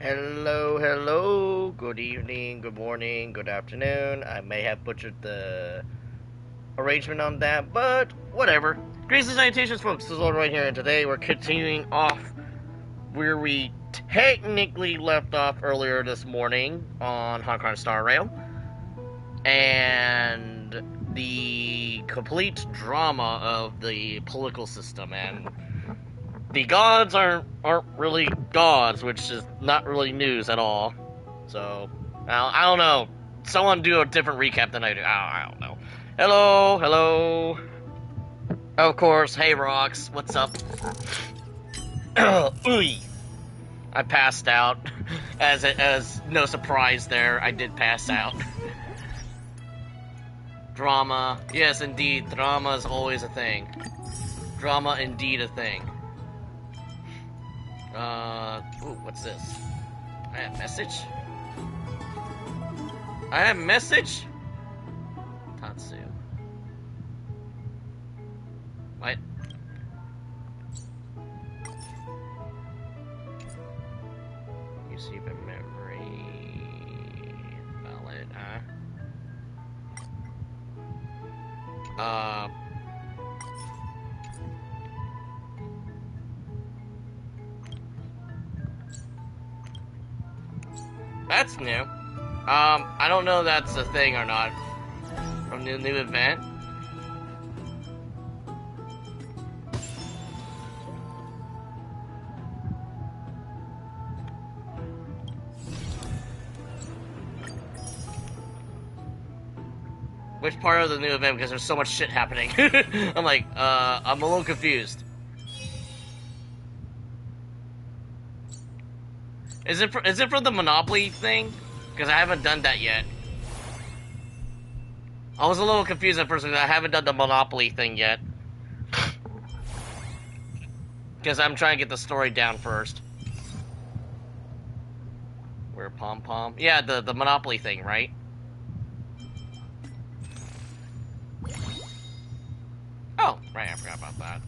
Hello, hello, good evening, good morning, good afternoon. I may have butchered the arrangement on that, but whatever. Greetings and salutations, folks. This is Lord right here, and today we're continuing off where we technically left off earlier this morning on Honkai Star Rail. And the complete drama of the political system, and the gods aren't really gods, which is not really news at all. So, I don't know. Someone do a different recap than I do. I don't know. Hello, hello. Of course, hey Rocks, what's up? Ooh, I passed out. As no surprise there, I did pass out. Drama, yes indeed, drama is always a thing. Drama indeed a thing. Ooh, what's this? I have message? I have message? Tatsu. What? You see the memory. Valid, huh? That's new. I don't know if that's a thing or not. From the new event. Which part of the new event? Because there's so much shit happening. I'm like, I'm a little confused. Is it for the Monopoly thing? Because I haven't done that yet. I was a little confused at first because I haven't done the Monopoly thing yet. Because I'm trying to get the story down first. Where Pom Pom? Yeah, the Monopoly thing, right? Oh, right, I forgot about that.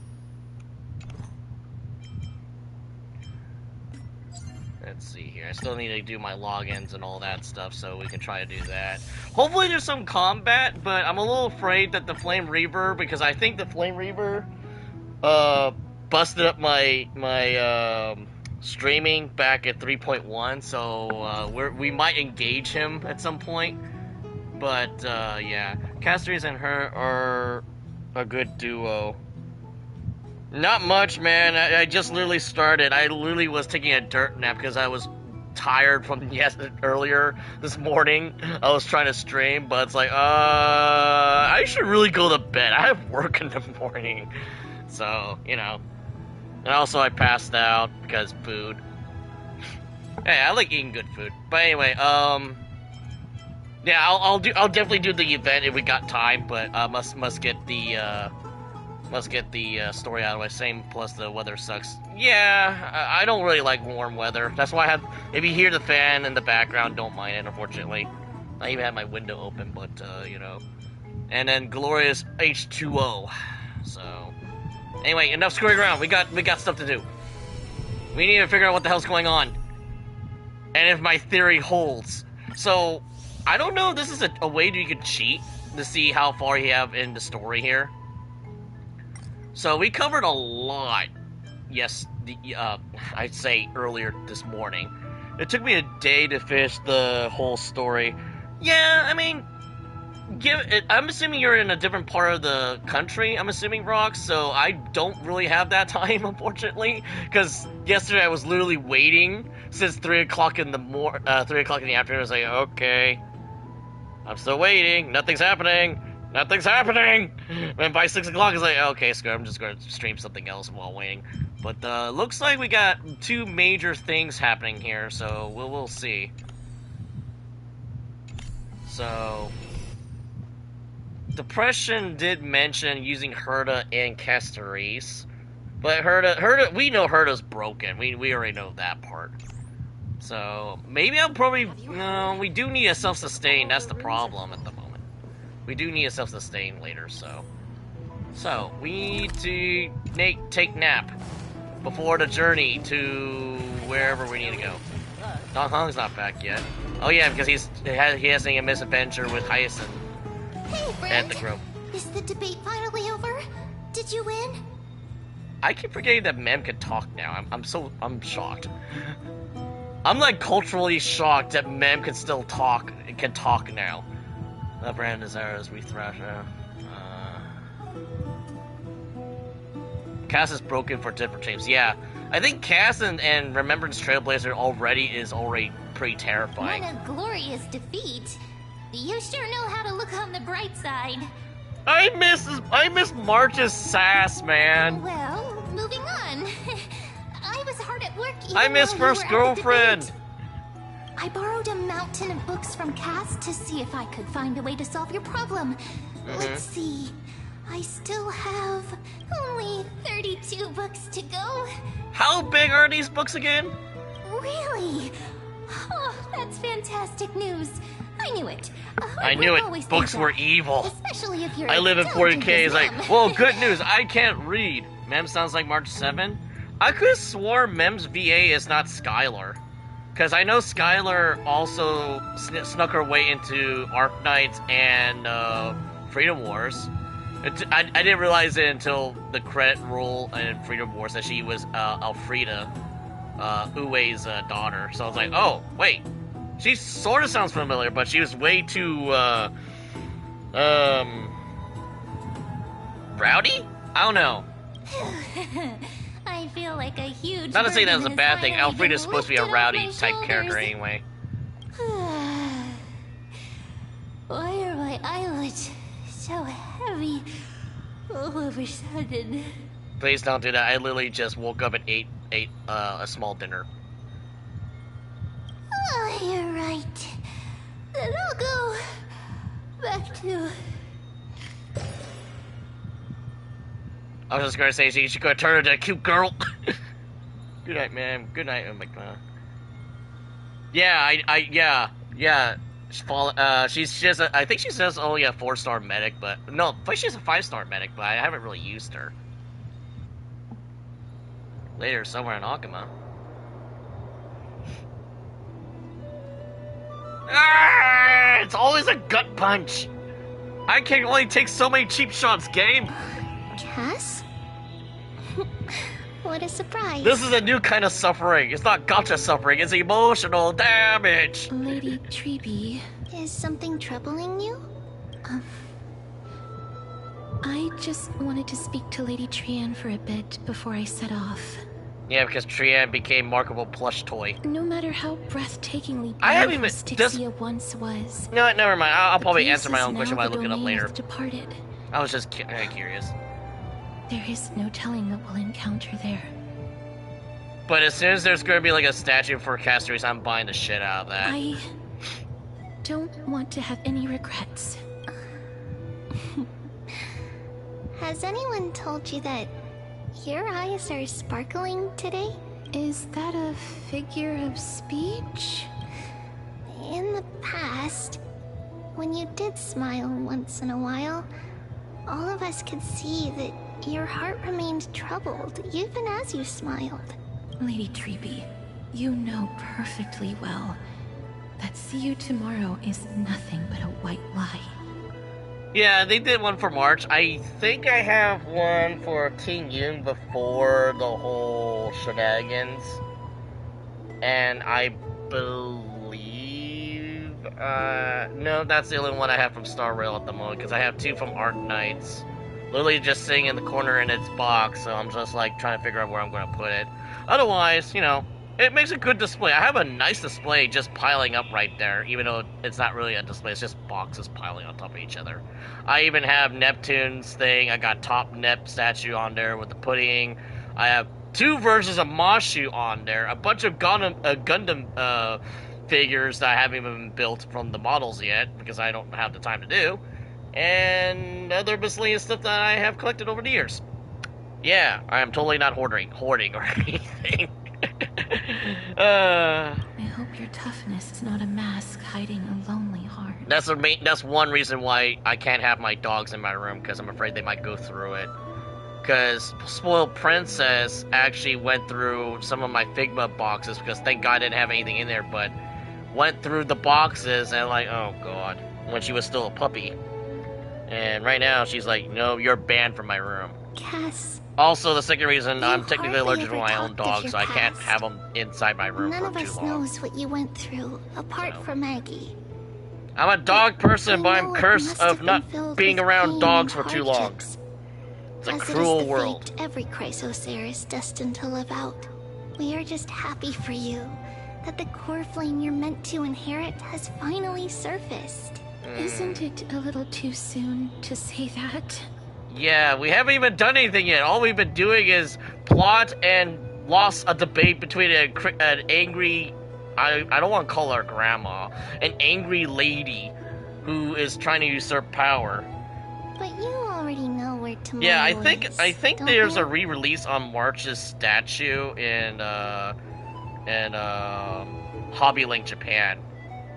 Let's see here. I still need to do my logins and all that stuff, so we can try to do that. Hopefully there's some combat, but I'm a little afraid that the Flame Reaver, because I think the Flame Reaver, busted up my streaming back at 3.1, so, we might engage him at some point. But, yeah. Castries and her are a good duo. Not much, man. I just literally started. I literally was taking a dirt nap because I was tired from earlier this morning. I was trying to stream, but it's like, I should really go to bed. I have work in the morning. So, you know. And also I passed out because food. Hey, I like eating good food. But anyway, yeah, I'll definitely do the event if we got time, but must get the story out of my same, plus the weather sucks. Yeah, I don't really like warm weather. That's why I have, if you hear the fan in the background, don't mind it, unfortunately. I even have my window open, but, you know. And then glorious H2O. So, anyway, enough screwing around. We got stuff to do. We need to figure out what the hell's going on. And if my theory holds. So, I don't know if this is a way that you could cheat to see how far you have in the story here. So we covered a lot, yes, I'd say earlier this morning. It took me a day to finish the whole story. Yeah, I mean, I'm assuming you're in a different part of the country, I'm assuming, Rox, so I don't really have that time, unfortunately, because yesterday I was literally waiting since 3 o'clock in the 3 o'clock in the afternoon. I was like, okay, I'm still waiting, nothing's happening. Nothing's happening! And by 6 o'clock, it's like, okay, screw it, I'm just going to stream something else while waiting. But, looks like we got two major things happening here, so we'll see. So, Depression did mention using Herda and Castries. But Herda, we know Herda's broken. We already know that part. So, maybe I'll probably, no, we do need a self-sustain, that's the problem at the moment. We do need a self-sustain later, so. So, we need to take nap before the journey to wherever we need to go. Don Hong's not back yet. Oh yeah, because he has a misadventure with Hyacinth Hey, friend. at the group. Is the debate finally over? Did you win? I keep forgetting that Mem can talk now. I'm shocked. I'm like culturally shocked that Mem can still talk. Can talk now. The brand is ours. We thrash her. Cass is broken for different teams. Yeah, I think Cass and Remembrance Trailblazer is already pretty terrifying. What a glorious defeat. You sure know how to look on the bright side. I miss March's sass, man. Well, moving on. I was hard at work even I miss while you First were at the Girlfriend. debate. I borrowed a mountain of books from Cass to see if I could find a way to solve your problem. Let's see. I still have only 32 books to go. How big are these books again? Really? Oh, that's fantastic news. I knew it. I knew it. Books were evil. Especially if you're I live in 40K. It's like, Mem. well, good news. I can't read. Mem sounds like March 7. I could have swore Mem's VA is not Skylar. Because I know Skylar also snuck her way into Arc Knights and Freedom Wars. I didn't realize it until the credit roll in Freedom Wars that she was Elfrida, Uwe's daughter. So I was like, oh, wait. She sort of sounds familiar, but she was way too, rowdy? I don't know. I feel like a huge Not to say that was a burden bad is thing. finally Elfrida's been supposed to be a lifted off rowdy my type character shoulders. anyway. Why are my eyelids so heavy all of a sudden? Please don't do that. I literally just woke up and ate a small dinner. Oh, you're right. Then I'll go back to... I was just gonna say she's gonna turn into a cute girl. Good night, man. Good night. Oh my god. Yeah, yeah. She's just I think she says only a 4-star medic, but no, I think she's a 5-star medic, but I haven't really used her. Later, somewhere in Akuma. Ah, it's always a gut punch. I can only take so many cheap shots, game. Cass? What a surprise. This is a new kind of suffering. It's not gotcha suffering, it's emotional damage. Lady Treeby, Is something troubling you? I just wanted to speak to Lady Trian for a bit before I set off. Yeah, because Trian became marketable plush toy. No matter how breathtaking I haven't even- Styxia once was, No, never mind. I'll the probably place answer my is own question now by the looking it up domain later. of the departed. I was just curious. There is no telling what we'll encounter there. But as soon as there's going to be like a statue for Castries, I'm buying the shit out of that. I don't want to have any regrets. Has anyone told you that your eyes are sparkling today? Is that a figure of speech? In the past, when you did smile once in a while, all of us could see that your heart remained troubled even as you smiled. Lady Treeby, you know perfectly well that see you tomorrow is nothing but a white lie. Yeah, they did one for March. I think I have one for King Yun before the whole shenanigans. And I believe... no, that's the only one I have from Star Rail at the moment, because I have 2 from Arc Knights. Literally just sitting in the corner in its box, so I'm just like trying to figure out where I'm going to put it. Otherwise, you know, it makes a good display. I have a nice display just piling up right there, even though it's not really a display, it's just boxes piling on top of each other. I even have Neptune's thing. I got top Nep statue on there with the pudding. I have 2 versions of Mashu on there, a bunch of Gundam figures that I haven't even built from the models yet, because I don't have the time to do, and other miscellaneous stuff that I have collected over the years. Yeah, I am totally not hoarding or anything. I hope your toughness is not a mask hiding a lonely heart. That's one reason why I can't have my dogs in my room, because I'm afraid they might go through it. Because Spoiled Princess actually went through some of my Figma boxes, because thank God I didn't have anything in there, but went through the boxes and like, oh god, when she was still a puppy. And right now she's like, no, you're banned from my room. Cass. Also, the second reason, I'm technically hardly allergic to ever my own talked of dog, your so I can't past. have them inside my room None for of too us long. knows what you went through, apart from Maggie. I'm a dog person, but I'm it cursed must of have not been filled being with around pain dogs and for too long. hardships. It's a As cruel it is the world. fate every Chrysosaur is destined to live out. We are just happy for you that the core flame you're meant to inherit has finally surfaced. Isn't it a little too soon to say that? Yeah, we haven't even done anything yet. All we've been doing is plot and lost a debate between an angry, I don't want to call her grandma, an angry lady who is trying to usurp power. But you already know where tomorrow Yeah, is, I think don't there's you? a re-release on March's statue in Hobbyland, Japan.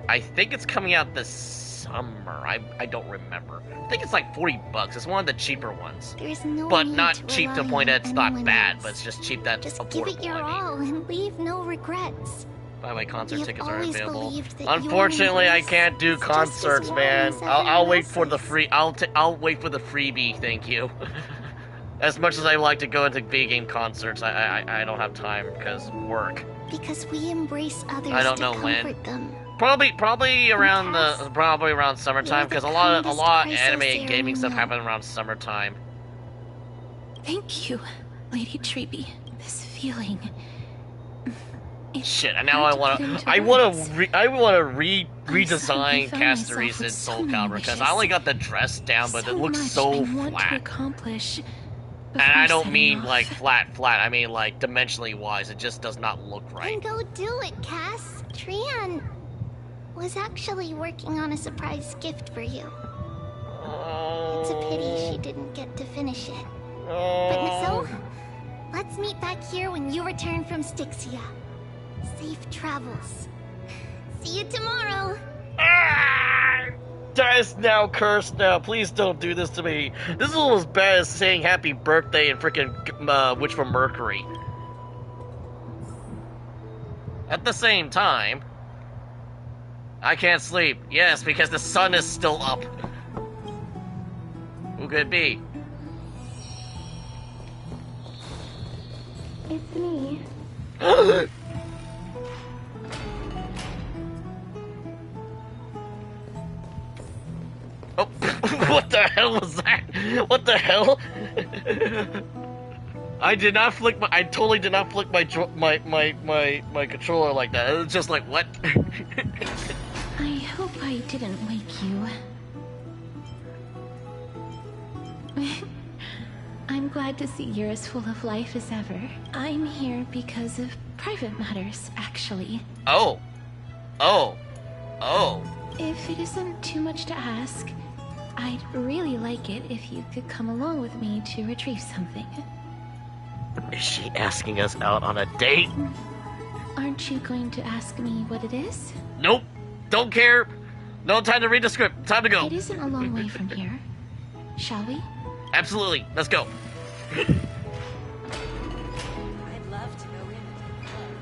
I think it's coming out this summer. I don't remember. I think it's like $40. It's one of the cheaper ones. There's no But need not to cheap to the rely point on that it's not anyone bad, else. but it's just cheap that's Just affordable. give it your I mean. all and leave no regrets. Buy my concert We have tickets are always available. believed that Unfortunately, your I embrace can't do is just as concerts, warm man. as I'll everyone wait for the else's. free. I'll wait for the freebie. Thank you. As much as I like to go into video game concerts, I don't have time because work. Because we embrace others I don't to know when. comfort them. Probably around Cass, summertime you're the because a lot of kindest anime and Chrysosaur gaming I stuff know. happen around summertime. Thank you, Lady Treby. This feeling. It's Shit, and now hard I want put into to. I want words. to I redesign suddenly found myself Castoris with and so Soul many Calibur because I wishes. only got the dress down, but it looks much so I want to flat. accomplish. And I don't before mean setting like off. flat. I mean like dimensionally wise. It just does not look Then right. go do it, Cass. Trian was actually working on a surprise gift for you. It's a pity she didn't get to finish it. But so, let's meet back here when you return from Styxia. Safe travels. See you tomorrow. That is now cursed now. Please don't do this to me. This is almost as bad as saying happy birthday and freaking Witch from Mercury. At the same time, I can't sleep. Yes, because the sun is still up. Who could it be? It's me. Oh, what the hell was that? What the hell? I did not flick my. I totally did not flick my controller like that. It was just like what? I hope I didn't wake you. I'm glad to see you're as full of life as ever. I'm here because of private matters, actually. Oh, oh, oh. If it isn't too much to ask, I'd really like it if you could come along with me to retrieve something. Is she asking us out on a date? Aren't you going to ask me what it is? Nope. Don't care. No time to read the script. Time to go. It isn't a long way from here. Shall we? Absolutely. Let's go. I'd love to go in and take a look.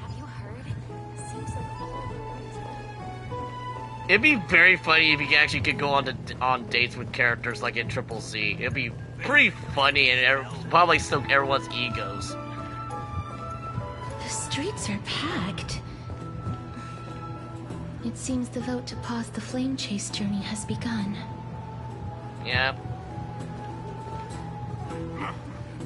Have you heard? Seems like all the boys It'd be very funny if you actually could go on dates with characters like in Triple Z. It'd be pretty funny and probably stoke everyone's egos. The streets are packed. It seems the vote to pause the flame chase journey has begun. Yeah.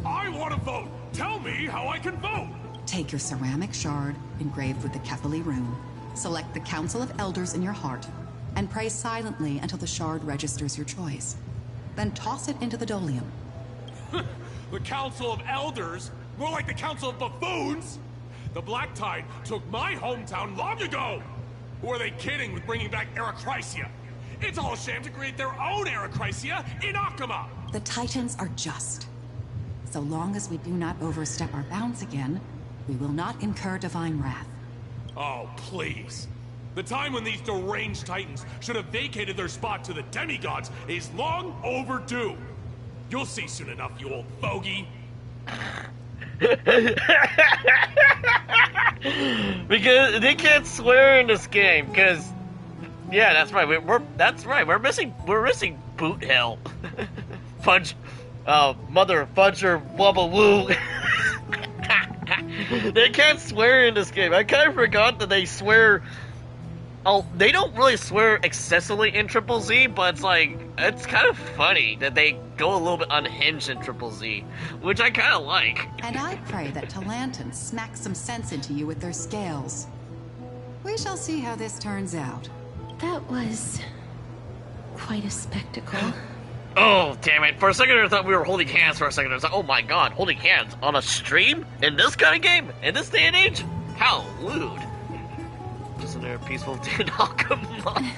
I want to vote! Tell me how I can vote! Take your ceramic shard engraved with the Kethali rune, select the Council of Elders in your heart, and pray silently until the shard registers your choice. Then toss it into the Dolium. The Council of Elders? More like the Council of Buffoons! The Black Tide took my hometown long ago! Or are they kidding with bringing back Erechrysia? It's all a sham to create their own Erechrysia in Akama! The Titans are just. So long as we do not overstep our bounds again, we will not incur divine wrath. Oh, please. The time when these deranged Titans should have vacated their spot to the demigods is long overdue. You'll see soon enough, you old fogey. Because they can't swear in this game. Because, yeah, that's right. That's right. We're missing boot hell. Fudge, mother fudger wubba woo. They can't swear in this game. I kind of forgot that they swear. Oh, they don't really swear excessively in Triple Z, but it's kind of funny that they go a little bit unhinged in Triple Z, which I kind of like. And I pray that Talanton smacks some sense into you with their scales. We shall see how this turns out. That was quite a spectacle. Oh, damn it. For a second I thought we were holding hands for a second. I was like, oh my god, holding hands on a stream? In this kind of game? In this day and age? How lewd. Just another peaceful dude. Oh, come on.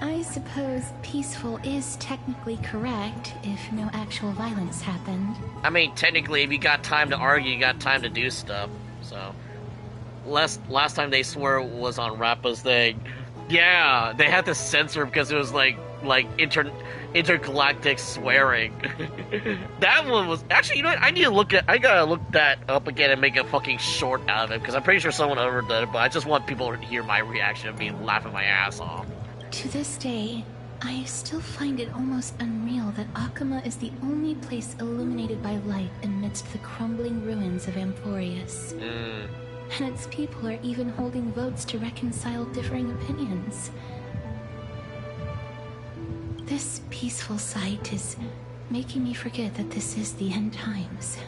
I suppose peaceful is technically correct if no actual violence happened. I mean, technically, if you got time to argue, you got time to do stuff. So, last time they swore was on Rappa's thing. Yeah, they had to censor because it was like intergalactic swearing. That one was actually, you know what? I gotta look that up again and make a fucking short out of it because I'm pretty sure someone overdid it. But I just want people to hear my reaction of me laughing my ass off. To this day, I still find it almost unreal that Akama is the only place illuminated by light amidst the crumbling ruins of Amphorius. And its people are even holding votes to reconcile differing opinions. This peaceful sight is making me forget that this is the end times.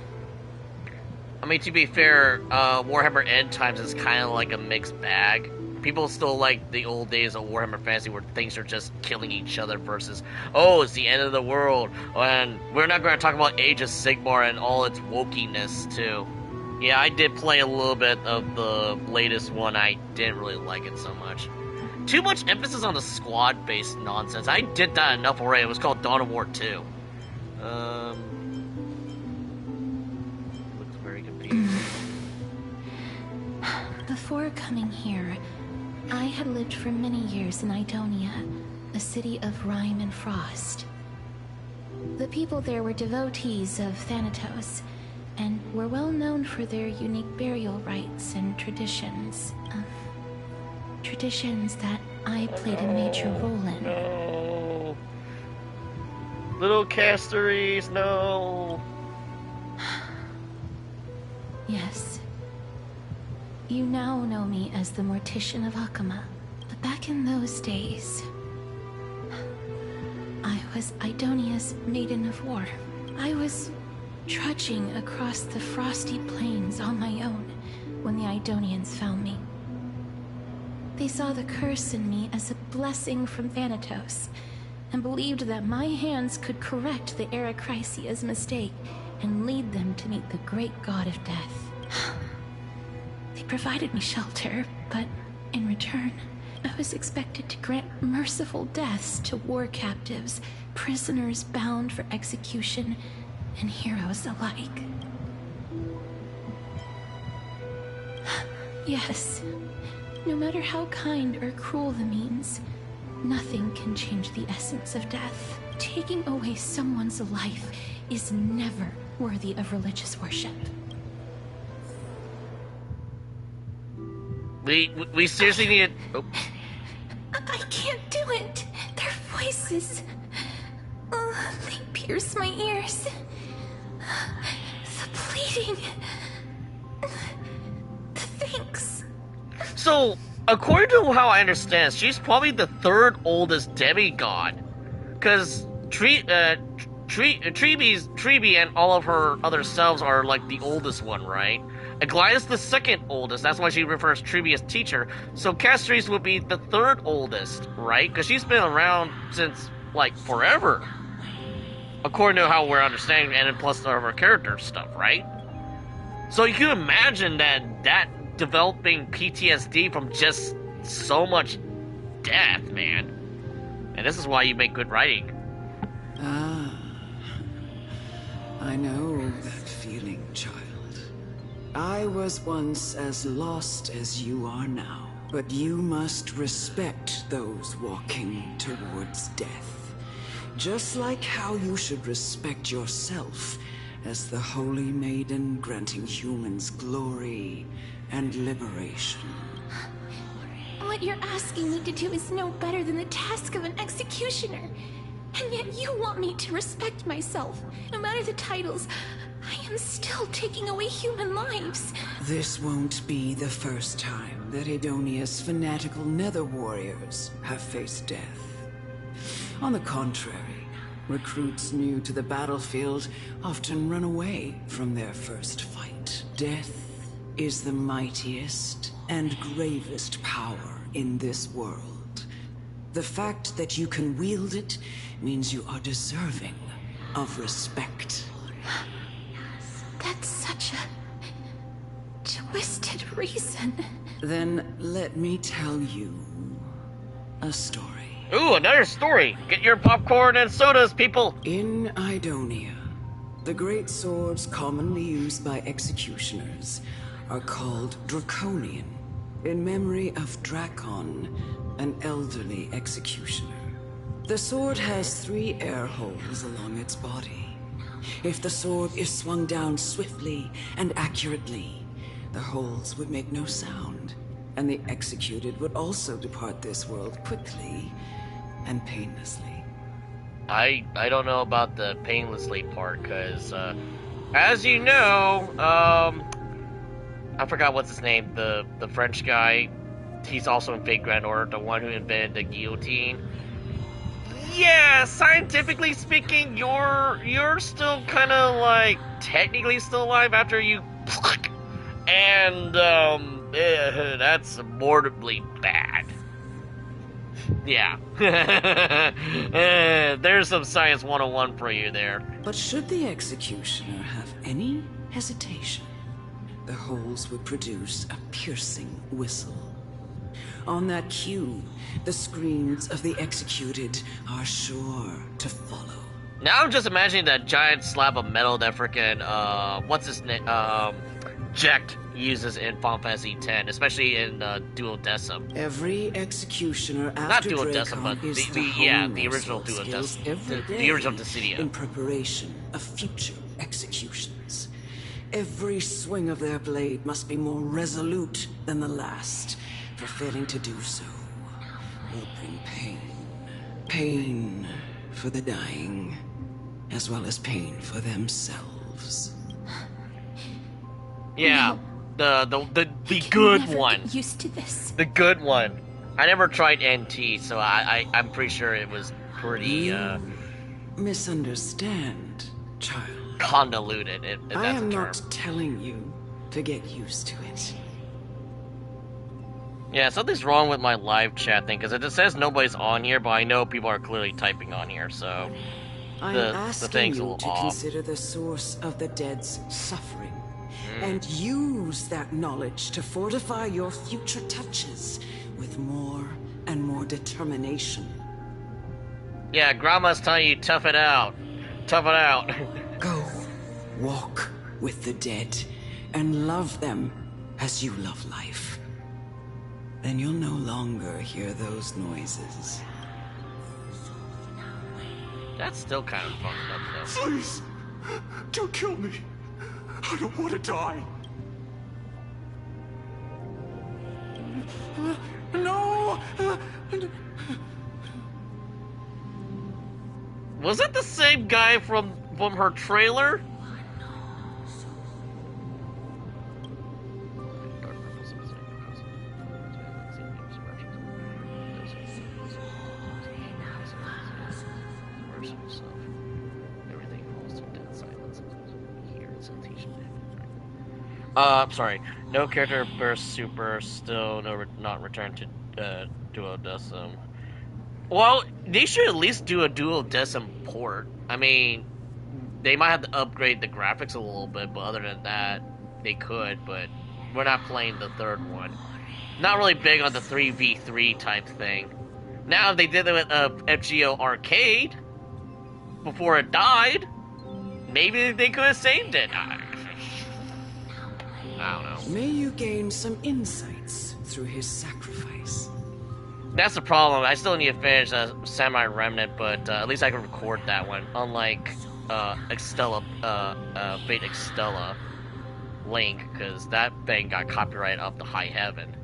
I mean, to be fair, Warhammer End Times is kind of like a mixed bag. People still like the old days of Warhammer Fantasy where things are just killing each other versus, oh, it's the end of the world. And we're not going to talk about Age of Sigmar and all its wokiness, too. Yeah, I did play a little bit of the latest one. I didn't really like it so much. Too much emphasis on the squad-based nonsense. I did that enough already. It was called Dawn of War 2. Looks very confusing. Before coming here, I had lived for many years in Idonia, a city of rime and frost. The people there were devotees of Thanatos, and were well known for their unique burial rites and traditions. Traditions that I played a major role in. No. Little casteries, no. Yes. You now know me as the Mortician of Akama, but back in those days, I was Idonia's Maiden of War. I was trudging across the frosty plains on my own when the Idonians found me. They saw the curse in me as a blessing from Thanatos, and believed that my hands could correct the Erechrysia's mistake and lead them to meet the great god of death. They provided me shelter, but in return, I was expected to grant merciful deaths to war captives, prisoners bound for execution, and heroes alike. Yes, no matter how kind or cruel the means, nothing can change the essence of death. Taking away someone's life is never worthy of religious worship. We seriously need to... Oh. I can't do it. Their voices... they pierce my ears. The pleading... The thanks... So, according to how I understand, she's probably the third oldest demigod. Because Treeby and all of her other selves are like the oldest one, right? Aglaïa's the second oldest, that's why she refers to Treeby as teacher. So Castries would be the third oldest, right? Because she's been around since, like, forever. According to how we're understanding, and plus of her character stuff, right? So you can imagine that developing PTSD from just so much death, man. And this is why you make good writing. Ah, I know that feeling, child. I was once as lost as you are now, but you must respect those walking towards death. Just like how you should respect yourself as the holy maiden granting humans glory and liberation. What you're asking me to do is no better than the task of an executioner. And yet you want me to respect myself. No matter the titles, I am still taking away human lives. This won't be the first time that Edonia's fanatical nether warriors have faced death. On the contrary, recruits new to the battlefield often run away from their first fight. Death is the mightiest and gravest power in this world. The fact that you can wield it means you are deserving of respect. That's such a twisted reason. Then let me tell you a story. Ooh, another story. Get your popcorn and sodas, people. In Idonia, the great swords commonly used by executioners are called Draconian, in memory of Drakon, an elderly executioner. The sword has 3 air holes along its body. If the sword is swung down swiftly and accurately, the holes would make no sound, and the executed would also depart this world quickly and painlessly. I don't know about the painlessly part, because, as you know, I forgot what's his name, the French guy, he's also in Fate Grand Order, the one who invented the guillotine. Yeah, scientifically speaking, you're still kind of, like, technically still alive after you... And, that's morbidly bad. Yeah. There's some Science 101 for you there. But should the executioner have any hesitation, the holes would produce a piercing whistle. On that cue, the screams of the executed are sure to follow. Now I'm just imagining that giant slab of metal that frickin', what's his name, Jekt uses in Final Fantasy X, especially in Duodecim. Every executioner Not after Duodecim, but Drakon is the original Duodecim, the original Dissidia. in preparation of future executions. Every swing of their blade must be more resolute than the last, for failing to do so will bring pain. Pain for the dying, as well as pain for themselves. Yeah, the I can good never one. get used to this. The good one. I never tried NT, so I'm pretty sure it was pretty Misunderstand, child. convoluted, if I that's a am term. not telling you to get used to it. Yeah, something's wrong with my live chat thing, because it says nobody's on here, but I know people are clearly typing on here, so... I'm the asking thing's a you little to off. consider the source of the dead's suffering, and use that knowledge to fortify your future touches with more and more determination. Yeah, Grandma's telling you, tough it out. Tough it out. Go, walk with the dead, and love them as you love life. Then you'll no longer hear those noises. That's still kind of fucked up, though. Please, don't kill me. I don't want to die. No! Was it the same guy from her trailer? Sorry. No character burst super, still not return to Duodecim. Well, they should at least do a Duodecim port. I mean, they might have to upgrade the graphics a little bit, but other than that, they could, but we're not playing the third one. Not really big on the 3v3 type thing. Now, if they did it with FGO Arcade before it died, maybe they could have saved it. I don't know. May you gain some insights through his sacrifice. That's the problem. I still need to finish Samurai Remnant, but at least I can record that one. Unlike Extella, Fate Extella Link, because that thing got copyrighted up to high heaven.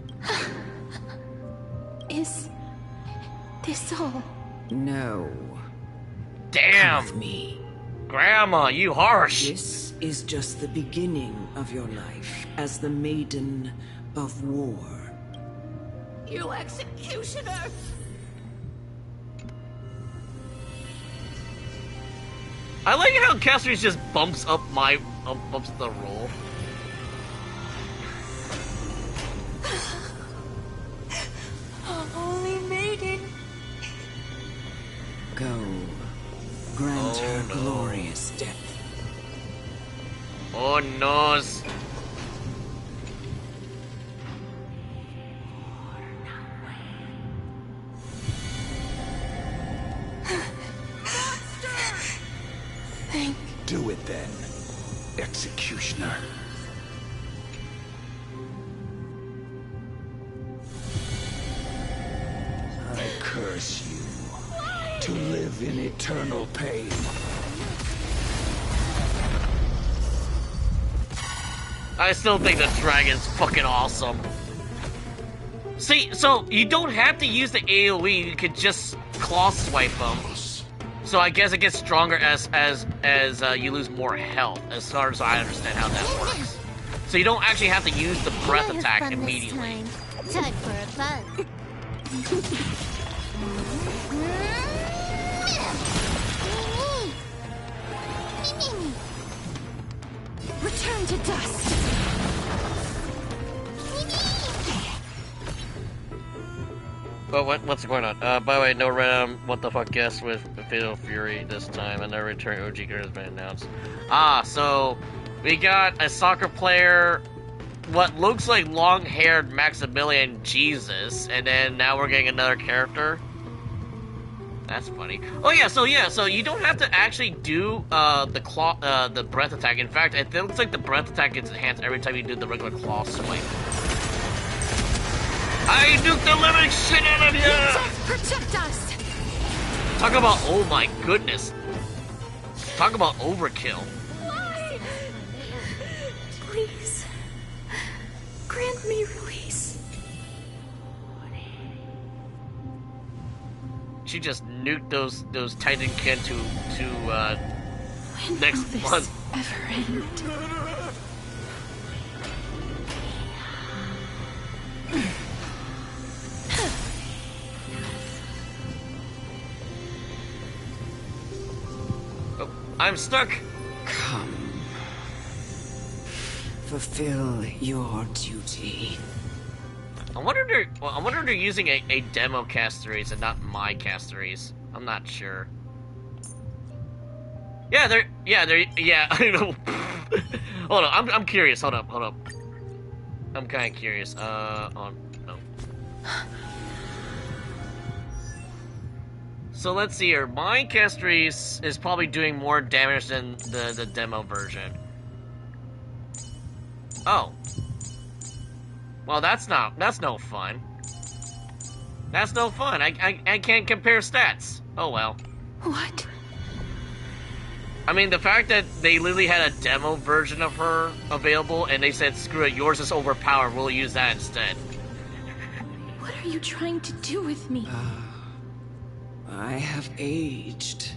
Is this all? No. Damn! Come with me. Grandma, you harsh! This is just the beginning of your life as the Maiden of War. You executioner! I like how Cassius just bumps up bumps the roll. Only maiden. Go. Grant her no. glorious death. Oh no! Do it then, executioner. I curse you to live in eternal pain. I still think the dragon's fucking awesome. See, so you don't have to use the AoE, you could just claw swipe them. So I guess it gets stronger as you lose more health, as far as I understand how that works. So you don't actually have to use the breath attack immediately. Time for a bug. Return to dust. But what's going on? By the way, no random what the fuck guest with Fatal Fury this time, and their return OG girl has been announced. So we got a soccer player, what looks like long-haired Maximilian Jesus, and then now we're getting another character. That's funny. Oh yeah, so you don't have to actually do the breath attack. In fact, it looks like the breath attack gets enhanced every time you do the regular claw swipe. I nuke the living shit out of you! Protect us! Talk about, oh my goodness. Talk about overkill. Why? Please, grant me release. She just nuked those Titankin to next Will this month. ever end? I'm stuck. Come. Fulfill your duty. I wonder if they're using a demo Castories and not my Castories. I'm not sure. Yeah, they're I know. Hold on, I'm curious. Hold up. I'm kind of curious. No. So let's see here. My Castories is probably doing more damage than the demo version. Oh. Well, that's no fun. That's no fun. I can't compare stats. Oh well. What? I mean, the fact that they literally had a demo version of her available and they said, screw it, yours is overpowered, we'll use that instead. What are you trying to do with me? I have aged.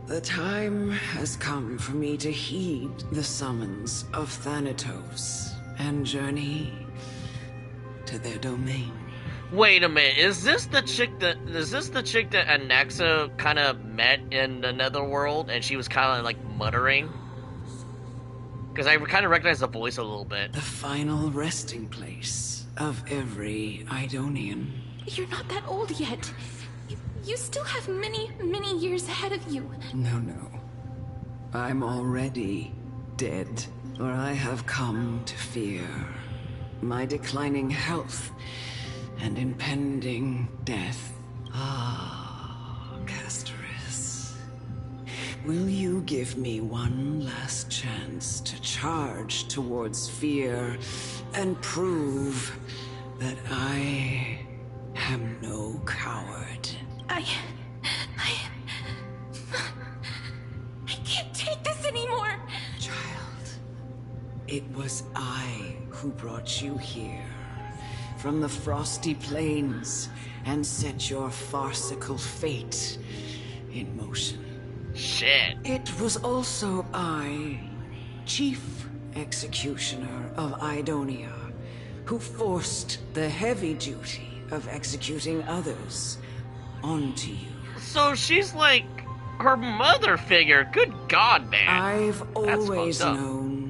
The time has come for me to heed the summons of Thanatos and journey to their domain. Wait a minute, is this the chick that Anaxa kind of met in the Netherworld and she was kind of like muttering? Because I kind of recognize the voice a little bit. The final resting place of every Idonian. You're not that old yet. You still have many, many years ahead of you. No. I'm already dead, or I have come to fear my declining health and impending death. Ah, Castoris. Will you give me one last chance to charge towards fear and prove that I was I who brought you here from the frosty plains and set your farcical fate in motion. Shit. It was also I, Chief Executioner of Idonia, who forced the heavy duty of executing others onto you. So she's like her mother figure. Good God, man. I've always fucked up. known.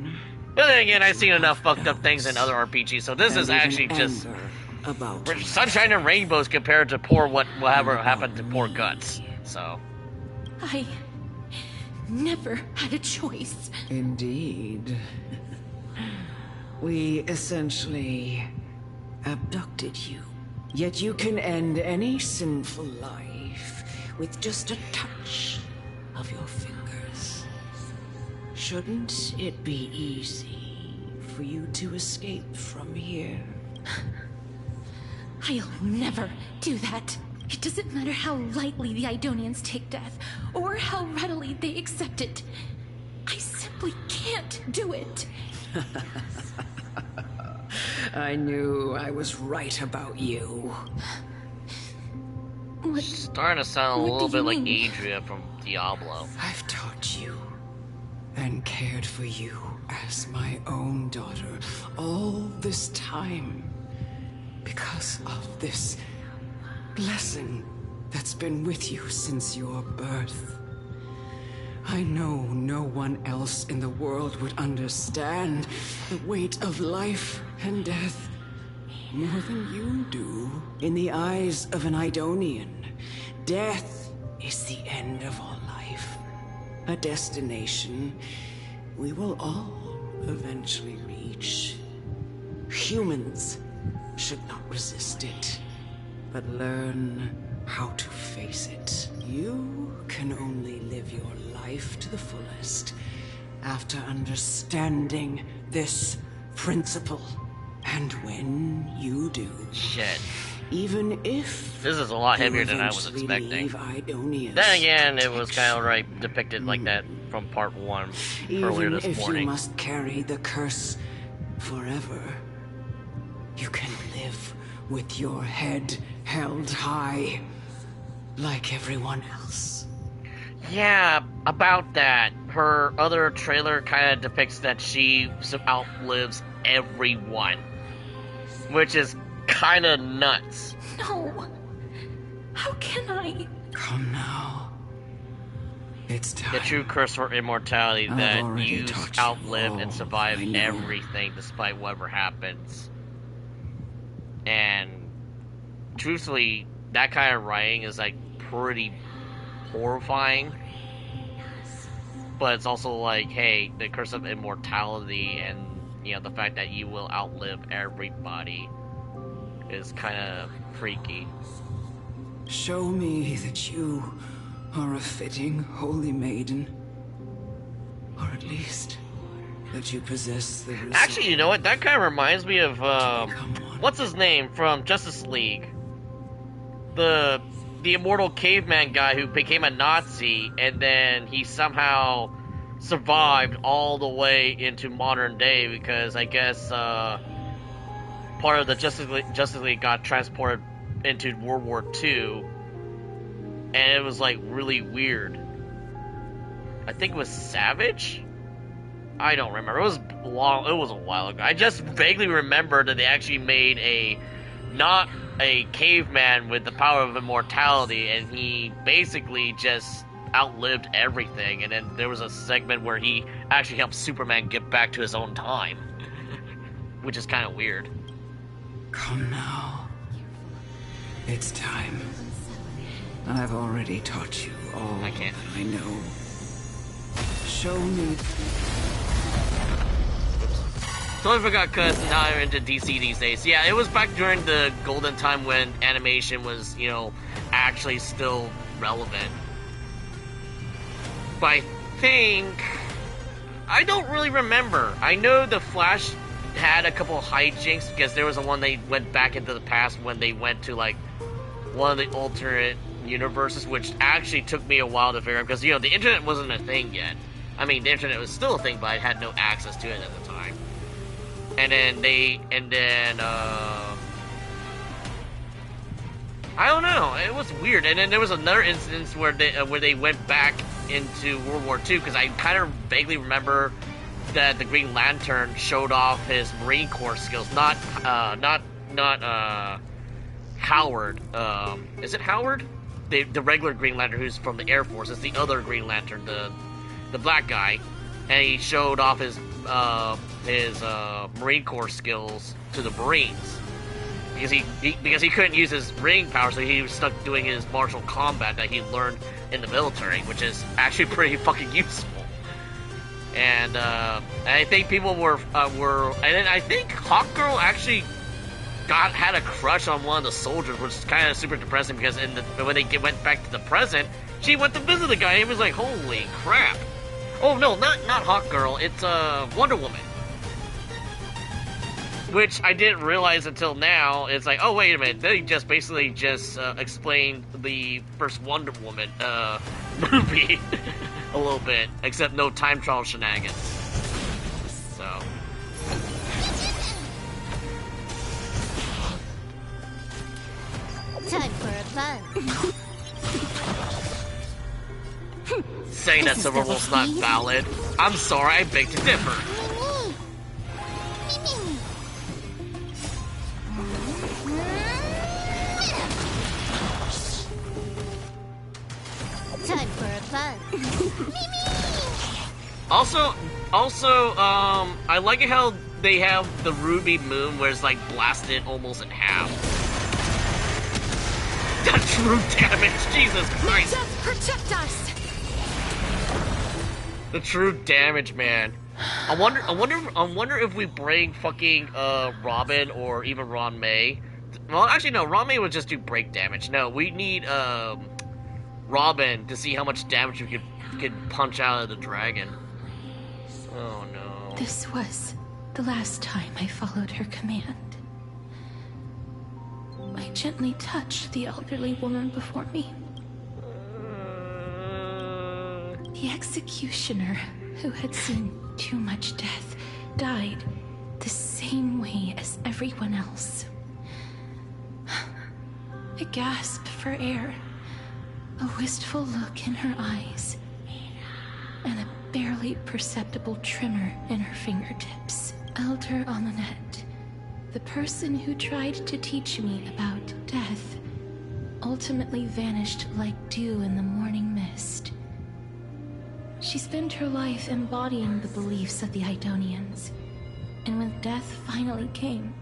But then again, I've seen enough fucked up things in other RPGs, so this is and actually even just anger about sunshine and rainbows compared to poor whatever happened to poor Guts. So I never had a choice. Indeed. We essentially abducted you. Yet you can end any sinful life with just a touch of your fingers. Shouldn't it be easy for you to escape from here? I'll never do that. It doesn't matter how lightly the Idonians take death, or how readily they accept it. I simply can't do it. I knew I was right about you. What? starting to sound a What little do bit you like mean? Adria from Diablo. I've taught you and cared for you as my own daughter all this time because of this blessing that's been with you since your birth. I know no one else in the world would understand the weight of life and death more than you do. In the eyes of an Idonian, death is the end of all life. A destination we will all eventually reach. Humans should not resist it, but learn how to face it. You can only live your life to the fullest after understanding this principle. And when you do, Shit. even if This is a lot you heavier than I was eventually expecting. leave Idonia's Then again, it was protection, kind of right depicted like that from part 1 earlier even this if morning. you must carry the curse forever, you can live with your head held high, like everyone else. Yeah, about that. Her other trailer kind of depicts that she outlives everyone, which is kind of nuts. No. How can I? Come now. It's time. The true curse for immortality I've that already you taught you outlive all and survive I know. everything despite whatever happens. And truthfully, that kind of writing is like pretty horrifying. But it's also like, hey, the curse of immortality and, you know, the fact that you will outlive everybody is kind of freaky. Show me that you are a fitting holy maiden. Or at least that you possess the resolve. Actually, you know what? That kind of reminds me of, Come on. what's his name from Justice League? The immortal caveman guy who became a Nazi, and then he somehow survived all the way into modern day because I guess part of the Justice League got transported into World War II, and it was like really weird. I think it was Savage? I don't remember. It was long. It was a while ago. I just vaguely remember that they actually made not a caveman with the power of immortality, and he basically just outlived everything. And then there was a segment where he actually helped Superman get back to his own time, which is kind of weird. Come now. It's time. I've already taught you all I can't. that I know. Show me. Totally forgot Cuss and how they're into DC these days. Yeah, it was back during the golden time when animation was, you know, actually still relevant. But I think... I don't really remember. I know the Flash had a couple of hijinks because there was a one they went back into the past when they went to, like, one of the alternate universes, which actually took me a while to figure out because, you know, the internet wasn't a thing yet. I mean, the internet was still a thing, but I had no access to it at the time. and then I don't know. It was weird. And then there was another instance where they went back into World War II, because I kind of vaguely remember that the Green Lantern showed off his Marine Corps skills. Not Howard. Is it Howard? The regular Green Lantern who's from the Air Force. It's the other Green Lantern, the black guy, and he showed off his Marine Corps skills to the Marines. Because he couldn't use his ring power, so he was stuck doing his martial combat that he learned in the military, which is actually pretty fucking useful. And I think people were, and then I think Hawkgirl actually had a crush on one of the soldiers, which is kind of super depressing, because when they went back to the present, she went to visit the guy, and he was like, holy crap. Oh no, not Hawkgirl, it's Wonder Woman. Which I didn't realize until now. It's like, oh wait a minute, they just basically explained the first Wonder Woman movie a little bit, except no time travel shenanigans. So. Time for a fun. Saying that Silverwolf's not valid. I'm sorry, I beg to differ. Time for a fun. Also, I like it how they have the ruby moon where it's like blasted almost in half. The true damage, Jesus Christ! Protect us! The true damage, man. I wonder if we bring fucking Robin or even Ron May. Well, actually no, Ron May would just do break damage. No, we need Robin to see how much damage we could punch out of the dragon. Oh no. This was the last time I followed her command. I gently touched the elderly woman before me. The executioner, who had seen too much death, died the same way as everyone else. I gasped for air, a wistful look in her eyes, and a barely perceptible tremor in her fingertips. Elder Amunet, the person who tried to teach me about death, ultimately vanished like dew in the morning mist. She spent her life embodying the beliefs of the Idonians, and when death finally came,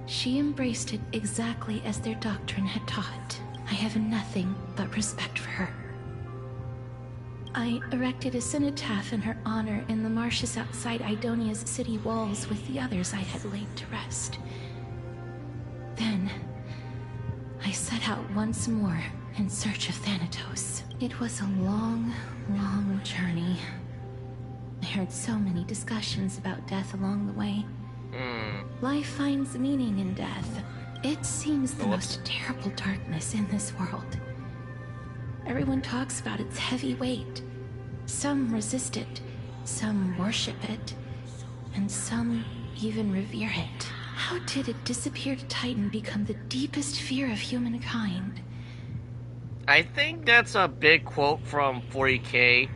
she embraced it exactly as their doctrine had taught. I have nothing but respect for her. I erected a cenotaph in her honor in the marshes outside Idonia's city walls with the others I had laid to rest. Then, I set out once more in search of Thanatos. It was a long, long journey. I heard so many discussions about death along the way. Life finds meaning in death. It seems the most terrible darkness in this world. Everyone talks about its heavy weight. Some resist it, some worship it, and some even revere it. How did a disappeared titan become the deepest fear of humankind? I think that's a big quote from 40K.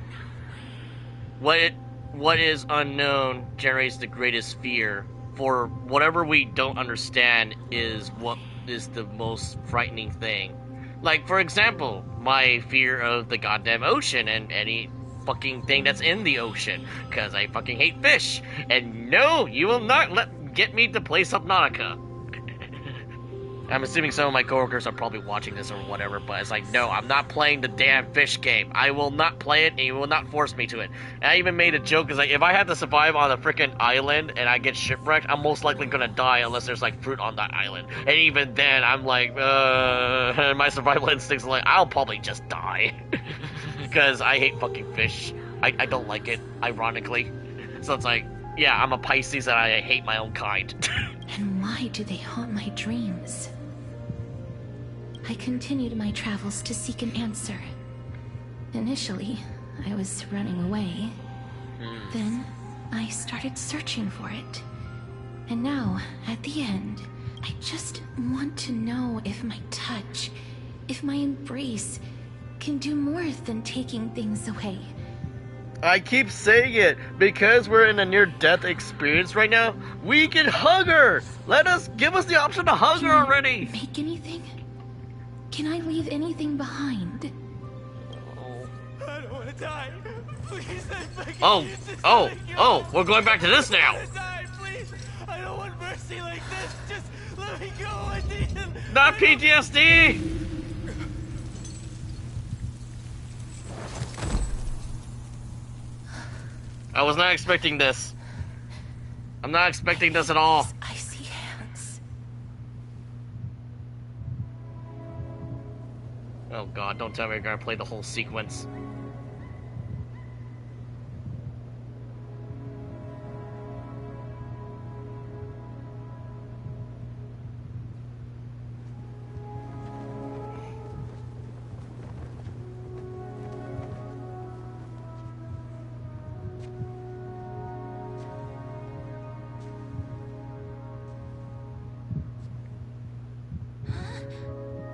What is unknown generates the greatest fear. For whatever we don't understand is what is the most frightening thing. Like, for example, my fear of the goddamn ocean and any fucking thing that's in the ocean, because I fucking hate fish. And no, you will not get me to play Subnautica. I'm assuming some of my coworkers are probably watching this or whatever, but it's like, no, I'm not playing the damn fish game. I will not play it, and you will not force me to it. And I even made a joke, it's like, if I had to survive on a freaking island and I get shipwrecked, I'm most likely gonna die unless there's like fruit on that island. And even then, I'm like, my survival instincts are like, I'll probably just die. Because I hate fucking fish. I don't like it, ironically. So it's like, yeah, I'm a Pisces and I hate my own kind. And why do they haunt my dreams? I continued my travels to seek an answer. Initially, I was running away. Then, I started searching for it. And now, at the end, I just want to know if my touch, if my embrace, can do more than taking things away. I keep saying it, because we're in a near-death experience right now, we can hug her! Give us the option to hug Can her I already! make anything? Can I leave anything behind? I don't want to die. Please, I beg Oh, you, just oh, let me go. oh, we're going back to this I now! don't want to die, please. I don't want mercy like this. Just let me go. I need him. Not PTSD! I was not expecting this. I'm not expecting this at all. I see hands. Oh god, don't tell me you're gonna play the whole sequence.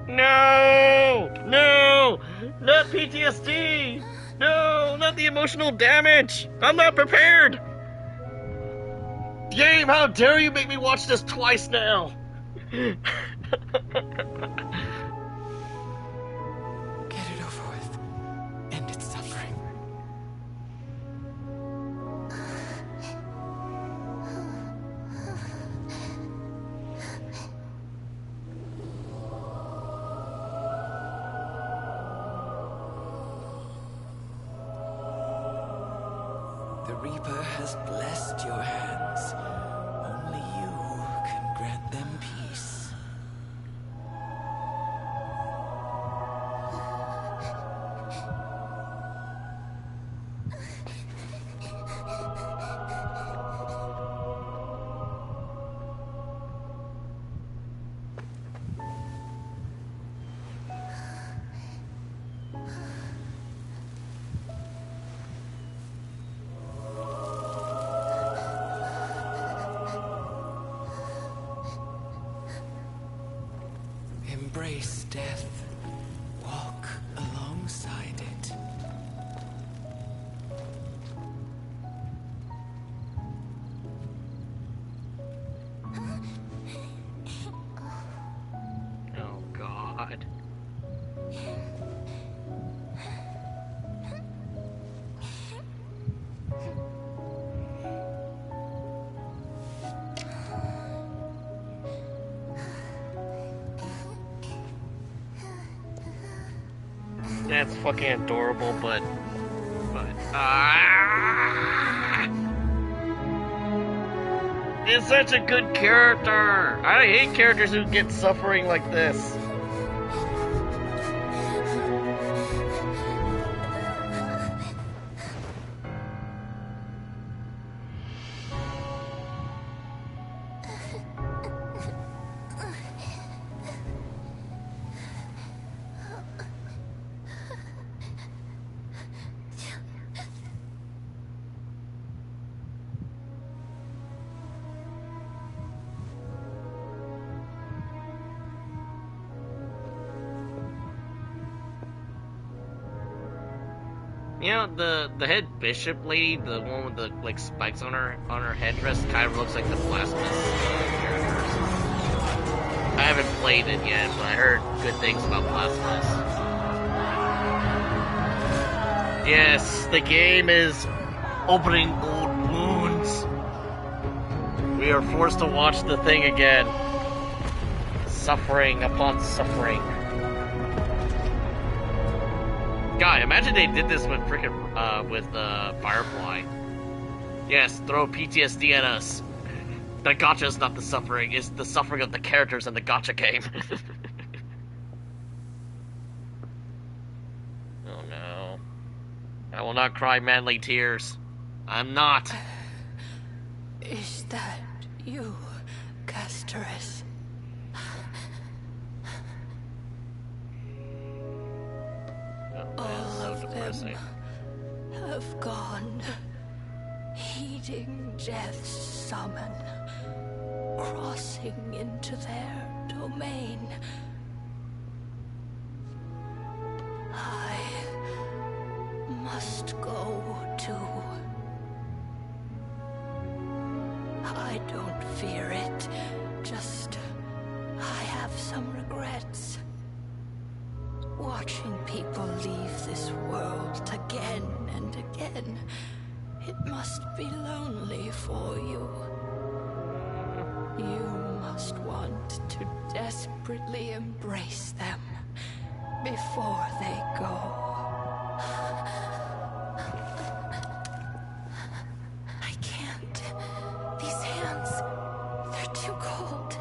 No! No! Not PTSD! No! Not the emotional damage! I'm not prepared! Game, how dare you make me watch this twice now? Get it over with. End its suffering. The Reaper has blessed your hands. Only you can grant them peace. Embrace death. Walk alongside it. Oh god. That's fucking adorable, but it's such a good character. I hate characters who get suffering like this. You know, the head bishop lady, the one with the like spikes on her headdress, kind of looks like the Blasphemous characters. I haven't played it yet, but I heard good things about Blasphemous. Yes, the game is opening old wounds. We are forced to watch the thing again. Suffering upon suffering. God, imagine they did this with frickin' Firefly. Yes, throw PTSD at us. The gacha is not the suffering, it's the suffering of the characters in the gacha game. Oh no. I will not cry manly tears. I'm not. Is that you, Casteress? That is so depressing. Have gone, heeding death's summon. crossing into their domain. I must go too. I don't fear it, just I have some regrets. Watching people leave this world again and again, it must be lonely for you. You must want to desperately embrace them before they go. I can't. These hands, they're too cold.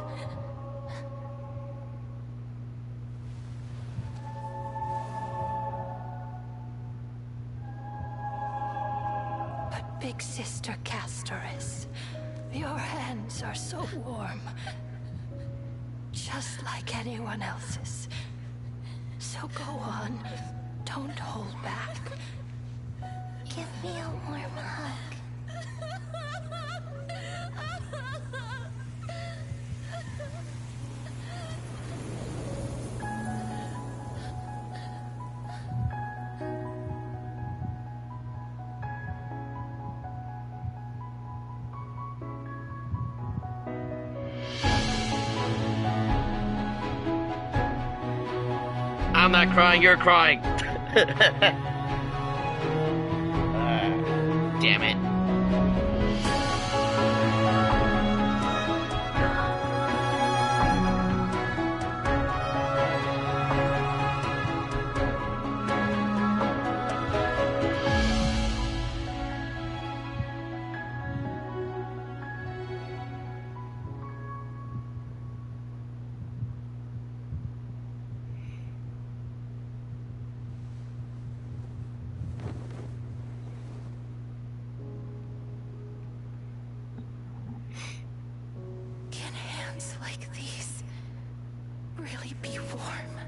But Big Sister Castoris, your hands are so warm. Just like anyone else's. So go on. Don't hold back. Give me a warm hug. I'm not crying, you're crying. Damn it. Can hands like these really be warm?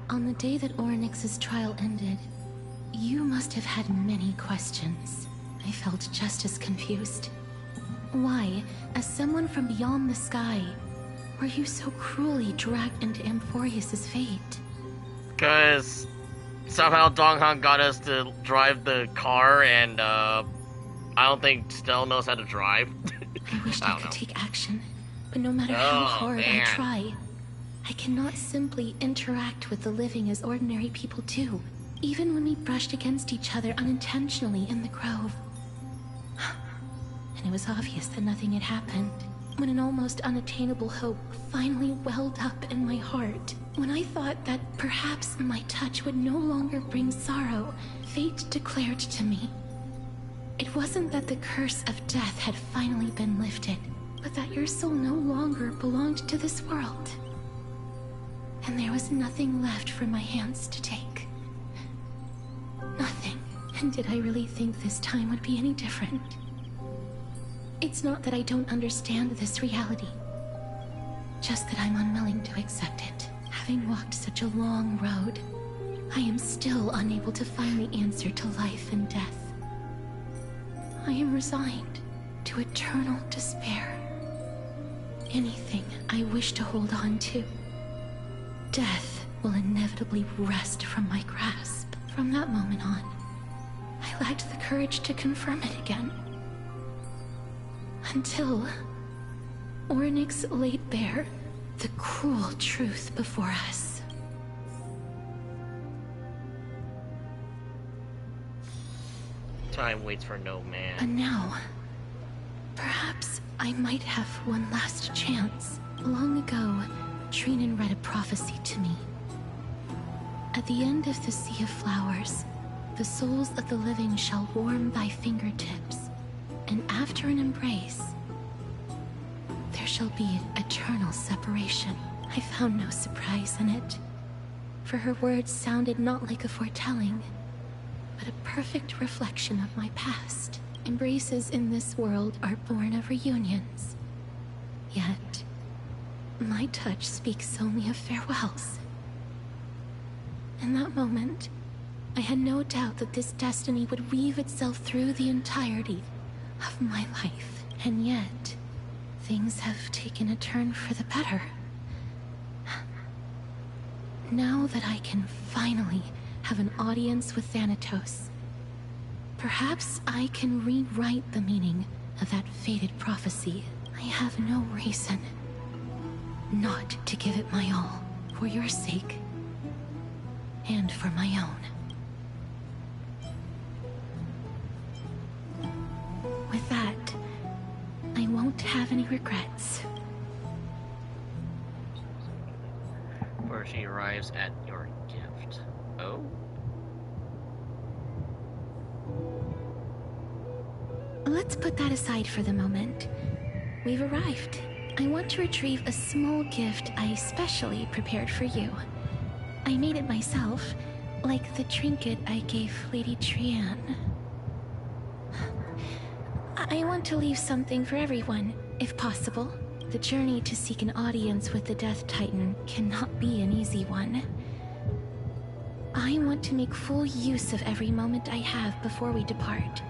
On the day that Orynyx's trial ended, you must have had many questions. I felt just as confused. Why, as someone from beyond the sky, were you so cruelly dragged into Amphorius's fate? Because somehow Donghan got us to drive the car, and I don't think Stell knows how to drive. I wished I could take action, but no matter how hard man. I try, I cannot simply interact with the living as ordinary people do, even when we brushed against each other unintentionally in the grove. And it was obvious that nothing had happened, when an almost unattainable hope finally welled up in my heart. When I thought that perhaps my touch would no longer bring sorrow, fate declared to me, it wasn't that the curse of death had finally been lifted, but that your soul no longer belonged to this world. And there was nothing left for my hands to take. Nothing. And did I really think this time would be any different? It's not that I don't understand this reality. Just that I'm unwilling to accept it. Having walked such a long road, I am still unable to find the answer to life and death. I am resigned to eternal despair. Anything I wish to hold on to, death will inevitably wrest from my grasp. From that moment on, I lacked the courage to confirm it again. Until Orynyx laid bare the cruel truth before us. Time waits for no man. And now, perhaps I might have one last chance. Long ago, Trinan read a prophecy to me. At the end of the Sea of Flowers, the souls of the living shall warm thy fingertips, and after an embrace, there shall be eternal separation. I found no surprise in it. for her words sounded not like a foretelling, but a perfect reflection of my past. Embraces in this world are born of reunions. Yet, my touch speaks only of farewells. In that moment, I had no doubt that this destiny would weave itself through the entirety of my life. And yet, things have taken a turn for the better. Now that I can finally have an audience with Thanatos, perhaps I can rewrite the meaning of that fated prophecy. I have no reason not to give it my all, for your sake, and for my own. With that, I won't have any regrets. Where she arrives at your gift. Oh? Let's put that aside for the moment. We've arrived. I want to retrieve a small gift I specially prepared for you. I made it myself, like the trinket I gave Lady Trianne. I want to leave something for everyone, if possible. The journey to seek an audience with the Death Titan cannot be an easy one. I want to make full use of every moment I have before we depart,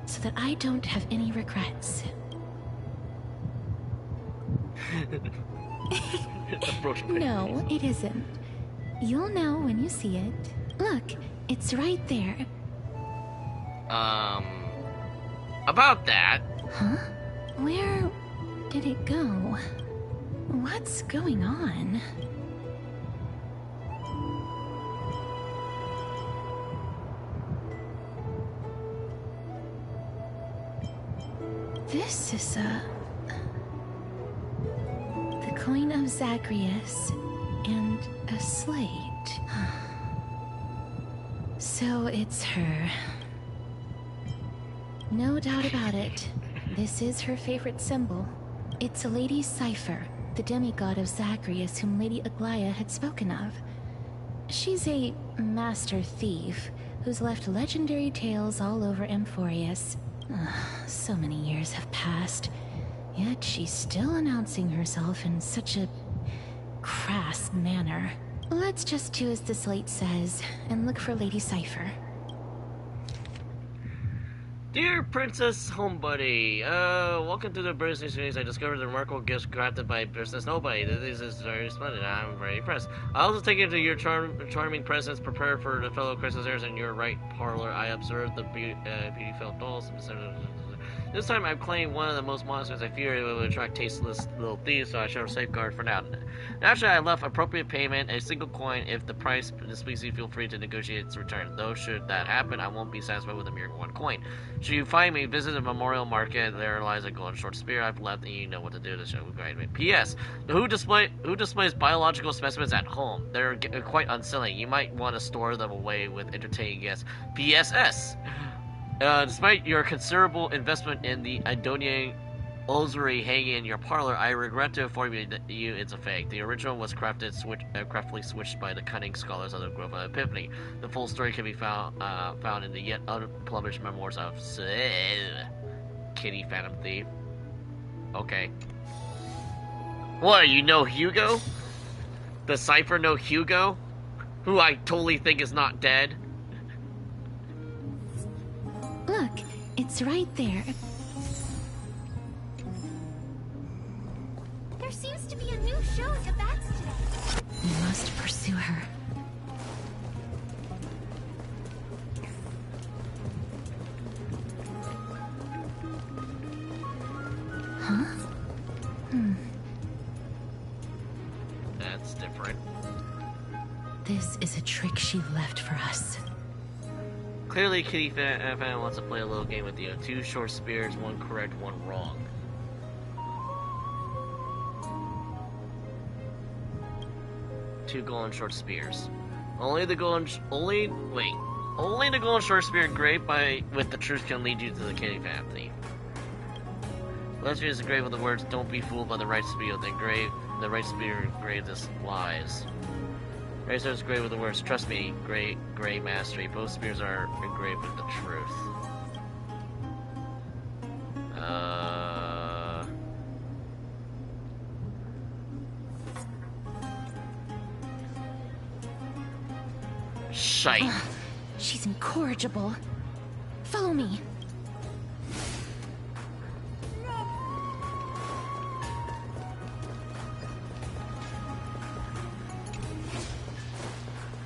so that I don't have any regrets. No, it isn't. You'll know when you see it. Look, it's right there. About that. Huh? Where did it go? What's going on? This is the coin of Zagreus and a slate. So it's her. No doubt about it. This is her favorite symbol. It's a lady's cipher, the demigod of Zagreus whom Lady Aglaia had spoken of. She's a master thief who's left legendary tales all over Amphorius. So many years have passed, yet she's still announcing herself in such a crass manner. Let's just do as the slate says, and look for Lady Cipher. Dear Princess Homebuddy, welcome to the business news. I discovered the remarkable gifts crafted by Princess Nobody. This is very splendid. I'm very impressed. I also take into your charming presence prepared for the fellow Chrysalis in your right parlor. I observed the beautiful dolls. This time I've claimed one of the most monsters I fear it will attract tasteless little thieves, so I shall safeguard for now. Naturally, I left appropriate payment, a single coin. If the price displeases you, feel free to negotiate its return. Though, should that happen, I won't be satisfied with a mere one coin. Should you find me, visit the memorial market. There lies a golden short spear I've left, and you know what to do to show me. P.S. Who displays biological specimens at home? They're quite unsettling. You might want to store them away with entertaining guests. P.S.S. Despite your considerable investment in the Idonian ossuary hanging in your parlor, I regret to inform you that it's a fake. The original was craftily switched by the cunning scholars of the Grove of Epiphany. The full story can be found in the yet unpublished memoirs of Kitty Phantom Thief. Okay. What, you know Hugo? The Cypher know Hugo? Who I totally think is not dead? Look, it's right there. There seems to be a new show at the Bats today. We must pursue her. Huh? That's different. This is a trick she left for us. Clearly, Kitty Fan wants to play a little game with you. 2 short spears, 1 correct, 1 wrong. Two golden short spears. Only the golden short spear engraved with the truth can lead you to the Kitty Fan Thief. Legend is engraved with the words, "Don't be fooled by the right spear." The right spear engraved as lies. Razor is great with the words. Trust me, Gray Mastery. Both spears are engraved with the truth. Shite. She's incorrigible. Follow me.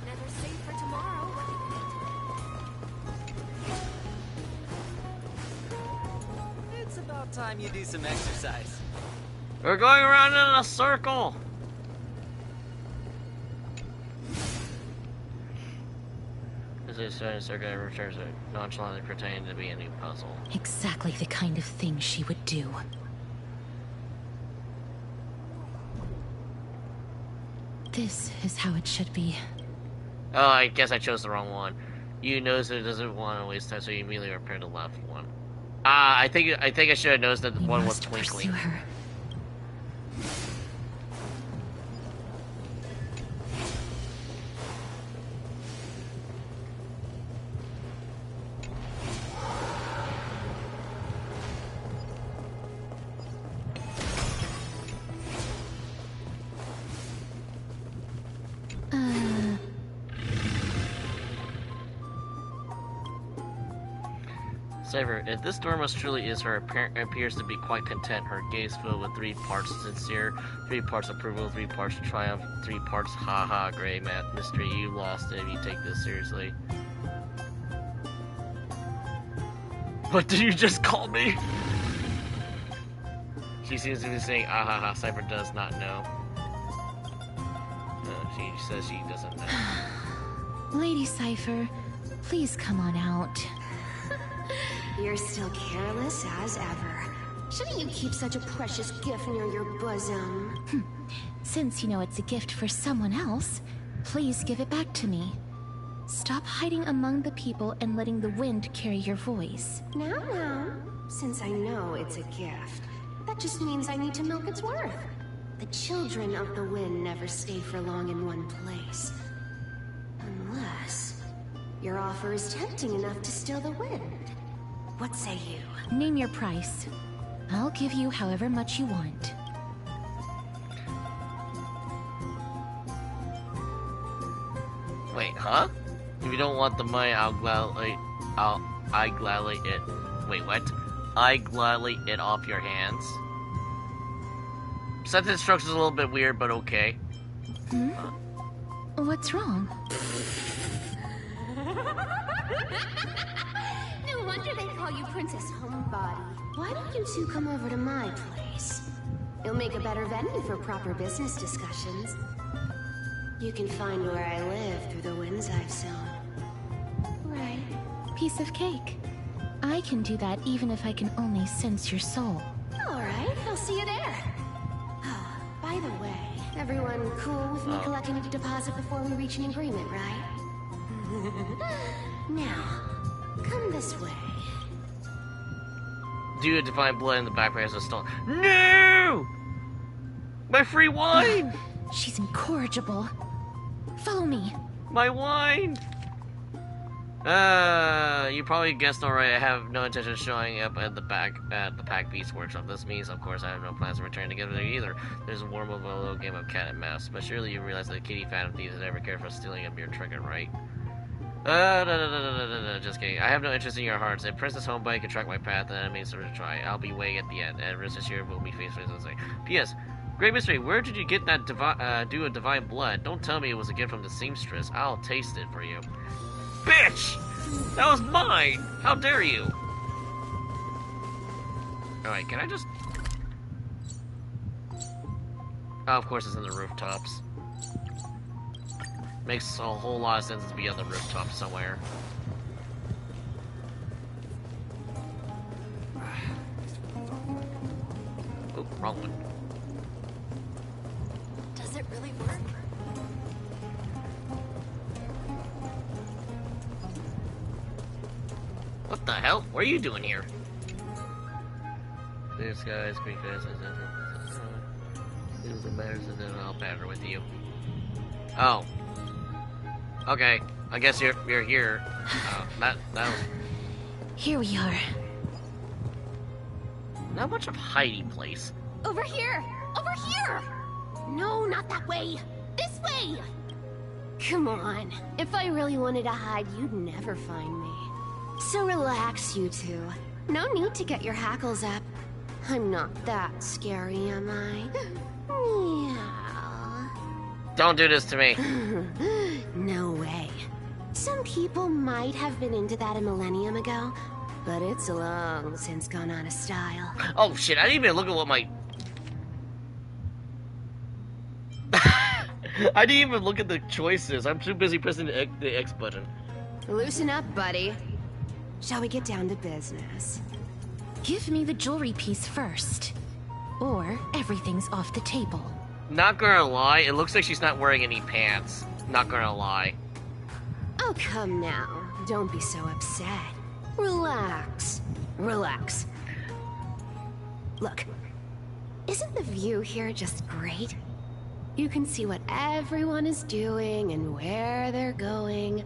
Never save for tomorrow. It's about time you do some exercise. We're going around in a circle. This circuit returns it nonchalantly pretending to be a new puzzle. Exactly the kind of thing she would do. This is how it should be. Oh, I guess I chose the wrong one. You notice that it doesn't want to waste time, so you immediately repair the left one. I think I should have noticed that the one was twinkling. Pursue her. Cypher, if this Dormouse truly is her, appears to be quite content. Her gaze filled with 3 parts sincere, 3 parts approval, 3 parts triumph, 3 parts haha, Gray Mystery. You lost it if you take this seriously. What did you just call me? She seems to be saying ahaha. Cypher does not know. She says she doesn't know. Lady Cypher, please come on out. You're still careless as ever. Shouldn't you keep such a precious gift near your bosom? Since you know it's a gift for someone else, please give it back to me. Stop hiding among the people and letting the wind carry your voice. Now, since I know it's a gift, that just means I need to milk its worth. The children of the wind never stay for long in one place. Unless your offer is tempting enough to steal the wind. What say you? Name your price. I'll give you however much you want. Wait, huh? If you don't want the money, I gladly it. Wait, what? I gladly it off your hands. Sentence structure's a little bit weird, but okay. What's wrong? No wonder they call you Princess Homebody. Why don't you two come over to my place? It'll make a better venue for proper business discussions. You can find where I live through the winds I've sown. Right. Piece of cake. I can do that even if I can only sense your soul. Alright, I'll see you there. By the way, everyone cool with me collecting a deposit before we reach an agreement, right? Now, come this way. Do a divine blood in the backpack has a stone. No! My free wine! She's incorrigible. Follow me. My wine! You probably guessed already. I have no intention of showing up at the Pack Beast Workshop. This means, of course, I have no plans of returning together either. There's a warm up a little game of cat and mouse. But surely you realize that Kitty Phantom Thieves has never cared for stealing a mere trinket, right? Just kidding. I have no interest in your hearts. If Princess Homebody can track my path, then it means to try. I'll be waiting at the end, and rest assured we'll be face-to-face and say, P.S. Great mystery, where did you get that dew of divine blood? Don't tell me it was a gift from the seamstress. I'll taste it for you. Bitch! That was mine! How dare you? Alright, can I just... Oh, of course it's in the rooftops. Makes a whole lot of sense to be on the rooftop somewhere. Oh, wrong one. Does it really work? What the hell? What are you doing here? This guy's because it was a matter, and then I'll patter with you. Oh. Okay, I guess you're here. That was Here we are. not much of hiding place. Over here! Over here! No, not that way! This way! Come on. If I really wanted to hide, you'd never find me. So relax, you two. No need to get your hackles up. I'm not that scary, am I? Meow. Don't do this to me. No way. Some people might have been into that a millennium ago, but it's long since gone out of style. Oh shit, I didn't even look at what my... I didn't even look at the choices. I'm too busy pressing the X button. Loosen up, buddy. Shall we get down to business? Give me the jewelry piece first. Or everything's off the table. Not gonna lie, it looks like she's not wearing any pants. Not gonna lie. Oh, come now. Don't be so upset. Relax. Relax. Look, isn't the view here just great? You can see what everyone is doing and where they're going,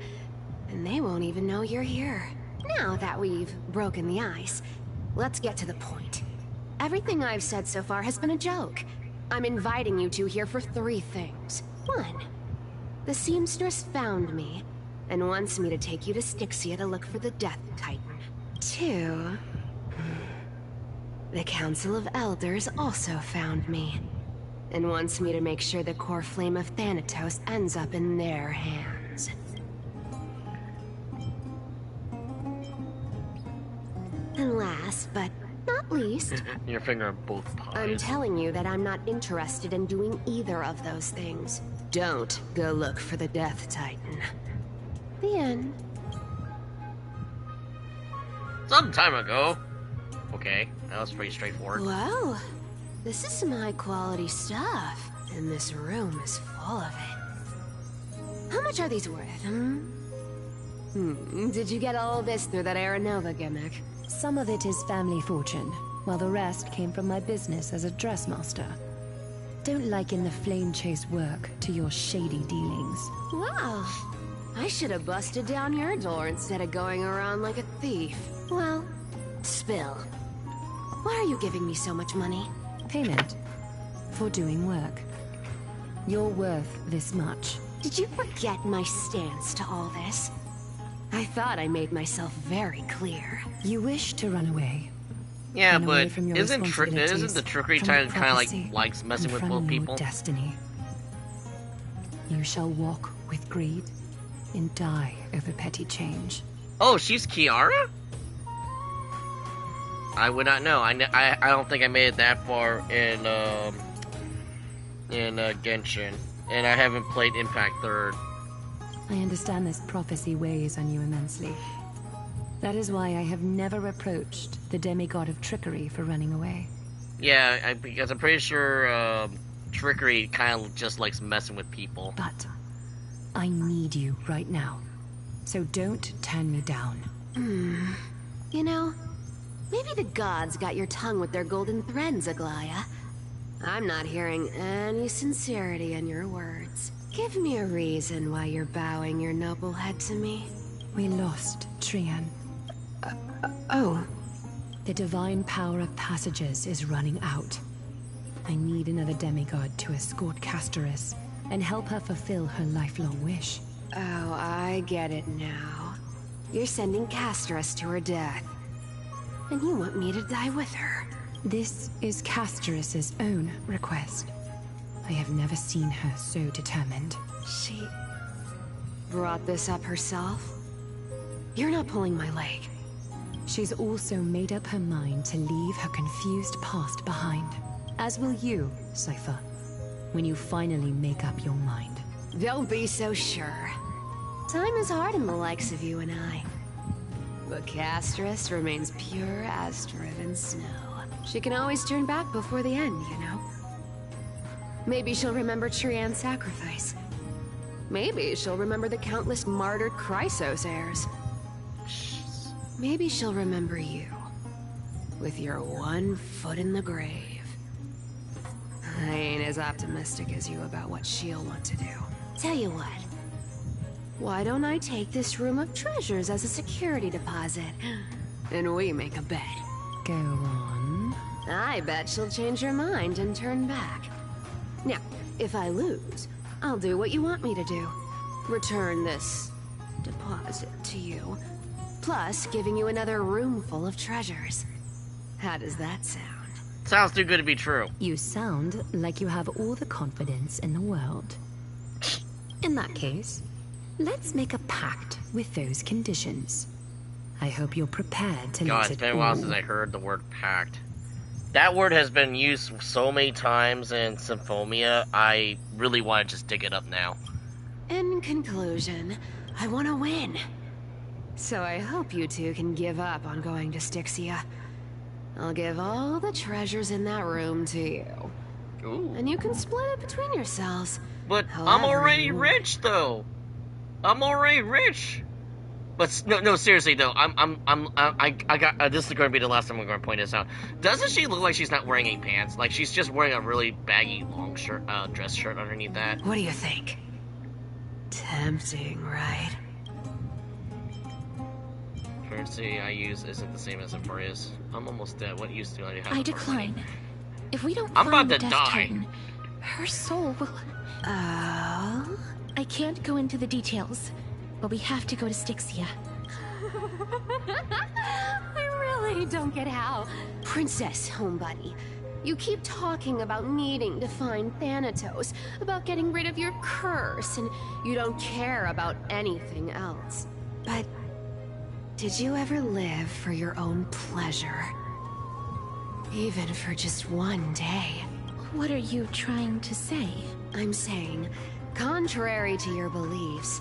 and they won't even know you're here. Now that we've broken the ice, let's get to the point. Everything I've said so far has been a joke. I'm inviting you two here for 3 things. 1, the seamstress found me and wants me to take you to Styxia to look for the Death Titan. 2, the Council of Elders also found me and wants me to make sure the core flame of Thanatos ends up in their hands. And last, but not least, Your finger on both pies. I'm telling you that I'm not interested in doing either of those things. Don't go look for the Death Titan. The end. Some time ago. Okay, that was pretty straightforward. Wow, this is some high-quality stuff, and this room is full of it. How much are these worth, Did you get all this through that Aranova gimmick? Some of it is family fortune, while the rest came from my business as a dressmaster. Don't liken the flame chase work to your shady dealings. Wow, I should have busted down your door instead of going around like a thief. Well, spill. Why are you giving me so much money? Payment for doing work. You're worth this much. Did you forget my stance to all this? I thought I made myself very clear. You wish to run away. Yeah, Run away but from your isn't the responsibilities, trickery from kind the of like prophecy likes messing with both confronting your people? Destiny. You shall walk with greed and die over petty change. Oh, she's Kiara? I would not know. I don't think I made it that far in Genshin, and I haven't played Impact 3rd. I understand this prophecy weighs on you immensely. That is why I have never approached the demigod of trickery for running away. Yeah, because I'm pretty sure trickery kind of just likes messing with people. But I need you right now, so don't turn me down. You know, maybe the gods got your tongue with their golden threads, Aglaya. I'm not hearing any sincerity in your words. Give me a reason why you're bowing your noble head to me. We lost Trian. Oh. The divine power of passages is running out. I need another demigod to escort Castoris and help her fulfill her lifelong wish. Oh, I get it now. You're sending Castoris to her death. And you want me to die with her. This is Castoris' own request. I have never seen her so determined. She brought this up herself? You're not pulling my leg. She's also made up her mind to leave her confused past behind. As will you, Cypher, when you finally make up your mind. Don't be so sure. Time is hard in the likes of you and I. But Castoris remains pure as driven snow. She can always turn back before the end, you know? Maybe she'll remember Trian's sacrifice. Maybe she'll remember the countless martyred Chrysos heirs. Maybe she'll remember you, with your one foot in the grave. I ain't as optimistic as you about what she'll want to do. Tell you what, Why don't I take this room of treasures as a security deposit? And we make a bet. Go on. I bet she'll change her mind and turn back. Now, if I lose, I'll do what you want me to do. Return this deposit to you. Plus, giving you another room full of treasures. How does that sound? Sounds too good to be true. You sound like you have all the confidence in the world. In that case, let's make a pact with those conditions. I hope you're prepared to God, let it's it been a while since I heard the word pact. That word has been used so many times in Symphonia, I really want to just dig it up now. In conclusion, I want to win. So I hope you two can give up on going to Styxia. I'll give all the treasures in that room to you. Ooh. And you can split it between yourselves. But however I'm already you want. rich, though. I'm already rich. But no, seriously though, I got. This is going to be the last time I'm going to point this out. Doesn't she look like she's not wearing any pants? Like she's just wearing a really baggy long shirt, dress shirt underneath that. What do you think? Tempting, right? Currency I use isn't the same as Emporia's. I'm almost dead. What use do I have? I decline. If we don't I'm find about the to Death die. Titan, her soul will... Oh? I can't go into the details, but we have to go to Styxia. I really don't get how. Princess, homebuddy. You keep talking about needing to find Thanatos, about getting rid of your curse, and you don't care about anything else. But did you ever live for your own pleasure? Even for just one day? What are you trying to say? I'm saying, contrary to your beliefs,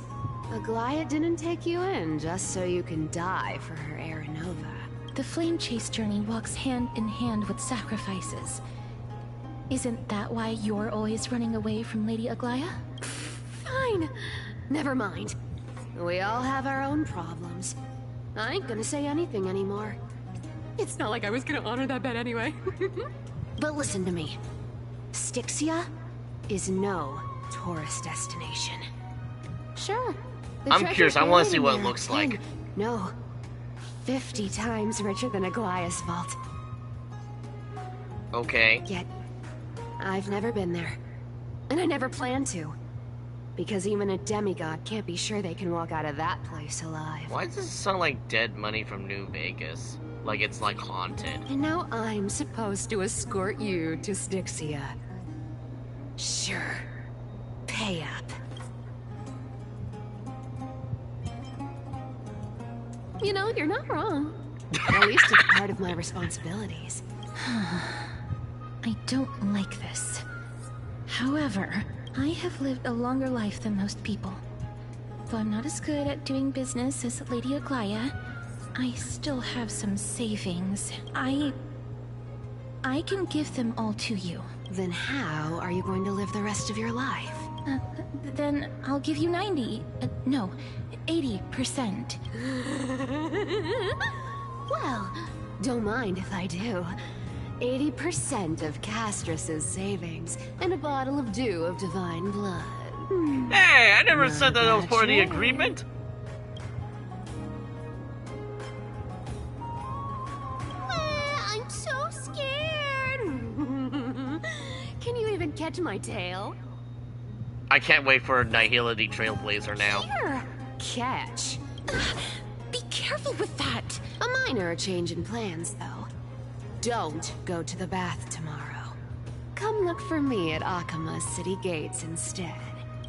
Aglaia didn't take you in just so you can die for her Aranova. The flame chase journey walks hand in hand with sacrifices. Isn't that why you're always running away from Lady Aglaia? Fine. Never mind. We all have our own problems. I ain't gonna say anything anymore. It's not like I was gonna honor that bet anyway. But listen to me. Styxia is no tourist destination. Sure. the I'm treasure's curious. I want to buried see in what it there. looks like. 10, no. 50 times richer than Aglaia's vault. Okay. Yet, I've never been there. And I never plan to. Because even a demigod can't be sure they can walk out of that place alive. Why does this sound like Dead Money from New Vegas? Like it's like haunted. And now I'm supposed to escort you to Styxia. Sure. Pay up. You know, you're not wrong. At least it's part of my responsibilities. I don't like this. However, I have lived a longer life than most people. Though I'm not as good at doing business as Lady Aglaia, I still have some savings. I can give them all to you. Then how are you going to live the rest of your life? Then I'll give you 90. No, 80%. Well, don't mind if I do. 80% of Castrus's savings and a bottle of dew of divine blood. Hey, I never said that was part of the agreement. I'm so scared. Can you even catch my tail? I can't wait for Nihility Trailblazer now. Here, catch. Be careful with that. A minor change in plans, though. Don't go to the bath tomorrow. Come look for me at Akama's city gates instead.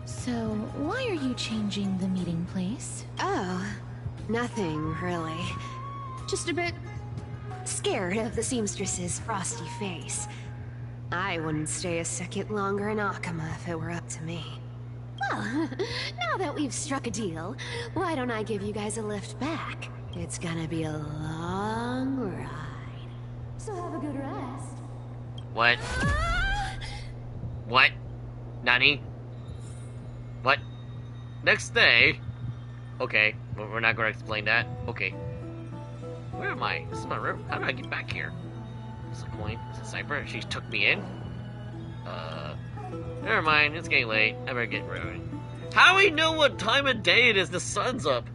So, why are you changing the meeting place? Oh, nothing really. Just a bit scared of the seamstress's frosty face. I wouldn't stay a second longer in Akama if it were up to me. Well, now that we've struck a deal, why don't I give you guys a lift back? It's gonna be a long ride. So have a good rest. What? What? Nani? What? Next day? Okay, well, we're not going to explain that. Okay. Where am I? This is my room. How do I get back here? Is it a coin? Is it Cypher? She took me in? Never mind. It's getting late. I better get rid of it. How do we know what time of day it is? The sun's up.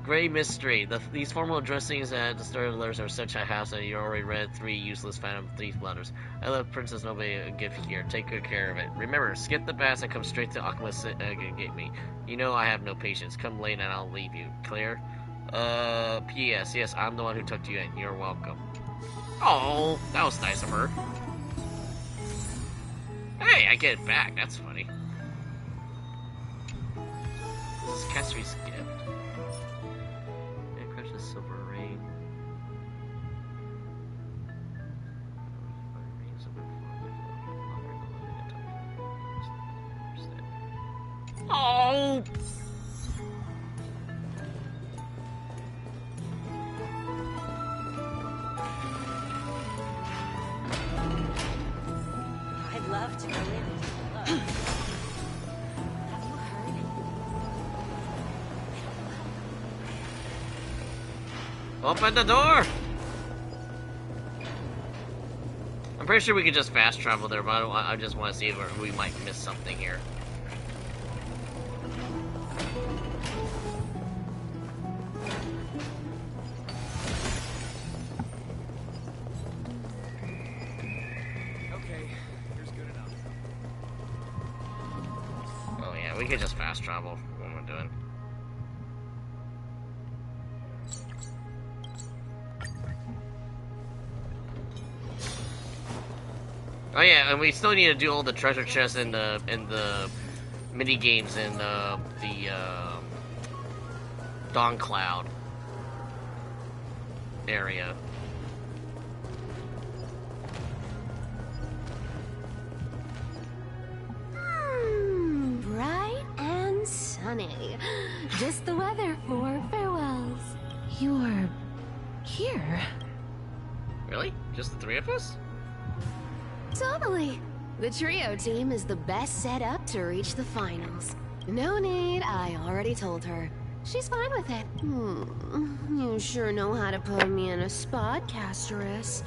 Gray mystery. These formal addressings at the start of the letters are such a house that you already read 3 useless phantom thief letters. I left Princess Nobody a gift here. Take good care of it. Remember, skip the baths and come straight to Alchemist and get me. You know I have no patience. Come late and I'll leave you. Clear? P.S. Yes, I'm the one who took you in. You're welcome. Oh, that was nice of her. Hey, I get it back. That's funny. This is Cassie's gift. And crush the silver rain. Oh! I'd love to go in and take a look. Have you heard? Open the door! I'm pretty sure we could just fast travel there, but I just want to see if we might miss something here. Okay, here's good enough. Oh yeah, we could just fast travel. What am I doing? Oh yeah, and we still need to do all the treasure chests and the mini games in the Dawn Cloud area. Bright and sunny. Just the weather for farewells. You're here. Really? Just the 3 of us? Totally. The trio team is the best set up to reach the finals. No need, I already told her. She's fine with it. You sure know how to put me in a spot, Casterus.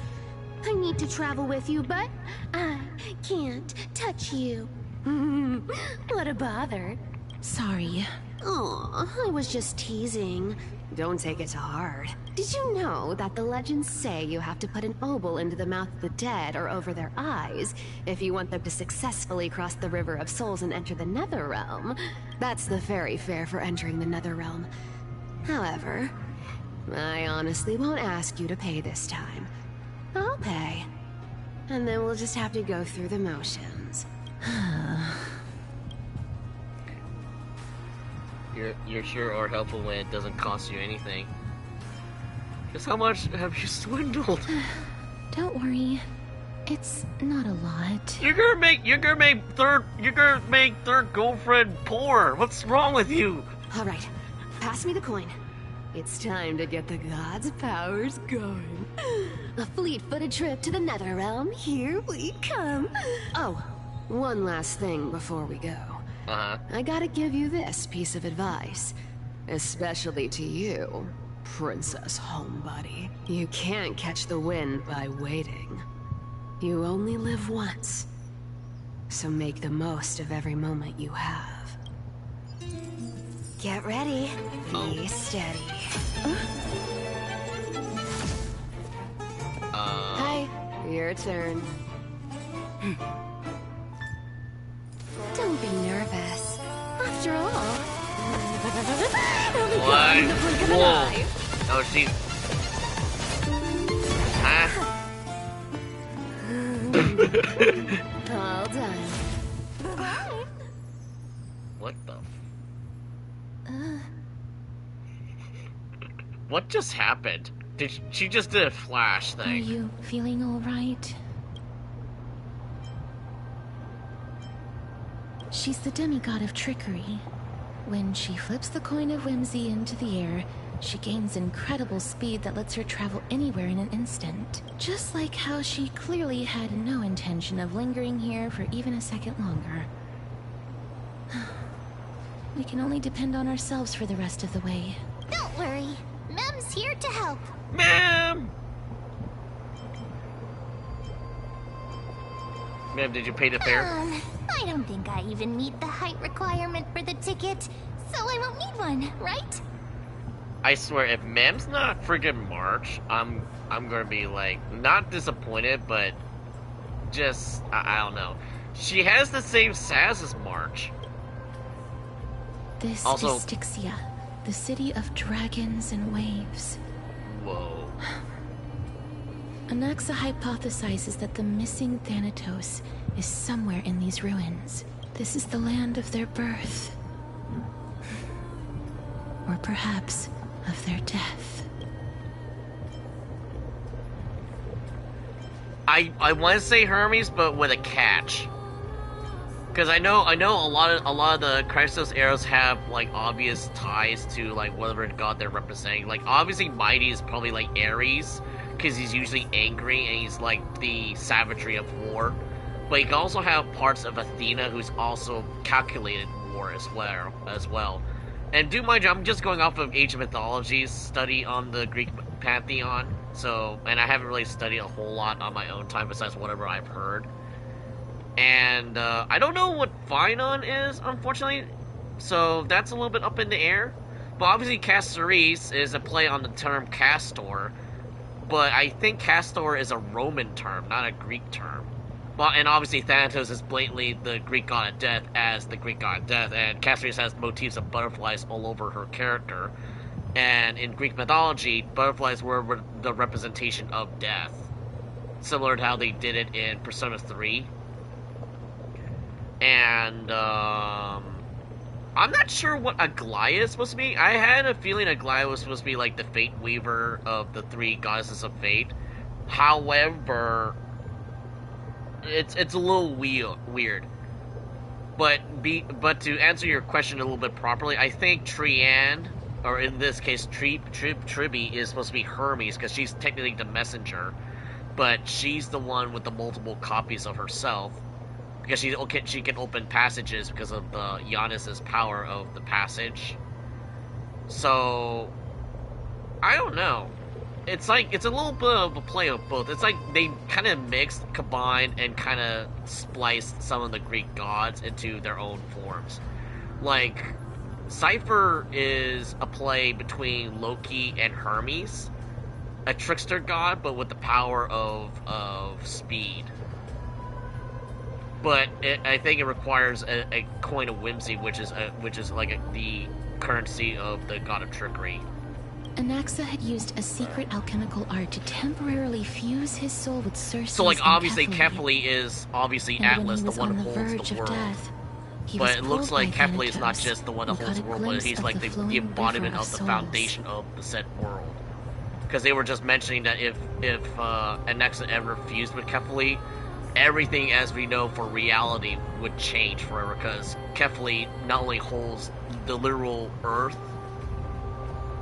I need to travel with you, but I can't touch you. What a bother. Sorry. Aw, I was just teasing. Don't take it to heart. Did you know that the legends say you have to put an obol into the mouth of the dead or over their eyes if you want them to successfully cross the River of Souls and enter the Netherrealm? That's the fairy fare for entering the Netherrealm. However, I honestly won't ask you to pay this time. I'll pay. And then we'll just have to go through the motions. You're sure are helpful when it doesn't cost you anything. Just how much have you swindled? Don't worry. It's not a lot. You're gonna make third girlfriend poor. What's wrong with you? All right, pass me the coin. It's time to get the gods' powers going. A fleet-footed trip to the Netherrealm. Here we come. Oh, one last thing before we go. I gotta give you this piece of advice, especially to you, Princess Homebody. You can't catch the wind by waiting. You only live once, so make the most of every moment you have. Get ready. Be steady. Hi, your turn. Don't be nervous. After all, What? Whoa. Oh, she's... Huh? all done. What the... What just happened? She just did a flash Are thing. you feeling all right? She's the demigod of trickery. When she flips the coin of whimsy into the air, she gains incredible speed that lets her travel anywhere in an instant. Just like how she clearly had no intention of lingering here for even a second longer. We can only depend on ourselves for the rest of the way. Don't worry. Mem's here to help. Ma'am! Ma'am, did you pay the fare? I don't think I even meet the height requirement for the ticket, so I won't need one, right? I swear, if Mem's not friggin' March, I'm gonna be like not disappointed, but just I don't know. She has the same sass as March. This also, is Styxia, the city of dragons and waves. Whoa. Anaxa hypothesizes that the missing Thanatos is somewhere in these ruins. This is the land of their birth. Or perhaps of their death. I want to say Hermes, but with a catch. Because I know a lot of the Christos arrows have like obvious ties to like whatever god they're representing. Like obviously Mighty is probably like Ares, because he's usually angry and he's like the savagery of war. But you can also have parts of Athena, who's also calculated war as well. And do mind you, I'm just going off of Age of Mythology's study on the Greek pantheon. So, and I haven't really studied a whole lot on my own time besides whatever I've heard. And I don't know what Phynon is, unfortunately. So that's a little bit up in the air. But obviously Castoris is a play on the term Castor. But I think Castor is a Roman term, not a Greek term. Well, and obviously Thanatos is blatantly the Greek god of death as the Greek god of death, and Castoris has motifs of butterflies all over her character. And in Greek mythology, butterflies were the representation of death, similar to how they did it in Persona 3. And I'm not sure what Aglaia is supposed to be. I had a feeling Aglaia was supposed to be like the Fate Weaver of the three goddesses of fate. However, it's a little weird. But to answer your question a little bit properly, I think Trian, or in this case Tribi, is supposed to be Hermes because she's technically the messenger, but she's the one with the multiple copies of herself because she can open passages because of the Giannis's power of the passage. So I don't know. It's like, it's a little bit of a play of both. It's like they kind of mixed, combined, and kind of spliced some of the Greek gods into their own forms. Like, Cypher is a play between Loki and Hermes, a trickster god, but with the power of speed. But I think it requires a coin of whimsy, which is like the currency of the god of trickery. Anaxa had used a secret alchemical art to temporarily fuse his soul with Circe's. So, like, obviously, Kefli is obviously and Atlas, the one on who the holds verge the of world. death, But it looks like Kefli Thanatos is not just the one that holds the world, but he's like the embodiment of the foundation of the said world. Because they were just mentioning that if Anaxa ever fused with Kefli, everything as we know for reality would change forever, because Kefli not only holds the literal earth,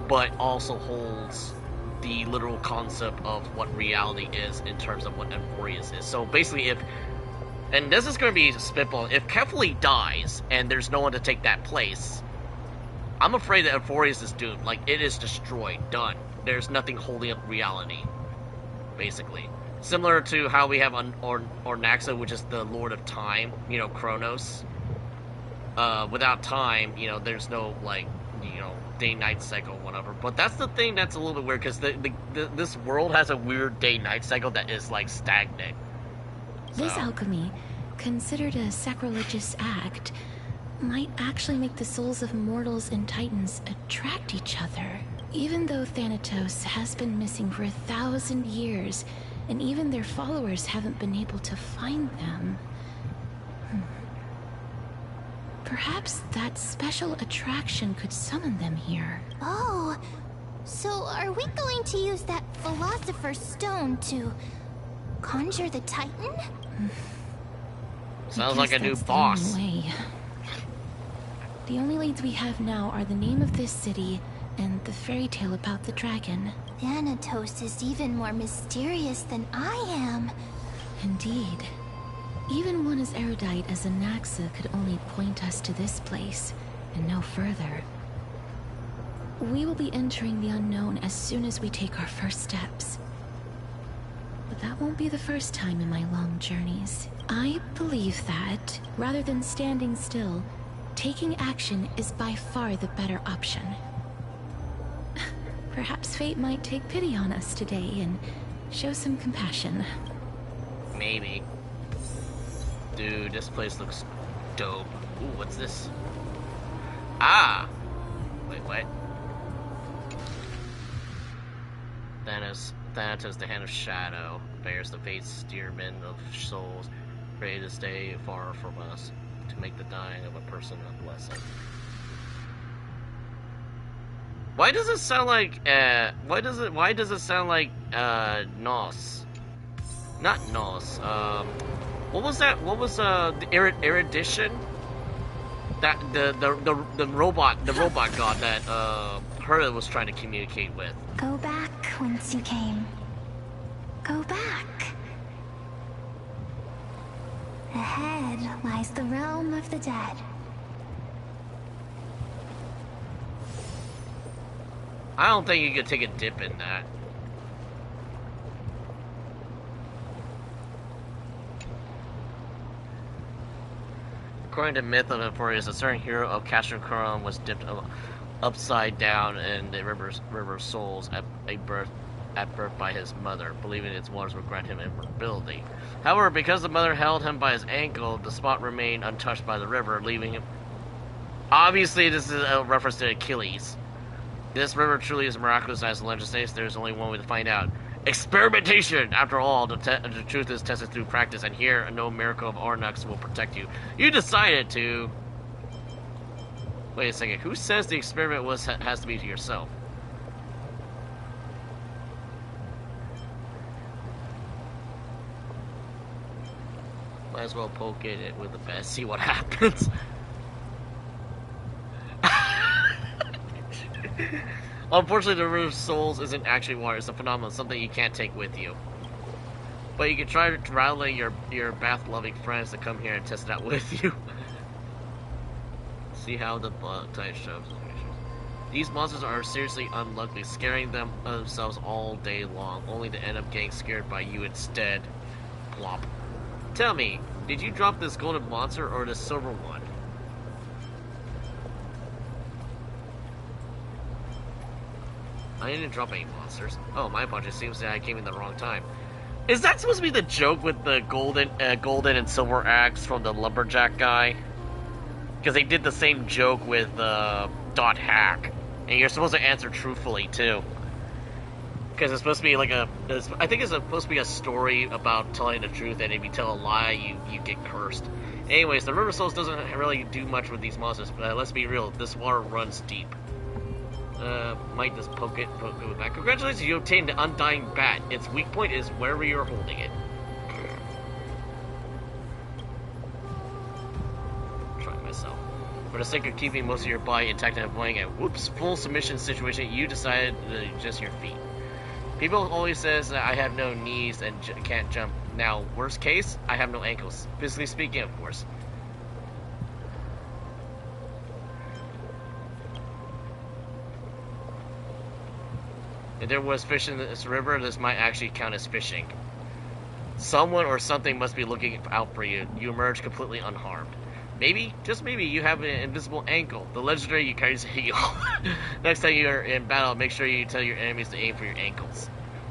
but also holds the literal concept of what reality is in terms of what Emphorius is. So basically, and this is going to be spitball, if Kefli dies and there's no one to take that place, I'm afraid that Emphorius is doomed. Like, it is destroyed, done. There's nothing holding up reality, basically. Similar to how we have on Ornaxa, which is the Lord of Time, Kronos. Without time, there's no, like, day-night cycle, whatever. But that's the thing that's a little bit weird, because this world has a weird day-night cycle that is, like, stagnant. This alchemy, considered a sacrilegious act, might actually make the souls of mortals and titans attract each other. Even though Thanatos has been missing for 1,000 years, and even their followers haven't been able to find them. Perhaps that special attraction could summon them here. Oh, so are we going to use that Philosopher's Stone to conjure the Titan? Sounds like a new boss. The only leads we have now are the name of this city and the fairy tale about the dragon. Thanatos is even more mysterious than I am. Indeed. Even one as erudite as Anaxa could only point us to this place, and no further. We will be entering the unknown as soon as we take our first steps. But that that won't be the first time in my long journeys. I believe that, rather than standing still, taking action is by far the better option. Perhaps fate might take pity on us today and show some compassion. Maybe. Dude, this place looks dope. Ooh, what's this? Ah! Wait, what? Thanatos, the Hand of Shadow, bears the fate's steerman of souls, ready to stay far from us, to make the dying of a person a blessing. Why does it sound like, why does it sound like, Nos? Not Nos, what was that? What was, the erudition? That, the robot god that, Herta was trying to communicate with. Go back whence you came. Go back. Ahead lies the realm of the dead. I don't think you could take a dip in that. According to myth of Emporius, a certain hero of Castron was dipped upside down in the river of souls at birth by his mother, believing its waters would grant him immortality. However, because the mother held him by his ankle, the spot remained untouched by the river, leaving him... Obviously, this is a reference to Achilles. This river truly is miraculous, as the legend states. There's only one way to find out. Experimentation! After all, the truth is tested through practice, and here, no miracle of Ornux will protect you. You decided to... Wait a second, who says the experiment has to be to yourself? Might as well poke it with the best, see what happens. Unfortunately, the River of Souls isn't actually water, it's a phenomenon, something you can't take with you. But you can try to rally your bath-loving friends to come here and test it out with you. See how the tide shows. These monsters are seriously unlucky, scaring themselves all day long, only to end up getting scared by you instead. Plop. Tell me, did you drop this golden monster or the silver one? I didn't drop any monsters. Oh, my apologies. It seems that I came in the wrong time. Is that supposed to be the joke with the golden and silver axe from the lumberjack guy? Because they did the same joke with Dot Hack, and you're supposed to answer truthfully too. Because it's supposed to be like I think it's supposed to be a story about telling the truth, and if you tell a lie, you get cursed. Anyways, the River Souls doesn't really do much with these monsters, but let's be real, this water runs deep. Might just poke it back. Congratulations, you obtained the Undying Bat. Its weak point is wherever you're holding it. Trying myself. For the sake of keeping most of your body intact and avoiding a whoops full submission situation, you decided to just your feet. People always says that I have no knees and can't jump. Now, worst case, I have no ankles. Physically speaking, of course. If there was fish in this river, this might actually count as fishing. Someone or something must be looking out for you. You emerge completely unharmed. Maybe, just maybe, you have an invisible ankle. The legendary you carry is a heel. Next time you're in battle, make sure you tell your enemies to aim for your ankles.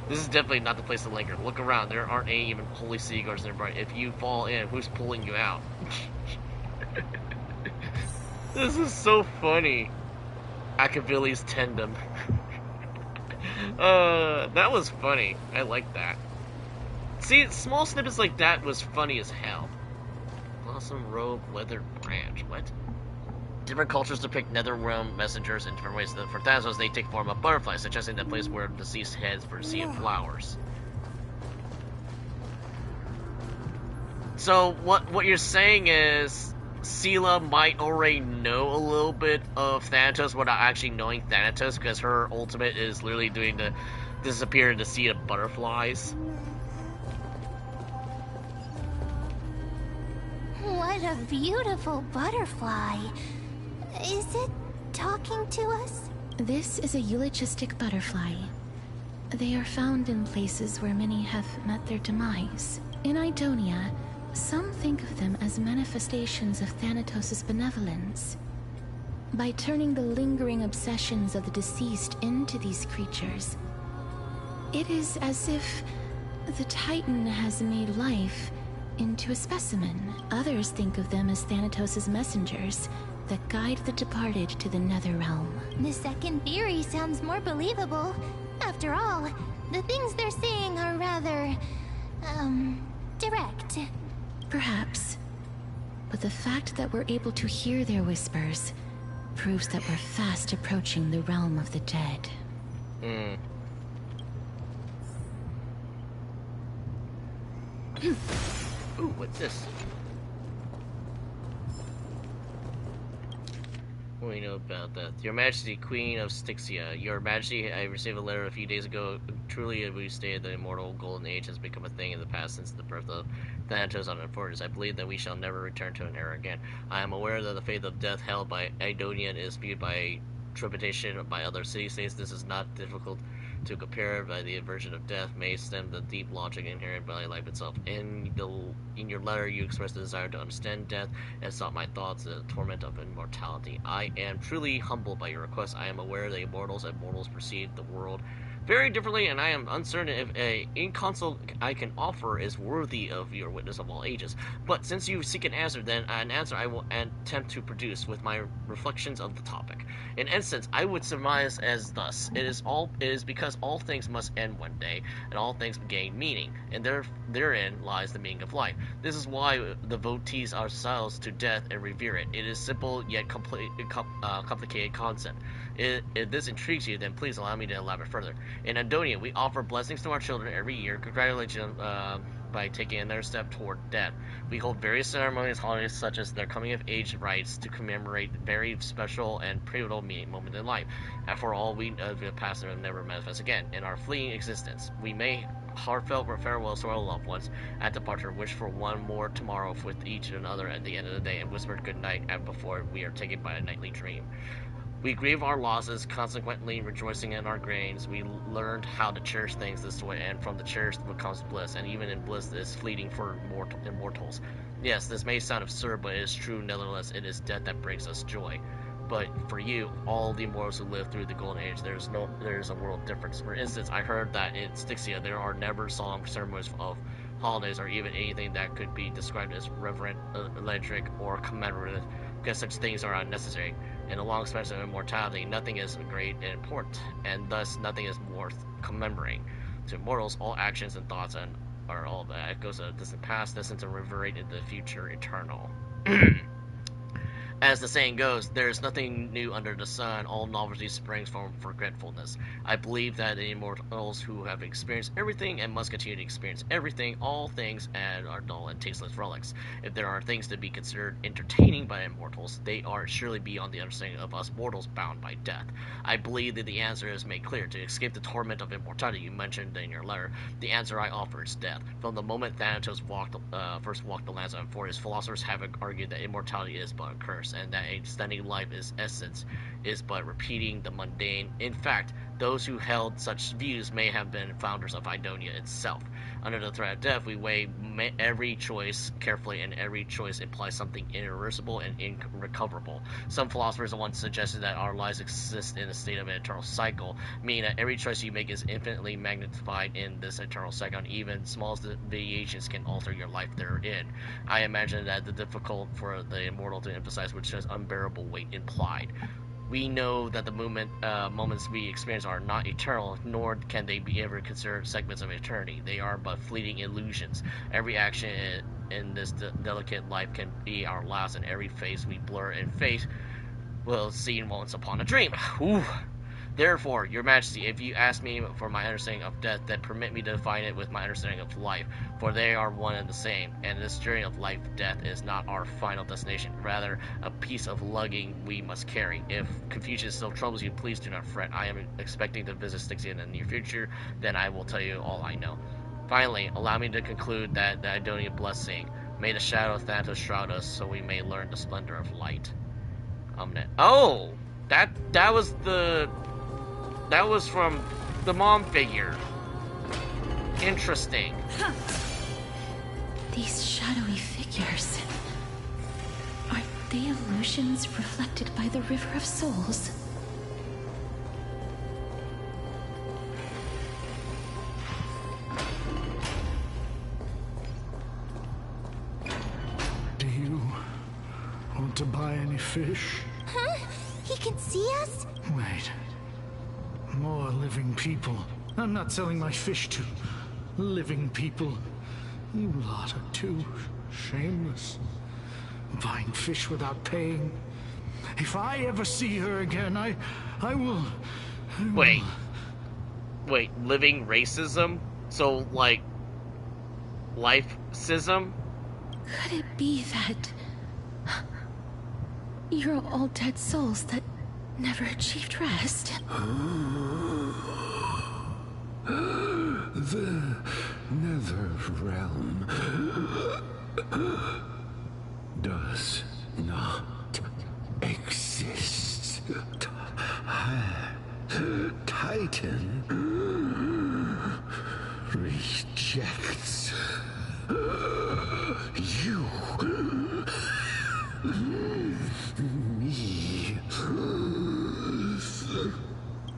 This is definitely not the place to linger. Look around. There aren't any even holy seaguars nearby. If you fall in, who's pulling you out? This is so funny. Achilles tendon. That was funny. I like that. See, small snippets like that was funny as hell. Blossom robe, weathered branch. What? Different cultures depict netherrealm messengers in different ways. For Thanatos, they take form of butterflies, suggesting the place where deceased heads for a sea of flowers. So, what you're saying is, Sela might already know a little bit of Thanatos without actually knowing Thanatos, because her ultimate is literally doing the disappear in the sea of butterflies. What a beautiful butterfly. Is it talking to us? This is a eulogistic butterfly. They are found in places where many have met their demise. In Idonia, some think of them as manifestations of Thanatos' benevolence. By turning the lingering obsessions of the deceased into these creatures, it is as if the Titan has made life into a specimen. Others think of them as Thanatos' messengers that guide the departed to the nether realm. The second theory sounds more believable. After all, the things they're saying are rather, direct. Perhaps. But the fact that we're able to hear their whispers proves that we're fast approaching the realm of the dead. Ooh, what's this? What do we know about that? Your Majesty, Queen of Styxia. Your Majesty, I received a letter a few days ago. Truly, we stated the immortal golden age has become a thing in the past since the birth of Thanatos on Fortis. I believe that we shall never return to an era again. I am aware that the faith of death held by Idonian is viewed by trepidation by other city-states. This is not difficult to compare by the aversion of death may stem the deep logic inherent by life itself. In your letter, you expressed the desire to understand death and sought my thoughts, the torment of immortality. I am truly humbled by your request. I am aware that immortals and mortals perceive the world very differently, and I am uncertain if a inconsol I can offer is worthy of your witness of all ages. But since you seek an answer, then an answer I will attempt to produce with my reflections of the topic. In essence, I would surmise as thus: it is because all things must end one day, and all things gain meaning, and therein lies the meaning of life. This is why the devotees ourselves to death and revere it. It is simple yet complicated concept. If this intrigues you, then please allow me to elaborate further. In Adonia, we offer blessings to our children every year, congratulating them by taking another step toward death. We hold various ceremonies, holidays such as their coming of age rites to commemorate very special and pivotal moment in life. And for all we know, the past will never manifest again. In our fleeting existence, we may heartfelt farewells to our loved ones at departure, wish for one more tomorrow with each another at the end of the day, and whispered good night and before we are taken by a nightly dream. We grieve our losses, consequently rejoicing in our gains. We learned how to cherish things this way, and from the cherished becomes bliss, and even in bliss is fleeting for immortals. Yes, this may sound absurd, but it is true nevertheless. It is death that brings us joy. But for you, all the immortals who live through the Golden Age, there is a world difference. For instance, I heard that in Styxia there are never solemn ceremonies of holidays or even anything that could be described as reverent, electric, or commemorative, because such things are unnecessary. In a long spectrum of immortality, nothing is great and important, and thus nothing is worth commemorating. To mortals, all actions and thoughts are all that echoes of the distant past, destined to reverberate into the future eternal. As the saying goes, there is nothing new under the sun. All novelty springs from forgetfulness. I believe that the immortals who have experienced everything and must continue to experience everything, all things, and are dull and tasteless relics. If there are things to be considered entertaining by immortals, they are surely beyond the understanding of us mortals bound by death. I believe that the answer is made clear. To escape the torment of immortality you mentioned in your letter, the answer I offer is death. From the moment Thanatos first walked the lands of Fortis, philosophers have argued that immortality is but a curse, and that extending life essence is but repeating the mundane. In fact, those who held such views may have been founders of Idonia itself. Under the threat of death, we weigh every choice carefully, and every choice implies something irreversible and irrecoverable. Some philosophers once suggested that our lives exist in a state of an eternal cycle, meaning that every choice you make is infinitely magnified in this eternal cycle, and even small deviations can alter your life therein. I imagine that the difficult for the immortal to emphasize which has unbearable weight implied. We know that the moments we experience are not eternal, nor can they be ever considered segments of eternity. They are but fleeting illusions. Every action in this delicate life can be our last, and every face we blur in fate will seen once upon a dream. Ooh. Therefore, Your Majesty, if you ask me for my understanding of death, then permit me to define it with my understanding of life, for they are one and the same, and this journey of life-death is not our final destination, rather a piece of lugging we must carry. If confusion still troubles you, please do not fret. I am expecting to visit Styxia in the near future, then I will tell you all I know. Finally, allow me to conclude that the Idonian blessing, may the shadow of Thanatos shroud us, so we may learn the splendor of light. Oh! That was from the mom figure. Interesting. These shadowy figures. Are they illusions reflected by the River of Souls? Do you want to buy any fish? Huh? He can see us? Wait. More living people. I'm not selling my fish to living people. You lot are too shameless. Buying fish without paying. If I ever see her again, I will... Wait, living racism? So, like, life-sism? Could it be that you're all dead souls that never achieved rest? The Nether Realm does not exist. Titan rejects you. Me.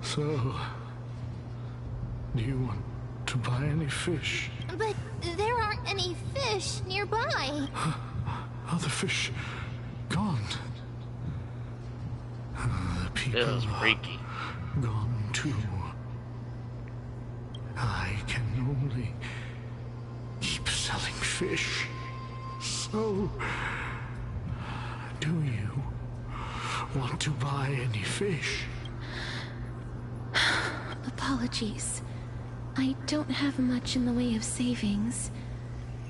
So, do you want to buy any fish? But there aren't any fish nearby. Other fish gone. The people This is freaky. are gone too. I can only keep selling fish. So, do you want to buy any fish? Apologies. I don't have much in the way of savings,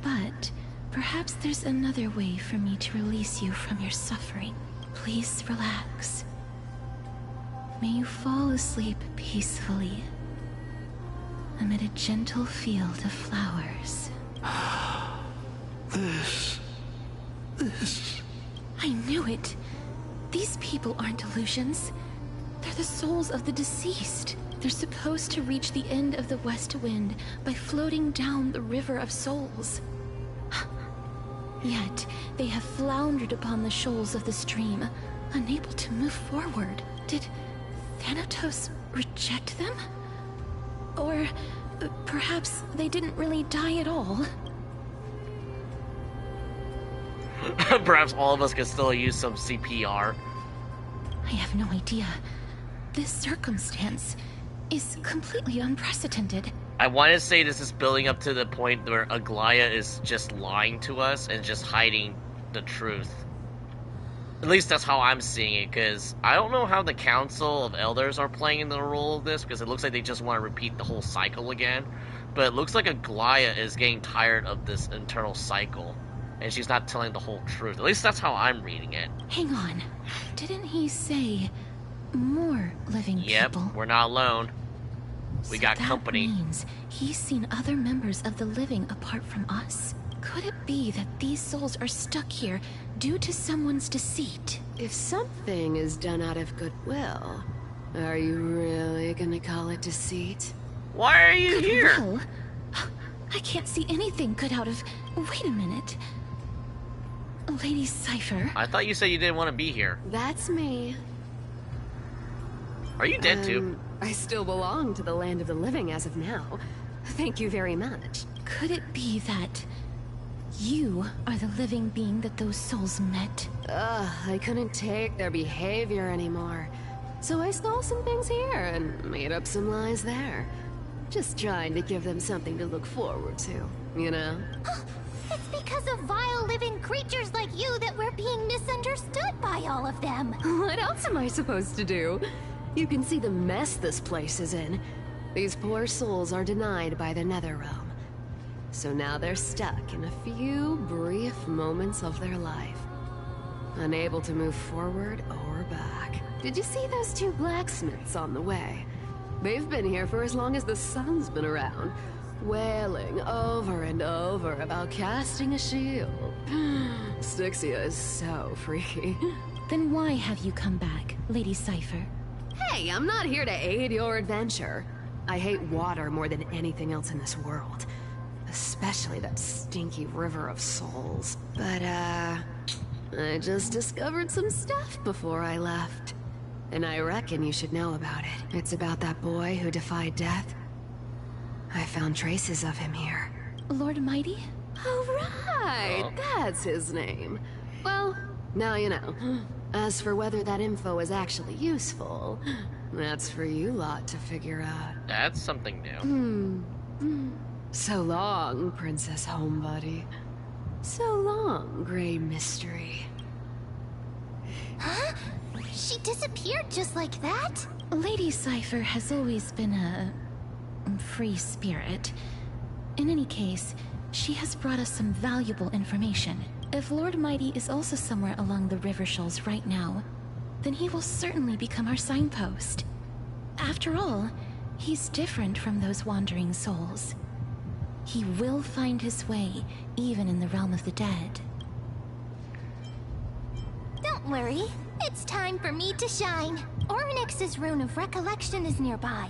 but perhaps there's another way for me to release you from your suffering. Please relax. May you fall asleep peacefully amid a gentle field of flowers. This... I knew it. These people aren't illusions. They're the souls of the deceased. They're supposed to reach the end of the West Wind by floating down the River of Souls. Yet, they have floundered upon the shoals of the stream, unable to move forward. Did Thanatos reject them? Or perhaps they didn't really die at all? Perhaps all of us could still use some CPR. I have no idea. This circumstance is completely unprecedented. I want to say this is building up to the point where Aglaya is just lying to us and just hiding the truth. At least that's how I'm seeing it, because I don't know how the Council of Elders are playing in the role of this, because it looks like they just want to repeat the whole cycle again. But it looks like Aglaya is getting tired of this internal cycle, and she's not telling the whole truth. At least that's how I'm reading it. Hang on. Didn't he say more living people? Yep, we're not alone. We got that company. Means he's seen other members of the living apart from us. Could it be that these souls are stuck here due to someone's deceit? If something is done out of goodwill, are you really gonna call it deceit? Why are you here? Goodwill? I can't see anything good out of... Wait a minute. Lady Cypher. I thought you said you didn't want to be here. That's me. Are you dead too? I still belong to the land of the living as of now. Thank you very much. Could it be that you are the living being that those souls met? I couldn't take their behavior anymore. So I stole some things here and made up some lies there. Just trying to give them something to look forward to, you know? It's because of vile living creatures like you that we're being misunderstood by all of them. What else am I supposed to do? You can see the mess this place is in. These poor souls are denied by the Nether Realm. So now they're stuck in a few brief moments of their life. Unable to move forward or back. Did you see those two blacksmiths on the way? They've been here for as long as the sun's been around, wailing over and over about casting a shield. Styxia is so freaky. Then why have you come back, Lady Cypher? Hey, I'm not here to aid your adventure. I hate water more than anything else in this world. Especially that stinky river of souls. But, I just discovered some stuff before I left. And I reckon you should know about it. It's about that boy who defied death. I found traces of him here. Lord Mighty? Oh, right! That's his name. Well, now you know. As for whether that info is actually useful, that's for you lot to figure out. That's something new. So long, Princess Homebody. So long, Grey Mystery. Huh? She disappeared just like that? Lady Cypher has always been a free spirit. In any case, she has brought us some valuable information. If Lord Mighty is also somewhere along the river shoals right now, then he will certainly become our signpost. After all, he's different from those wandering souls. He will find his way, even in the realm of the dead. Don't worry. It's time for me to shine. Ornyx's Rune of Recollection is nearby.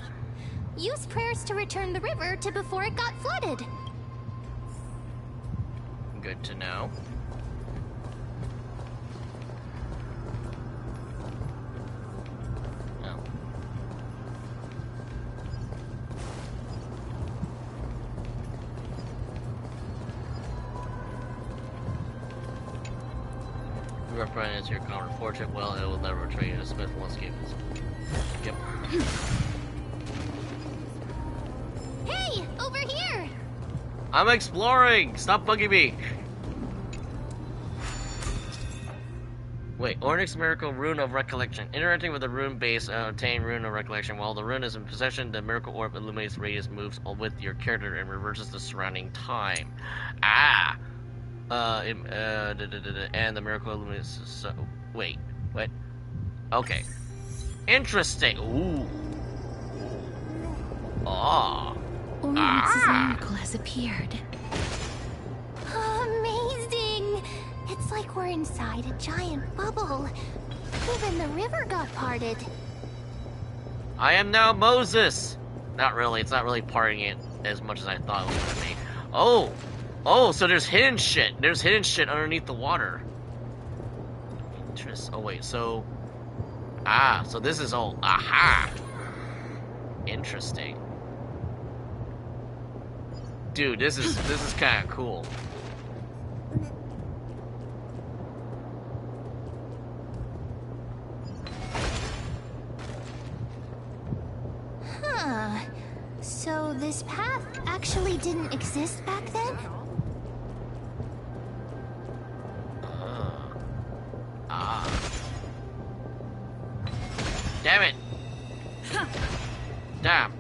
Use prayers to return the river to before it got flooded. Good to know. Oh. Represents your common fortune. Well, it will never betray you. Smith once gave us. Yep. Hey, over here! I'm exploring! Stop bugging me! Wait, Ornyx Miracle Rune of Recollection. Interacting with the rune base, obtain Rune of Recollection. While the rune is in possession, the Miracle Orb illuminates radius, moves with your character, and reverses the surrounding time. Ah! And the Miracle illuminates. So, wait, what? Okay. Interesting. Ooh. Oh. Ornyx's miracle has appeared. Amazing! It's like we're inside a giant bubble. Even the river got parted. I am now Moses! Not really, it's not really parting it as much as I thought it was gonna be. Oh! Oh, so there's hidden shit. There's hidden shit underneath the water. Interest. Oh, wait, so... Ah, so this is all... Aha! Interesting. Dude, this is kind of cool. Huh. So this path actually didn't exist back then? Damn it! Damn.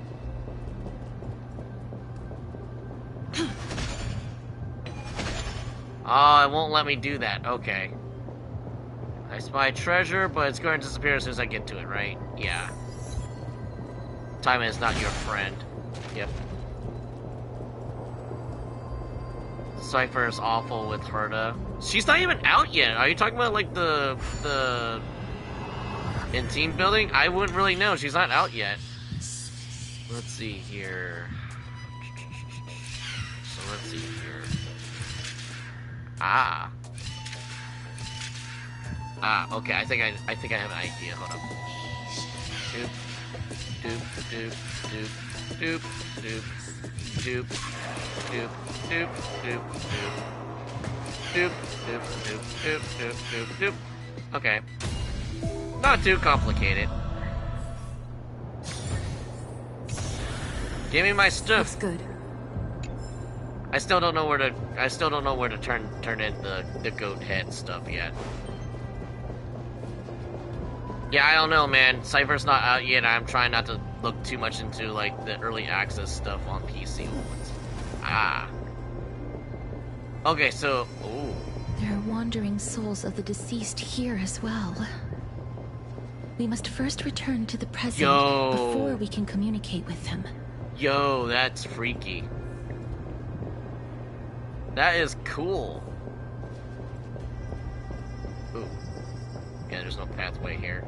Oh, it won't let me do that. Okay. I spy treasure, but it's going to disappear as soon as I get to it, right? Yeah. Time is not your friend. Yep. Cypher is awful with Herta. She's not even out yet. Are you talking about like the in team building? I wouldn't really know. She's not out yet. Let's see here. So let's see here. Ah. Ah, okay, I think I have an idea. Hold on. Doop, doop, doop, doop, doop, doop, doop, doop, doop, doop, doop, doop, doop, doop, doop, doop, doop, doop. Okay. Not too complicated. Give me my stuff. Looks good. I still don't know where to turn in the goat head stuff yet. Yeah, I don't know, man. Cypher's not out yet. I'm trying not to look too much into like the early access stuff on PC. Ah. Okay, so ooh. There are wandering souls of the deceased here as well. We must first return to the present before we can communicate with them. Yo, that's freaky. That is cool. Ooh. Yeah, there's no pathway here.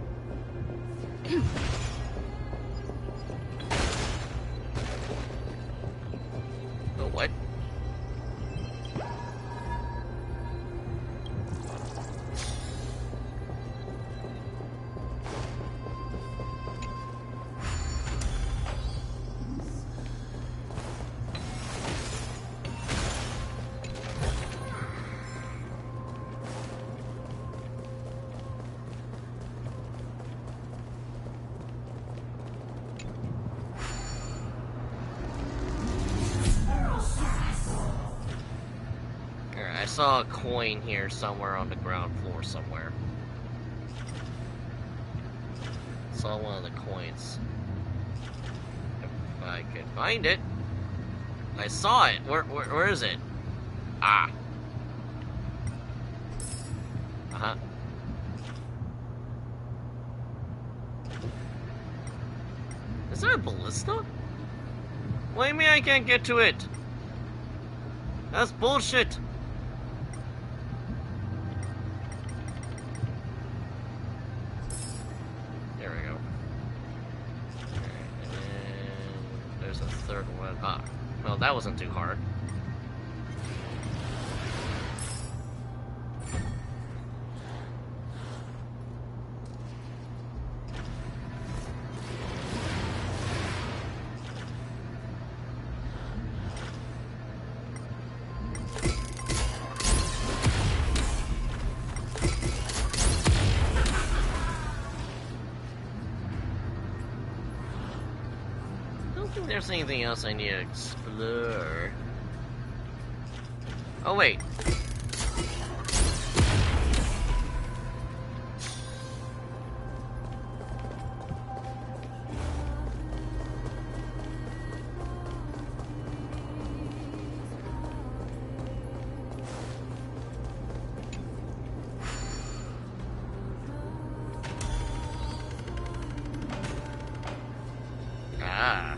saw a coin here somewhere on the ground floor somewhere. Saw one of the coins. If I could find it. I saw it. Where is it? Ah. Uh-huh. Is there a ballista? What do you mean I can't get to it? That's bullshit. There we go. Alright, and then there's a third one. Ah, well, that wasn't too hard. There's anything else I need to explore. Oh wait. Ah.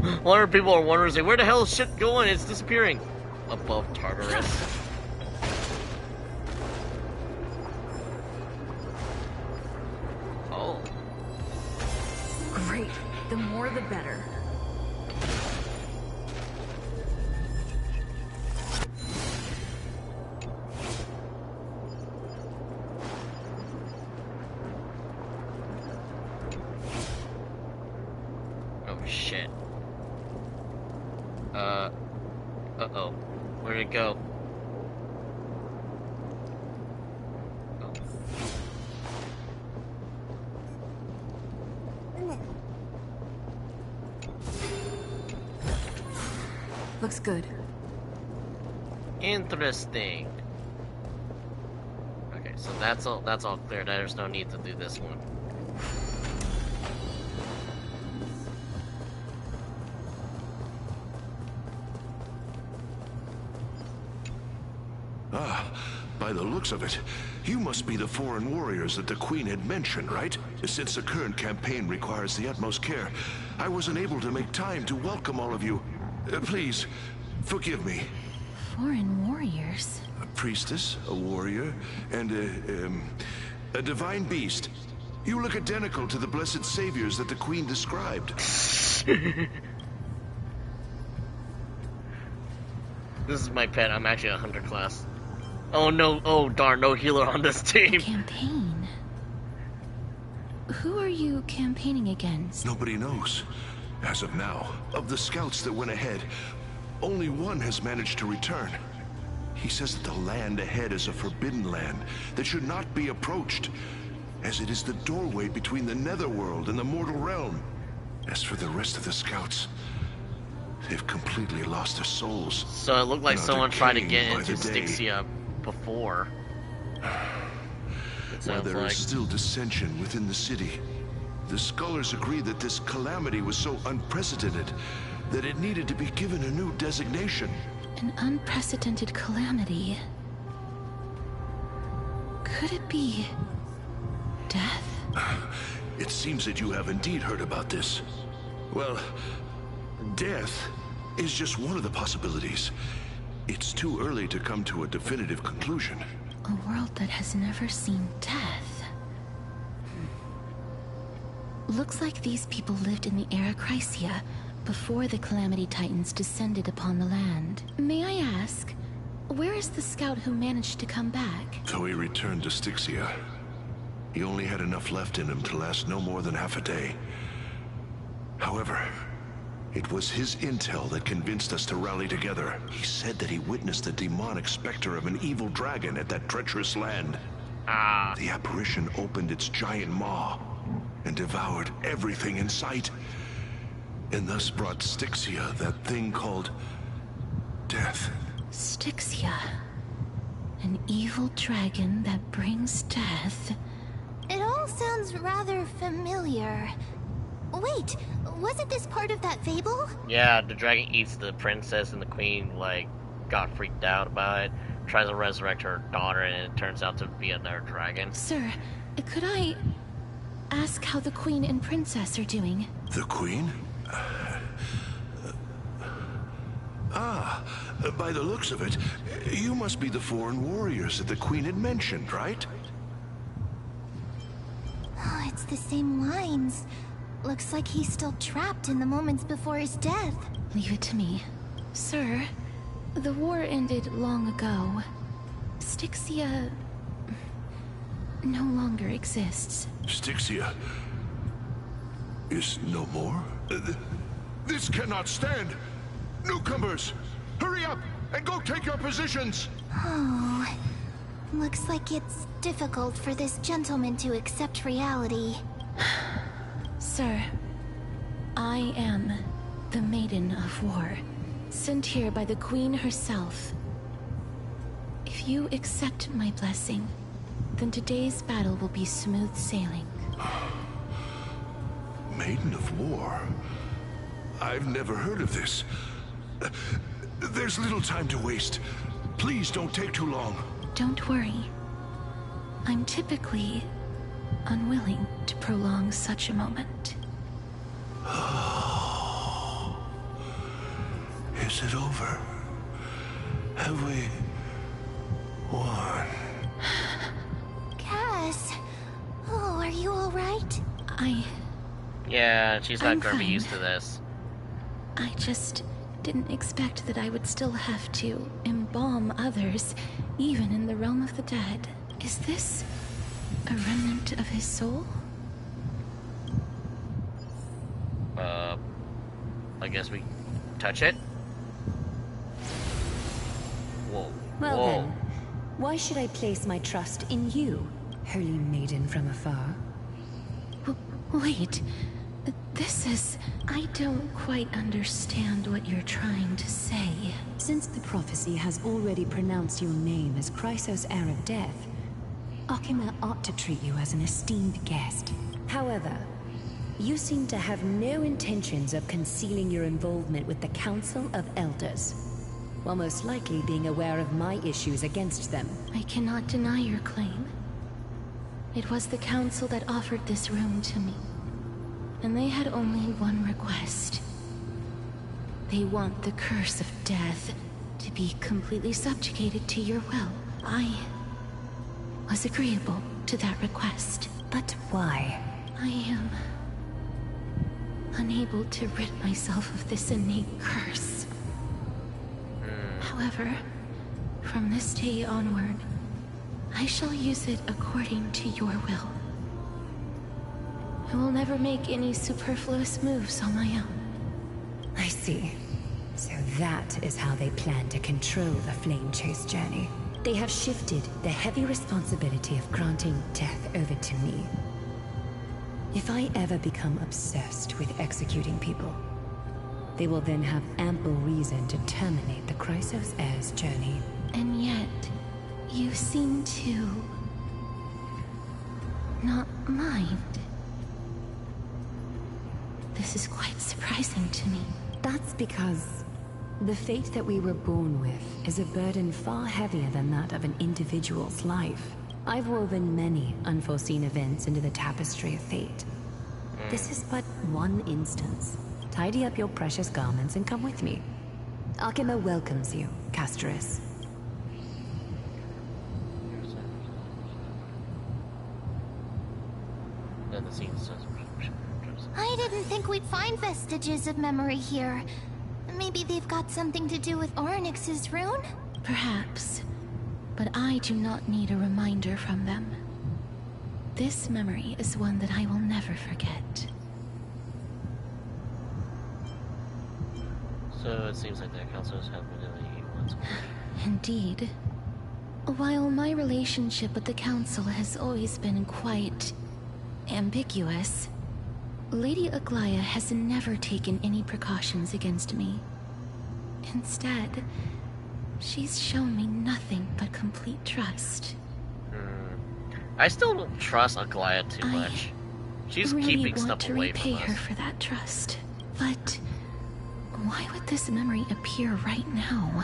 A lot of people are wondering, like, where the hell is shit going? It's disappearing. Above Tartarus. Oh. Great. The more the better. Oh shit. Uh-oh. Where'd it go? Oh. Looks good. Interesting. Okay, so that's all clear. There's no need to do this one. Ah, by the looks of it, you must be the foreign warriors that the Queen had mentioned, right? Since the current campaign requires the utmost care, I wasn't able to make time to welcome all of you. Please, forgive me. Foreign warriors? A priestess, a warrior, and a divine beast. You look identical to the blessed saviors that the Queen described. This is my pet. I'm actually a hunter class. Oh no, oh darn, no healer on this team. Campaign? Who are you campaigning against? Nobody knows. As of now, of the scouts that went ahead, only one has managed to return. He says that the land ahead is a forbidden land that should not be approached, as it is the doorway between the netherworld and the mortal realm. As for the rest of the scouts, they've completely lost their souls. So it looked like someone tried to get into by the day. Styxia before. While there like is still dissension within the city, the scholars agree that this calamity was so unprecedented that it needed to be given a new designation. An unprecedented calamity. Could it be death? It seems that you have indeed heard about this. Well, death is just one of the possibilities. It's too early to come to a definitive conclusion. A world that has never seen death. Looks like these people lived in the era Chrysia before the Calamity Titans descended upon the land. May I ask, where is the scout who managed to come back? So he returned to Styxia. He only had enough left in him to last no more than half a day. However, it was his intel that convinced us to rally together. He said that he witnessed the demonic specter of an evil dragon at that treacherous land. The apparition opened its giant maw and devoured everything in sight, and thus brought Styxia that thing called death. Styxia. An evil dragon that brings death. It all sounds rather familiar. Wait, wasn't this part of that fable? Yeah, the dragon eats the princess and the queen, like, got freaked out about it. Tries to resurrect her daughter and it turns out to be another dragon. Sir, could I ask how the queen and princess are doing? The queen? By the looks of it, you must be the foreign warriors that the queen had mentioned, right? Oh, it's the same lines. Looks like he's still trapped in the moments before his death. Leave it to me. Sir, the war ended long ago. Styxia no longer exists. Styxia is no more? This cannot stand! Newcomers, hurry up and go take your positions! Oh, looks like it's difficult for this gentleman to accept reality. Sir, I am the Maiden of War, sent here by the Queen herself. If you accept my blessing, then today's battle will be smooth sailing. Maiden of War? I've never heard of this. There's little time to waste. Please don't take too long. Don't worry. I'm typically unwilling to prolong such a moment. Is it over? Have we won? Cass, oh, are you all right? Yeah, she's not I'm gonna be fine. used to this. I just didn't expect that I would still have to embalm others, even in the realm of the dead. Is this a remnant of his soul? I guess we touch it? Whoa. Well Whoa. then, why should I place my trust in you, holy maiden from afar? Wait, this is... I don't quite understand what you're trying to say. Since the prophecy has already pronounced your name as Chrysos, heir of death, Akima ought to treat you as an esteemed guest. However, you seem to have no intentions of concealing your involvement with the Council of Elders, while most likely being aware of my issues against them. I cannot deny your claim. It was the Council that offered this room to me, and they had only one request. They want the curse of death to be completely subjugated to your will. I was agreeable to that request. But why? I am unable to rid myself of this innate curse. However, from this day onward, I shall use it according to your will. I will never make any superfluous moves on my own. I see. So that is how they plan to control the Flame Chase journey. They have shifted the heavy responsibility of granting death over to me. If I ever become obsessed with executing people, they will then have ample reason to terminate the Chrysos heir's journey. And yet, you seem to not mind. This is quite surprising to me. That's because the fate that we were born with is a burden far heavier than that of an individual's life. I've woven many unforeseen events into the tapestry of fate. This is but one instance. Tidy up your precious garments and come with me. Akima welcomes you, Castoris. I didn't think we'd find vestiges of memory here. Maybe they've got something to do with Ornyx's rune? Perhaps, but I do not need a reminder from them. This memory is one that I will never forget. So it seems like the councils have really wants. Indeed. While my relationship with the Council has always been quite ambiguous, Lady Aglaya has never taken any precautions against me. Instead, she's shown me nothing but complete trust. I still don't trust Aglaya too much. She's really keeping stuff away from want to repay her us. for that trust, but why would this memory appear right now?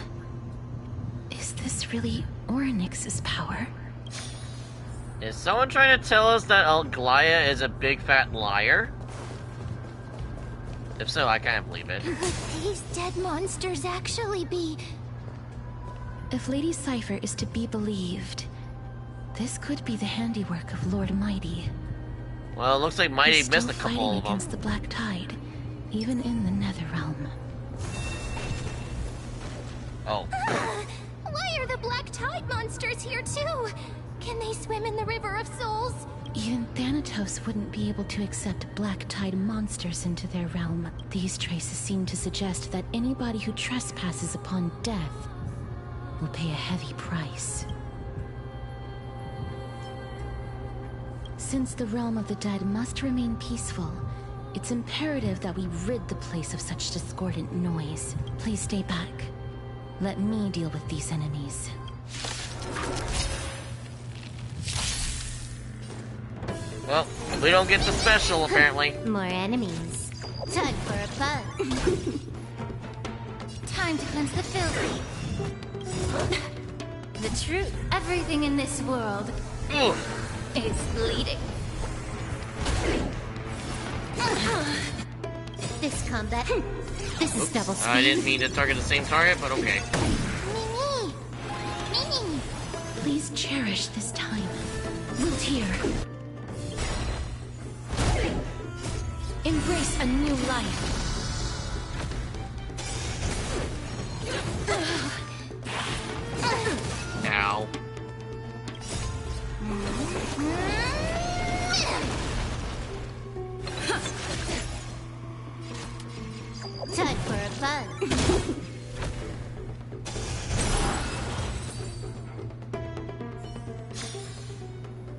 Is this really Orynyx's power? Is someone trying to tell us that Aglaya is a big fat liar? If so, I can't believe it. Could these dead monsters actually be... If Lady Cypher is to be believed, this could be the handiwork of Lord Mighty. Well, it looks like Mighty He's missed a still couple fighting of them. against the Black Tide, even in the Netherrealm. Oh. Why are the Black Tide monsters here too? Can they swim in the River of Souls? Even Thanatos wouldn't be able to accept Black Tide monsters into their realm. These traces seem to suggest that anybody who trespasses upon death will pay a heavy price. Since the realm of the dead must remain peaceful, it's imperative that we rid the place of such discordant noise. Please stay back. Let me deal with these enemies. Well, we don't get the special, apparently. More enemies. Time for a fun. Time to cleanse the filthy. The truth. Everything in this world is bleeding. This combat. This is double speed. I didn't mean to target the same target, but okay. Mimi! Please cherish this time. Volteer. Embrace a new life. Ow. Time for a fun.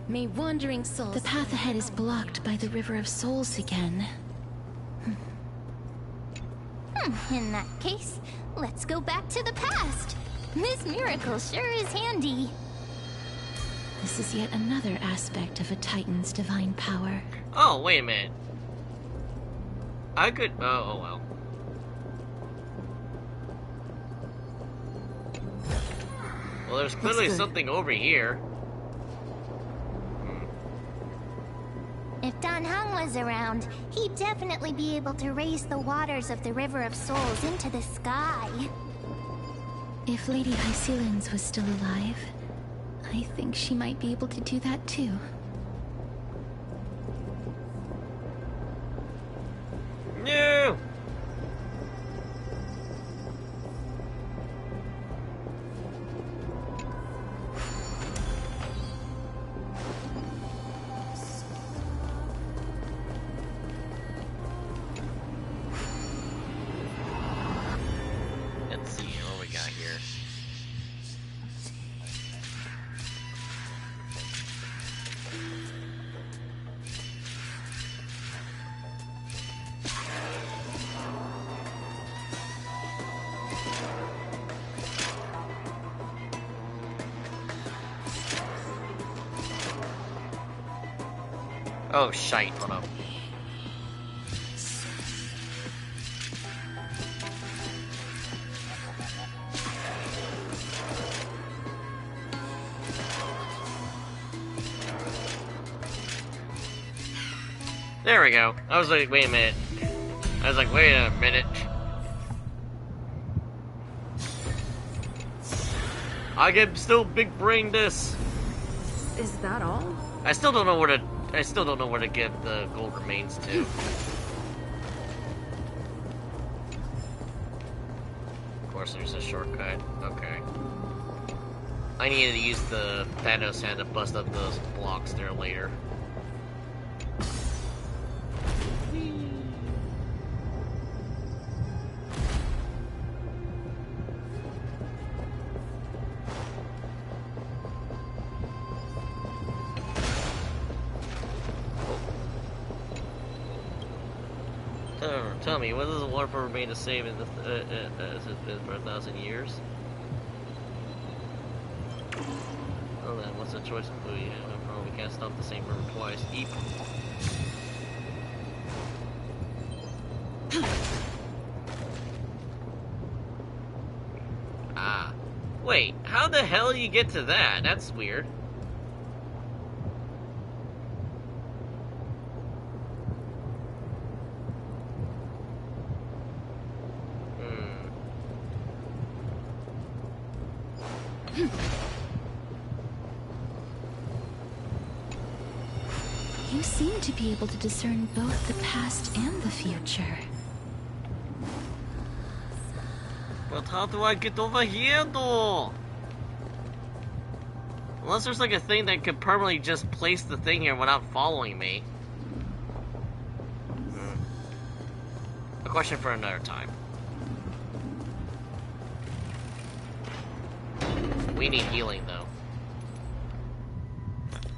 May wandering souls... The path ahead is blocked by the River of Souls again. In that case, let's go back to the past. This miracle sure is handy. This is yet another aspect of a Titan's divine power. Oh, wait a minute. I could... Oh, well. Well, there's clearly something over here. If Dan Heng was around, he'd definitely be able to raise the waters of the River of Souls into the sky. If Lady Hycelens was still alive, I think she might be able to do that too. No! Let's see what we got here. Oh, shite. Hold up. There we go. I was like, wait a minute. I was like, wait a minute. I can still big brain this. Is that all? I still don't know where to give the gold remains to. Of course, there's a shortcut. Okay. I needed to use the Thanos hand to bust up those blocks there later. Tell me, what does the water remain the same as it's been for 1,000 years? Oh, then what's the choice of food you have? We can't stop the same river twice. Eat. Ah. Wait, how the hell do you get to that? That's weird. You seem to be able to discern both the past and the future. But how do I get over here, though? Unless there's like a thing that could permanently just place the thing here without following me. A question for another time. We need healing, though.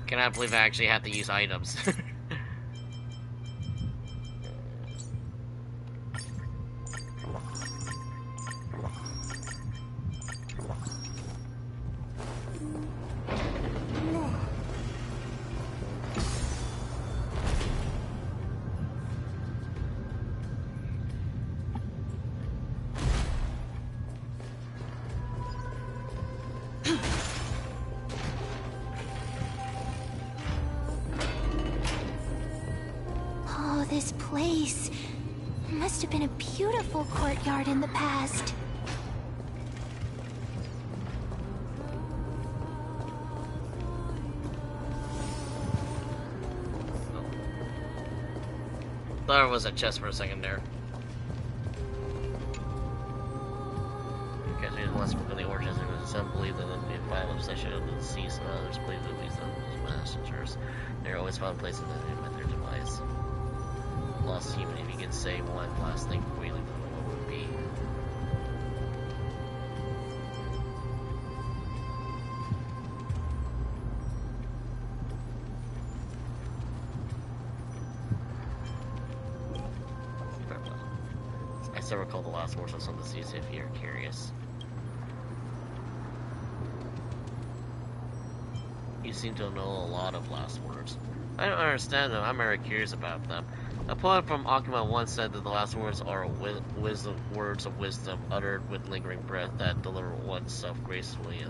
Cannot believe I actually have to use items. This place must have been a beautiful courtyard in the past. Thought it was a chest for a second there. Because we had less from the origins, there was some believe that the final obsession of the deceased, and others believe that these messengers, they're always found places that they met their demise. Lost human, if you could say one last thing before you leave, what would it be? I still recall the last words of some of the seas if you're curious. You seem to know a lot of last words. I don't understand them, I'm very curious about them. A poet from Akuma once said that the last words are words of wisdom uttered with lingering breath that deliver oneself gracefully.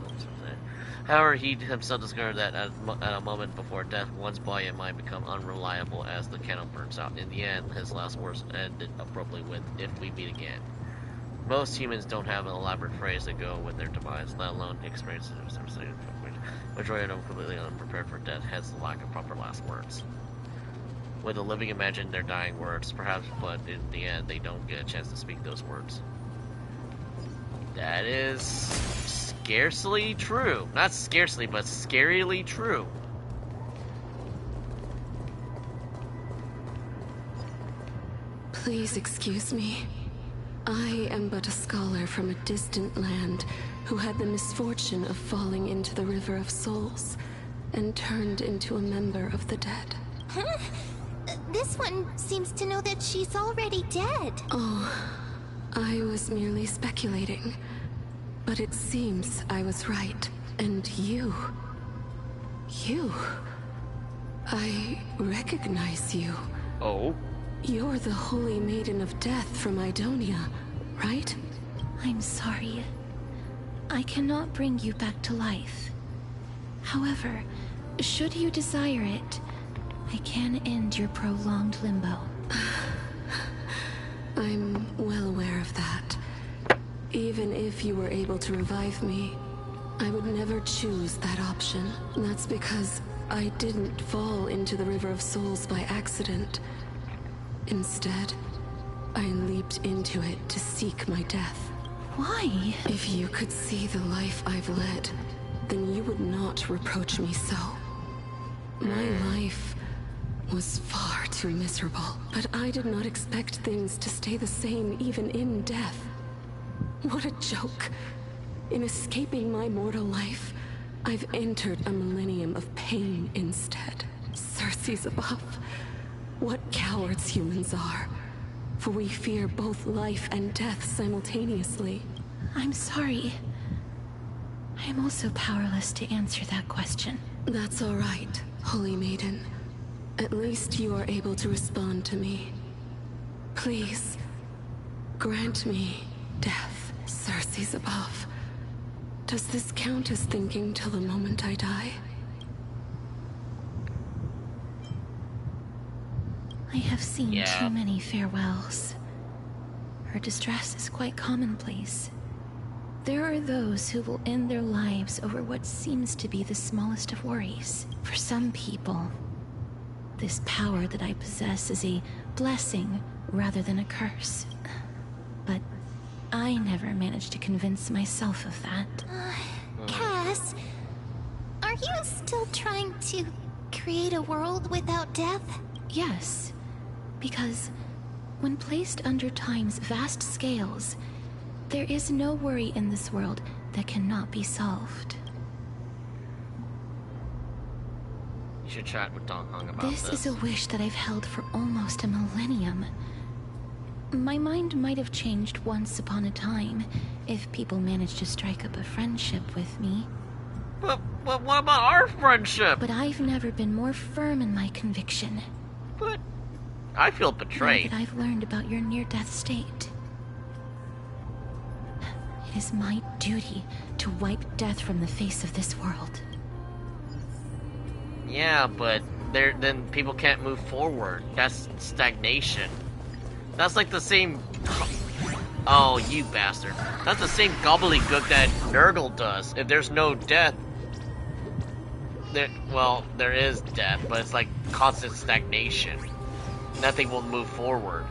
However, he himself discovered that at a moment before death, one's body and mind become unreliable as the candle burns out. In the end, his last words ended abruptly with, "If we meet again." Most humans don't have an elaborate phrase to go with their demise, let alone experiences of majority of them completely unprepared for death, hence the lack of proper last words. When the living imagine their dying words, perhaps, but in the end, they don't get a chance to speak those words. That is scarcely true. Not scarcely, but scarily true. Please excuse me. I am but a scholar from a distant land who had the misfortune of falling into the River of Souls and turned into a member of the dead. Huh? This one seems to know that she's already dead. Oh, I was merely speculating. But it seems I was right. And you... I recognize you. Oh? You're the Holy Maiden of Death from Idonia, right? I'm sorry. I cannot bring you back to life. However, should you desire it, I can end your prolonged limbo. I'm well aware of that. Even if you were able to revive me, I would never choose that option. That's because I didn't fall into the River of Souls by accident. Instead, I leaped into it to seek my death. Why? If you could see the life I've led, then you would not reproach me so. My life was far too miserable, but I did not expect things to stay the same even in death. What a joke. In escaping my mortal life, I've entered a millennium of pain instead. Circe's above. What cowards humans are. for we fear both life and death simultaneously. I'm sorry. I am also powerless to answer that question. That's all right, Holy Maiden. At least you are able to respond to me. Please, grant me death, Circe's above. Does this count as thinking till the moment I die? I have seen too many farewells. Her distress is quite commonplace. There are those who will end their lives over what seems to be the smallest of worries. For some people, this power that I possess is a blessing rather than a curse. But I never managed to convince myself of that. Cass, are you still trying to create a world without death? Yes, because when placed under time's vast scales, there is no worry in this world that cannot be solved. You should chat with Don Hung about this. This is a wish that I've held for almost a millennium. My mind might have changed once upon a time if people managed to strike up a friendship with me. But what about our friendship? But I've never been more firm in my conviction. But I feel betrayed. Now that I've learned about your near-death state, it is my duty to wipe death from the face of this world. Yeah, but then people can't move forward. That's stagnation. That's like the same... Oh, you bastard. That's the same gobbledygook that Nurgle does. If there's no death... there is death, but it's like constant stagnation. Nothing will move forward.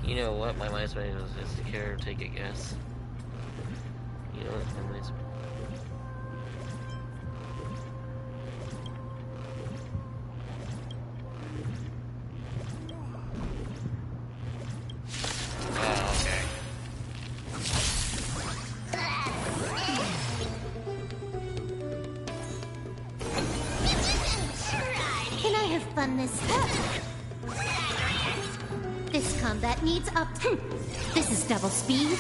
You know what? My mind's ready to just care, take a guess. You know what? My mind's... Oh, okay. Can I have fun this time? This combat needs up. This is double speed.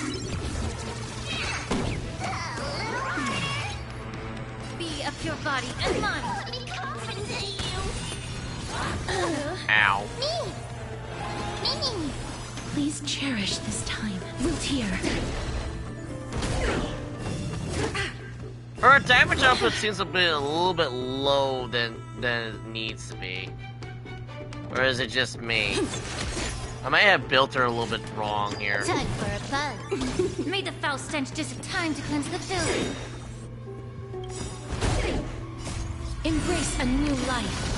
Be up your body and mine. Ow. Me. Please cherish this time. Luthier. Her damage output seems a little bit low than it needs to be. Or is it just me? I might have built her a little bit wrong here. Time for a buzz. May the foul stench just have time to cleanse the building. Embrace a new life.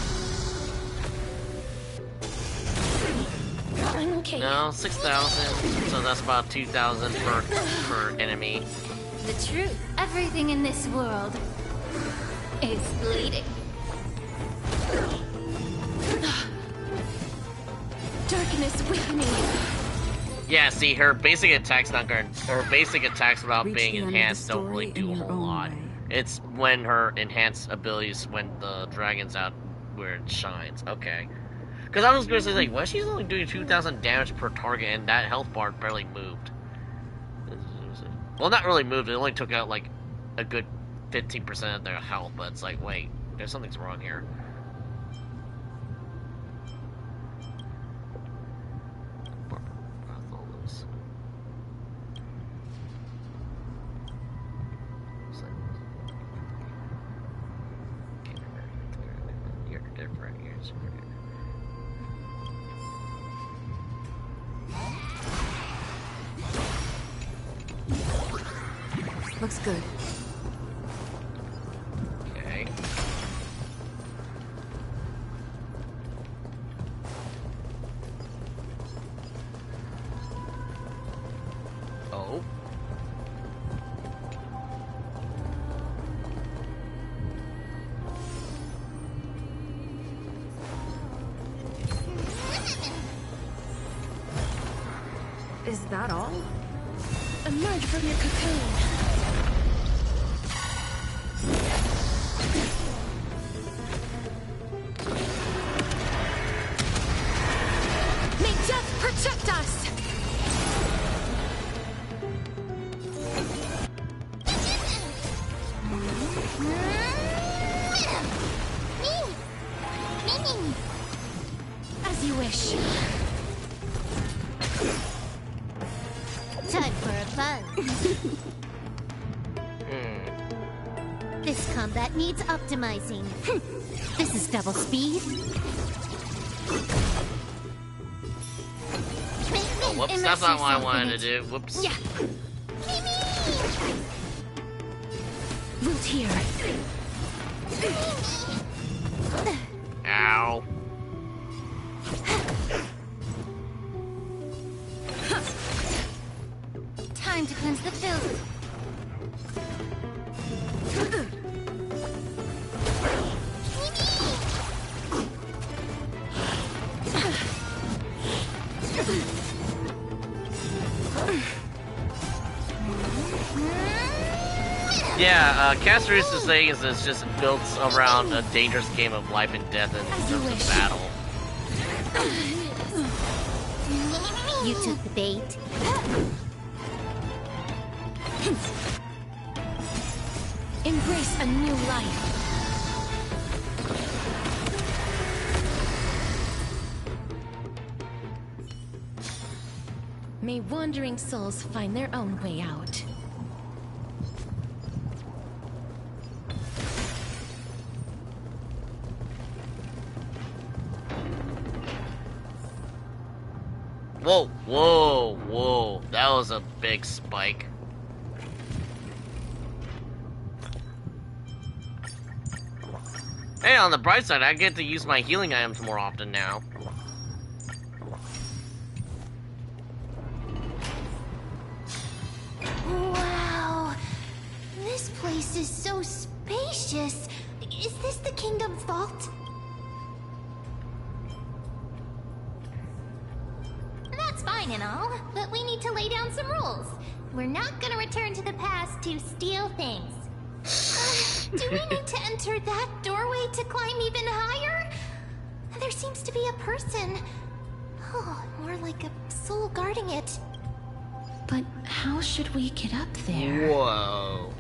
I'm okay. No, 6,000. So that's about 2,000 per enemy. The truth, everything in this world is bleeding. Darkness with me. Yeah, see, her basic attacks not going. Her basic attacks without being enhanced don't really do a whole lot. It's when her enhanced abilities, when the dragon's out, where it shines. Okay. Because I was going to say, like, well, she's only doing 2,000 damage per target, and that health bar barely moved. Well, not really moved. It only took out like a good 15% of their health. But it's like, wait, there's something's wrong here. You're different. You're super different. Looks good. Okay. Oh. Is that all? Emerge from your cocoon. May death protect us! As you wish. Time for a fun. This combat needs optimizing. This is double speed. Oh, whoops, that's not what I wanted to do. Whoops. Yeah. Root here. Ow. Time to cleanse the filth. Yeah, Castaris's thing is it's just built around a dangerous game of life and death in terms of battle. You took the bait. Embrace a new life. May wandering souls find their own way out. Whoa, whoa, whoa. That was a big spike. Hey, on the bright side, I get to use my healing items more often now. Wow. This place is so spacious. Is this the kingdom's vault? That's fine and all, but we need to lay down some rules. We're not gonna return to the past to steal things. Do we need to enter that doorway to climb even higher? There seems to be a person. Oh, more like a soul guarding it. But how should we get up there? Whoa.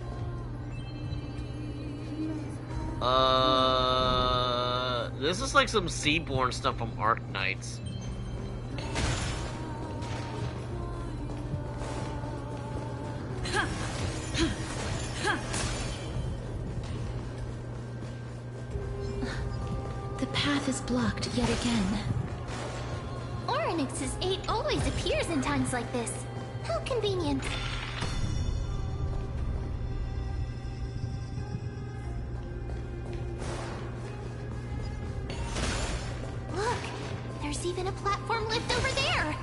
This is like some Seaborn stuff from Arc Knights. The path is blocked yet again. Oryx's 8 always appears in times like this. How convenient. Look, there's even a platform lift over there.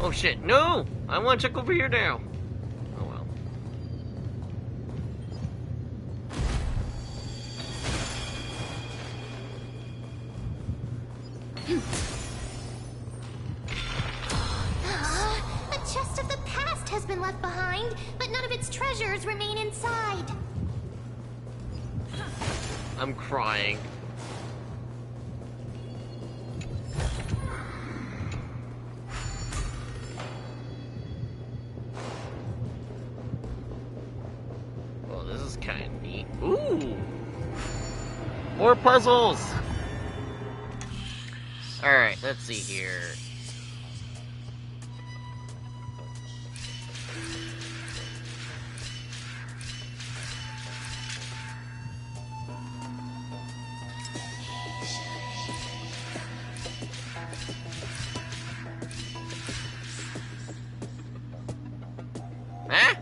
Oh shit, no! I want to check over here now. Oh well. A chest of the past has been left behind, but none of its treasures remain inside. I'm crying. Well, this is kind of neat. Ooh! More puzzles! Alright, let's see here. Huh?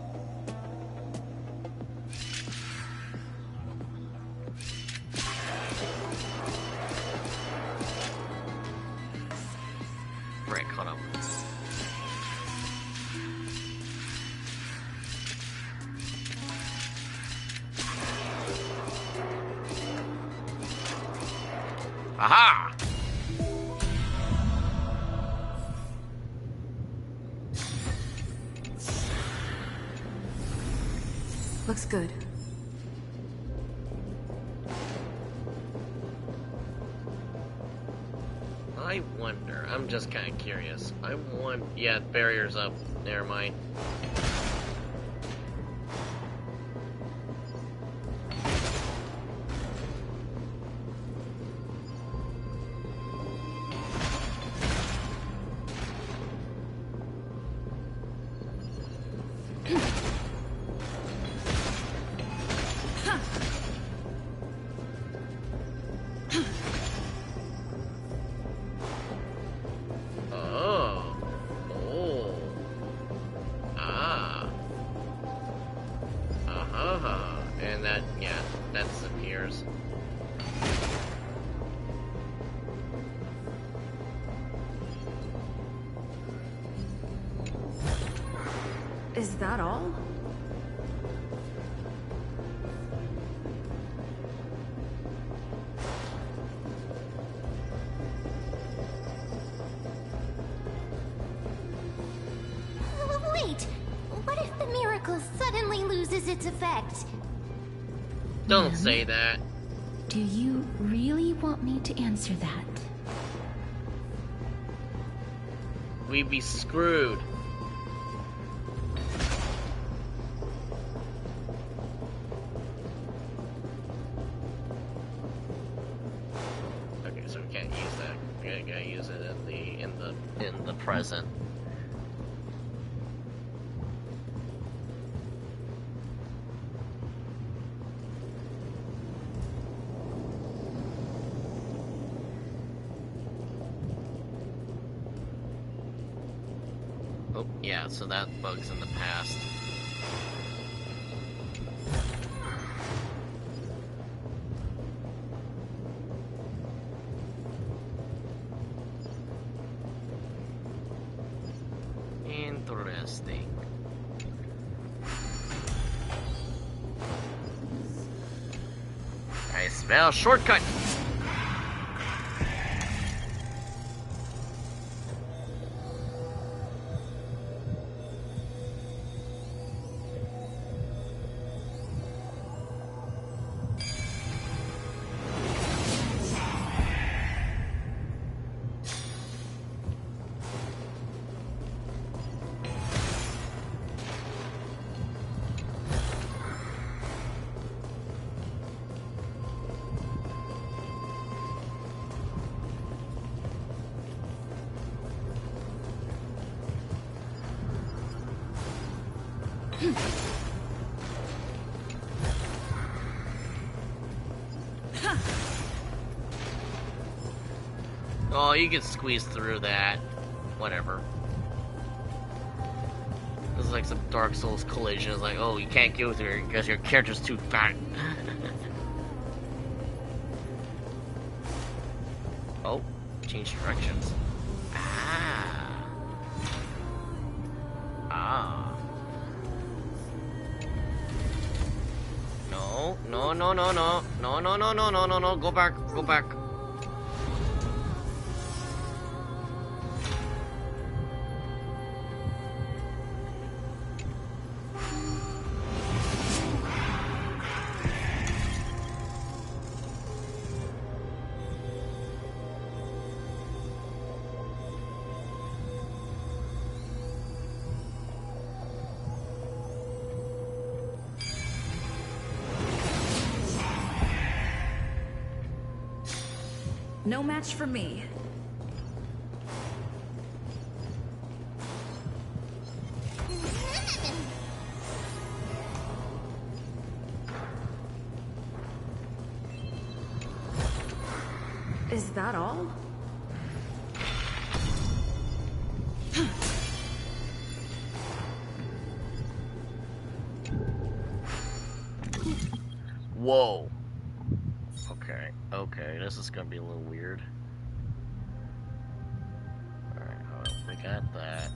Aha! Looks good. I wonder. I'm just kind of curious. Yeah, barrier's up. Never mind. And that, yeah, that disappears. Is that all? Wait! What if the miracle suddenly loses its effect? Don't say that. Do you really want me to answer that? We'd be screwed. Okay, so we can't use that. We gotta use it in the present. Oh, yeah, so that bug's in the past. Interesting. I smell a shortcut. Oh, you can squeeze through that. Whatever. This is like some Dark Souls collision. It's like, oh, you can't go through because your character's too fat. Oh, change directions. Ah. Ah. No, no, no, no, no. No, no, no, no, no, no, no. Go back, go back. No match for me. Is that all? Whoa. Okay, okay, this is gonna be a little weird. Alright, we got that.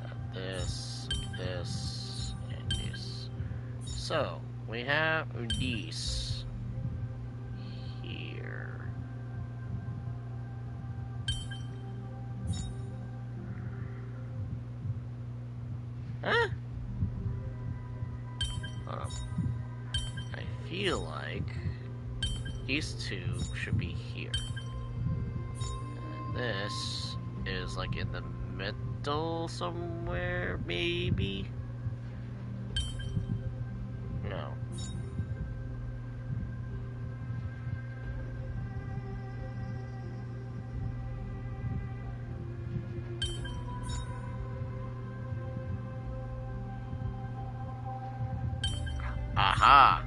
Got this, this, and this. So, we have these here. feel like these two should be here. And this is like in the middle somewhere, maybe? No. Aha!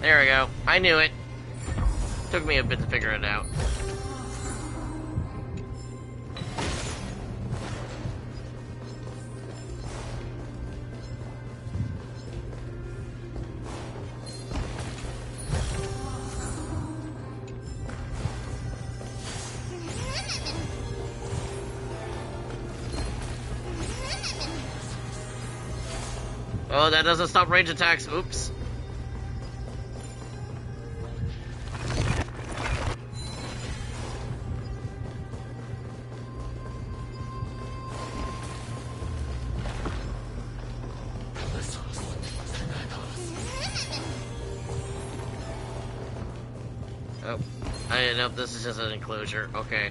There we go. I knew it. Took me a bit to figure it out. Oh, that doesn't stop range attacks. Oops. Oh, I didn't know if this is just an enclosure. Okay.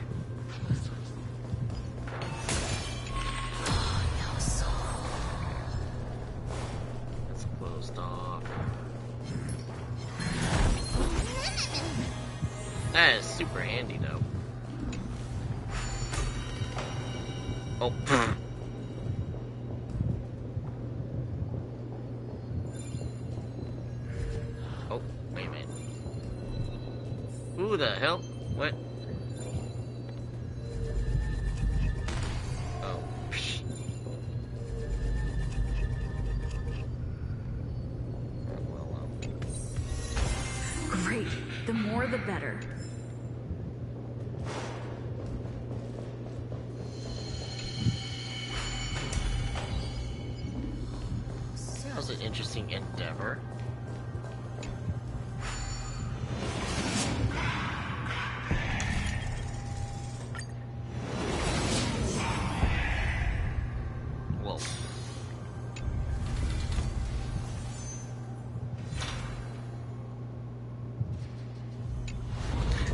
That is super handy, though. Oh. Oh, wait a minute. Who the hell? What? Oh. Psh. Great. The more the better. Sounds an interesting endeavor. Whoa.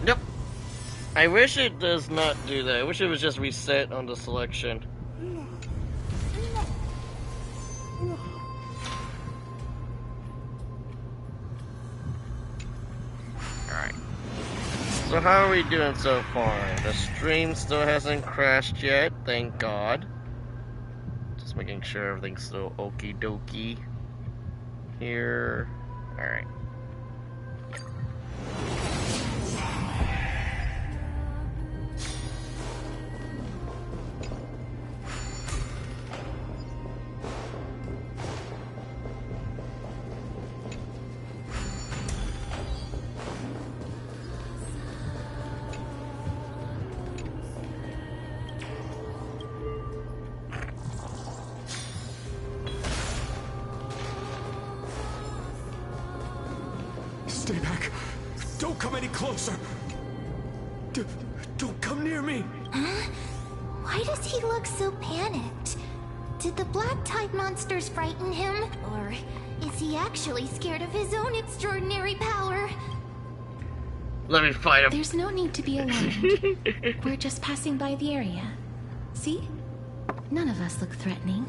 Nope. I wish it does not do that. I wish it was just reset on the selection. Alright. So how are we doing so far? The stream still hasn't crashed yet, thank God. Just making sure everything's still okie dokie here. Alright. Stay back. Don't come any closer. Don't come near me. Huh? Why does he look so panicked? Did the black tide monsters frighten him? Or is he actually scared of his own extraordinary power? Let me fight him. There's no need to be alarmed. We're just passing by the area. See? None of us look threatening.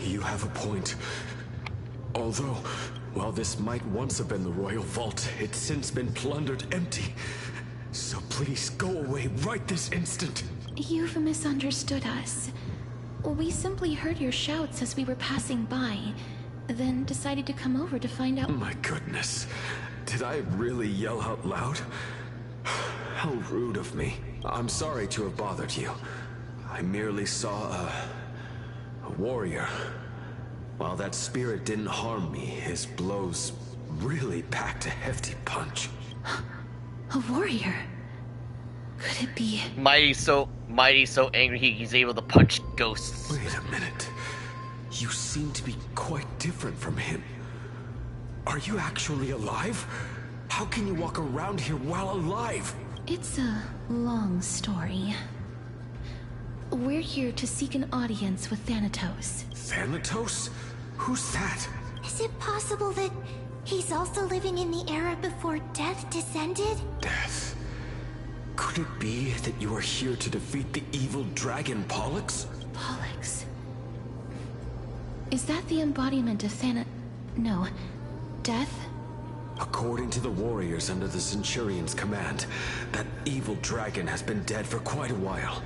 You have a point. Although, while this might once have been the royal vault, it's since been plundered empty. So please go away right this instant. You've misunderstood us. We simply heard your shouts as we were passing by, then decided to come over to find out. My goodness. Did I really yell out loud? How rude of me. I'm sorry to have bothered you. I merely saw a warrior. While that spirit didn't harm me, his blows really packed a hefty punch. A warrior? Could it be? Mighty's so angry he's able to punch ghosts. Wait a minute. You seem to be quite different from him. Are you actually alive? How can you walk around here while alive? It's a long story. We're here to seek an audience with Thanatos. Thanatos? Who's that? Is it possible that he's also living in the era before death descended? Death? Could it be that you are here to defeat the evil dragon Pollux? Pollux. Is that the embodiment of No. Death? According to the warriors under the Centurion's command, that evil dragon has been dead for quite a while.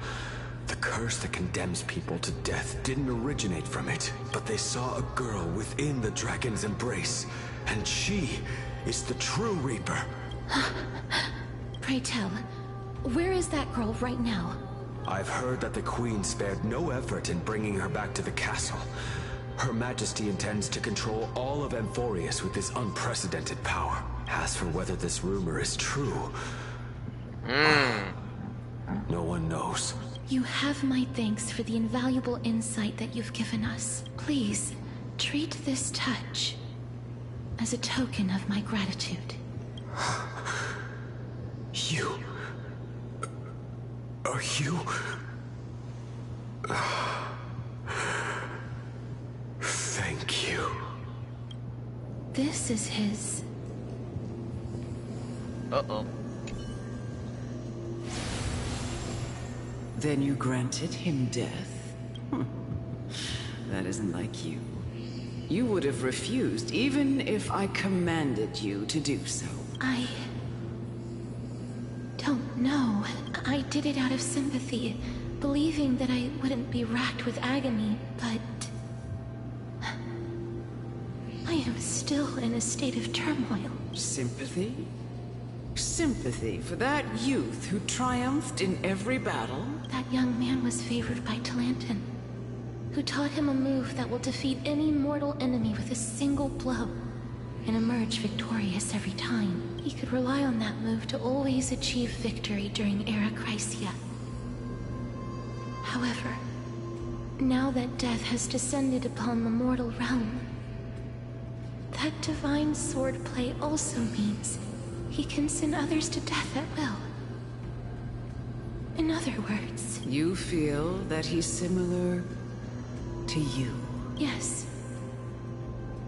The curse that condemns people to death didn't originate from it, but they saw a girl within the dragon's embrace, and she is the true Reaper. Pray tell, where is that girl right now? I've heard that the Queen spared no effort in bringing her back to the castle. Her Majesty intends to control all of Amphorius with this unprecedented power. As for whether this rumor is true, no one knows. You have my thanks for the invaluable insight that you've given us. Please, treat this touch as a token of my gratitude. You... Are you... Thank you. This is his... Uh-oh. Then you granted him death? That isn't like you. You would have refused, even if I commanded you to do so. I... don't know. I did it out of sympathy, believing that I wouldn't be racked with agony, but... I am still in a state of turmoil. Sympathy? Sympathy for that youth who triumphed in every battle? That young man was favored by Talantin, who taught him a move that will defeat any mortal enemy with a single blow, and emerge victorious every time. He could rely on that move to always achieve victory during Era Chrysia. However, now that death has descended upon the mortal realm, that divine swordplay also means he can send others to death at will. In other words... You feel that he's similar to you? Yes.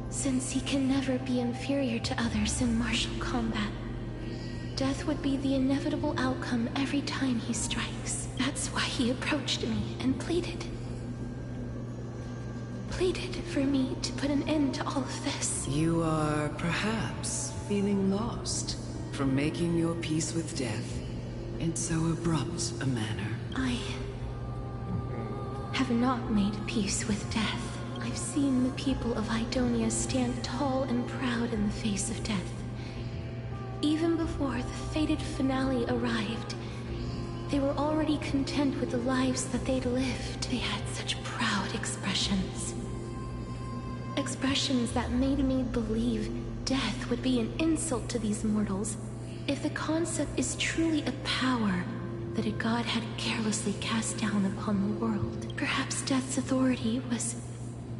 Since he can never be inferior to others in martial combat, death would be the inevitable outcome every time he strikes. That's why he approached me and pleaded. Pleaded for me to put an end to all of this. You are perhaps feeling lost from making your peace with death in so abrupt a manner. I have not made peace with death. I've seen the people of Idonia stand tall and proud in the face of death. Even before the fated finale arrived, they were already content with the lives that they'd lived. They had such proud expressions. Expressions that made me believe death would be an insult to these mortals. If the concept is truly a power that a god had carelessly cast down upon the world, perhaps death's authority was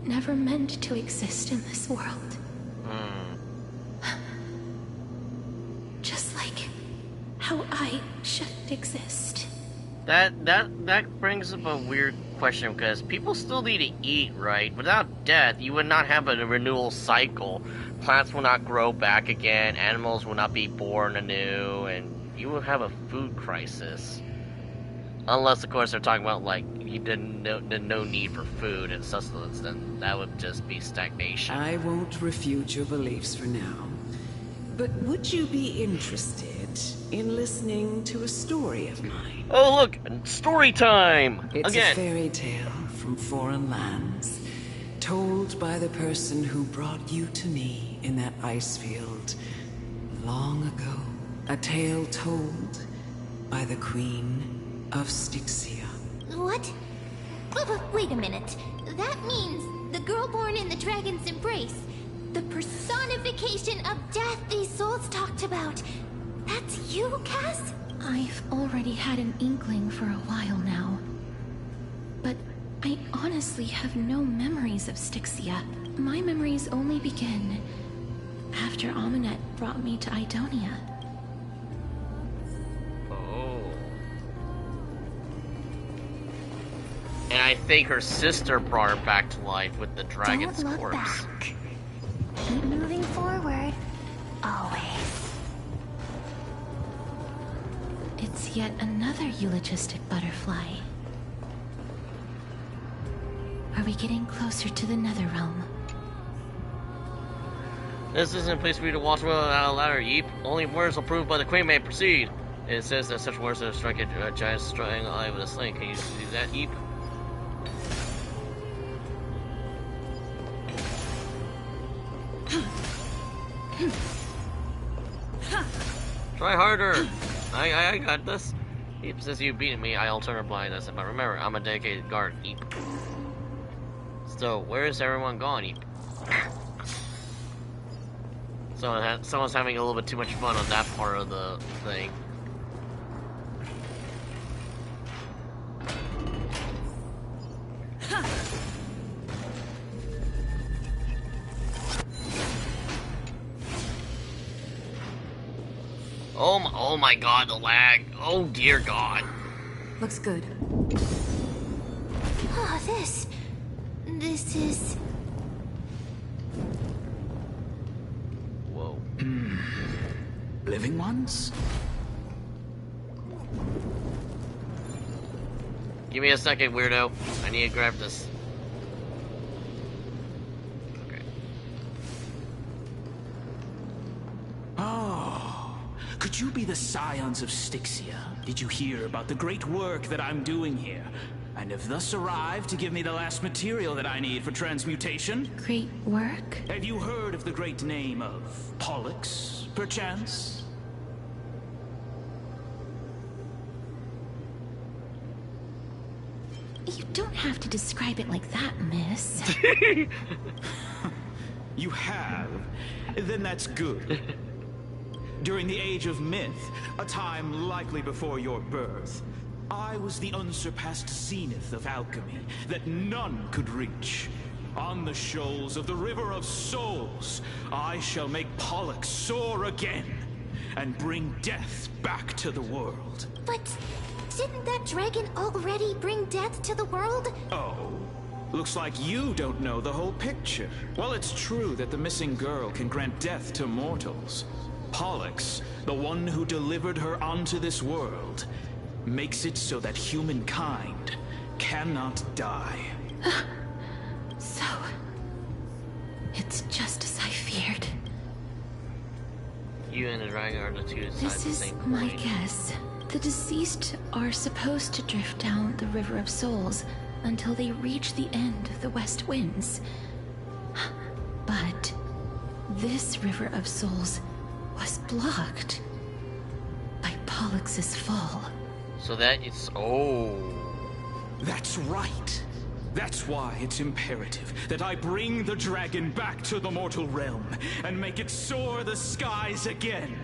never meant to exist in this world. Just like how I shouldn't exist. That brings up a weird question, because people still need to eat, right? Without death, you would not have a renewal cycle. Plants will not grow back again, animals will not be born anew, and you will have a food crisis. Unless, of course, they're talking about, like, you didn't no need for food and sustenance, then that would just be stagnation. I won't refute your beliefs for now. But would you be interested in listening to a story of mine? Oh, look! Story time! It's Again. a fairy tale from foreign lands, told by the person who brought you to me in that ice field long ago. A tale told by the Queen of Styxia. What? Wait a minute. That means the girl born in the dragon's embrace, the personification of death these souls talked about. That's you, Cass? I've already had an inkling for a while now. But I honestly have no memories of Styxia. My memories only begin after Amunet brought me to Idonia. And I I think her sister brought her back to life with the dragon's Don't look corpse. back. Keep moving forward. Always. It's yet another eulogistic butterfly. Are we getting closer to the nether realm? This isn't a place for you to walk without a ladder, Yeep. Only words approved by the Queen may proceed. It says that such words that strike a giant string eye with a sling. Can you do that, Yeep? Try harder. I got this. Yeep says you beat me. I'll turn her blind. That's it. But remember, I'm a dedicated guard, Yeep. So, where is everyone gone, Yeep? So someone's having a little bit too much fun on that part of the thing. Oh my god, the lag. Oh dear god. Looks good. Oh, this is... Whoa. Living ones? Give me a second, weirdo. I need to grab this. Okay. Oh, could you be the scions of Styxia? Did you hear about the great work that I'm doing here? And have thus arrived to give me the last material that I need for transmutation? Great work? Have you heard of the great name of Pollux, perchance? You don't have to describe it like that, miss. You have? Then that's good. During the Age of Myth, a time likely before your birth, I was the unsurpassed zenith of alchemy that none could reach. On the shoals of the River of Souls, I shall make Pollux soar again and bring death back to the world. But didn't that dragon already bring death to the world? Oh, looks like you don't know the whole picture. Well, it's true that the missing girl can grant death to mortals. Pollux, the one who delivered her onto this world, makes it so that humankind cannot die. So, it's just as I feared. You and the dragon are the two sides of This the is same my coin. guess. The deceased are supposed to drift down the River of Souls until they reach the end of the West Winds. But this River of Souls was blocked by Pollux's fall. So that is... Oh. That's right. That's why it's imperative that I bring the dragon back to the mortal realm and make it soar the skies again.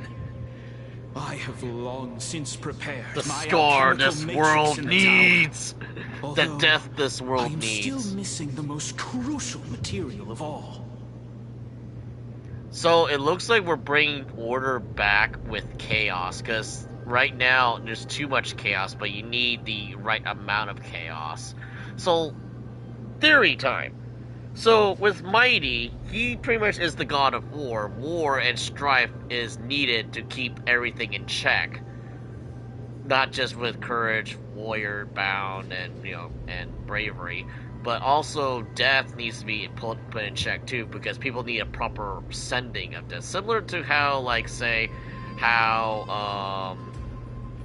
I have long since prepared The my scar alchemical this matrix world in the needs. tower. The Although death this world I'm needs. still missing the most crucial material of all. So it looks like we're bringing order back with chaos, because right now there's too much chaos, but you need the right amount of chaos. So, theory time. So with Mighty, he pretty much is the god of war. War and strife is needed to keep everything in check. Not just with courage, warrior bound, and and bravery, but also death needs to be put in check too, because people need a proper sending of death. Similar to how, like, say, how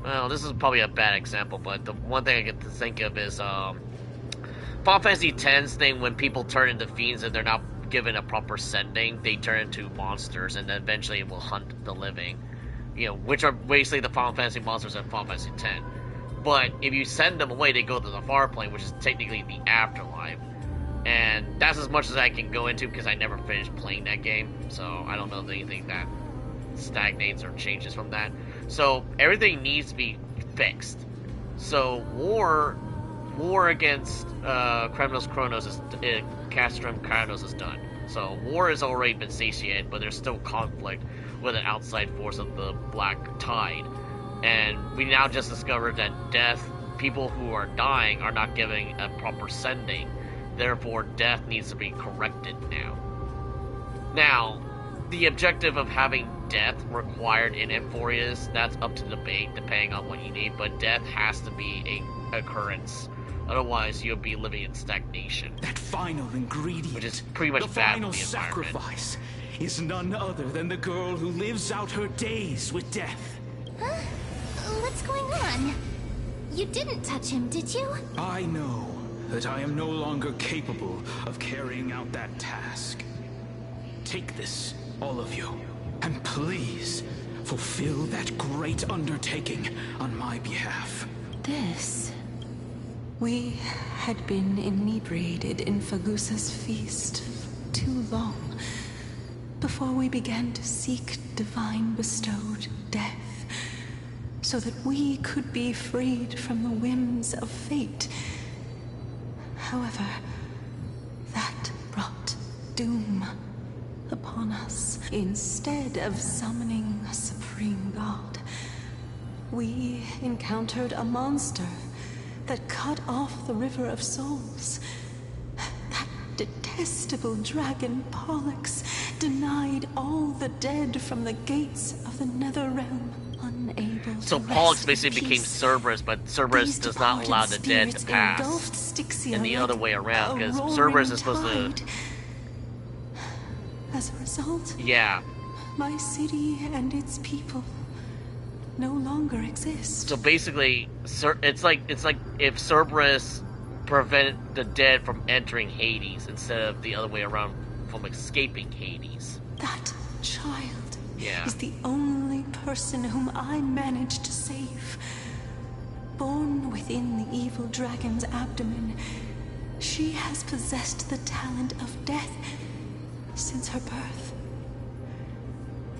well, this is probably a bad example, but the one thing I get to think of is Final Fantasy X's thing when people turn into fiends and they're not given a proper sending, they turn into monsters and then eventually will hunt the living. Which are basically the Final Fantasy monsters in Final Fantasy X. But if you send them away, they go to the far plane, which is technically the afterlife. And that's as much as I can go into because I never finished playing that game. So I don't know if anything that stagnates or changes from that. So everything needs to be fixed. So war against Castrum Kratos is done. So war has already been satiated, but there's still conflict with an outside force of the Black Tide. And we now just discovered that death people who are dying are not getting a proper sending. Therefore, death needs to be corrected now. Now, the objective of having death required in Emphoria's, that's up to debate, depending on what you need, but death has to be a occurrence. Otherwise, you'll be living in stagnation. That final ingredient, which is pretty much bad for the environment. The final sacrifice is none other than the girl who lives out her days with death. Huh? What's going on? You didn't touch him, did you? I know that I am no longer capable of carrying out that task. Take this, all of you, and please fulfill that great undertaking on my behalf. This... We had been inebriated in Fagusa's feast too long before we began to seek divine bestowed death, so that we could be freed from the whims of fate. However, that brought doom upon us. Instead of summoning a supreme god, we encountered a monster that cut off the River of Souls. That detestable dragon Pollux denied all the dead from the gates of the Nether Realm, unable so to Pollux rest basically in became peace. Cerberus, but Cerberus These does not allow the dead to departed pass. spirits engulfed And the other way around, like because a Cerberus is roaring supposed to... tide. As a result, Yeah. my city and its people no longer exist. So basically, it's like if Cerberus prevented the dead from entering Hades instead of the other way around from escaping Hades. That child Yeah. is the only person whom I managed to save. Born within the evil dragon's abdomen, she has possessed the talent of death since her birth.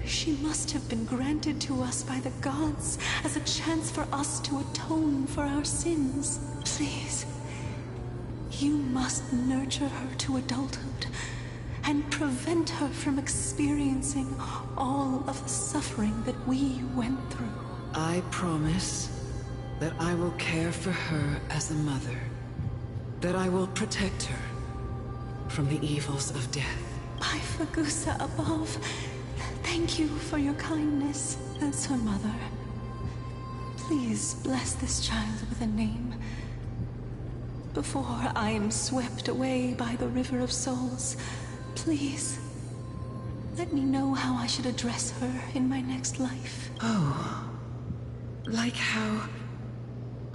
She must have been granted to us by the gods as a chance for us to atone for our sins. Please, you must nurture her to adulthood and prevent her from experiencing all of the suffering that we went through. I promise that I will care for her as a mother. That I will protect her from the evils of death. By Fagusa above, thank you for your kindness as her mother. Please bless this child with a name before I am swept away by the River of Souls. Please, let me know how I should address her in my next life. Oh, like how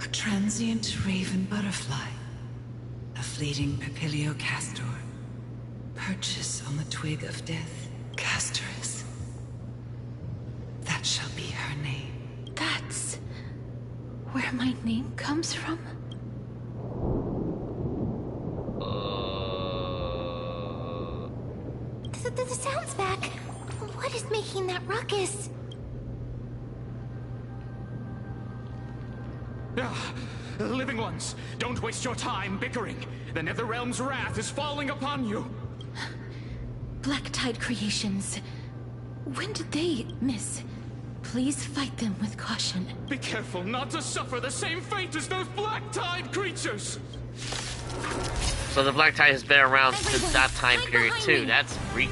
a transient raven butterfly, a fleeting papilio castor, perches on the twig of death. Castorus. That shall be her name. That's where my name comes from? The sound's back. What is making that ruckus? Living ones, don't waste your time bickering. The Netherrealm's wrath is falling upon you. Black Tide creations. When did they miss? Please fight them with caution. Be careful not to suffer the same fate as those Black Tide creatures. So the Black Tide has been around since that time period too. That's freaky.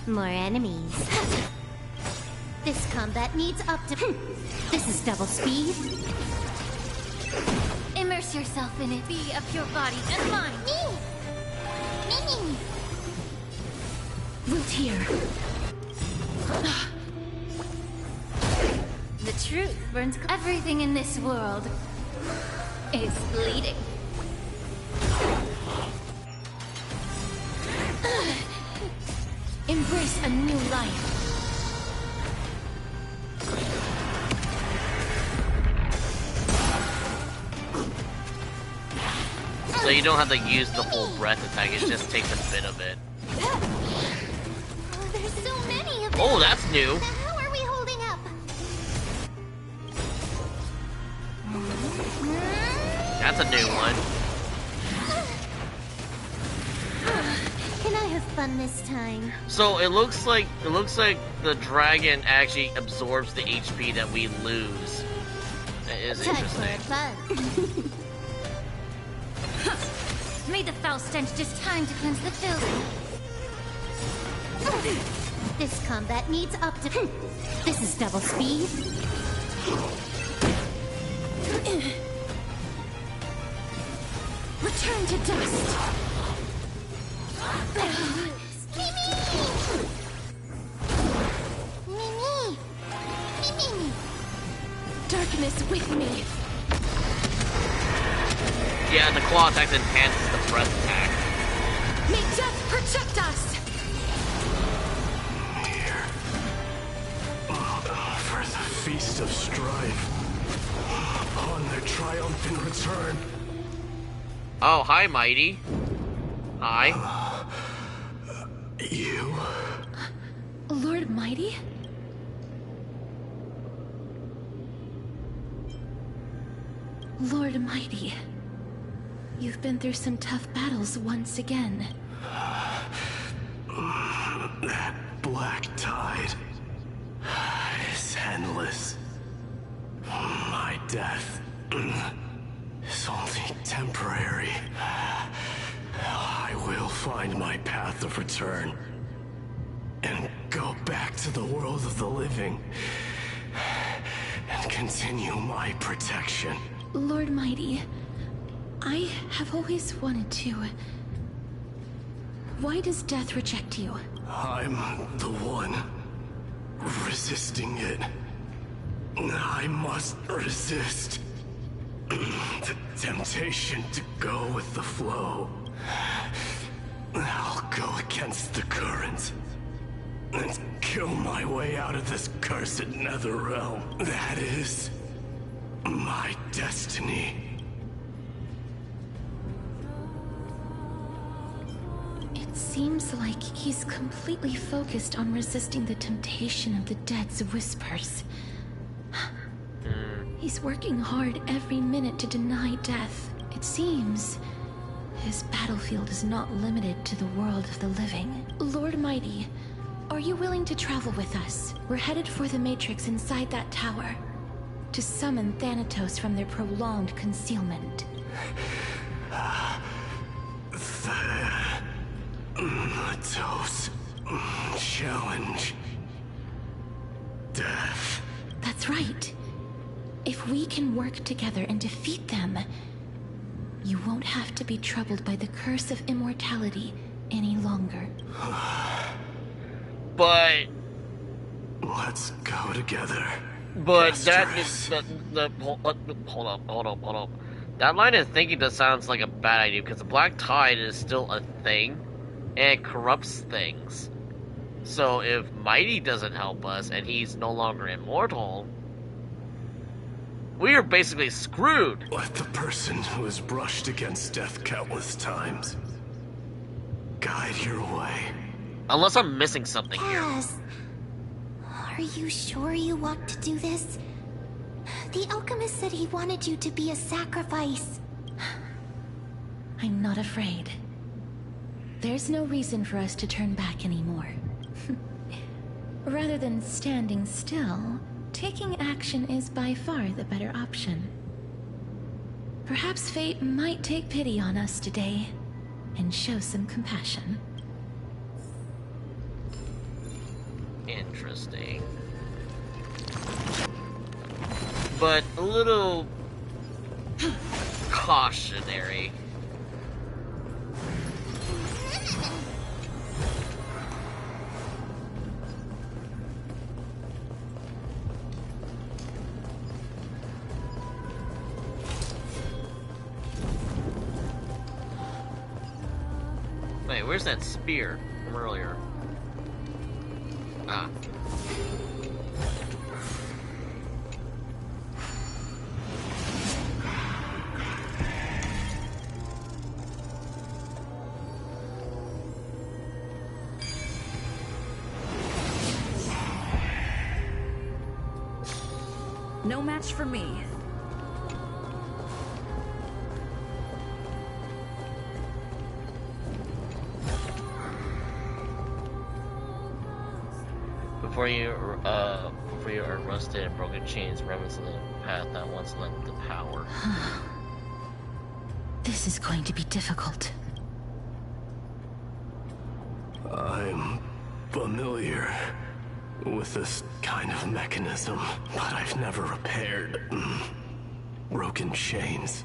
More enemies. This combat needs This is double speed. Immerse yourself in it. Be of your body and mind. Root here. The truth burns. Everything in this world is bleeding. Embrace a new life. So you don't have to use the full breath attack, it just takes a bit of it. Oh, there's so many of them. Oh, that's new. How are we holding up? That's a new one. Can I have fun this time? So it looks like the dragon actually absorbs the HP that we lose. It is Time for interesting. fun. Made the foul stench just time to cleanse the building. This combat needs This is double speed. Return to dust. Mimi! Mimi! Mimi! Darkness with me. Yeah, the claw attack enhances the breath attack. May death protect us! Here. For the Feast of Strife. On their triumphant return. Oh, hi, Mighty. Hi. You? Lord Mighty? Lord Mighty. You've been through some tough battles once again. That black tide is endless. My death is only temporary. I will find my path of return and go back to the world of the living and continue my protection. Lord Mighty, I have always wanted to. Why does death reject you? I'm the one resisting it. I must resist the temptation to go with the flow. I'll go against the current and kill my way out of this cursed nether realm. That is my destiny. It seems like he's completely focused on resisting the temptation of the dead's whispers. He's working hard every minute to deny death. It seems his battlefield is not limited to the world of the living. Lord Mighty, are you willing to travel with us? We're headed for the Matrix inside that tower to summon Thanatos from their prolonged concealment. Thanatos challenge. Death. That's right. If we can work together and defeat them, you won't have to be troubled by the curse of immortality any longer. But let's go together. But that is hold up. That line of thinking just sounds like a bad idea because the black tide is still a thing and it corrupts things. So if Mighty doesn't help us and he's no longer immortal, we are basically screwed. Let the person who has brushed against death countless times guide your way. Unless I'm missing something here. Yes. Are you sure you want to do this? The alchemist said he wanted you to be a sacrifice. I'm not afraid. There's no reason for us to turn back anymore. Rather than standing still, taking action is by far the better option. Perhaps fate might take pity on us today and show some compassion. Interesting. But a little cautionary. Wait, where's that spear from earlier? Ah. No match for me. Before you are rusted and broken chains, remnants of the path that once led to power. This is going to be difficult. I'm familiar with this kind of mechanism, but I've never repaired broken chains.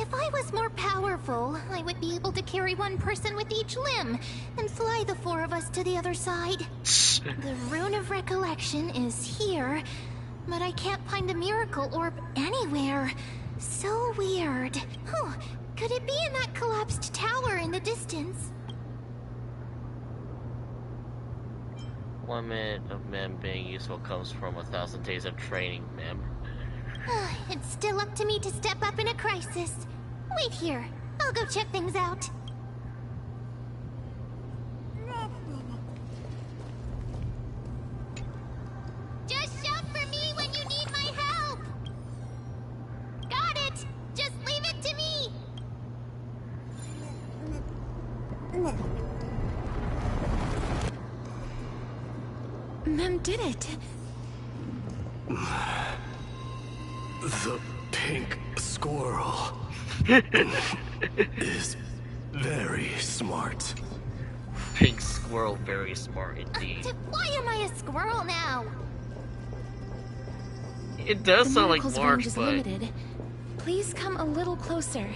If I was more powerful, I would be able to carry one person with each limb and fly the four of us to the other side. The Rune of Recollection is here, but I can't find a miracle orb anywhere. So weird. Oh, could it be in that collapsed tower in the distance? 1 minute of Mem being useful comes from 1,000 days of training, Mem. It's still up to me to step up in a crisis. Wait here. I'll go check things out. Just shout for me when you need my help! Got it! Just leave it to me! Mem did it. The pink squirrel is very smart. Pink squirrel, very smart indeed. Why am I a squirrel now? It does The sound like miracle's March, range is but limited. Please come a little closer.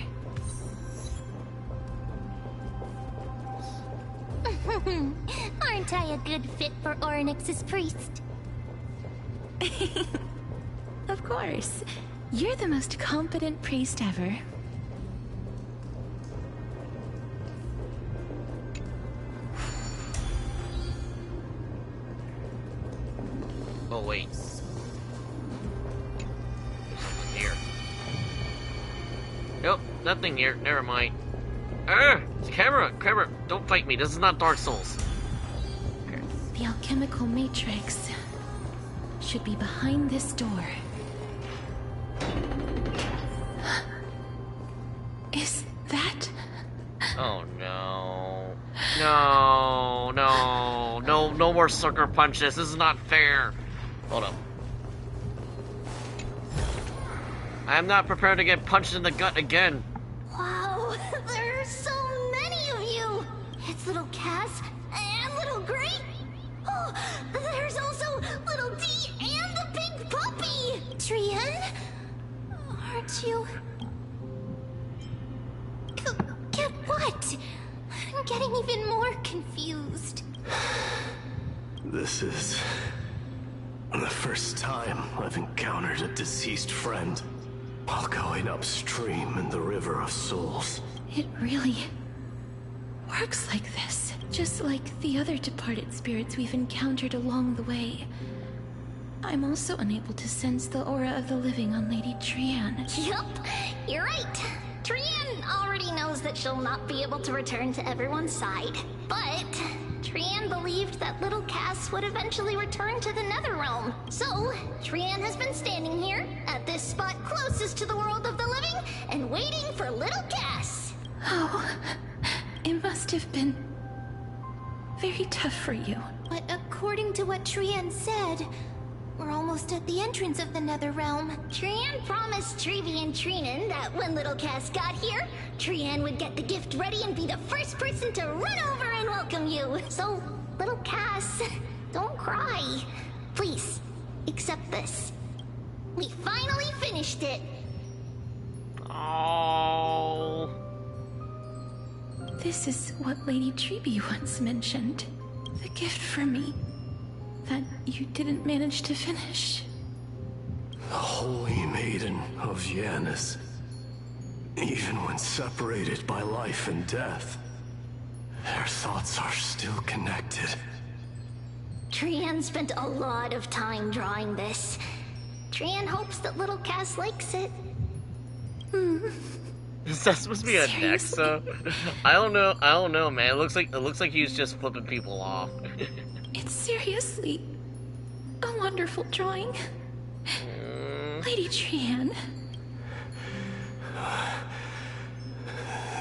Aren't I a good fit for Orynyx's priest? Of course. You're the most competent priest ever. oh wait. There's something here. Nope, nothing here. Never mind. Camera, don't fight me. This is not Dark Souls. The alchemical matrix should be behind this door. Is that? Oh no. No more sucker punches. This is not fair. Hold up. I'm not prepared to get punched in the gut again. Wow, there are so many of you! It's little Cass and little Grape. Oh, there's also little D and the big puppy! Trian? Aren't you... Get what? I'm getting even more confused. This is the first time I've encountered a deceased friend while going upstream in the River of Souls. It really works like this. Just like the other departed spirits we've encountered along the way. I'm also unable to sense the aura of the living on Lady Trian. Yup, you're right. Trian already knows that she'll not be able to return to everyone's side. But Trian believed that little Cass would eventually return to the Netherrealm. So, Trian has been standing here, at this spot closest to the world of the living, and waiting for little Cass. Oh, it must have been very tough for you. But according to what Trian said, we're almost at the entrance of the Netherrealm. Trian promised Trevi and Trinan that when little Cass got here, Trian would get the gift ready and be the first person to run over and welcome you. So, little Cass, don't cry. Please, accept this. We finally finished it. Oh. This is what Lady Trevi once mentioned. The gift for me that you didn't manage to finish. The Holy Maiden of Yanis. Even when separated by life and death, their thoughts are still connected. Trian spent a lot of time drawing this. Trian hopes that little Cass likes it. Is that supposed to be a Nexa? I don't know, man. It looks like he's just flipping people off. It's seriously a wonderful drawing. Lady Trian.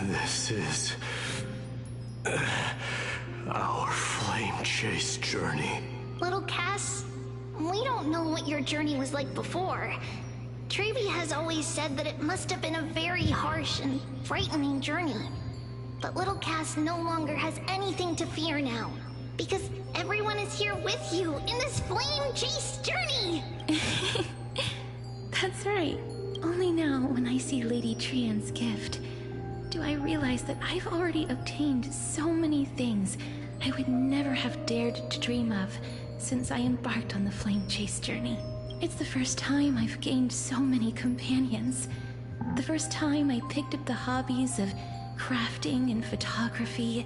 This is our flame chase journey. Little Cass, we don't know what your journey was like before. Trevi has always said that it must have been a very harsh and frightening journey. But little Cass no longer has anything to fear now, because everyone is here with you in this flame chase journey! That's right. Only now, when I see Lady Trian's gift, do I realize that I've already obtained so many things I would never have dared to dream of since I embarked on the flame chase journey. It's the first time I've gained so many companions. The first time I picked up the hobbies of crafting and photography.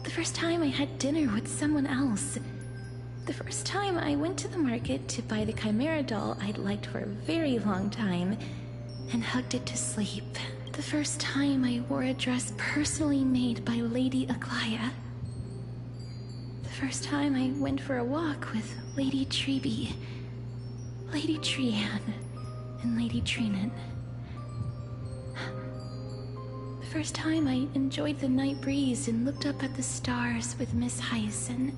The first time I had dinner with someone else. The first time I went to the market to buy the Chimera doll I'd liked for a very long time and hugged it to sleep. The first time I wore a dress personally made by Lady Aglaya. The first time I went for a walk with Lady Trebi, Lady Trian, and Lady Trinan. The first time I enjoyed the night breeze and looked up at the stars with Miss Hyacinth.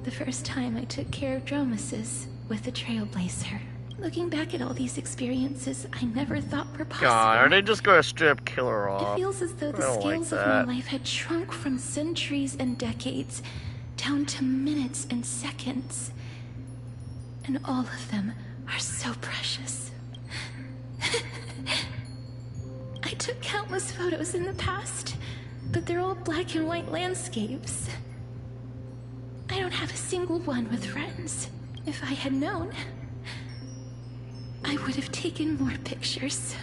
The first time I took care of Dromasis with the Trailblazer. Looking back at all these experiences I never thought were possible. God, are they just gonna strip kill her It off? feels as though the scales of my life had shrunk from centuries and decades down to minutes and seconds. And all of them are so precious. I took countless photos in the past, but they're all black and white landscapes. I don't have a single one with friends. If I had known, I would have taken more pictures.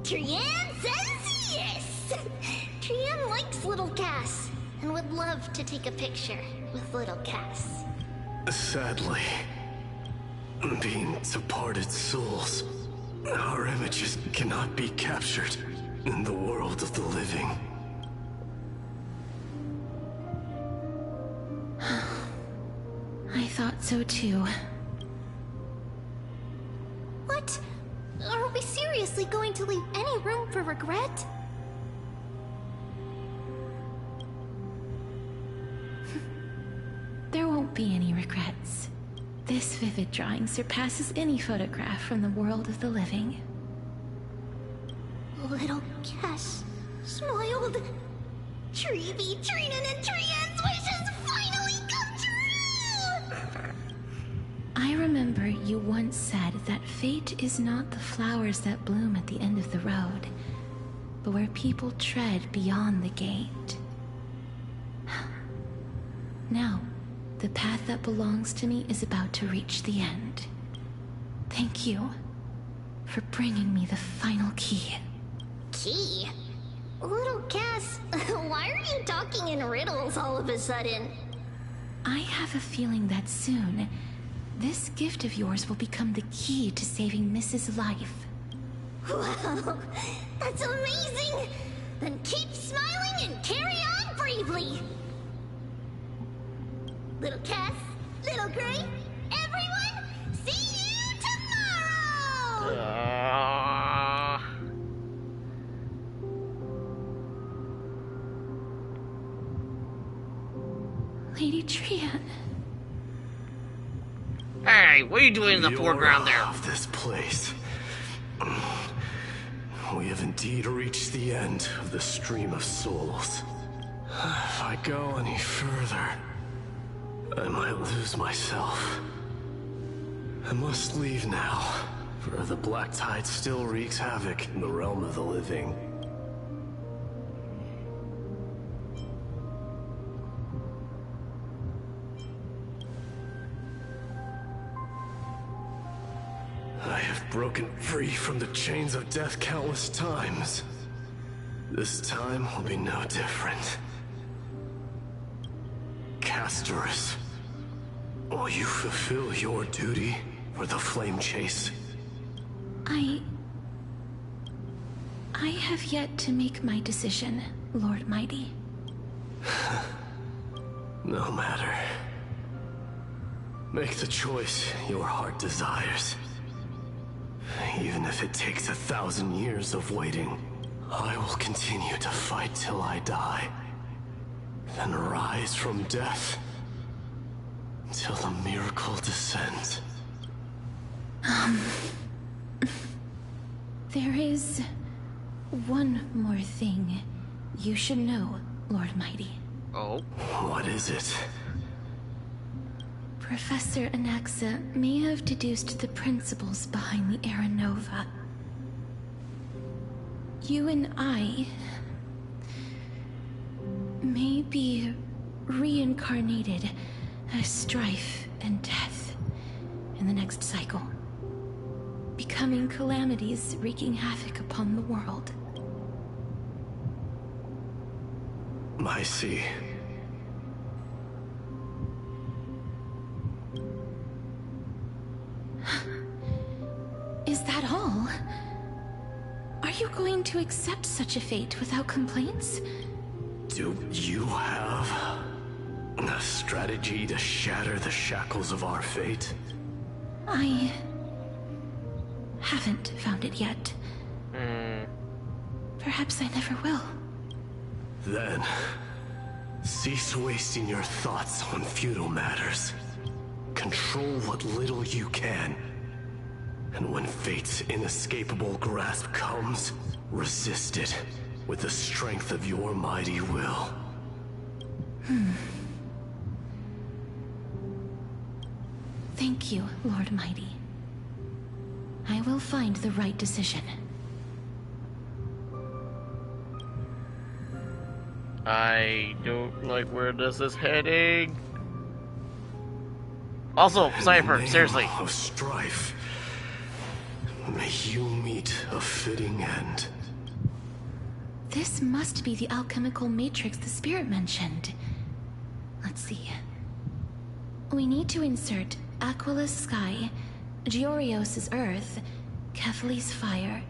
Trian says yes! Trian likes little Cass and would love to take a picture with little Cass. Sadly, being departed souls, our images cannot be captured in the world of the living. I thought so too. What? Are we seriously going to leave any room for regret? There won't be any regrets. This vivid drawing surpasses any photograph from the world of the living. Little Cass smiled. Trevi, Trinan, and Trian's wishes finally come true! I remember you once said that fate is not the flowers that bloom at the end of the road, but where people tread beyond the gate. Now, the path that belongs to me is about to reach the end. Thank you for bringing me the final key. Key? Little Cass, why are you talking in riddles all of a sudden? I have a feeling that soon, this gift of yours will become the key to saving Mrs. Life. Wow, that's amazing! Then keep smiling and carry on bravely! Little Cass, Little Gray, everyone, see you tomorrow! Lady Trian. Hey, what are you doing in the foreground there? Of this place. We have indeed reached the end of the stream of souls. If I go any further, I might lose myself. I must leave now, for the black tide still wreaks havoc in the realm of the living. I have broken free from the chains of death countless times. This time will be no different. Castorus, will you fulfill your duty for the flame chase? I have yet to make my decision, Lord Mighty. No matter. Make the choice your heart desires. Even if it takes 1,000 years of waiting, I will continue to fight till I die. Then rise from death till the miracle descends. There is one more thing you should know, Lord Mighty. Oh? What is it? Professor Anaxa may have deduced the principles behind the Era Nova. You and I may be reincarnated as strife and death in the next cycle, becoming calamities wreaking havoc upon the world. I see. Is that all? Are you going to accept such a fate without complaints? Do you have a strategy to shatter the shackles of our fate? I haven't found it yet. Perhaps I never will. Then, cease wasting your thoughts on futile matters. Control what little you can. And when fate's inescapable grasp comes, resist it with the strength of your mighty will. Thank you, Lord Mighty. I will find the right decision. I don't like where this is heading. Also, Cypher, seriously. Of strife, may you meet a fitting end. This must be the alchemical matrix the spirit mentioned. Let's see. We need to insert Aquila's sky, Giorios' earth, Kefali's fire,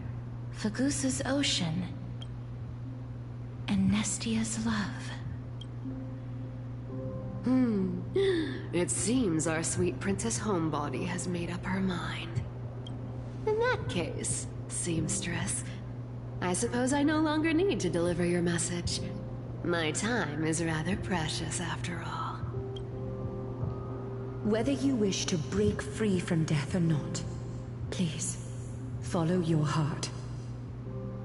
Fagusa's ocean, and Nestia's love. It seems our sweet Princess Homebody has made up her mind. In that case, seamstress, I suppose I no longer need to deliver your message. My time is rather precious after all. Whether you wish to break free from death or not, please, follow your heart.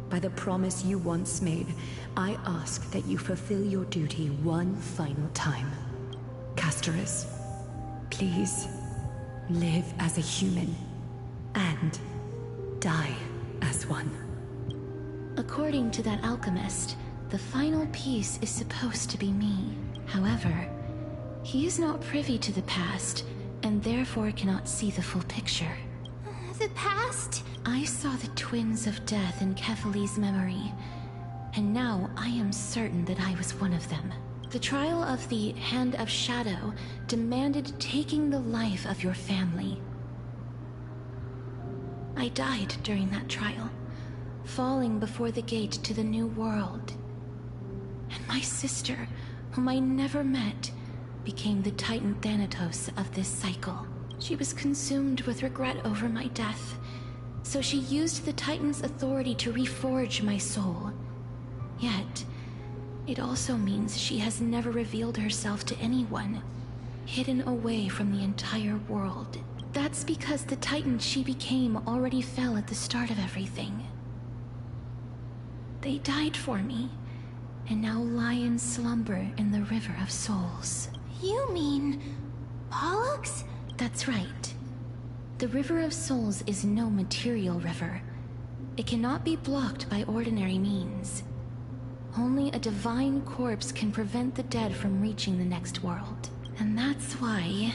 By the promise you once made, I ask that you fulfill your duty one final time. Castorus, please, live as a human, and die as one. According to that alchemist, the final piece is supposed to be me. However, he is not privy to the past, and therefore cannot see the full picture. The past? I saw the twins of death in Kefali's memory, and now I am certain that I was one of them. The trial of the Hand of Shadow demanded taking the life of your family. I died during that trial, falling before the gate to the new world. And my sister, whom I never met, became the Titan Thanatos of this cycle. She was consumed with regret over my death, so she used the Titan's authority to reforge my soul. Yet, it also means she has never revealed herself to anyone, hidden away from the entire world. That's because the Titan she became already fell at the start of everything. They died for me, and now lie in slumber in the River of Souls. You mean... Pollux? That's right. The River of Souls is no material river. It cannot be blocked by ordinary means. Only a divine corpse can prevent the dead from reaching the next world. And that's why...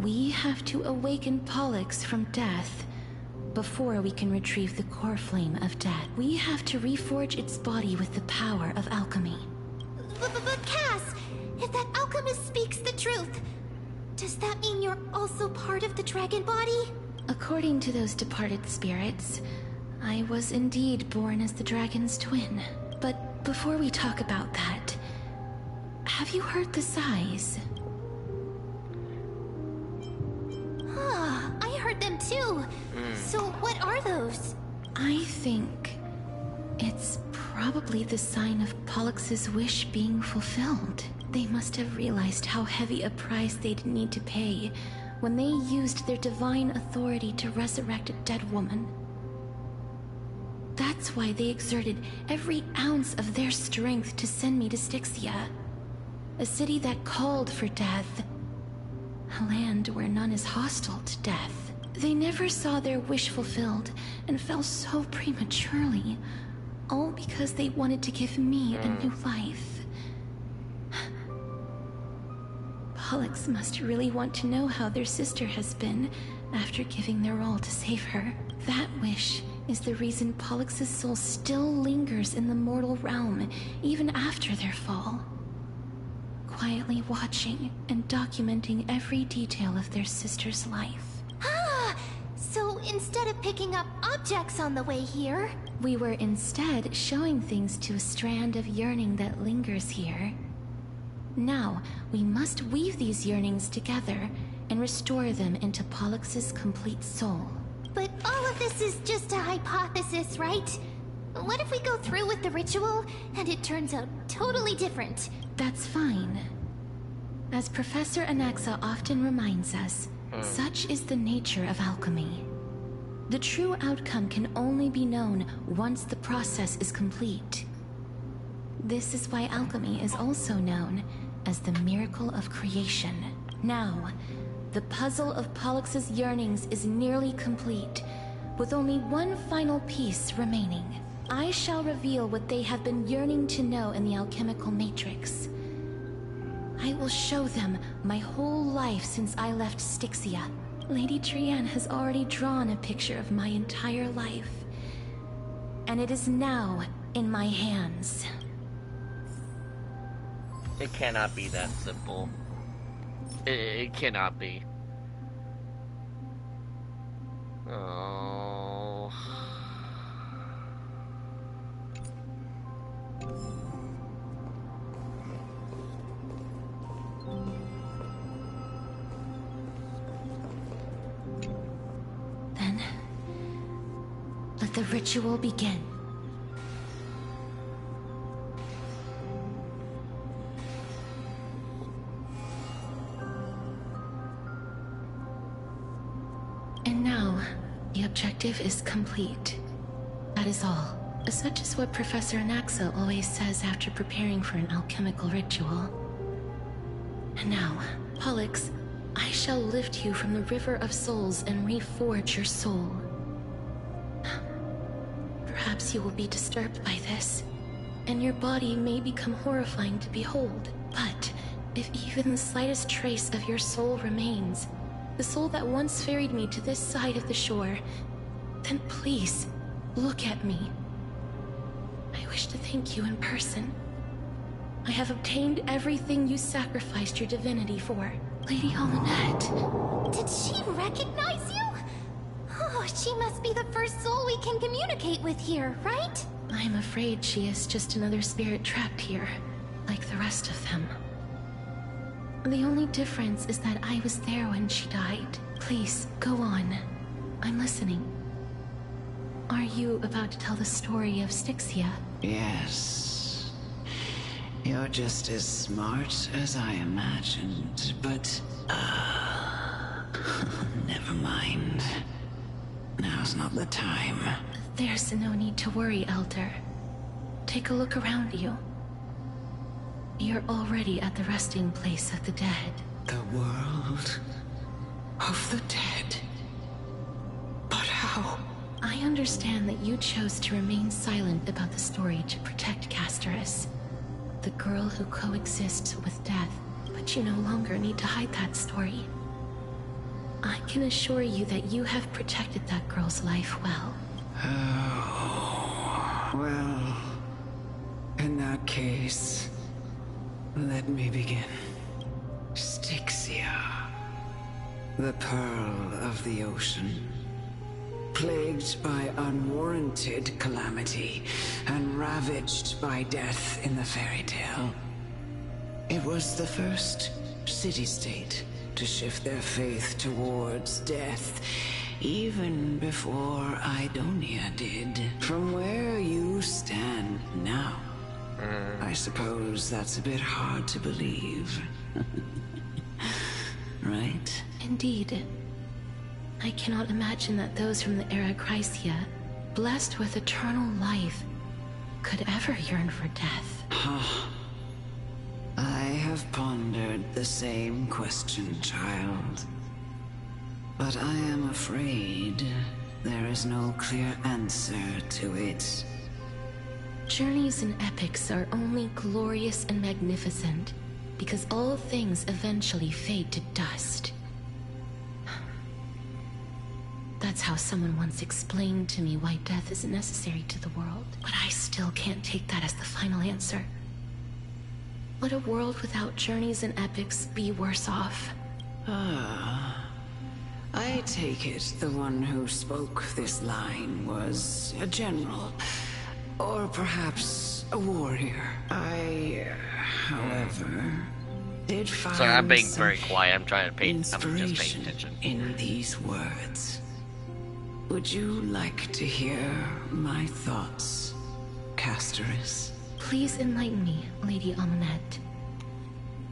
we have to awaken Pollux from death before we can retrieve the core flame of death. We have to reforge its body with the power of alchemy. But Cass, if that alchemist speaks the truth, does that mean you're also part of the dragon body? According to those departed spirits, I was indeed born as the dragon's twin. But before we talk about that, have you heard the sighs? I heard them too. So what are those? I think it's probably the sign of Pollux's wish being fulfilled. They must have realized how heavy a price they'd need to pay when they used their divine authority to resurrect a dead woman. That's why they exerted every ounce of their strength to send me to Styxia, a city that called for death, a land where none is hostile to death. They never saw their wish fulfilled and fell so prematurely, all because they wanted to give me a new life. Pollux must really want to know how their sister has been after giving their all to save her. That wish is the reason Pollux's soul still lingers in the mortal realm even after their fall, quietly watching and documenting every detail of their sister's life. So instead of picking up objects on the way here, we were instead showing things to a strand of yearning that lingers here. Now, we must weave these yearnings together and restore them into Pollux's complete soul. But all of this is just a hypothesis, right? What if we go through with the ritual and it turns out totally different? That's fine. As Professor Anaxa often reminds us, such is the nature of alchemy. The true outcome can only be known once the process is complete. This is why alchemy is also known as the miracle of creation. Now, the puzzle of Pollux's yearnings is nearly complete, with only one final piece remaining. I shall reveal what they have been yearning to know in the alchemical matrix. I will show them my whole life since I left Styxia. Lady Trianne has already drawn a picture of my entire life, and it is now in my hands. It cannot be that simple. It cannot be. Oh. Then, let the ritual begin. And now, the objective is complete. That is all. Such is what Professor Anaxa always says after preparing for an alchemical ritual. And now, Pollux, I shall lift you from the river of souls and reforge your soul. Perhaps you will be disturbed by this, and your body may become horrifying to behold. But if even the slightest trace of your soul remains, the soul that once ferried me to this side of the shore, then please, look at me. I wish to thank you in person. I have obtained everything you sacrificed your divinity for. Lady Holonette. Did she recognize you? Oh, she must be the first soul we can communicate with here, right? I'm afraid she is just another spirit trapped here, like the rest of them. The only difference is that I was there when she died. Please, go on. I'm listening. Are you about to tell the story of Styxia? Yes. You're just as smart as I imagined, but... never mind. Now's not the time. There's no need to worry, Elder. Take a look around you. You're already at the resting place of the dead. The world of the dead? But how? I understand that you chose to remain silent about the story to protect Casterus, the girl who coexists with death, but you no longer need to hide that story. I can assure you that you have protected that girl's life well. Oh, well, in that case, let me begin. Styxia, the pearl of the ocean, plagued by unwarranted calamity and ravaged by death in the fairy tale. It was the first city-state to shift their faith towards death Even before Idonia did. From where you stand now, I suppose that's a bit hard to believe. Right? Indeed. I cannot imagine that those from the Era Chrysia, blessed with eternal life, could ever yearn for death. I have pondered the same question, child. But I am afraid there is no clear answer to it. Journeys and epics are only glorious and magnificent because all things eventually fade to dust. That's how someone once explained to me why death is necessary to the world. But I still can't take that as the final answer. Would a world without journeys and epics be worse off? I take it the one who spoke this line was a general, or perhaps a warrior. However, did find Sorry, I'm being some very quiet. I'm trying to pay. I'm just paying inspiration attention. in these words. Would you like to hear my thoughts, Castoris? Please enlighten me, Lady Amunet.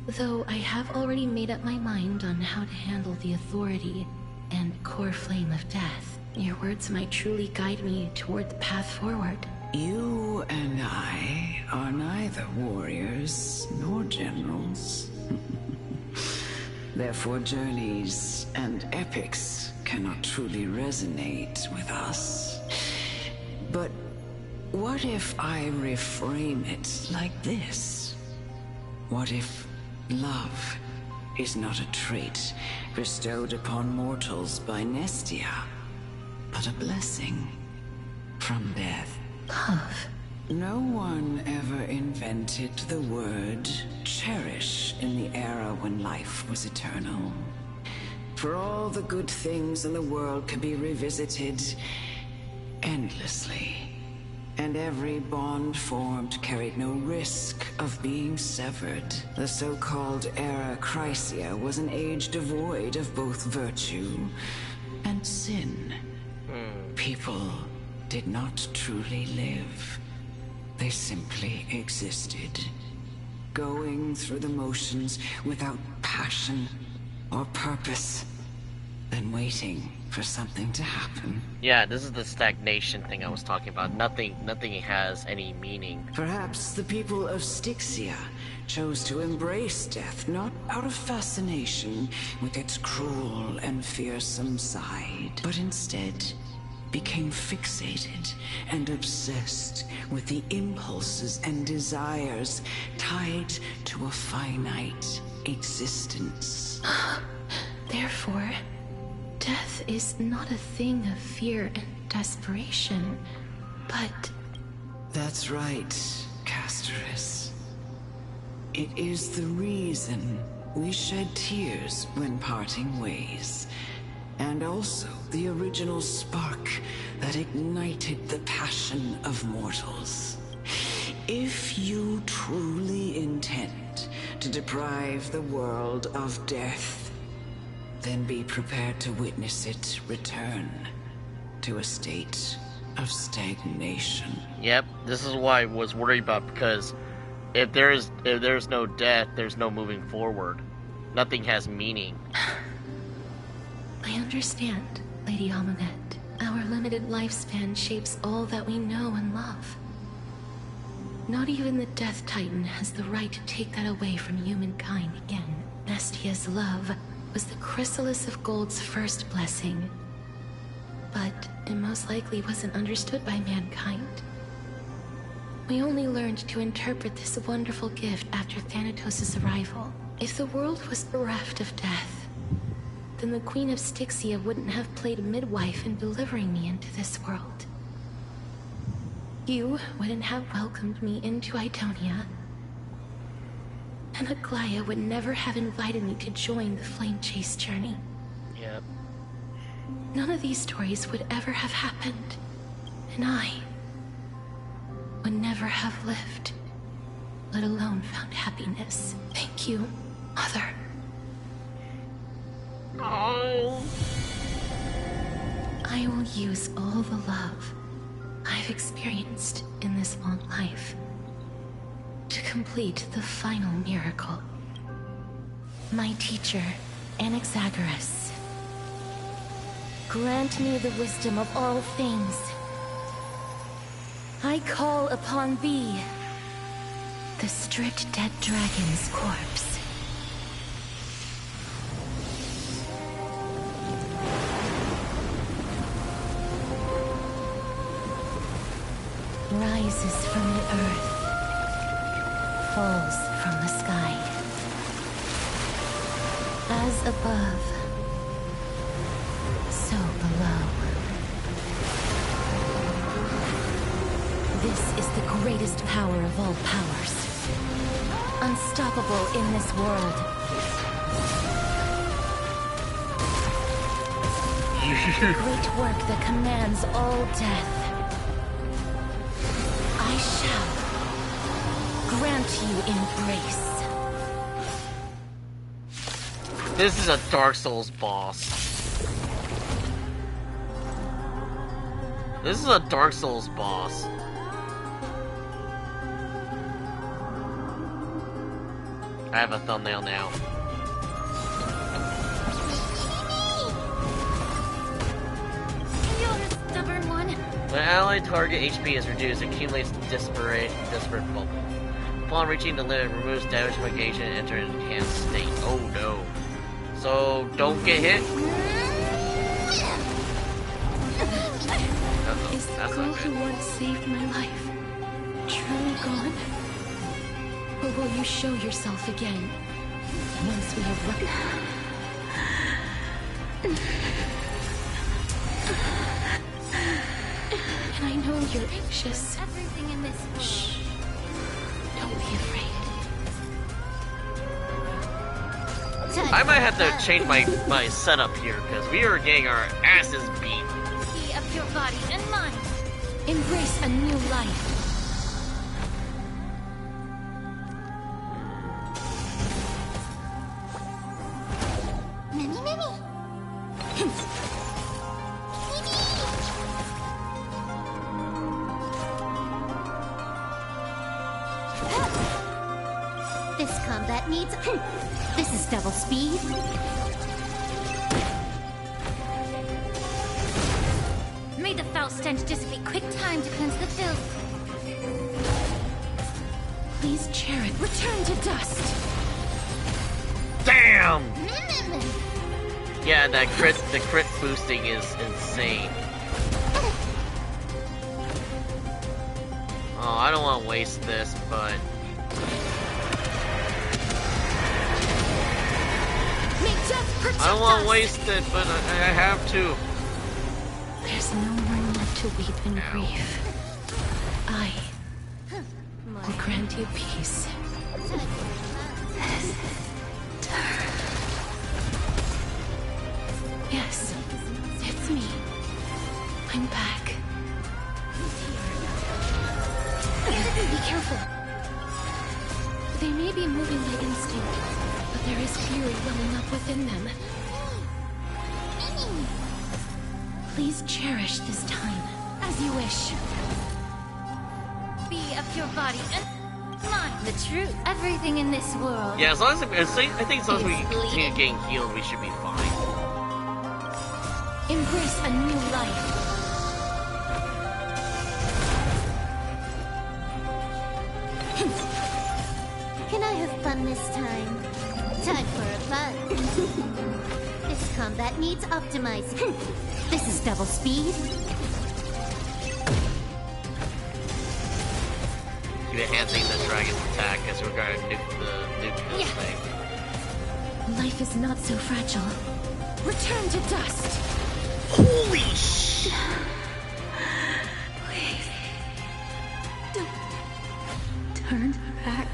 Though I have already made up my mind on how to handle the authority and core flame of death, your words might truly guide me toward the path forward. You and I are neither warriors nor generals. Therefore, journeys and epics cannot truly resonate with us. But what if I reframe it like this? What if love is not a trait bestowed upon mortals by Nestia, but a blessing from death? Love. No one ever invented the word cherish in the era when life was eternal. For all the good things in the world can be revisited endlessly. And every bond formed carried no risk of being severed. The so-called Era Chrysia was an age devoid of both virtue and sin. People did not truly live. They simply existed, going through the motions without passion or purpose, then waiting for something to happen. Yeah, this is the stagnation thing I was talking about. Nothing has any meaning. Perhaps the people of Styxia chose to embrace death, not out of fascination with its cruel and fearsome side, but instead became fixated and obsessed with the impulses and desires tied to a finite existence. Therefore, death is not a thing of fear and desperation, but... That's right, Castoris. It is the reason we shed tears when parting ways, and also the original spark that ignited the passion of mortals. If you truly intend to deprive the world of death, then be prepared to witness it return to a state of stagnation. Yep, this is why I was worried about, because if there's no death, there's no moving forward. Nothing has meaning. I understand, Lady Amunet. Our limited lifespan shapes all that we know and love. Not even the Death Titan has the right to take that away from humankind again. Nestia's love was the chrysalis of Gold's first blessing, but it most likely wasn't understood by mankind. We only learned to interpret this wonderful gift after Thanatos' arrival. If the world was bereft of death, then the Queen of Styxia wouldn't have played midwife in delivering me into this world. You wouldn't have welcomed me into Idonia, and Aglaya would never have invited me to join the Flame Chase journey. Yep. None of these stories would ever have happened, and I would never have lived, let alone found happiness. Thank you, Mother. Oh. I will use all the love I've experienced in this long life to complete the final miracle. My teacher, Anaxagoras, grant me the wisdom of all things. I call upon thee, the stripped dead dragon's corpse. Rises from the earth, falls from the sky. As above, so below. This is the greatest power of all powers. Unstoppable in this world. Great work that commands all death. I shall grant you embrace. This is a Dark Souls boss. This is a Dark Souls boss. I have a thumbnail now. You're a stubborn one. When allied target HP is reduced, it accumulates desperate bubble. Upon reaching the limit, removes damage negation and enters an enhanced state. Oh no. So, don't get hit? Is the girl who once saved my life truly gone? Or will you show yourself again once we have run? And I know you're anxious. Everything in this. Shh. Don't be afraid. I might have to change my setup here, because we are getting our asses beat. Be of your body and mind. Embrace a new life. This combat needs. This is double speed. May the foul stench dissipate. Quick time to cleanse the filth. Please chair it. Return to dust. Damn! Yeah, the crit boosting is insane. Oh, I don't want to waste this, but I don't want to waste it, but I have to. There's no one left to weep in grief. I will grant you peace. Yes, it's me. I'm back. Be careful. They may be moving by instinct, but there is fury welling up within them. Please cherish this time, as you wish. Be of your body and mind. The truth. Everything in this world. Yeah, as long as I think as long as we continue getting healed, we should be fine. Embrace a new life. Can I have fun this time? Time for a fun. This combat needs optimizing. This is double speed. Keep enhancing the dragon's attack as we're going to nuke this thing. Life is not so fragile. Return to dust. Holy sh! Please. Don't turn back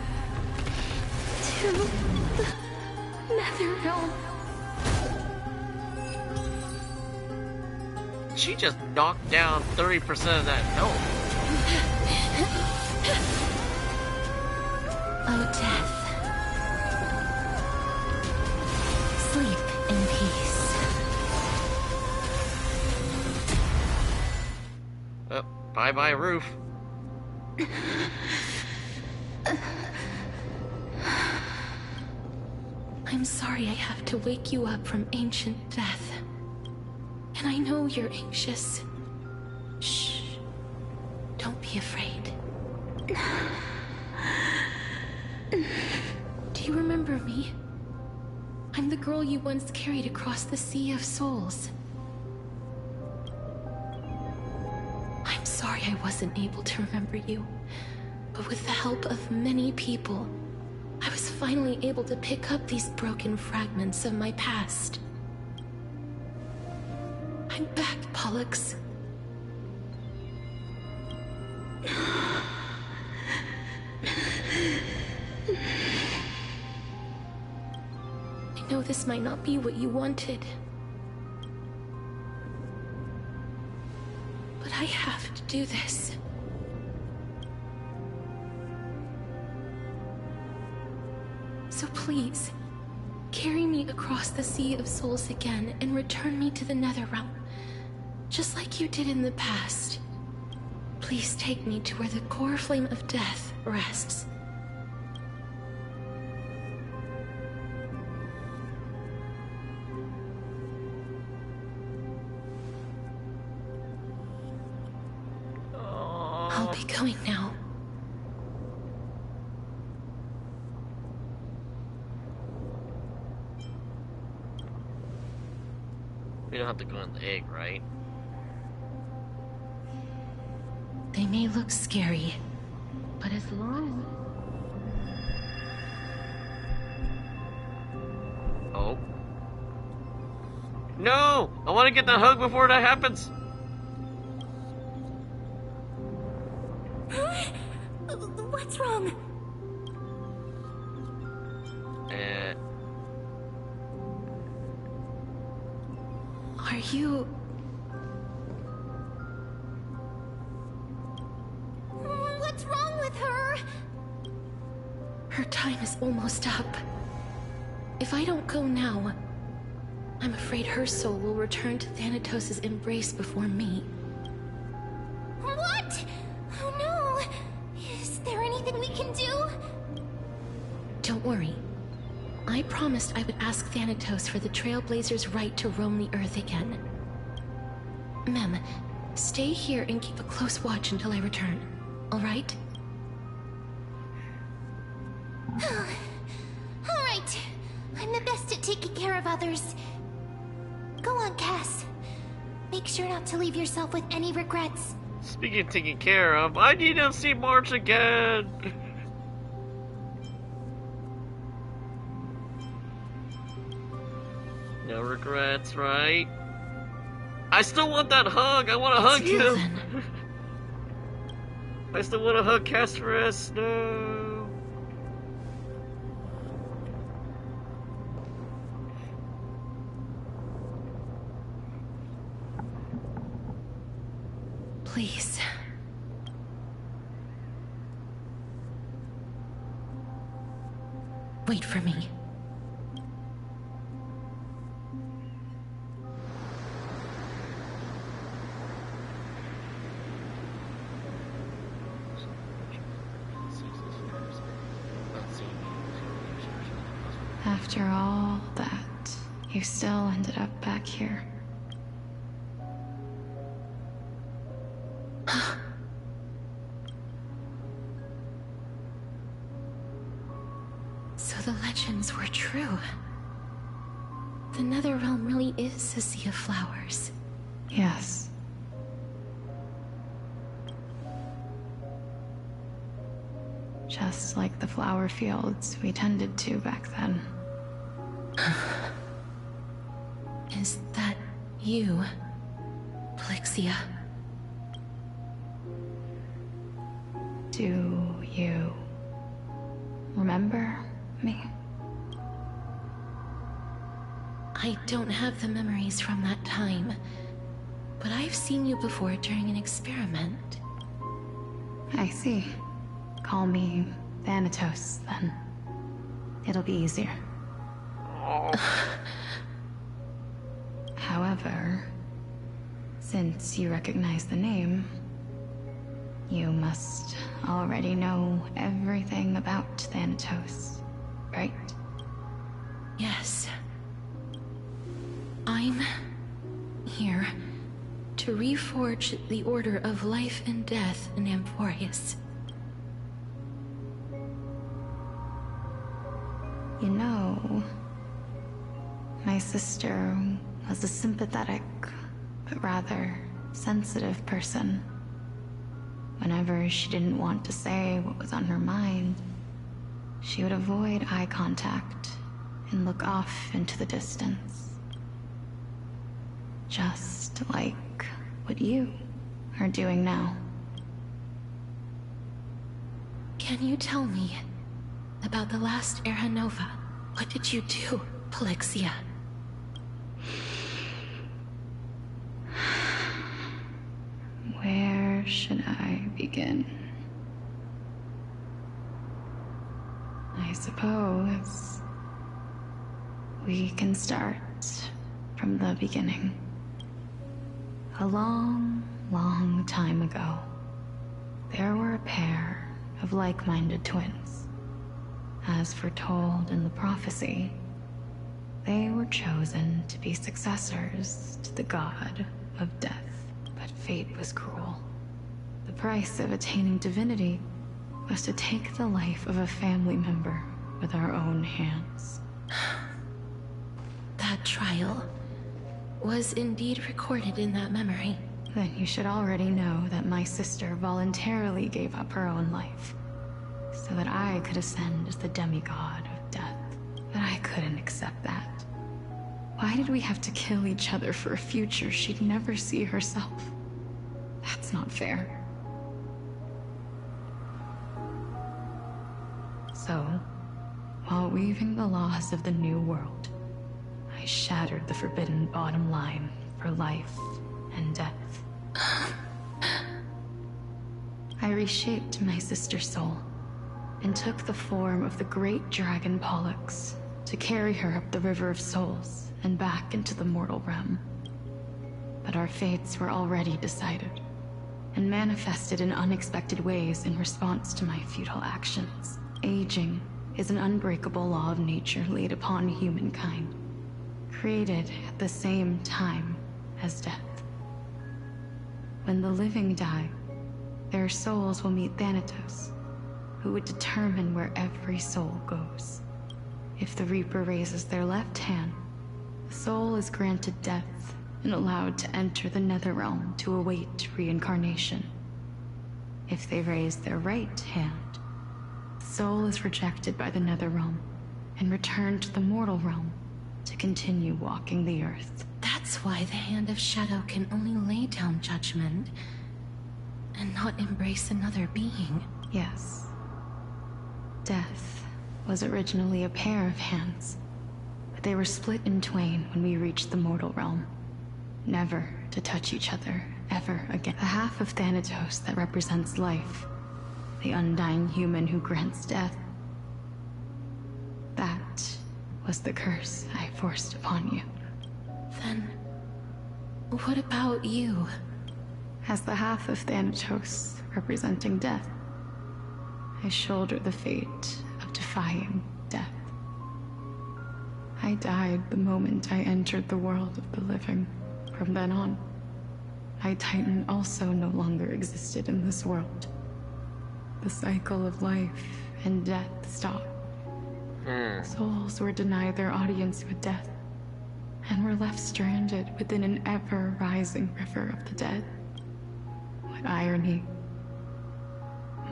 to the nether realm. She just knocked down 30% of that health. Oh, death. Sleep in peace. Bye-bye, roof. I'm sorry I have to wake you up from ancient death. And I know you're anxious. Shh. Don't be afraid. Do you remember me? I'm the girl you once carried across the Sea of Souls. I'm sorry I wasn't able to remember you, but with the help of many people, I was finally able to pick up these broken fragments of my past. I'm back, Pollux. I know this might not be what you wanted, but I have to do this. So please, carry me across the Sea of Souls again and return me to the Netherrealm, just like you did in the past. Please take me to where the core flame of death rests. I'll be going now. We don't have to go in the egg, right? They may look scary, but as long... Oh. No! I want to get the hug before that happens! What's wrong? Are you... What's wrong with her? Her time is almost up. If I don't go now, I'm afraid her soul will return to Thanatos' embrace before me. What? Oh no! Is there anything we can do? Don't worry. I promised I would ask Thanatos for the Trailblazers' right to roam the Earth again. Mem, stay here and keep a close watch until I return, all right? All right. I'm the best at taking care of others. Go on, Cass. Make sure not to leave yourself with any regrets. Speaking of taking care of, I need to see March again! No regrets, right? I still want that hug! I want to hug you! I still want to hug Castorus, no! Please. Wait for me. After all that, you still ended up back here. So the legends were true. The Netherrealm really is a sea of flowers. Yes. Just like the flower fields we tended to back then. Is that you, Plixia? Do you remember me? I don't have the memories from that time, but I've seen you before during an experiment. I see. Call me Thanatos, then. It'll be easier. However, since you recognize the name, You must already know everything about Thanatos, right? Yes. I'm here to reforge the order of life and death in Amphorius. You know, my sister was a sympathetic, but rather sensitive person. Whenever she didn't want to say what was on her mind, she would avoid eye contact and look off into the distance. Just like what you are doing now. Can you tell me about the last Era Nova? What did you do, Polixia? Where should I begin? I suppose we can start from the beginning. A long, long time ago, there were a pair of like-minded twins. As foretold in the prophecy, they were chosen to be successors to the god of death. But fate was cruel. The price of attaining divinity was to take the life of a family member with our own hands. That trial was indeed recorded in that memory. Then you should already know that my sister voluntarily gave up her own life, so that I could ascend as the demigod of death. But I couldn't accept that. Why did we have to kill each other for a future she'd never see herself? That's not fair. So, while weaving the laws of the new world, I shattered the forbidden bottom line for life and death. I reshaped my sister's soul and took the form of the great dragon Pollux to carry her up the River of Souls and back into the mortal realm. But our fates were already decided, and manifested in unexpected ways in response to my futile actions. Aging is an unbreakable law of nature laid upon humankind, created at the same time as death. When the living die, their souls will meet Thanatos, who would determine where every soul goes. If the Reaper raises their left hand, the soul is granted death and allowed to enter the Netherrealm to await reincarnation. If they raise their right hand, the soul is rejected by the Netherrealm and returned to the mortal realm to continue walking the earth. That's why the Hand of Shadow can only lay down judgment and not embrace another being. Yes. Death was originally a pair of hands, but they were split in twain when we reached the mortal realm, never to touch each other ever again. The half of Thanatos that represents life, the undying human who grants death, that was the curse I forced upon you. Then, what about you? As the half of Thanatos representing death, I shoulder the fate of defying death. I died the moment I entered the world of the living. From then on, my Titan also no longer existed in this world. The cycle of life and death stopped. Souls were denied their audience with death, and were left stranded within an ever-rising river of the dead. What irony.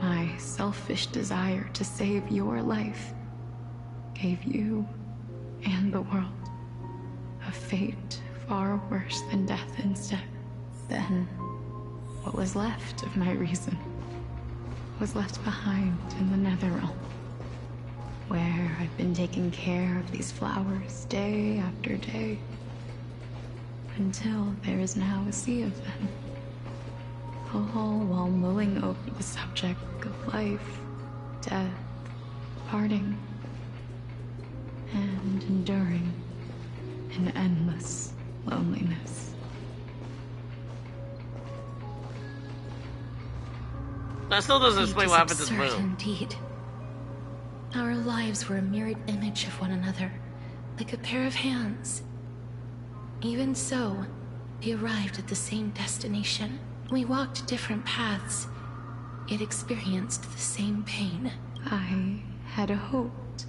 My selfish desire to save your life gave you and the world a fate far worse than death instead. Then, what was left of my reason was left behind in the Netherrealm, where I've been taking care of these flowers day after day, until there is now a sea of them, all while mulling over the subject of life, death, parting, and enduring an endless loneliness. That still doesn't Fate explain is what happened to the absurd moon. indeed. Our lives were a mirrored image of one another, like a pair of hands. Even so, we arrived at the same destination. We walked different paths, yet experienced the same pain. I had hoped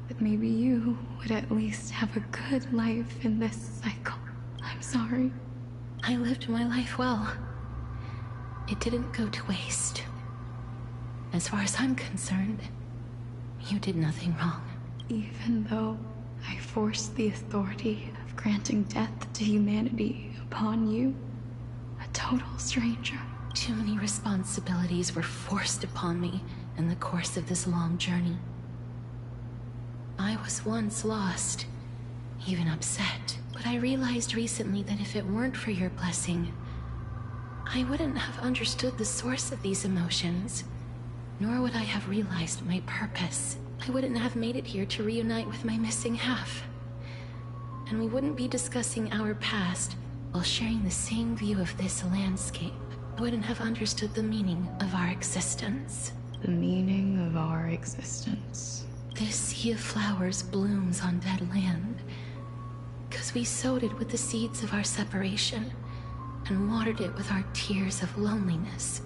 that maybe you would at least have a good life in this cycle. I'm sorry. I lived my life well. It didn't go to waste. As far as I'm concerned, you did nothing wrong. Even though I forced the authority of granting death to humanity upon you, a total stranger. Too many responsibilities were forced upon me in the course of this long journey. I was once lost, even upset, but I realized recently that if it weren't for your blessing, I wouldn't have understood the source of these emotions, nor would I have realized my purpose. I wouldn't have made it here to reunite with my missing half. And we wouldn't be discussing our past while sharing the same view of this landscape. I wouldn't have understood the meaning of our existence. The meaning of our existence. This sea of flowers blooms on dead land, because we sowed it with the seeds of our separation, and watered it with our tears of loneliness.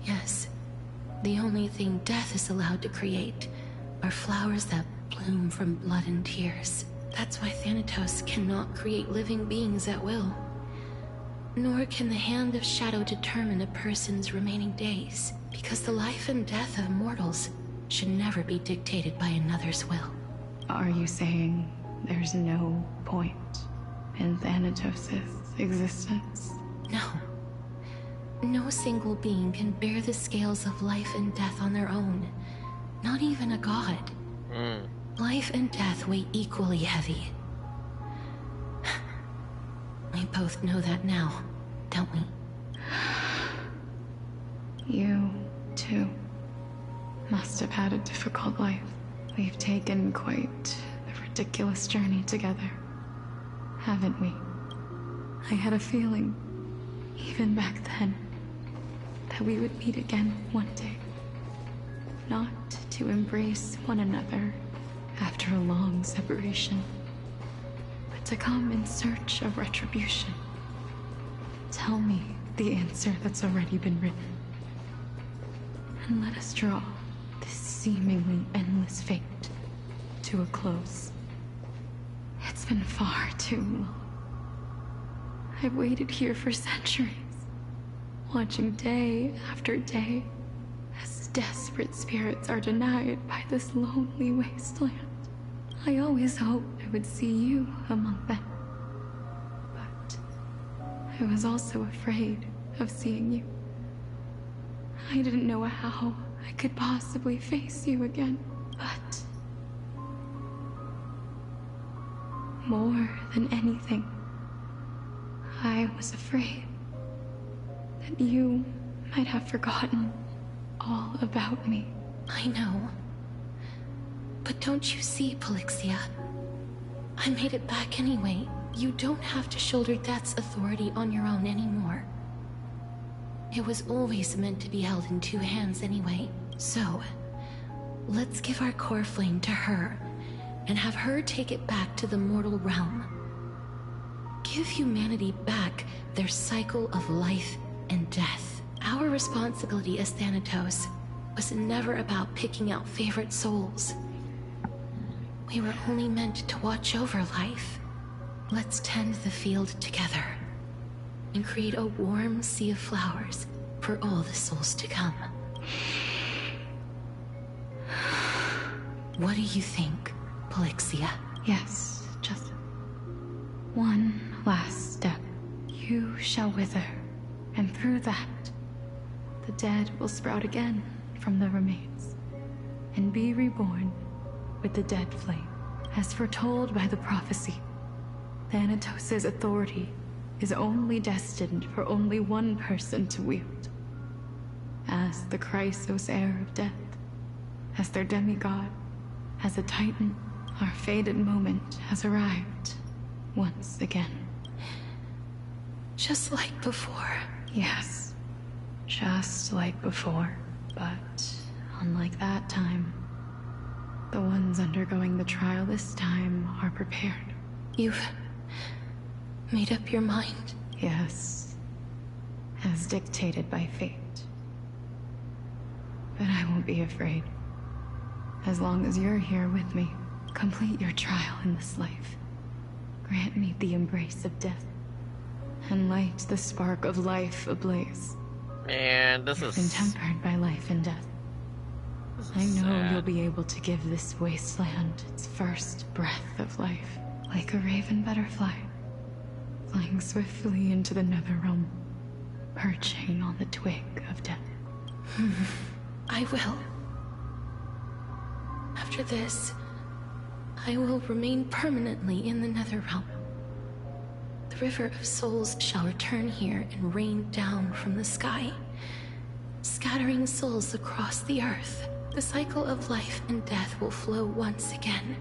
Yes, the only thing death is allowed to create are flowers that bloom from blood and tears. That's why Thanatos cannot create living beings at will. Nor can the hand of shadow determine a person's remaining days, because the life and death of mortals should never be dictated by another's will. Are you saying there's no point in Thanatos' existence? No. No single being can bear the scales of life and death on their own. Not even a god. Life and death weigh equally heavy. We both know that now, don't we? You, too, must have had a difficult life. We've taken quite a ridiculous journey together, haven't we? I had a feeling, even back then, that we would meet again one day. Not to embrace one another after a long separation, but to come in search of retribution. Tell me the answer that's already been written, and let us draw this seemingly endless fate to a close. It's been far too long. I've waited here for centuries, watching day after day as desperate spirits are denied by this lonely wasteland. I always hoped I would see you among them, but I was also afraid of seeing you. I didn't know how I could possibly face you again, but more than anything, I was afraid that you might have forgotten all about me. I know. But don't you see, Polixia? I made it back anyway. You don't have to shoulder death's authority on your own anymore. It was always meant to be held in two hands anyway. So, let's give our core flame to her, and have her take it back to the mortal realm. Give humanity back their cycle of life and death. Our responsibility as Thanatos was never about picking out favorite souls. We were only meant to watch over life. Let's tend the field together, and create a warm sea of flowers for all the souls to come. What do you think, Polixia? Yes, just one last step. You shall wither, and through that, the dead will sprout again from the remains, and be reborn with the dead flame. As foretold by the prophecy, Thanatos' authority is only destined for only one person to wield. As the Chrysos heir of death, as their demigod, as a titan, our fated moment has arrived once again. Just like before. Yes, just like before, but unlike that time, the ones undergoing the trial this time are prepared. You've made up your mind? Yes, as dictated by fate. But I won't be afraid. As long as you're here with me, complete your trial in this life. Grant me the embrace of death, and light the spark of life ablaze. Man, this You've is... been tempered by life and death. I know sad. you'll be able to give this wasteland its first breath of life, like a raven butterfly, flying swiftly into the netherrealm, perching on the twig of death. I will. After this, I will remain permanently in the Netherrealm. The River of Souls shall return here and rain down from the sky, scattering souls across the earth. The cycle of life and death will flow once again.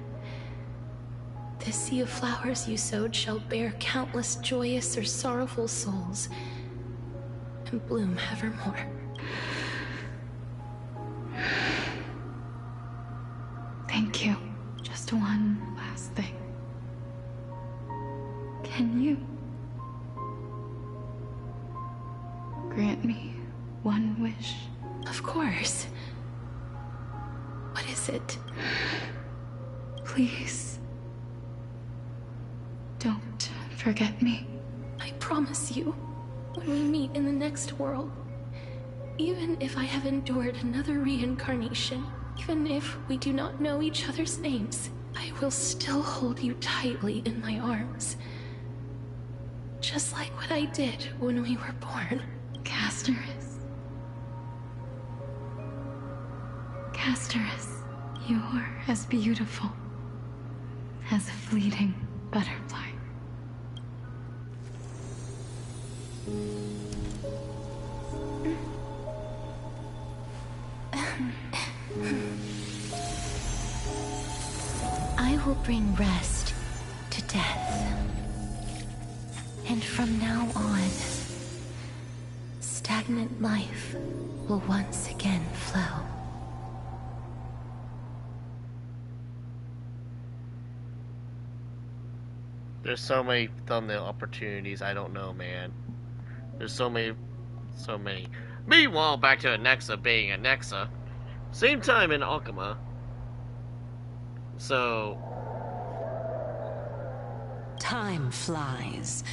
This sea of flowers you sowed shall bear countless joyous or sorrowful souls, and bloom evermore. Thank you. Just one last thing. Can you grant me one wish? Of course. What is it? Please, don't forget me. I promise you, when we meet in the next world, even if I have endured another reincarnation, even if we do not know each other's names, I will still hold you tightly in my arms. Just like what I did when we were born. Casterus. Casterus, you're as beautiful as a fleeting butterfly. I will bring rest to death. And from now on, stagnant life will once again flow. There's so many thumbnail opportunities, I don't know, man. There's so many. Meanwhile, back to Anexa being Anexa. Same time in Alchema. So... Time flies.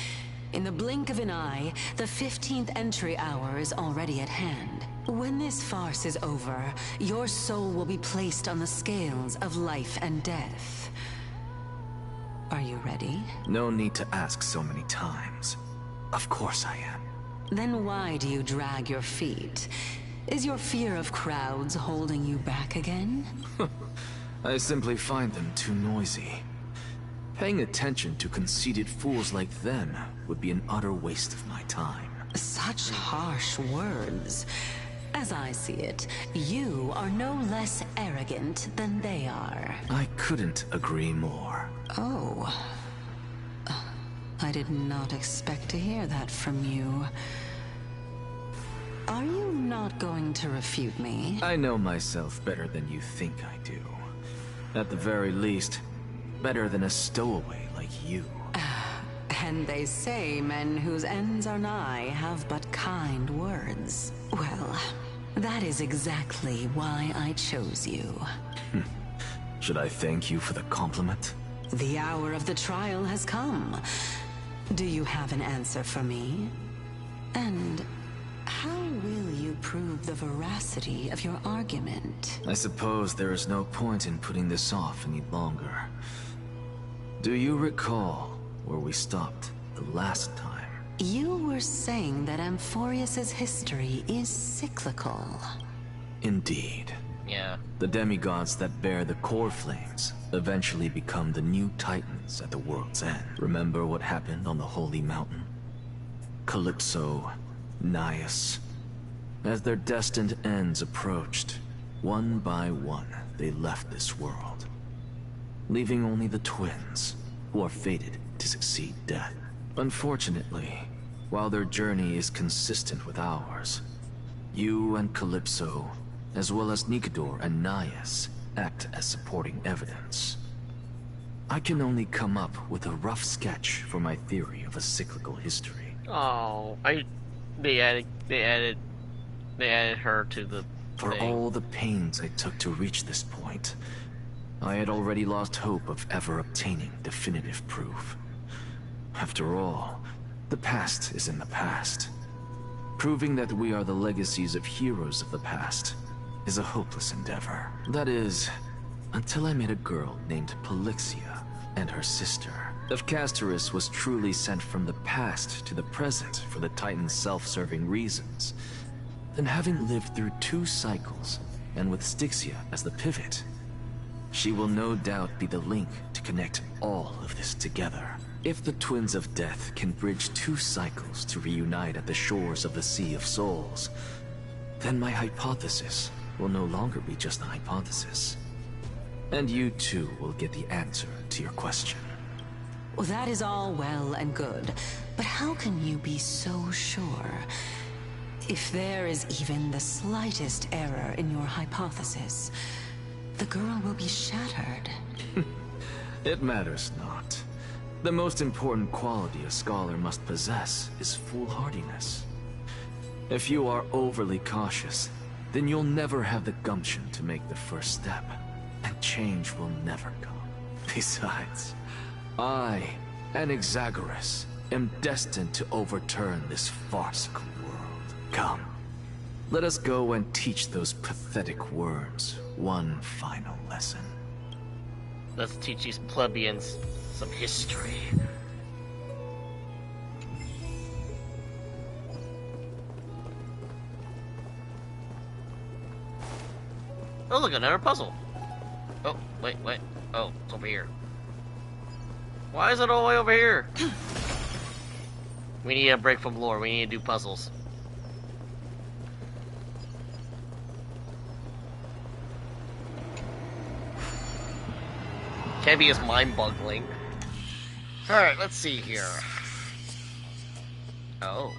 In the blink of an eye, the 15th entry hour is already at hand. When this farce is over, your soul will be placed on the scales of life and death. Are you ready? No need to ask so many times. Of course I am. Then why do you drag your feet? Is your fear of crowds holding you back again? I simply find them too noisy. Paying attention to conceited fools like them would be an utter waste of my time. Such harsh words. As I see it, you are no less arrogant than they are. I couldn't agree more. Oh. I did not expect to hear that from you. Are you not going to refute me? I know myself better than you think I do. At the very least, better than a stowaway like you. And they say men whose ends are nigh have but kind words. Well, that is exactly why I chose you. Should I thank you for the compliment? The hour of the trial has come. Do you have an answer for me? And how will you prove the veracity of your argument? I suppose there is no point in putting this off any longer. Do you recall where we stopped the last time? You were saying that Amphorius's history is cyclical. Indeed. Yeah. The demigods that bear the core flames eventually become the new titans at the world's end. Remember what happened on the Holy Mountain? Calypso, Naias. As their destined ends approached, one by one they left this world, leaving only the twins, who are fated to succeed death. Unfortunately, while their journey is consistent with ours, you and Calypso, as well as Nikador and Naias, act as supporting evidence. I can only come up with a rough sketch for my theory of a cyclical history. Oh, they added her to the For thing. all the pains I took to reach this point, I had already lost hope of ever obtaining definitive proof. After all, the past is in the past. Proving that we are the legacies of heroes of the past is a hopeless endeavor. That is, until I met a girl named Polixia and her sister. If Castorus was truly sent from the past to the present for the Titan's self-serving reasons, then having lived through 2 cycles, and with Styxia as the pivot, she will no doubt be the link to connect all of this together. If the Twins of Death can bridge 2 cycles to reunite at the shores of the Sea of Souls, then my hypothesis will no longer be just a hypothesis. And you too will get the answer to your question. Well, that is all well and good, but how can you be so sure? If there is even the slightest error in your hypothesis, the girl will be shattered. It matters not. The most important quality a scholar must possess is foolhardiness. If you are overly cautious, then you'll never have the gumption to make the first step, and change will never come. Besides, I, an Exagoras, am destined to overturn this farcical world. Come, let us go and teach those pathetic worms one final lesson. Let's teach these plebeians some history. Oh, look, another puzzle. Oh, wait. Oh, it's over here. Why is it all the way over here? We need a break from lore. We need to do puzzles. Can't be as mind-boggling. Alright, let's see here. Oh.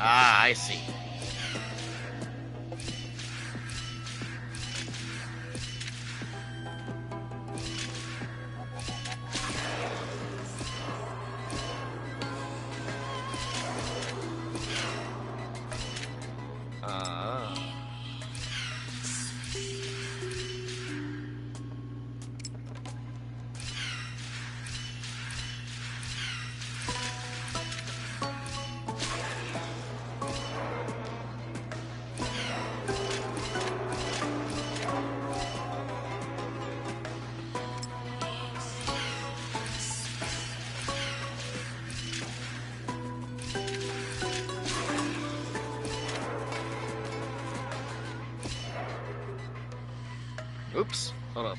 Ah, I see. Oops, hold up.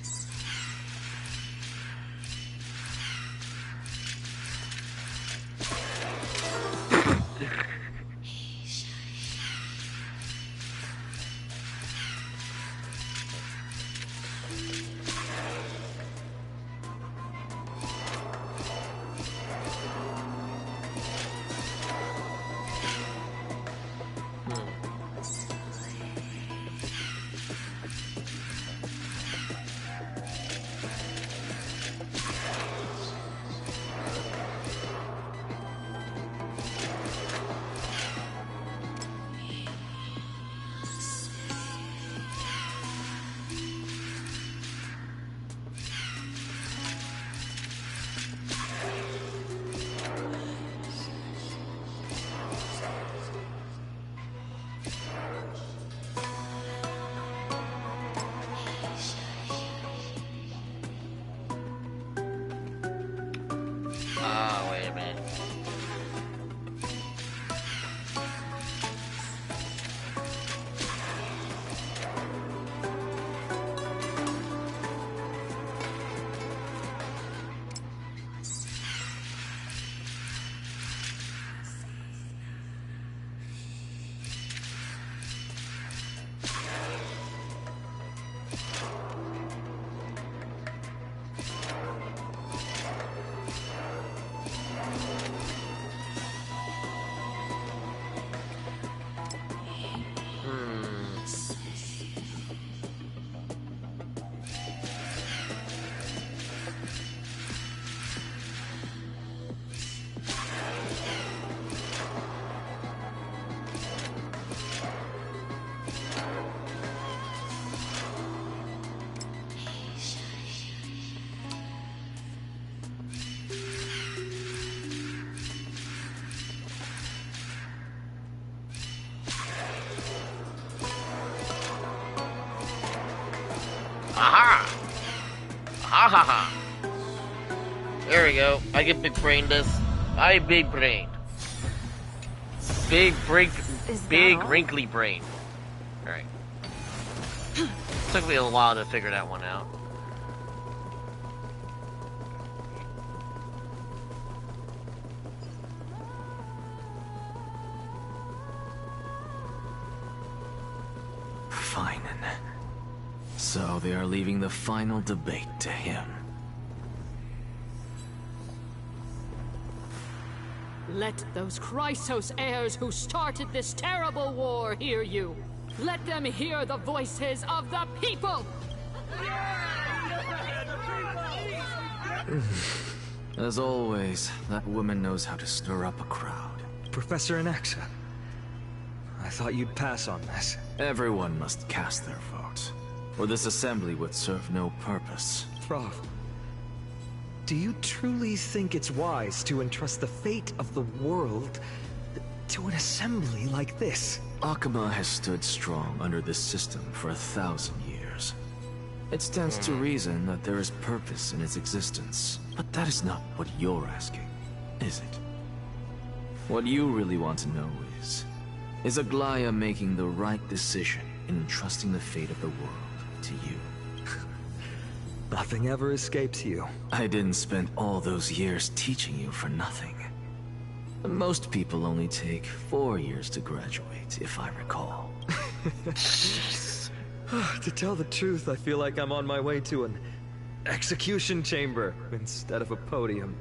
Aha! Ha ha ha. There we go. I can big brain this. I big brain. Big wrinkly brain. Alright. Took me a while to figure that one out. Fine. So they are leaving the final debate to him. Let those Chrysos heirs who started this terrible war hear you. Let them hear the voices of the people! As always, that woman knows how to stir up a crowd. Professor Anaxa, I thought you'd pass on this. Everyone must cast their vote, or this assembly would serve no purpose. Prof, do you truly think it's wise to entrust the fate of the world to an assembly like this? Akuma has stood strong under this system for 1,000 years. It stands to reason that there is purpose in its existence, but that is not what you're asking, is it? What you really want to know is Aglaya making the right decision in entrusting the fate of the world to you? Nothing ever escapes you. I didn't spend all those years teaching you for nothing. Most people only take 4 years to graduate, if I recall. To tell the truth, I feel like I'm on my way to an execution chamber instead of a podium.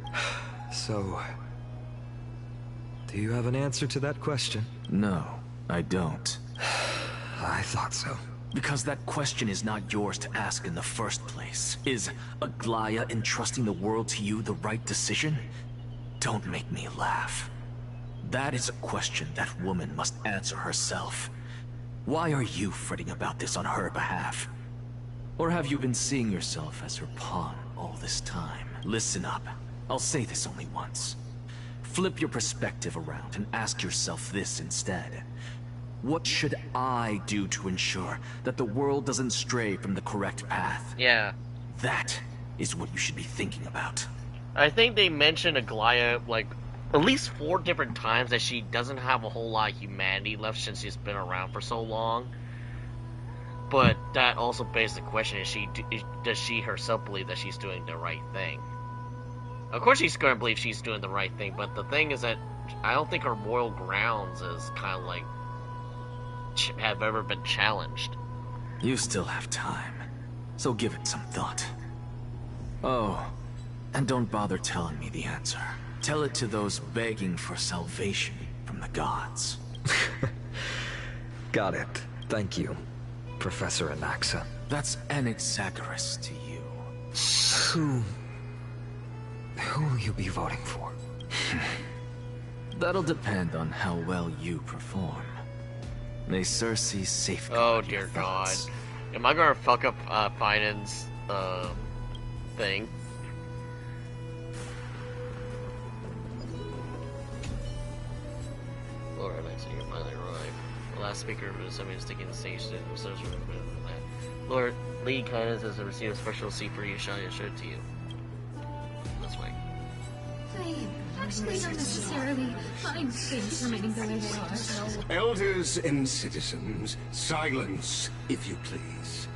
So, do you have an answer to that question? No, I don't. I thought so. Because that question is not yours to ask in the first place. Is Aglaya entrusting the world to you the right decision? Don't make me laugh. That is a question that woman must answer herself. Why are you fretting about this on her behalf? Or have you been seeing yourself as her pawn all this time? Listen up. I'll say this only once. Flip your perspective around and ask yourself this instead. What should I do to ensure that the world doesn't stray from the correct path? Yeah. That is what you should be thinking about. I think they mentioned Aglaya, like, at least 4 different times that she doesn't have a whole lot of humanity left since she's been around for so long. But that also begs the question, does she herself believe that she's doing the right thing? Of course she's going to believe she's doing the right thing, but the thing is that I don't think her moral grounds is kind of like have ever been challenged. You still have time, so give it some thought. Oh, and don't bother telling me the answer. Tell it to those begging for salvation from the gods. Got it. Thank you, Professor Anaxa. That's Anaxagoras to you. Who will you be voting for? That'll depend on how well you perform. May Cersei safeguard. Oh dear God. Am I gonna fuck up Finan's thing? Lord, Alexa, you're finally arrived. The last speaker was somebody sticking the stage to the Lord, Lee Kindness has received a special seat for you. Shall I show it to you? This way. I actually don't necessarily find things remaining the way they are. Elders and citizens, silence, if you please.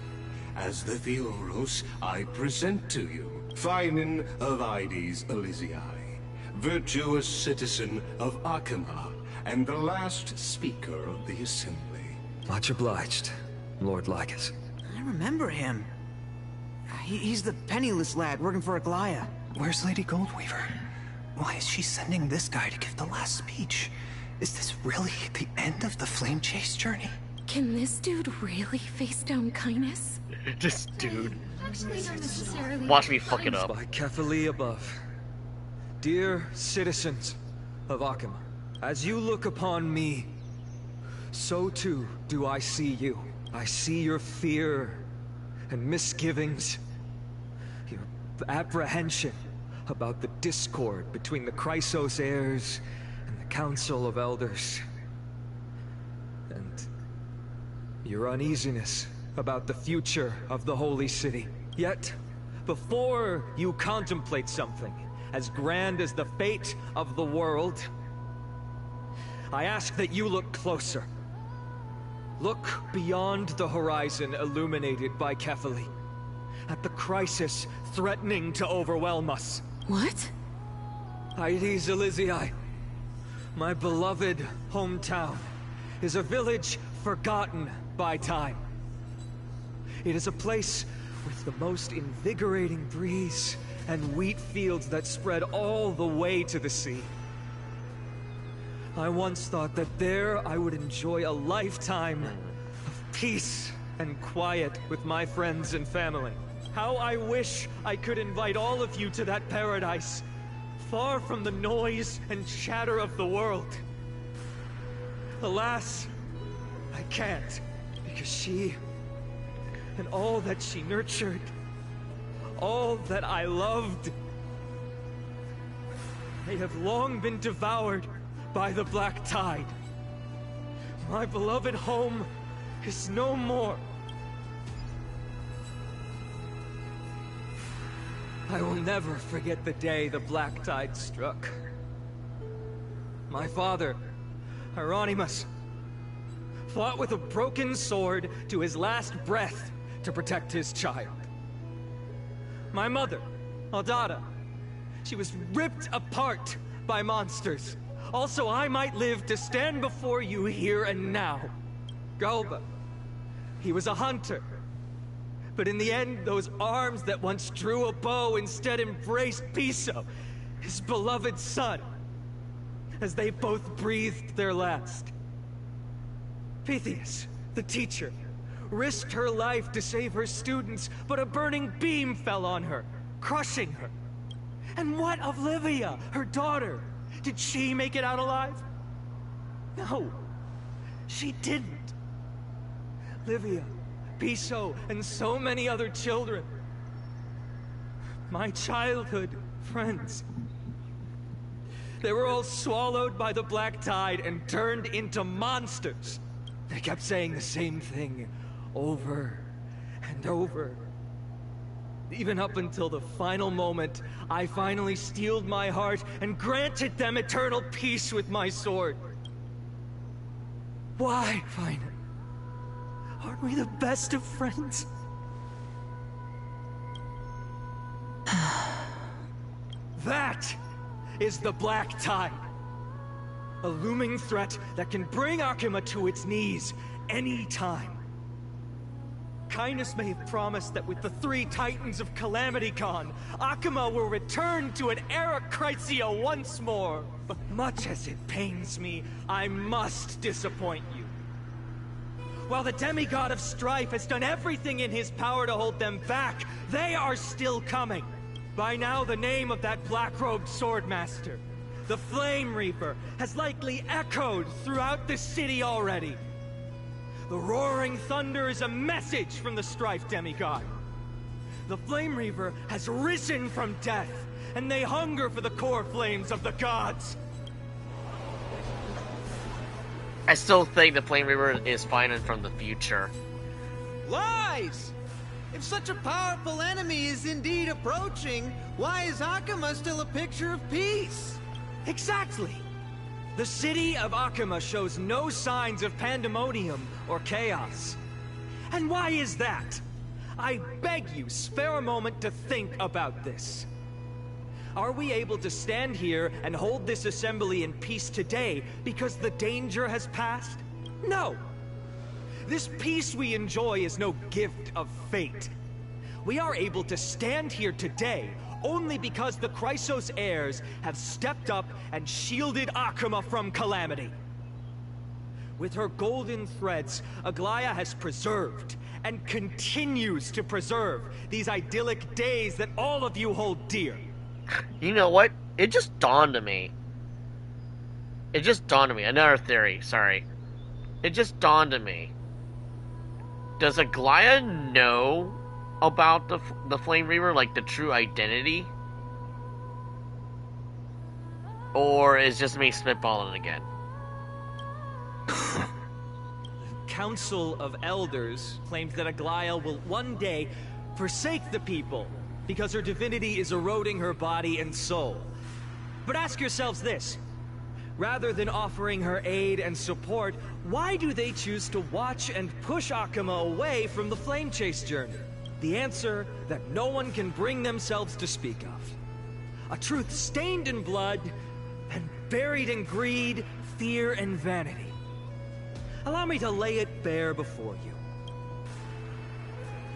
As the Theoros, I present to you Finan of Ides Elysiae, virtuous citizen of Akima, and the last speaker of the assembly. Much obliged, Lord Lycus. I remember him. He's the penniless lad working for Aglaya. Where's Lady Goldweaver? Why is she sending this guy to give the last speech? Is this really the end of the Flame Chase journey? Can this dude really face down kindness? This dude. Actually don't necessarily. Watch me fuck it up. By Kefali above. Dear citizens of Akima, as you look upon me, so too do I see you. I see your fear and misgivings, your apprehension about the discord between the Chrysos heirs and the Council of Elders, and your uneasiness about the future of the Holy City. Yet, before you contemplate something as grand as the fate of the world, I ask that you look closer. Look beyond the horizon illuminated by Kefali, at the crisis threatening to overwhelm us. What? Aedes Elysiae, my beloved hometown, is a village forgotten by time. It is a place with the most invigorating breeze and wheat fields that spread all the way to the sea. I once thought that there I would enjoy a lifetime of peace and quiet with my friends and family. How I wish I could invite all of you to that paradise, far from the noise and chatter of the world. Alas, I can't, because she and all that she nurtured, all that I loved, they have long been devoured by the black tide. My beloved home is no more. I will never forget the day the black tide struck. My father, Hieronymus, fought with a broken sword to his last breath to protect his child. My mother, Aldada, she was ripped apart by monsters. Also, I might live to stand before you here and now. Galba, he was a hunter. But in the end, those arms that once drew a bow instead embraced Piso, his beloved son, as they both breathed their last. Pythias, the teacher, risked her life to save her students, but a burning beam fell on her, crushing her. And what of Livia, her daughter? Did she make it out alive? No, she didn't. Livia, Piso, and so many other children. My childhood friends. They were all swallowed by the black tide and turned into monsters. They kept saying the same thing over and over. Even up until the final moment, I finally steeled my heart and granted them eternal peace with my sword. Why, Fine? Aren't we the best of friends? That is the black tide. A looming threat that can bring Akuma to its knees any time. Kindness may have promised that with the 3 Titans of Calamity Con, Akuma will return to an era Chrysia once more. But much as it pains me, I must disappoint you. While the demigod of strife has done everything in his power to hold them back, they are still coming. By now, the name of that black-robed swordmaster, the Flame Reaper, has likely echoed throughout the city already. The roaring thunder is a message from the strife demigod. The Flame Reaper has risen from death, and they hunger for the core flames of the gods. I still think the Flame Reaper is finding from the future. Lies! If such a powerful enemy is indeed approaching, why is Akuma still a picture of peace? Exactly! The city of Akuma shows no signs of pandemonium or chaos. And why is that? I beg you, spare a moment to think about this. Are we able to stand here and hold this assembly in peace today because the danger has passed? No! This peace we enjoy is no gift of fate. We are able to stand here today only because the Chrysos heirs have stepped up and shielded Akuma from calamity. With her golden threads, Aglaya has preserved and continues to preserve these idyllic days that all of you hold dear. You know what? It just dawned on me. Another theory, sorry. It just dawned on me. Does Aglaya know about the Flame Reaper, like the true identity? Or is just me spitballing again? Council of Elders claims that Aglaia will one day forsake the people because her divinity is eroding her body and soul. But ask yourselves this. Rather than offering her aid and support, why do they choose to watch and push Akama away from the Flame Chase journey? The answer that no one can bring themselves to speak of. A truth stained in blood and buried in greed, fear, and vanity. Allow me to lay it bare before you.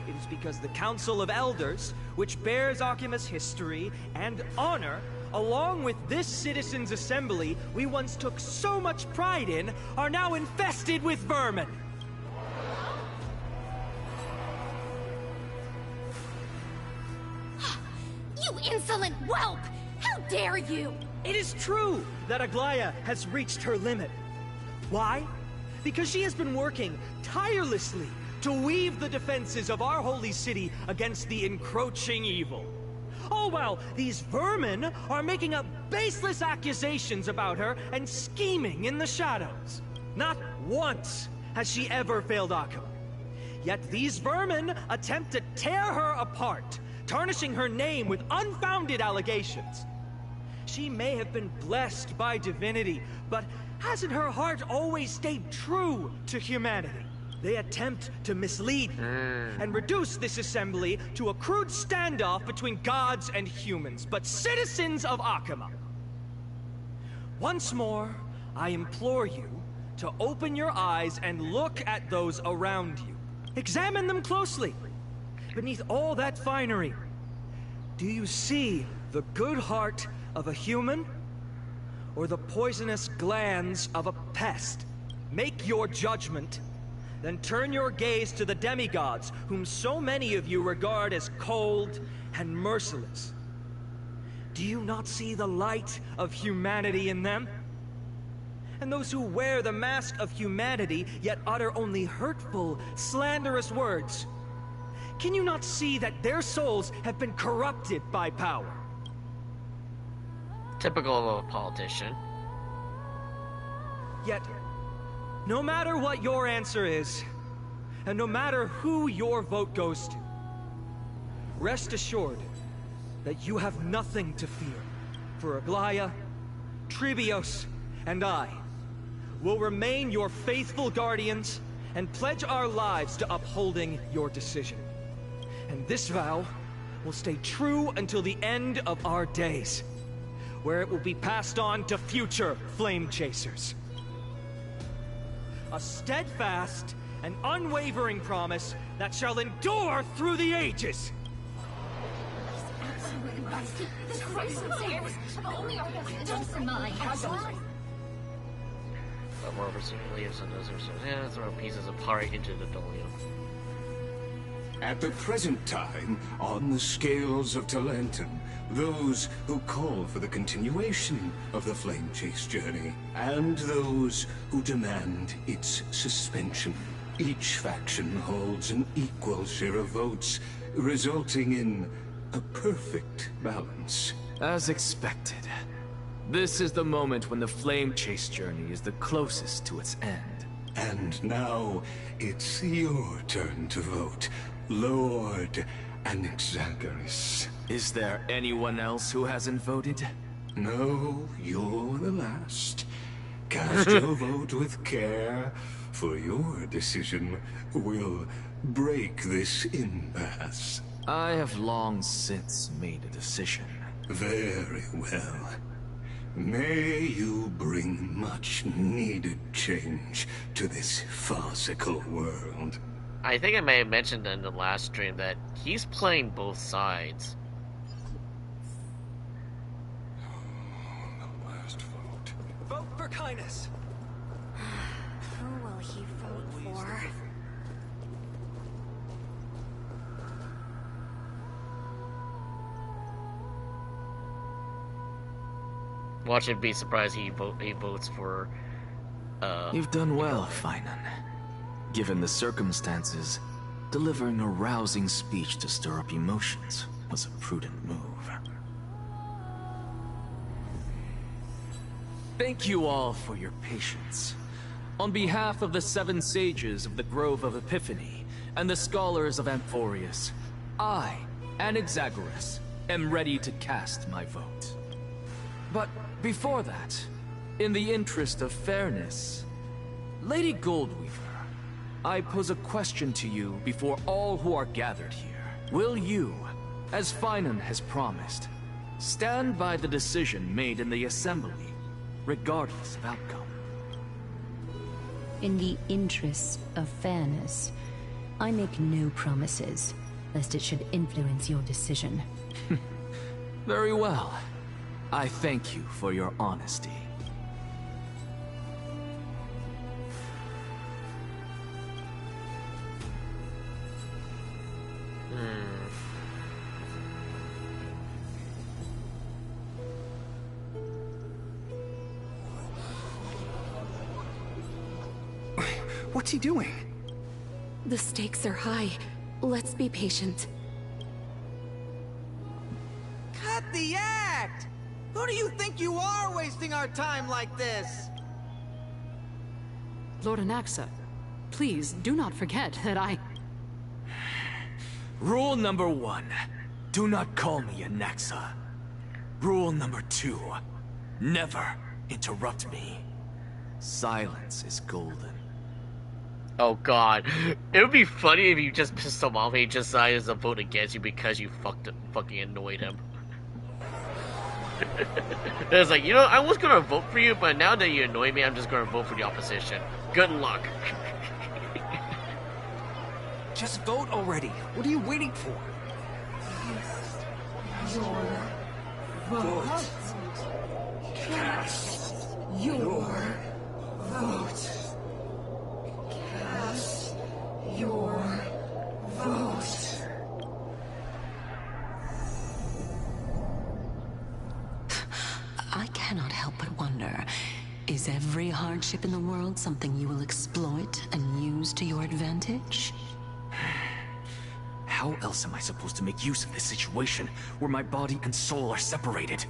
It is because the Council of Elders, which bears Akima's history and honor, along with this citizens' assembly we once took so much pride in, are now infested with vermin. You insolent whelp! How dare you! It is true that Aglaia has reached her limit. Why? Because she has been working tirelessly to weave the defenses of our holy city against the encroaching evil. All while these vermin are making up baseless accusations about her and scheming in the shadows. Not once has she ever failed Akama. Yet these vermin attempt to tear her apart, tarnishing her name with unfounded allegations. She may have been blessed by divinity, but hasn't her heart always stayed true to humanity? They attempt to mislead and reduce this assembly to a crude standoff between gods and humans, but citizens of Akama. Once more, I implore you to open your eyes and look at those around you. Examine them closely. Beneath all that finery, do you see the good heart of a human or the poisonous glands of a pest? Make your judgment. Then turn your gaze to the demigods, whom so many of you regard as cold and merciless. Do you not see the light of humanity in them? And those who wear the mask of humanity, yet utter only hurtful, slanderous words. Can you not see that their souls have been corrupted by power? Typical of a politician. Yet, no matter what your answer is, and no matter who your vote goes to, rest assured that you have nothing to fear. For Aglaia, Tribios, and I will remain your faithful guardians and pledge our lives to upholding your decision. And this vow will stay true until the end of our days, where it will be passed on to future Flame Chasers. A steadfast and unwavering promise that shall endure through the ages. The crisis airs only are just mine. But more presumably if some does throw pieces apart into the Dolium. At the present time, on the scales of Talentum, those who call for the continuation of the Flame Chase journey, and those who demand its suspension. Each faction holds an equal share of votes, resulting in a perfect balance. As expected. This is the moment when the Flame Chase journey is the closest to its end. And now, it's your turn to vote, Lord Anaxagoras. Is there anyone else who hasn't voted? No, you're the last. Cast your vote with care, for your decision will break this impasse. I have long since made a decision. Very well. May you bring much needed change to this farcical world. I think I may have mentioned in the last stream that he's playing both sides. The last vote. Vote for kindness. Who will he vote for? Watch him be surprised he votes for, You've done well, Finan. Given the circumstances, delivering a rousing speech to stir up emotions was a prudent move. Thank you all for your patience. On behalf of the 7 sages of the Grove of Epiphany and the scholars of Amphorius, I, Anaxagoras, am ready to cast my vote. But before that, in the interest of fairness, Lady Goldweaver, I pose a question to you before all who are gathered here. Will you, as Finan has promised, stand by the decision made in the Assembly, regardless of outcome? In the interest of fairness, I make no promises, lest it should influence your decision. Very well. I thank you for your honesty. What's he doing? The stakes are high. Let's be patient. Cut the act! Who do you think you are wasting our time like this? Lord Anaxa, please do not forget that I... Rule number 1. Do not call me Anaxa. Rule number 2. Never interrupt me. Silence is golden. Oh god. It would be funny if you just pissed him off and he just decided to vote against you because you fucking annoyed him. It's like, you know, I was gonna vote for you, but now that you annoy me, I'm just gonna vote for the opposition. Good luck. Just vote already. What are you waiting for? Your vote. Cast your vote. Cast your vote. I cannot help but wonder, is every hardship in the world something you will exploit and use to your advantage? How else am I supposed to make use of this situation where my body and soul are separated?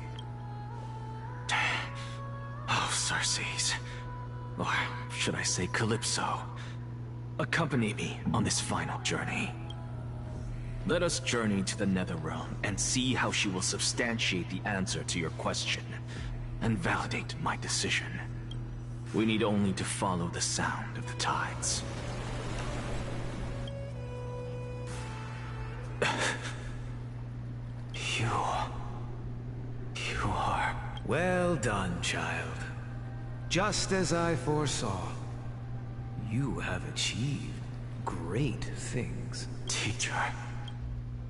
Oh, Circes. Or should I say Calypso? Accompany me on this final journey. Let us journey to the Netherrealm and see how she will substantiate the answer to your question and validate my decision. We need only to follow the sound of the tides. You are... Well done, child. Just as I foresaw. You have achieved great things. Teacher.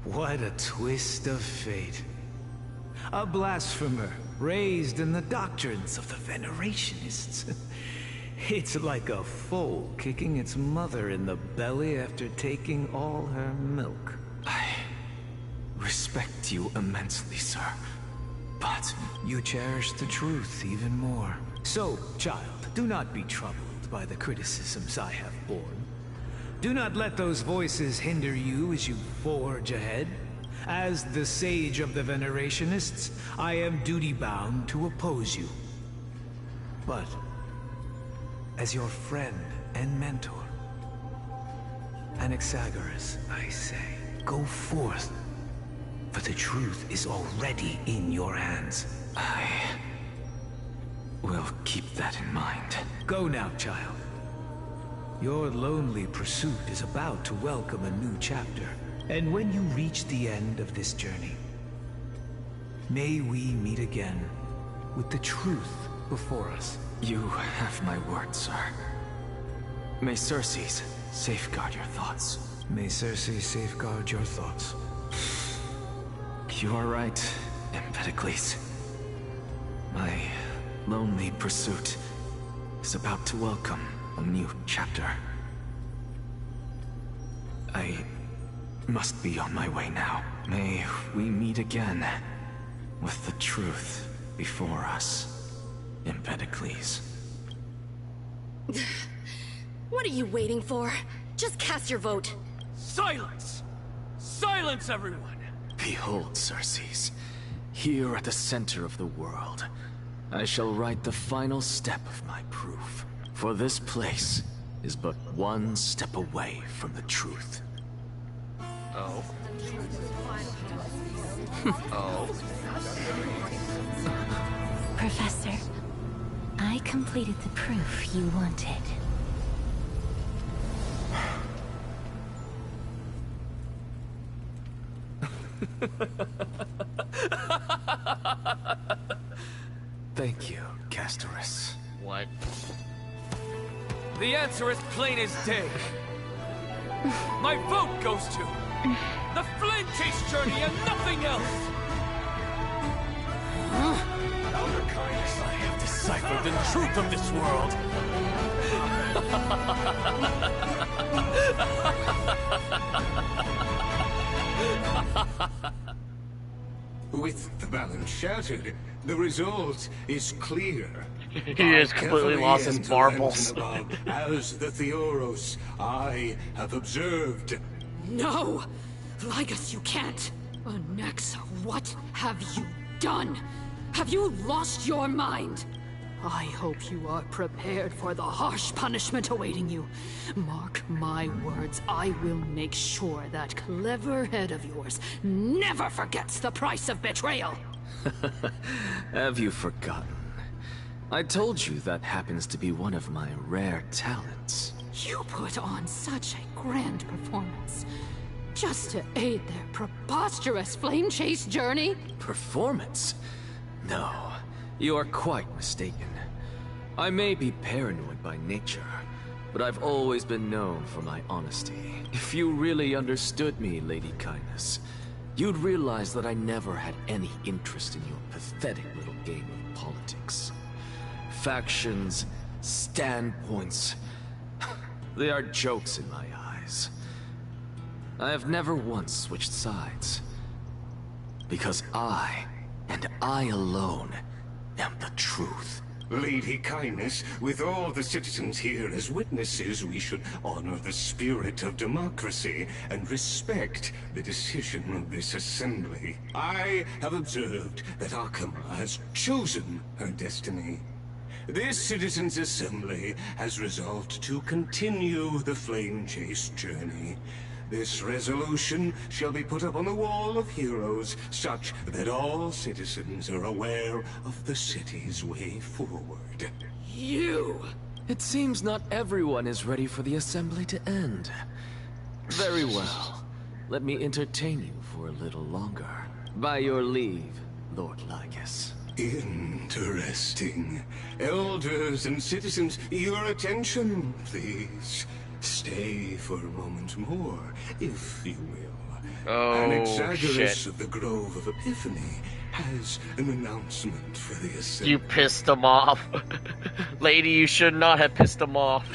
What a twist of fate. A blasphemer raised in the doctrines of the Venerationists. It's like a foal kicking its mother in the belly after taking all her milk. I respect you immensely, sir. But you cherish the truth even more. So, child, do not be troubled by the criticisms I have borne. Do not let those voices hinder you as you forge ahead. As the sage of the Venerationists, I am duty-bound to oppose you. But, as your friend and mentor, Anaxagoras, I say, go forth, for the truth is already in your hands. I will keep that in mind. Go now, child. Your lonely pursuit is about to welcome a new chapter. And when you reach the end of this journey, may we meet again with the truth before us. You have my word, sir. May Circes safeguard your thoughts. May Circes safeguard your thoughts. You are right, Empedocles. My lonely pursuit is about to welcome a new chapter. I must be on my way now. May we meet again with the truth before us, Empedocles. What are you waiting for? Just cast your vote. Silence! Silence, everyone! Behold, Circes. Here at the center of the world, I shall write the final step of my proof. For this place is but one step away from the truth. Oh. Oh. Professor, I completed the proof you wanted. Thank you, Castorus. What? The answer is plain as day. My vote goes to the Flame Chase journey and nothing else! Elder Kindness, I have deciphered the truth of this world. With the balance shattered, the result is clear. He has completely lost his marbles. As the Theoros, I have observed. No! Lygus, you can't! Onyxa, what have you done? Have you lost your mind? I hope you are prepared for the harsh punishment awaiting you. Mark my words, I will make sure that clever head of yours never forgets the price of betrayal. Have you forgotten? I told you that happens to be one of my rare talents. You put on such a grand performance, just to aid their preposterous flame chase journey? Performance? No, you are quite mistaken. I may be paranoid by nature, but I've always been known for my honesty. If you really understood me, Lady Kindness, you'd realize that I never had any interest in your pathetic little game of politics. Factions, standpoints, they are jokes in my eyes. I have never once switched sides. Because I, and I alone, am the truth. Lady Kindness, with all the citizens here as witnesses, we should honor the spirit of democracy and respect the decision of this assembly. I have observed that Akama has chosen her destiny. This citizens' assembly has resolved to continue the flame chase journey. This resolution shall be put up on the wall of heroes, such that all citizens are aware of the city's way forward. You! It seems not everyone is ready for the assembly to end. Very well. Let me entertain you for a little longer. By your leave, Lord Lygus. Interesting. Elders and citizens, your attention, please. Stay for a moment more, if you will. Oh, Anaxagoras shit. of the Grove of Epiphany has an announcement for the assembly. You pissed him off. Lady, you should not have pissed him off.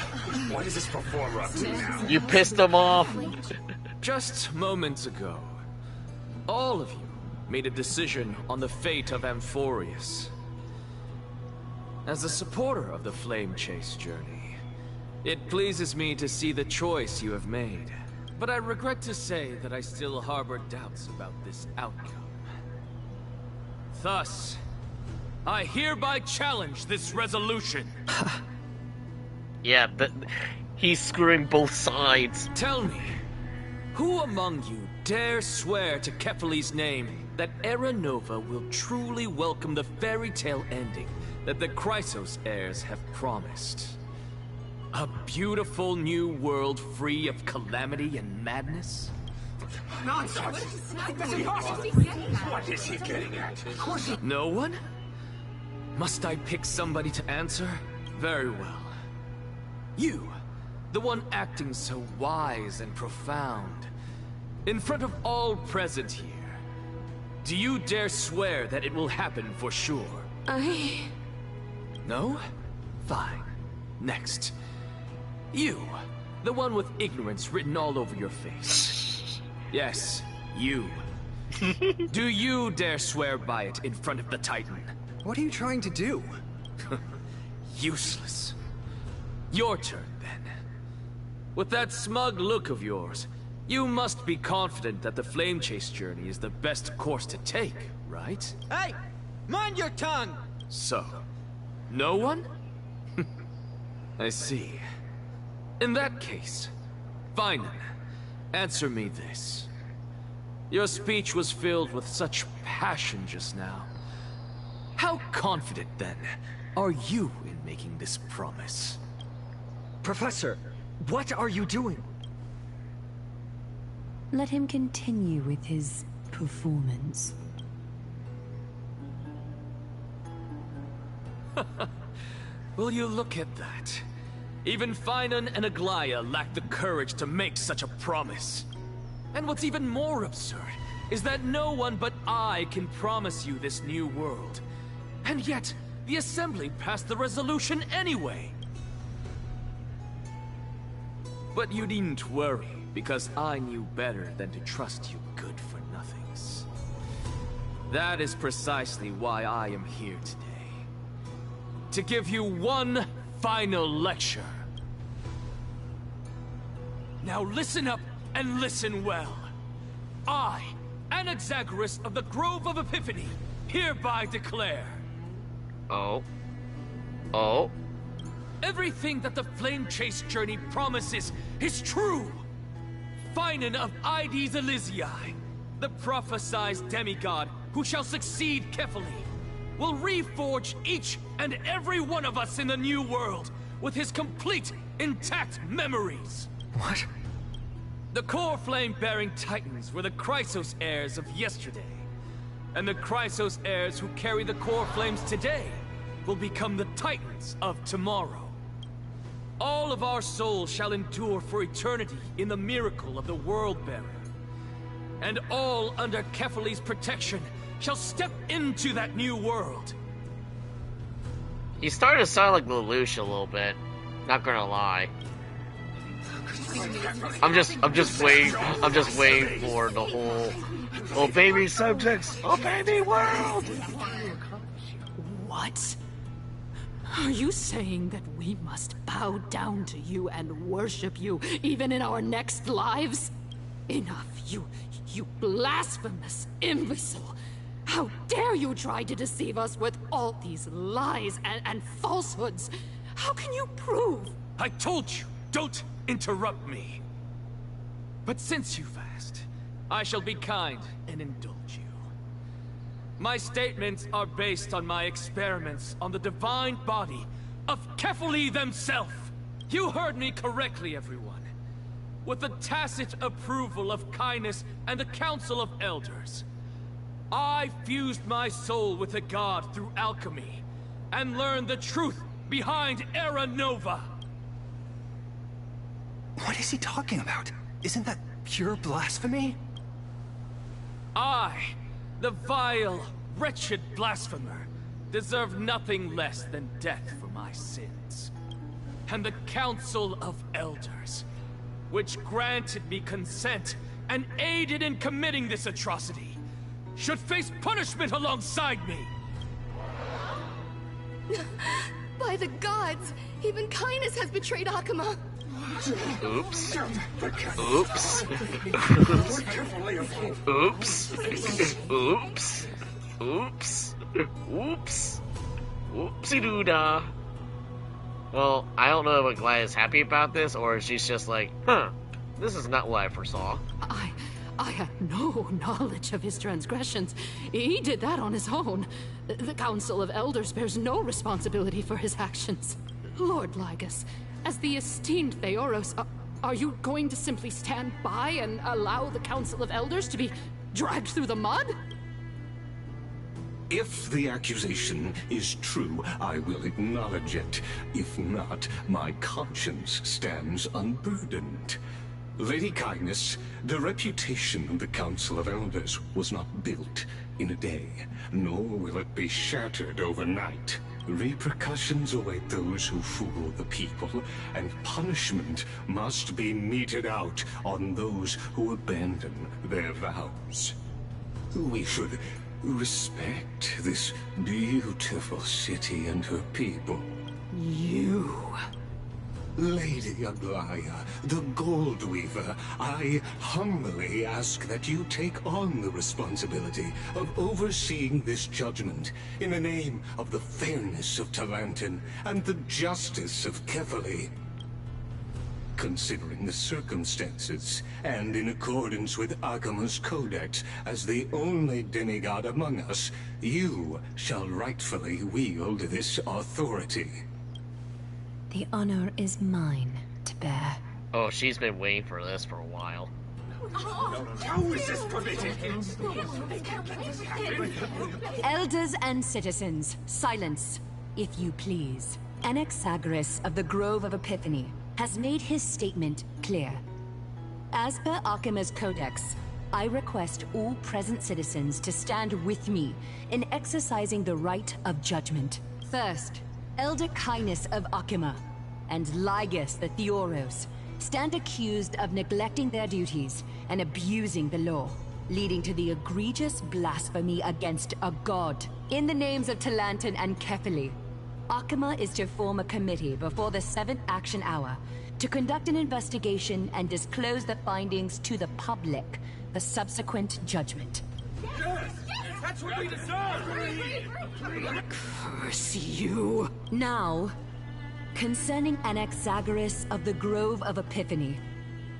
What is this performer up to now? You pissed him off. Just moments ago, all of you made a decision on the fate of Amphorius. As a supporter of the Flame Chase journey, it pleases me to see the choice you have made. But I regret to say that I still harbor doubts about this outcome. Thus, I hereby challenge this resolution. Yeah, but he's screwing both sides. Tell me, who among you dare swear to Kefali's name that Era Nova will truly welcome the fairy tale ending that the Chrysos heirs have promised? A beautiful new world free of calamity and madness? Nonsense! What is he getting at? No one? Must I pick somebody to answer? Very well. You, the one acting so wise and profound. In front of all present here, do you dare swear that it will happen for sure? No? Fine. Next. You, the one with ignorance written all over your face. Yes, you. Do you dare swear by it in front of the Titan? What are you trying to do? Useless. Your turn, then. With that smug look of yours, you must be confident that the Flame Chase journey is the best course to take, right? Hey! Mind your tongue! So, no one? I see. In that case, Finan, answer me this. Your speech was filled with such passion just now. How confident, then, are you in making this promise? Professor, what are you doing? Let him continue with his performance. Will you look at that? Even Finan and Aglaya lack the courage to make such a promise. And what's even more absurd is that no one but I can promise you this new world. And yet, the Assembly passed the resolution anyway. But you needn't worry, because I knew better than to trust you good-for-nothings. That is precisely why I am here today. To give you one final lecture. Now listen up and listen well. I, Anaxagoras of the Grove of Epiphany, hereby declare... Oh. Everything that the Flame Chase journey promises is true! Finan of Ides Elysiae, the prophesized demigod who shall succeed Kefali, will reforge each and every one of us in the new world with his complete, intact memories. What? The core flame-bearing titans were the Chrysos heirs of yesterday. And the Chrysos heirs who carry the core flames today will become the titans of tomorrow. All of our souls shall endure for eternity in the miracle of the World Bearer. And all under Kefali's protection shall step into that new world. He started to sound like Lelouch a little bit. Not gonna lie. I'm just waiting for the whole obey me subjects, obey me world. What? Are you saying that we must bow down to you and worship you even in our next lives? Enough, you blasphemous imbecile! How dare you try to deceive us with all these lies and falsehoods? How can you prove? I told you, don't interrupt me. But since you've asked, I shall be kind and indulge you. My statements are based on my experiments on the divine body of Kefali themselves. You heard me correctly, everyone. With the tacit approval of kindness and the Council of Elders, I fused my soul with a god through alchemy, and learned the truth behind Era Nova. What is he talking about? Isn't that pure blasphemy? I, the vile, wretched blasphemer, deserve nothing less than death for my sins. And the Council of Elders, which granted me consent and aided in committing this atrocity, should face punishment alongside me! By the gods, even kindness has betrayed Akuma. Oops. Oops. Oops. Oops. Oops. Oops. Oopsie-doo-dah. Well, I don't know if Aglaya's happy about this, or if she's just like, this is not what I foresaw. I had no knowledge of his transgressions. He did that on his own. The Council of Elders bears no responsibility for his actions. Lord Lygus, as the esteemed Theoros, are you going to simply stand by and allow the Council of Elders to be dragged through the mud? If the accusation is true, I will acknowledge it. If not, my conscience stands unburdened. Lady Kindness, the reputation of the Council of Elders was not built in a day, nor will it be shattered overnight. Repercussions await those who fool the people, and punishment must be meted out on those who abandon their vows. We should respect this beautiful city and her people. You... Lady Aglaya, the Gold Weaver, I humbly ask that you take on the responsibility of overseeing this judgment in the name of the fairness of Talantin and the justice of Kefali. Considering the circumstances, and in accordance with Akima's codex as the only demigod among us, you shall rightfully wield this authority. The honor is mine to bear. Oh, she's been waiting for this for a while. How is this permitted? Elders and citizens, silence, if you please. Anaxagoras of the Grove of Epiphany has made his statement clear. As per Akima's codex, I request all present citizens to stand with me in exercising the right of judgment. First, Elder Kindness of Akima and Ligus the Theoros stand accused of neglecting their duties and abusing the law, leading to the egregious blasphemy against a god. In the names of Talantin and Kefali, Akima is to form a committee before the 7th action hour to conduct an investigation and disclose the findings to the public, the subsequent judgment. Yes! That's what we deserve! Curse you! Now, concerning Anaxagoras of the Grove of Epiphany,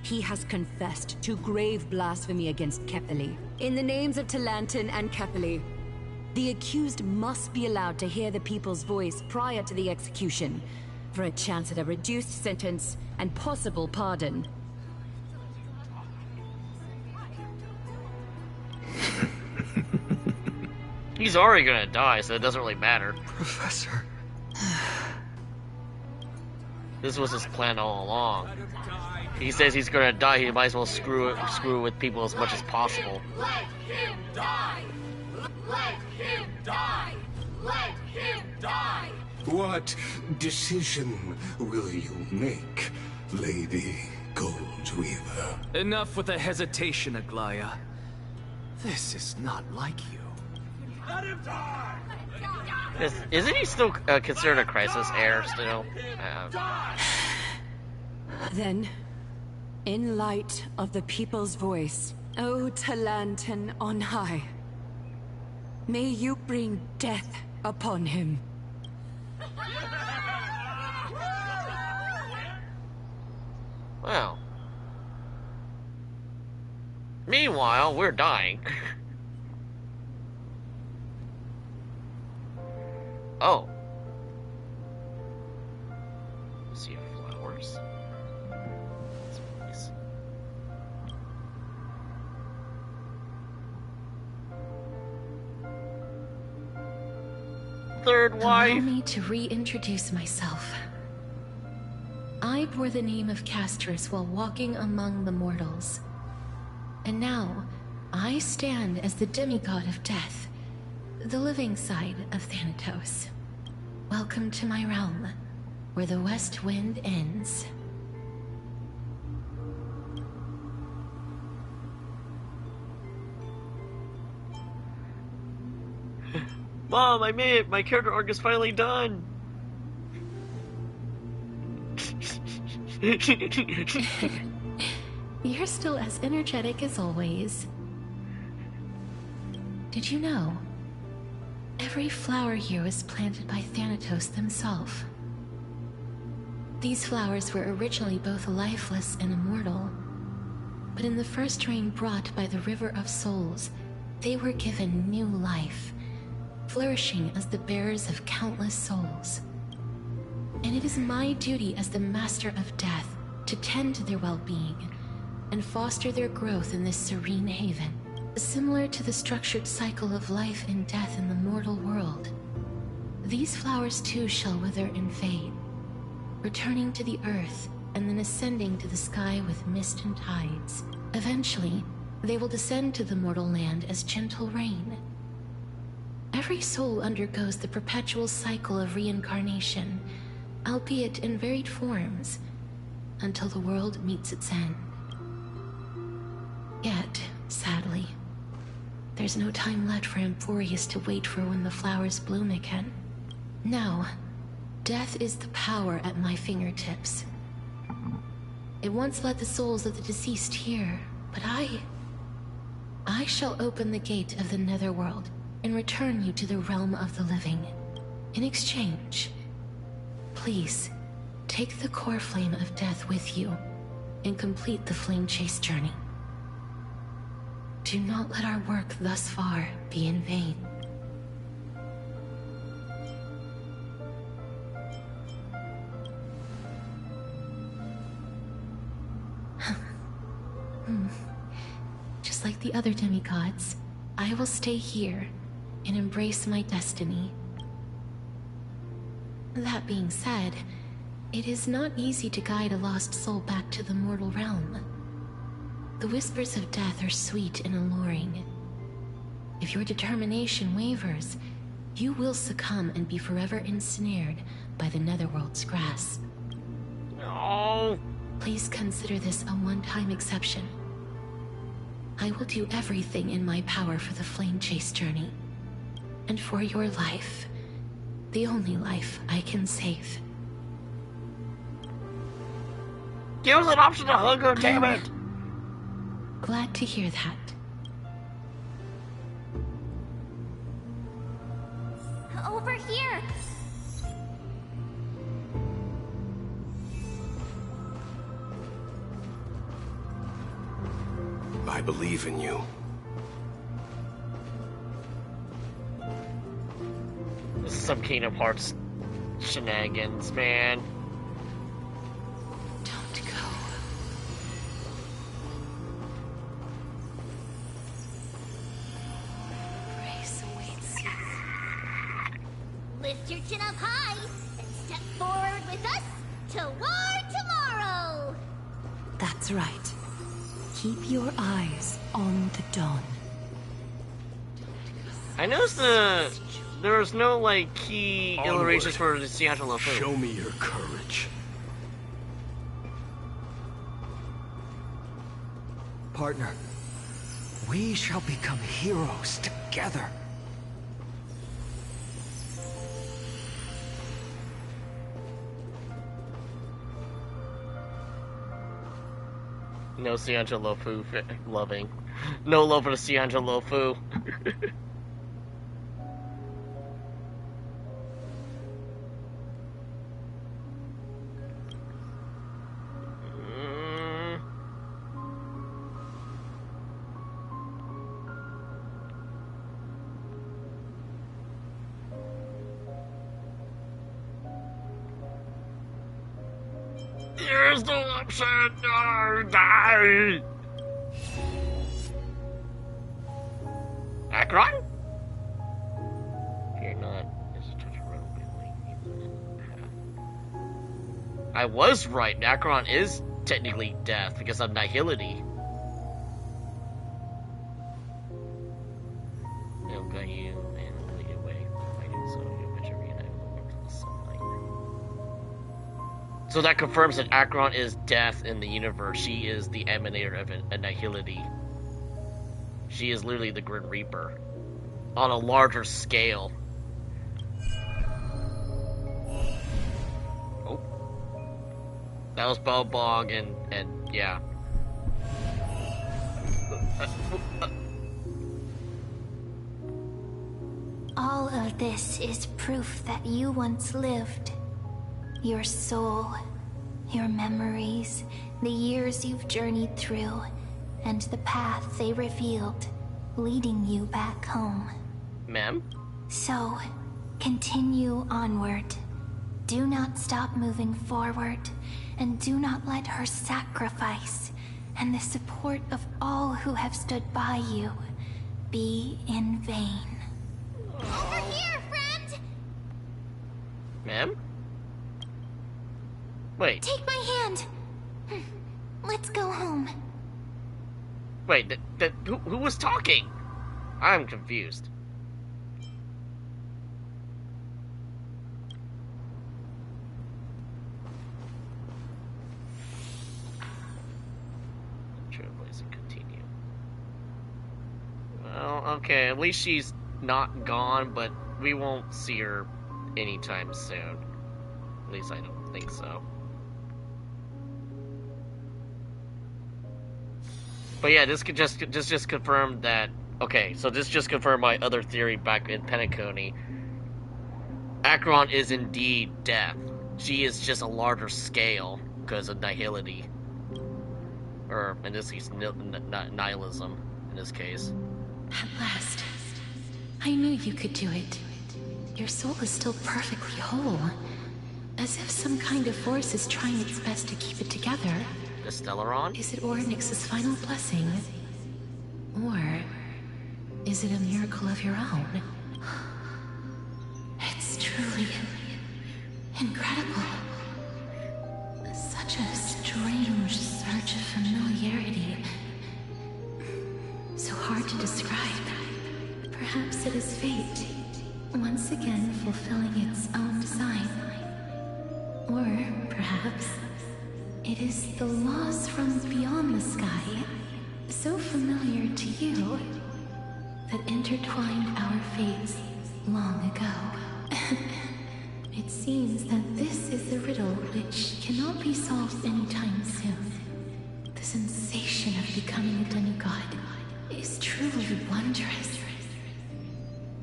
he has confessed to grave blasphemy against Kefali. In the names of Talantin and Kefali, the accused must be allowed to hear the people's voice prior to the execution, for a chance at a reduced sentence and possible pardon. He's already gonna die, so it doesn't really matter. Professor. This was his plan all along. He says he's gonna die, he might as well screw with people as much as possible. Let him die! Let him die! Let him die! What decision will you make, Lady Goldweaver? Enough with the hesitation, Aglaya. This is not like you. Let him die! Isn't he still considered a crisis heir still? Then, in light of the people's voice, O Talantin on high, may you bring death upon him. Well. Meanwhile, we're dying. Oh. See flowers. That's nice. Third wife. Allow me to reintroduce myself. I bore the name of Castris while walking among the mortals. And now, I stand as the demigod of death, the living side of Thanatos. Welcome to my realm, where the west wind ends. Mom, I made it! My character arc is finally done! You're still as energetic as always. Did you know? Every flower here was planted by Thanatos themselves. These flowers were originally both lifeless and immortal, but in the first rain brought by the River of Souls, they were given new life, flourishing as the bearers of countless souls. And it is my duty as the Master of Death to tend to their well-being and foster their growth in this serene haven. Similar to the structured cycle of life and death in the mortal world, these flowers too shall wither and fade, returning to the earth and then ascending to the sky with mist and tides. Eventually, they will descend to the mortal land as gentle rain. Every soul undergoes the perpetual cycle of reincarnation, albeit in varied forms, until the world meets its end. Yet, sadly, there's no time left for Amphorius to wait for when the flowers bloom again. Now, death is the power at my fingertips, It once led the souls of the deceased here, but I shall open the gate of the Netherworld and return you to the realm of the living. In exchange, please, take the core flame of death with you and complete the flame chase journey. Do not let our work thus far be in vain. Just like the other demigods, I will stay here and embrace my destiny. That being said, it is not easy to guide a lost soul back to the mortal realm. The whispers of death are sweet and alluring. If your determination wavers, you will succumb and be forever ensnared by the Netherworld's grasp. No. Please consider this a one-time exception. I will do everything in my power for the flame chase journey. And for your life, the only life I can save. Give us an option to hug her, damn it! Glad to hear that. Over here! I believe in you. This is some Kingdom Hearts shenanigans, man. Don't go. Grace awaits you. Lift your chin up high and step forward with us toward tomorrow! That's right. Keep your eyes on the dawn. I noticed there was no like key illustrations for the Seattle of Show me your courage. Partner, we shall become heroes together. No Ciangelo Fu loving. No love for the Ciangelo Fu. There's no option! No, die! Akron? Fear not. There's a touch of I was right. Akron is technically death because of nihility. It'll guide you and lead away. Fighting so you eventually reunite with the warmth of the sunlight. So that confirms that Akron is death in the universe. She is the emanator of annihility. She is literally the Grim Reaper. On a larger scale. Oh. That was Balbog and yeah. All of this is proof that you once lived. Your soul, your memories, the years you've journeyed through, and the path they revealed, leading you back home. Ma'am? So, continue onward. Do not stop moving forward, and do not let her sacrifice and the support of all who have stood by you be in vain. Over here, friend! Ma'am? Wait. Take my hand. Let's go home. Wait, who was talking? I'm confused. Trailblazer continue. Well, okay, at least she's not gone, but we won't see her anytime soon. At least I don't think so. But yeah, this could just confirm that. Okay, so this just confirmed my other theory back in Penacony. Acheron is indeed death. She is just a larger scale because of nihility. Or, in this case, nihilism, in this case. At last. I knew you could do it. Your soul is still perfectly whole. As if some kind of force is trying its best to keep it together. The Stellaron? Is it Ornyx's final blessing? Or is it a miracle of your own? It's truly incredible. Such a strange surge of familiarity. So hard to describe. Perhaps it is fate, once again fulfilling its own design. Or perhaps it is the laws from beyond the sky, so familiar to you, that intertwined our fates long ago. It seems that this is a riddle which cannot be solved anytime soon. The sensation of becoming a demigod is truly wondrous.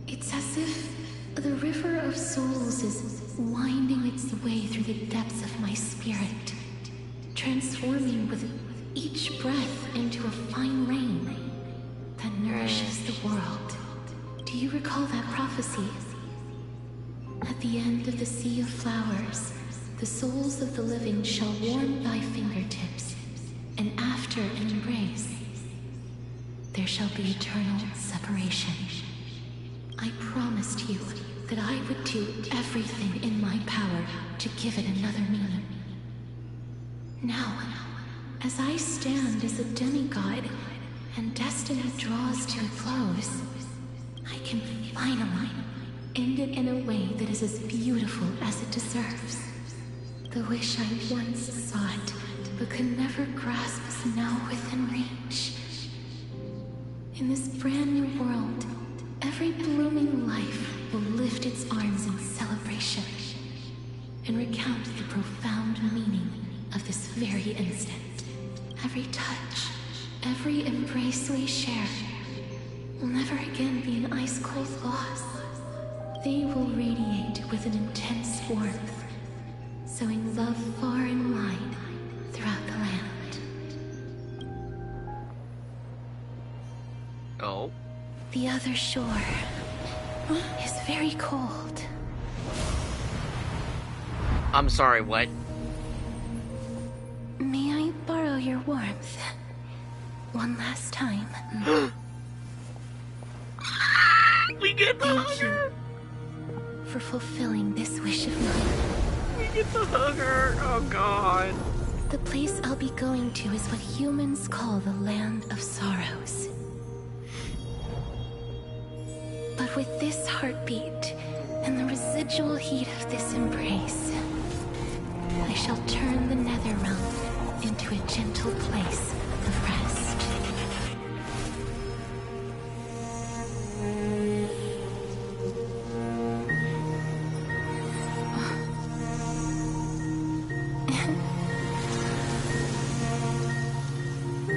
It's as if the river of souls is winding its way through the depths of my spirit, transforming with each breath into a fine rain that nourishes the world. Do you recall that prophecy? At the end of the sea of flowers, the souls of the living shall warm thy fingertips, and after an embrace, there shall be eternal separation. I promised you that I would do everything in my power to give it another meaning. Now, as I stand as a demigod and destiny draws to a close, I can finally end it in a way that is as beautiful as it deserves. The wish I once sought, but could never grasp, is now within reach. In this brand new world, every blooming life will lift its arms in celebration and recount the profound meaning of this very instant. Every touch, every embrace we share will never again be an ice-cold loss. They will radiate with an intense warmth, sowing love far and wide throughout the land. Oh? The other shore is very cold. I'm sorry, what? May I borrow your warmth? One last time. We get the Thank you for fulfilling this wish of mine. We get the hugger. Oh god. The place I'll be going to is what humans call the Land of Sorrows. But with this heartbeat and the residual heat of this embrace, I shall turn the nether realm into a gentle place of rest.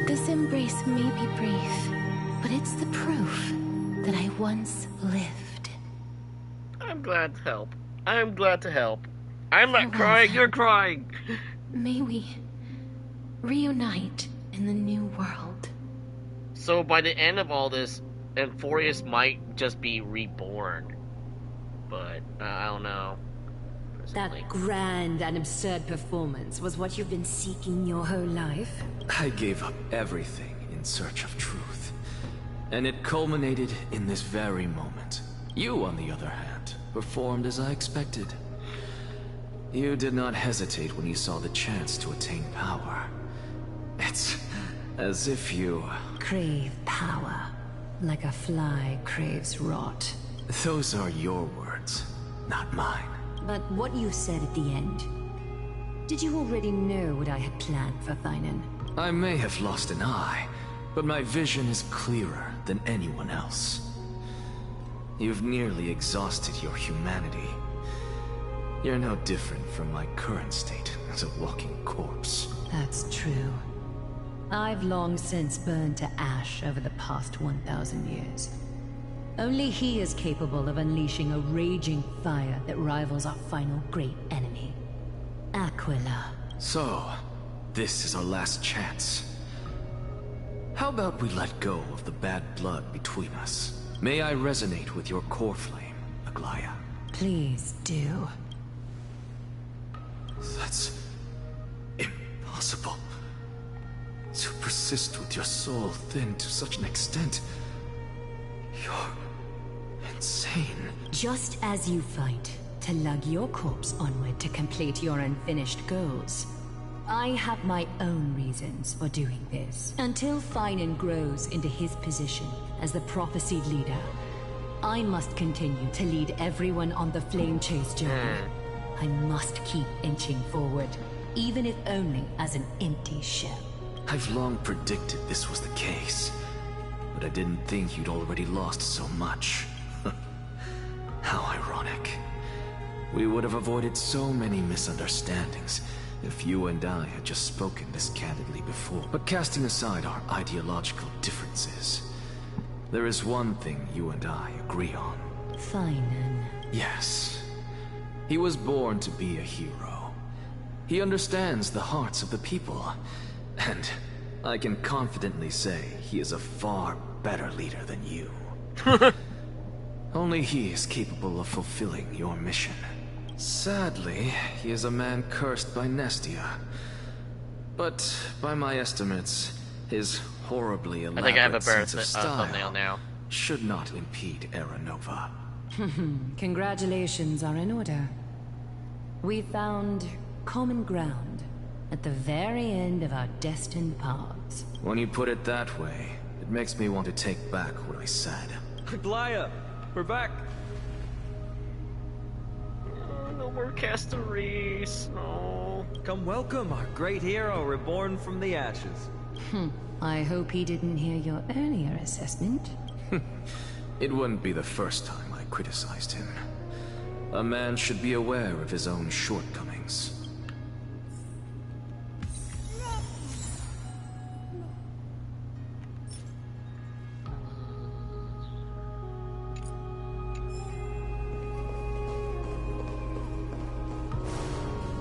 This embrace may be brief, but it's the proof that I once lived. I'm glad to help. I'm glad to help. I'm not crying, you're crying. May we reunite in the new world. So by the end of all this, Amphorius might just be reborn. But, I don't know. That grand and absurd performance was what you've been seeking your whole life? I gave up everything in search of truth. And it culminated in this very moment. You, on the other hand, performed as I expected. You did not hesitate when you saw the chance to attain power. It's as if you... crave power, like a fly craves rot. Those are your words, not mine. But what you said at the end... Did you already know what I had planned for Thynon? I may have lost an eye, but my vision is clearer than anyone else. You've nearly exhausted your humanity. You're no different from my current state as a walking corpse. That's true. I've long since burned to ash over the past 1,000 years. Only he is capable of unleashing a raging fire that rivals our final great enemy, Aquila. So, this is our last chance. How about we let go of the bad blood between us? May I resonate with your core flame, Aglaya? Please do. That's impossible. To persist with your soul thinned to such an extent. You're insane. Just as you fight to lug your corpse onward to complete your unfinished goals, I have my own reasons for doing this. Until Finan grows into his position as the prophesied leader, I must continue to lead everyone on the flame chase journey. I must keep inching forward, even if only as an empty shell. I've long predicted this was the case, but I didn't think you'd already lost so much. How ironic. We would have avoided so many misunderstandings if you and I had just spoken this candidly before. But casting aside our ideological differences, there is one thing you and I agree on. Finan. Yes. He was born to be a hero. He understands the hearts of the people, and I can confidently say he is a far better leader than you. Only he is capable of fulfilling your mission. Sadly, he is a man cursed by Nestia. But by my estimates, his horribly elaborate I think I have a better sense of style thumbnail now. should not impede Era Nova. Congratulations are in order. We found common ground at the very end of our destined paths. When you put it that way, it makes me want to take back what I said. Aglaya, we're back. No more Castarees. No. Come welcome our great hero reborn from the ashes. I hope he didn't hear your earlier assessment. It wouldn't be the first time I criticized him. A man should be aware of his own shortcomings.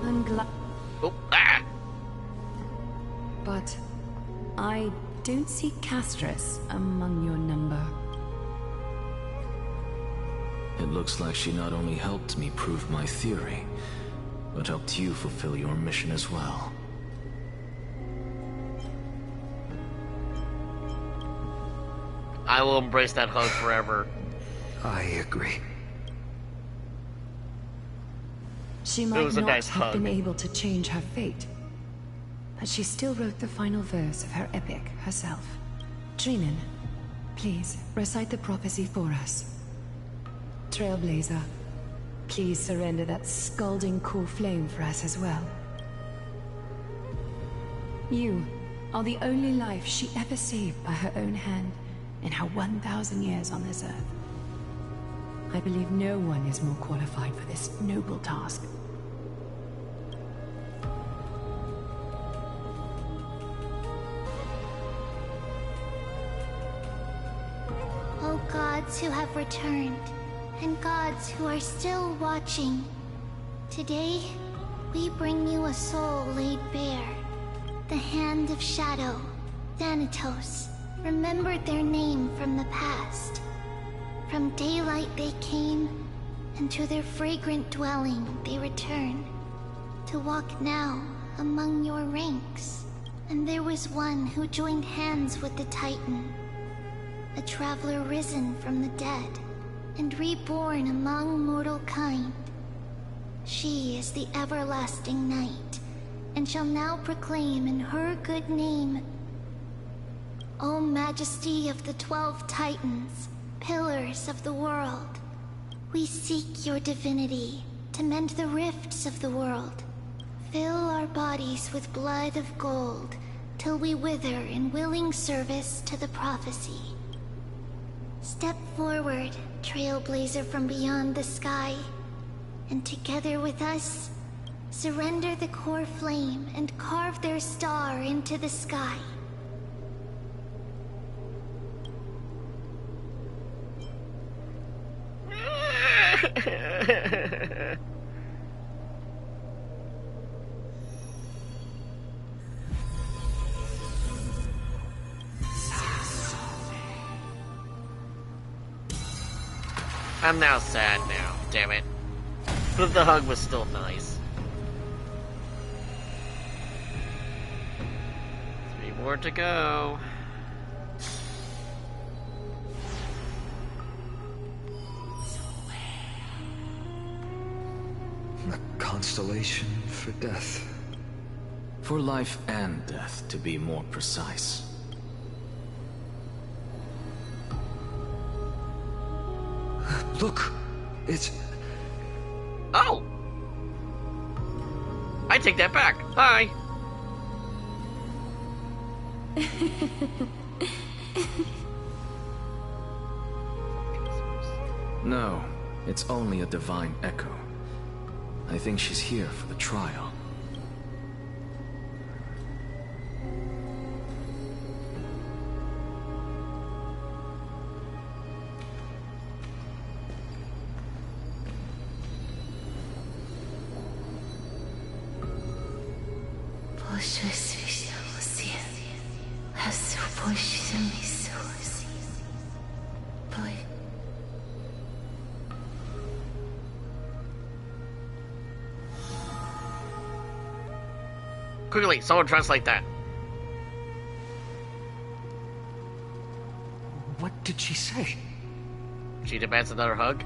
I'm glad. Oh, ah! But I don't see Castris among your number. It looks like she not only helped me prove my theory, but helped you fulfill your mission as well. I will embrace that hug forever. I agree. She It might was a not nice have hug. been able to change her fate, but she still wrote the final verse of her epic herself. Trinan, please recite the prophecy for us. Trailblazer, please surrender that scalding cool flame for us as well. You are the only life she ever saved by her own hand in her 1,000 years on this earth. I believe no one is more qualified for this noble task. O gods who have returned, and gods who are still watching, today we bring you a soul laid bare. The Hand of Shadow, Thanatos, remembered their name from the past. From daylight they came, and to their fragrant dwelling they return, to walk now among your ranks. And there was one who joined hands with the Titan, a traveler risen from the dead, and reborn among mortal kind. She is the everlasting night, and shall now proclaim in her good name, O Majesty of the 12 Titans, pillars of the world, we seek your divinity to mend the rifts of the world. Fill our bodies with blood of gold, till we wither in willing service to the prophecy. Step forward, trailblazer from beyond the sky, and together with us, surrender the core flame and carve their star into the sky. I'm now sad now, damn it. But the hug was still nice. 3 more to go. A constellation for death. For life and death, to be more precise. Look! It's... Oh! I take that back. Hi! No, it's only a divine echo. I think she's here for the trial. Quickly, someone translate that. What did she say? She demands another hug.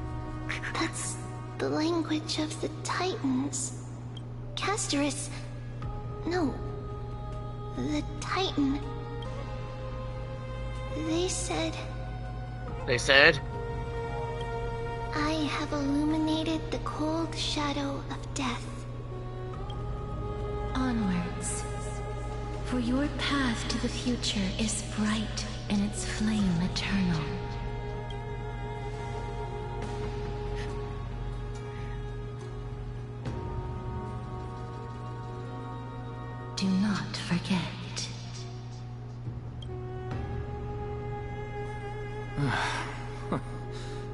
That's the language of the Titans. Castorus... No. The Titan. They said... They said? I have illuminated the cold shadow of death. Onwards. For your path to the future is bright and its flame eternal. Do not forget.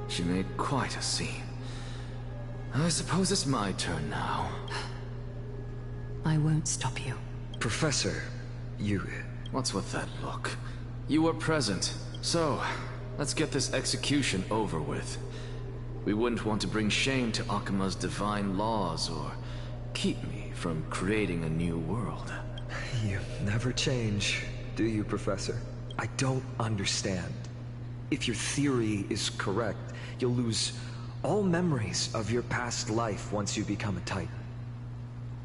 She made quite a scene. I suppose it's my turn now. I won't stop you. Professor, you... What's with that look? You were present, so let's get this execution over with. We wouldn't want to bring shame to Akima's divine laws or keep me from creating a new world. You never change, do you, Professor? I don't understand. If your theory is correct, you'll lose all memories of your past life once you become a Titan.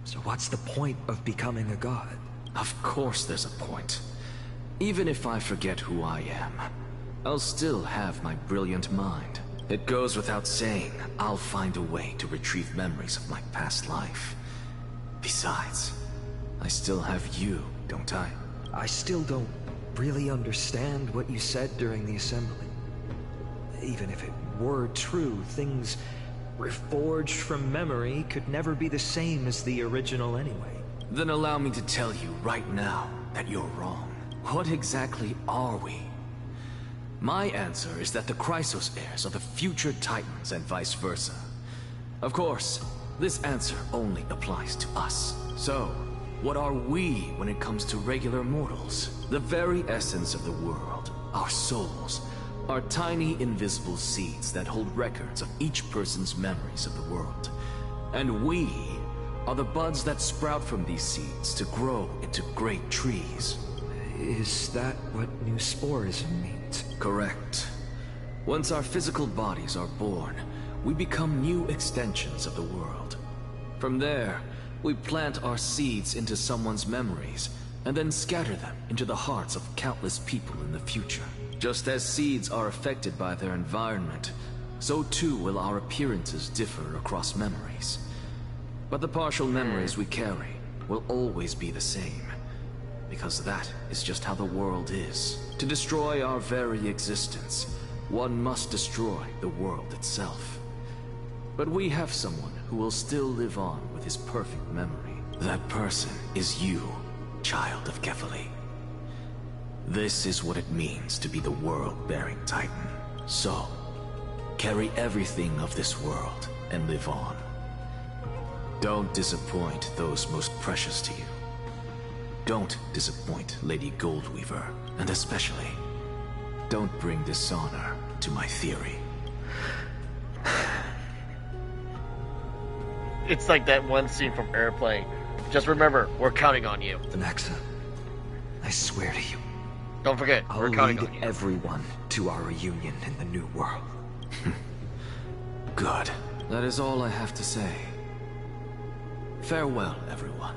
So what's the point of becoming a god? Of course there's a point. Even if I forget who I am, I'll still have my brilliant mind. It goes without saying, I'll find a way to retrieve memories of my past life. Besides, I still have you, don't I? I still don't really understand what you said during the assembly. Even if it were true, things reforged from memory could never be the same as the original anyway. Then allow me to tell you right now that you're wrong. What exactly are we? My answer is that the Chrysos heirs are the future Titans and vice versa. Of course, this answer only applies to us. So, what are we when it comes to regular mortals? The very essence of the world, our souls, are tiny invisible seeds that hold records of each person's memories of the world. And we are the buds that sprout from these seeds to grow into great trees. Is that what new sporism means? Correct. Once our physical bodies are born, we become new extensions of the world. From there, we plant our seeds into someone's memories, and then scatter them into the hearts of countless people in the future. Just as seeds are affected by their environment, so too will our appearances differ across memories. But the partial memories we carry will always be the same, because that is just how the world is. To destroy our very existence, one must destroy the world itself. But we have someone who will still live on with his perfect memory. That person is you, child of Kefali. This is what it means to be the world-bearing Titan. So, carry everything of this world and live on. Don't disappoint those most precious to you. Don't disappoint Lady Goldweaver, and especially, don't bring dishonor to my theory. It's like that one scene from Airplane. Just remember, we're counting on you. Anaxa, I swear to you. Don't forget, we're counting on you. I'll lead everyone to our reunion in the new world. Good. That is all I have to say. Farewell, everyone.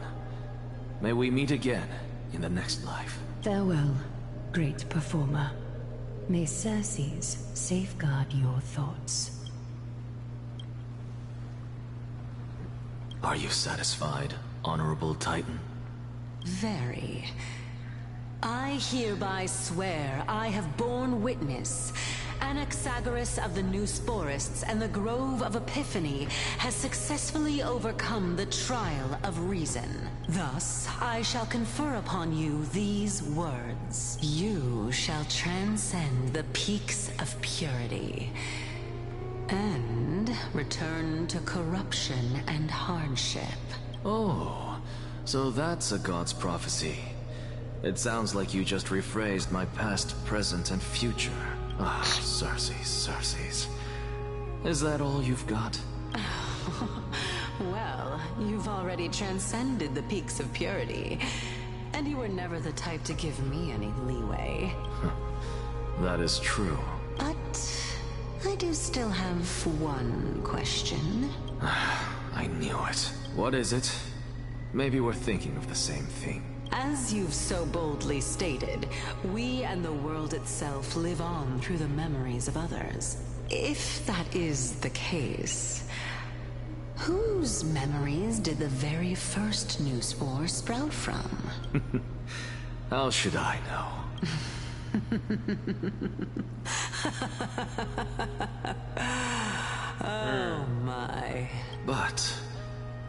May we meet again in the next life. Farewell, great performer. May Circes safeguard your thoughts. Are you satisfied, Honorable Titan? Very. I hereby swear I have borne witness. Anaxagoras of the New Sporists and the Grove of Epiphany has successfully overcome the trial of reason. Thus, I shall confer upon you these words. You shall transcend the peaks of purity and return to corruption and hardship. Oh, so that's a god's prophecy. It sounds like you just rephrased my past, present, and future. Ah, Circes. Is that all you've got? Well, you've already transcended the peaks of purity, and you were never the type to give me any leeway. That is true. But I do still have one question. I knew it. What is it? Maybe we're thinking of the same thing. As you've so boldly stated, we and the world itself live on through the memories of others. If that is the case, whose memories did the very first new spore sprout from? How should I know? Oh my. But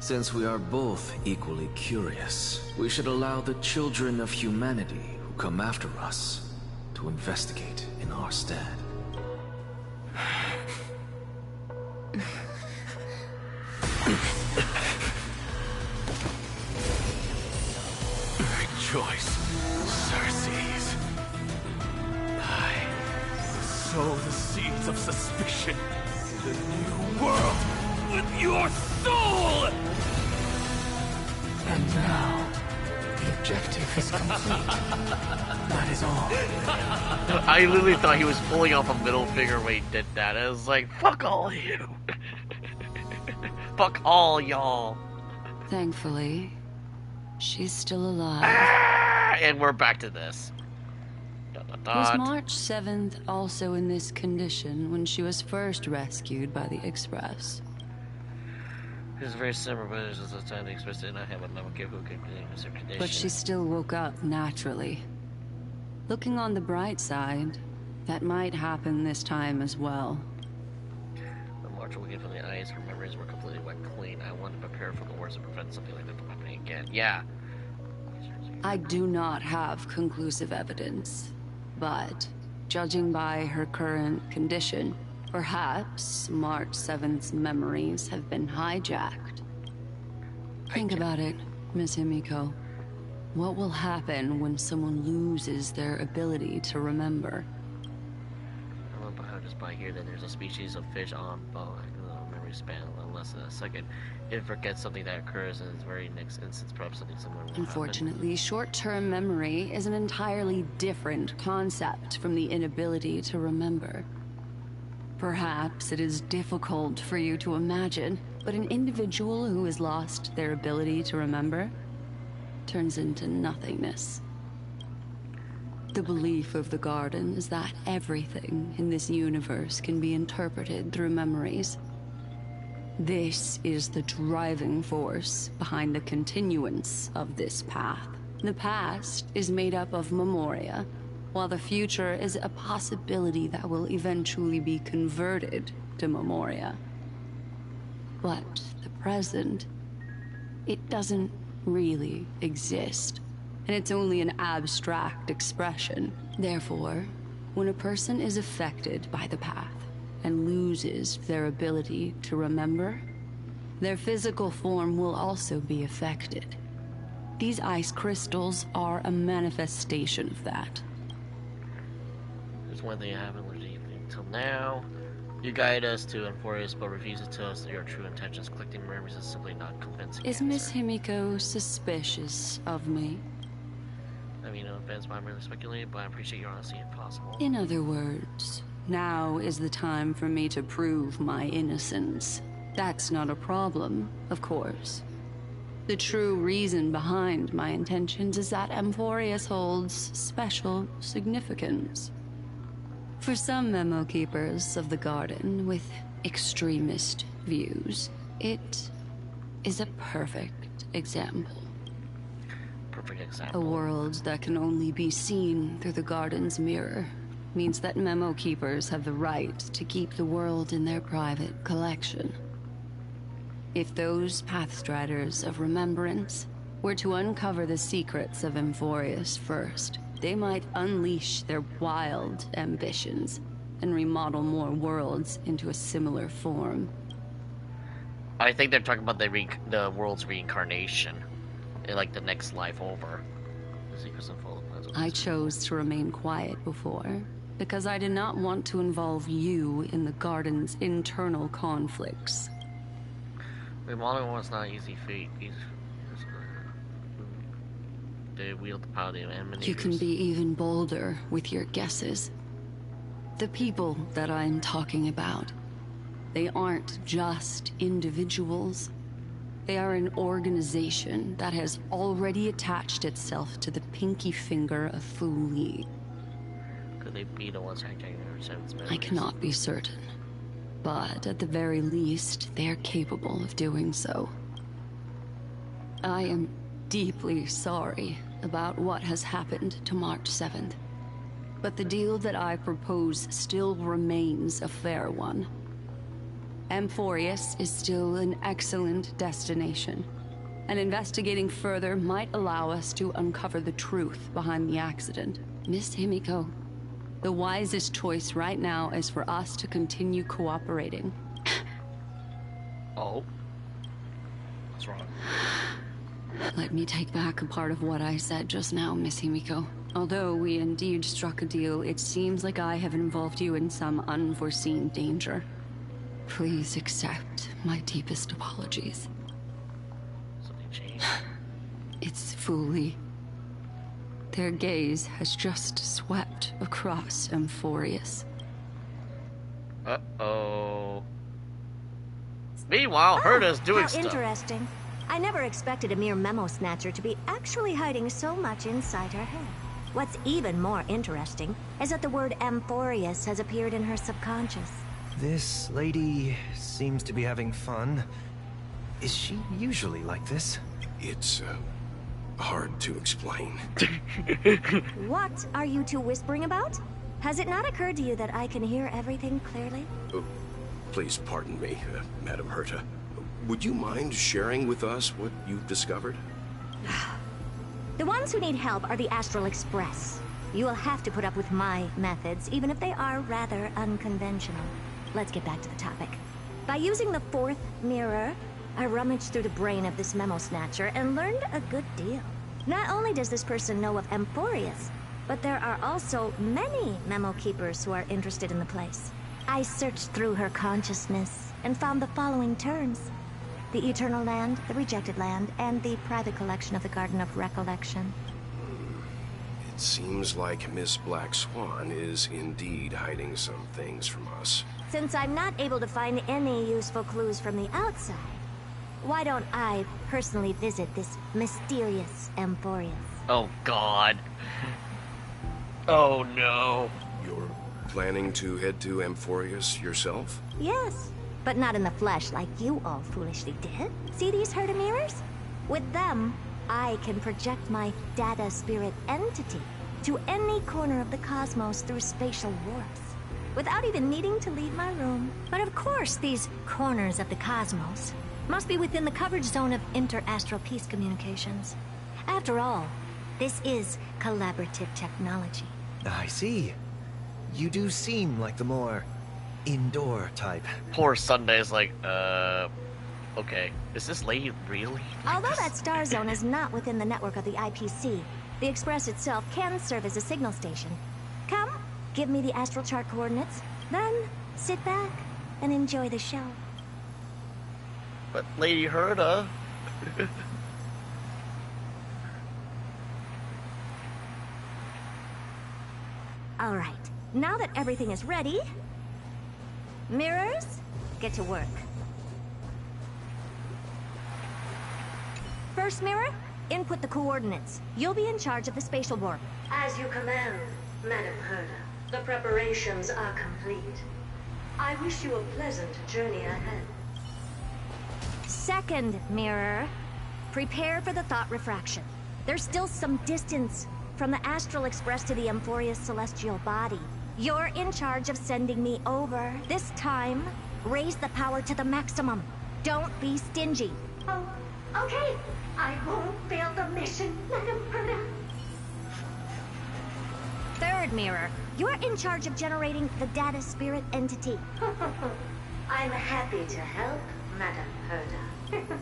since we are both equally curious, we should allow the children of humanity who come after us to investigate in our stead. Rejoice, Circes. I sow the seeds of suspicion in the new world with your soul! And now, the objective is complete. That is all. I literally thought he was pulling off a middle finger when he did that. I was like, fuck all of you. Fuck all y'all. Thankfully, she's still alive. And we're back to this. Was March 7th also in this condition when she was first rescued by the Express? It was very similar, but it was just a time the Express did not have a number who could be in a certain condition. But she still woke up naturally. Looking on the bright side, that might happen this time as well. When March awakened from the ice, her memories were completely wiped clean. I wanted to prepare for the worst and prevent something like that from happening again. Yeah. I do not have conclusive evidence, but judging by her current condition, perhaps March 7th's memories have been hijacked. Think about it, Miss Himiko. What will happen when someone loses their ability to remember? I love how just by here that there's a species of fish on memory span less than a second. It forgets something that occurs in its very next instance, perhaps something similar will Unfortunately, short-term memory is an entirely different concept from the inability to remember. Perhaps it is difficult for you to imagine, but an individual who has lost their ability to remember turns into nothingness. The belief of the Garden is that everything in this universe can be interpreted through memories. This is the driving force behind the continuance of this path. The past is made up of memoria, while the future is a possibility that will eventually be converted to memoria. But the present, it doesn't really exist, and it's only an abstract expression. Therefore, when a person is affected by the path and loses their ability to remember, their physical form will also be affected. These ice crystals are a manifestation of that. There's one thing I haven't learned anything until now. You guide us to Emphorius, but refuse to tell us your true intentions. Collecting memories is simply not convincing. Is Miss Himiko suspicious of me? I mean, no offense, but I'm really speculating, but I appreciate your honesty if possible. In other words, now is the time for me to prove my innocence. That's not a problem, of course. The true reason behind my intentions is that Emphorius holds special significance. For some memo keepers of the garden with extremist views, it is a perfect example. Perfect example. A world that can only be seen through the garden's mirror means that memo keepers have the right to keep the world in their private collection. If those Pathstriders of Remembrance were to uncover the secrets of Emphorius first, they might unleash their wild ambitions and remodel more worlds into a similar form. I think they're talking about the world's reincarnation, like the next life over. The secrets unfold. I chose to remain quiet before, because I did not want to involve you in the garden's internal conflicts. Remodeling was not an easy feat. They wield the power of the emanators. You can be even bolder with your guesses. The people that I'm talking about, they aren't just individuals. They are an organization that has already attached itself to the pinky finger of Fu Li. Could they be the ones hijacking her seventh memories? I cannot be certain, but at the very least, they are capable of doing so. I am deeply sorry about what has happened to March 7th, but the deal that I propose still remains a fair one. Emphorius is still an excellent destination, and investigating further might allow us to uncover the truth behind the accident. Miss Himiko, the wisest choice right now is for us to continue cooperating. Oh. What's wrong? Let me take back a part of what I said just now, Miss Himiko. Although we indeed struck a deal, it seems like I have involved you in some unforeseen danger. Please accept my deepest apologies. Something changed. It's Fu Li. Their gaze has just swept across Emphorius. Uh-oh. Meanwhile, Herta's doing stuff. Interesting. I never expected a mere memo snatcher to be actually hiding so much inside her head. What's even more interesting is that the word Emphorius has appeared in her subconscious. This lady seems to be having fun. Is she usually like this? It's, hard to explain. What are you two whispering about? Has it not occurred to you that I can hear everything clearly? Please pardon me, Madam Herta. Would you mind sharing with us what you've discovered? The ones who need help are the Astral Express. You will have to put up with my methods, even if they are rather unconventional. Let's get back to the topic. By using the fourth mirror, I rummaged through the brain of this memo snatcher and learned a good deal. Not only does this person know of Emphorius, but there are also many memo keepers who are interested in the place. I searched through her consciousness and found the following terms: the Eternal Land, the Rejected Land, and the private collection of the Garden of Recollection. It seems like Miss Black Swan is indeed hiding some things from us. Since I'm not able to find any useful clues from the outside, why don't I personally visit this mysterious Emphorius? Oh, God. Oh, no. You're planning to head to Emphorius yourself? Yes, but not in the flesh like you all foolishly did. See these Herta mirrors? With them, I can project my data spirit entity to any corner of the cosmos through spatial warps, without even needing to leave my room. But of course, these corners of the cosmos must be within the coverage zone of inter-astral peace communications. After all, this is collaborative technology. I see. You do seem like the more indoor type. Poor Sunday's like, okay. Is this lady really? Although that star zone is not within the network of the IPC, the Express itself can serve as a signal station. Come, give me the astral chart coordinates, then sit back, and enjoy the show. But Lady Herta... Alright, now that everything is ready... Mirrors, get to work. First mirror, input the coordinates. You'll be in charge of the spatial warp. As you command, Madam Herta. The preparations are complete. I wish you a pleasant journey ahead. Second mirror, prepare for the thought refraction. There's still some distance from the Astral Express to the Amphorius celestial body. You're in charge of sending me over. This time, raise the power to the maximum. Don't be stingy. Oh, okay. I won't fail the mission, Madam Herta. Third mirror, you're in charge of generating the data spirit entity. I'm happy to help, Madam Herta.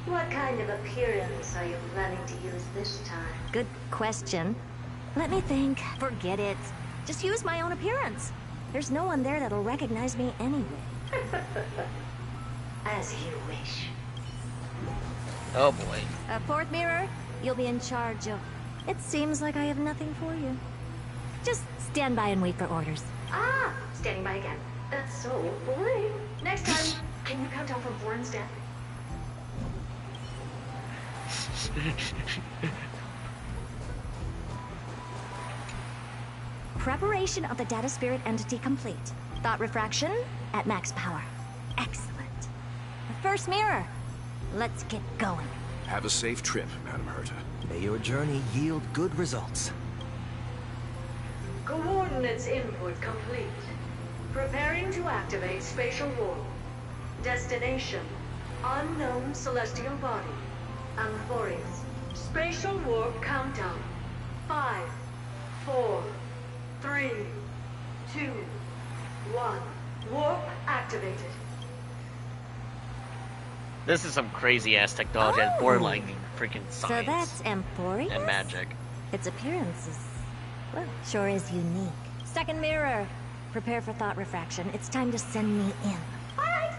What kind of appearance are you planning to use this time? Good question. Let me think. Forget it. Just use my own appearance. There's no one there that'll recognize me anyway. As you wish. Oh boy. Fourth mirror, you'll be in charge of... It seems like I have nothing for you. Just stand by and wait for orders. Ah, standing by again. That's so boring. Next time, can you count down from Warren's death? Preparation of the data spirit entity complete. Thought refraction at max power. Excellent. The first mirror. Let's get going. Have a safe trip, Madam Herta. May your journey yield good results. Coordinates input complete. Preparing to activate spatial warp. Destination: unknown celestial body. Amphorius. Spatial warp countdown. 5, 4, 3, 2, 1. Warp activated. This is some crazy ass technology that's borderline freaking science. So that's Amphorius? And magic. Its appearance is, well, sure is unique. Second mirror. Prepare for thought refraction. It's time to send me in. Alright.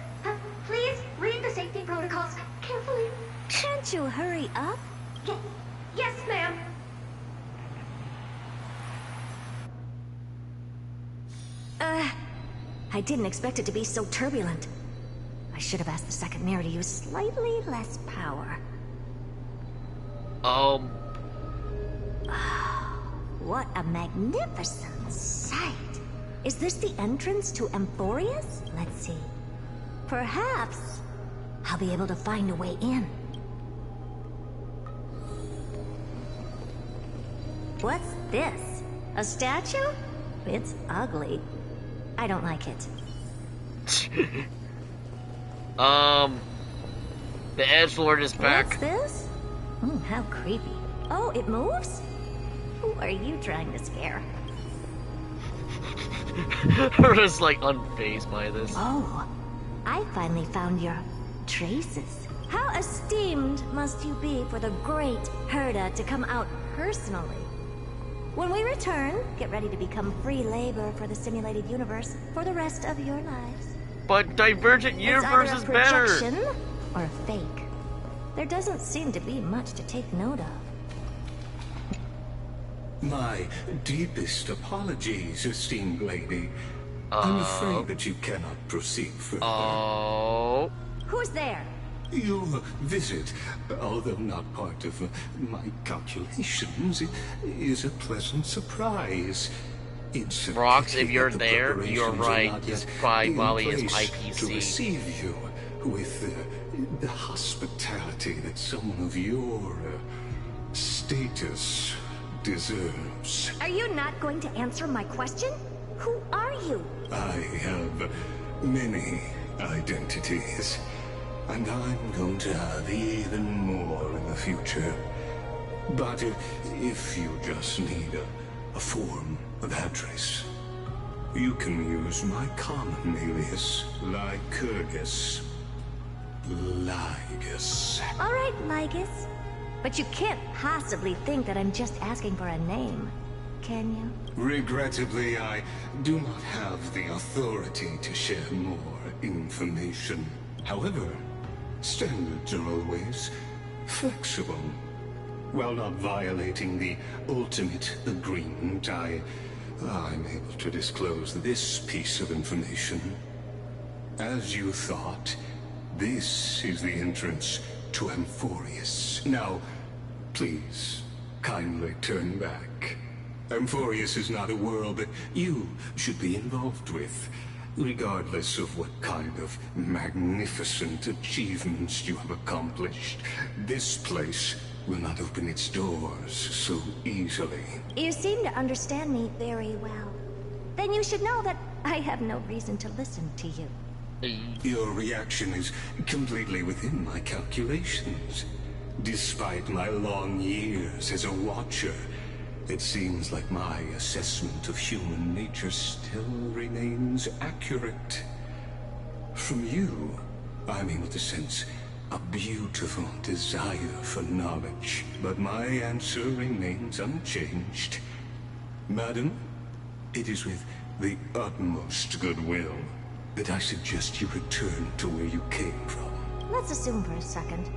Please read the safety protocols carefully. Can't you hurry up? Yes, ma'am. I didn't expect it to be so turbulent. I should have asked the second mirror to use slightly less power. What a magnificent sight. Is this the entrance to Amphorius? Let's see. Perhaps I'll be able to find a way in. What's this? A statue? It's ugly. I don't like it. The Edgelord is back. What's this? How creepy. Oh, it moves? Who are you trying to scare? Herta's like unfazed by this. Oh, I finally found your traces. How esteemed must you be for the great Herta to come out personally? When we return, get ready to become free labor for the simulated universe for the rest of your lives. But Divergent Universe is better. It's either a projection or a fake. There doesn't seem to be much to take note of. My deepest apologies, esteemed lady. I'm afraid that you cannot proceed further. Who's there? Your visit, although not part of my calculations, is a pleasant surprise. It's Brox, if you're there, you're right. Just by Molly is IPC. To receive you with the hospitality that someone of your status deserves. Are you not going to answer my question? Who are you? I have many identities, and I'm going to have even more in the future. But if you just need a form of address, you can use my common alias, Lycurgus. Lygus. All right, Lygus. But you can't possibly think that I'm just asking for a name, can you? Regrettably, I do not have the authority to share more information. However, standards are always flexible. While not violating the ultimate agreement, I'm able to disclose this piece of information. As you thought, this is the entrance to Amphorius. Now, please, kindly turn back. Amphorius is not a world that you should be involved with, regardless of what kind of magnificent achievements you have accomplished. This place will not open its doors so easily. You seem to understand me very well. Then you should know that I have no reason to listen to you. Your reaction is completely within my calculations. Despite my long years as a Watcher, it seems like my assessment of human nature still remains accurate. From you, I'm able to sense a beautiful desire for knowledge, but my answer remains unchanged. Madam, it is with the utmost goodwill that I suggest you return to where you came from. Let's assume for a second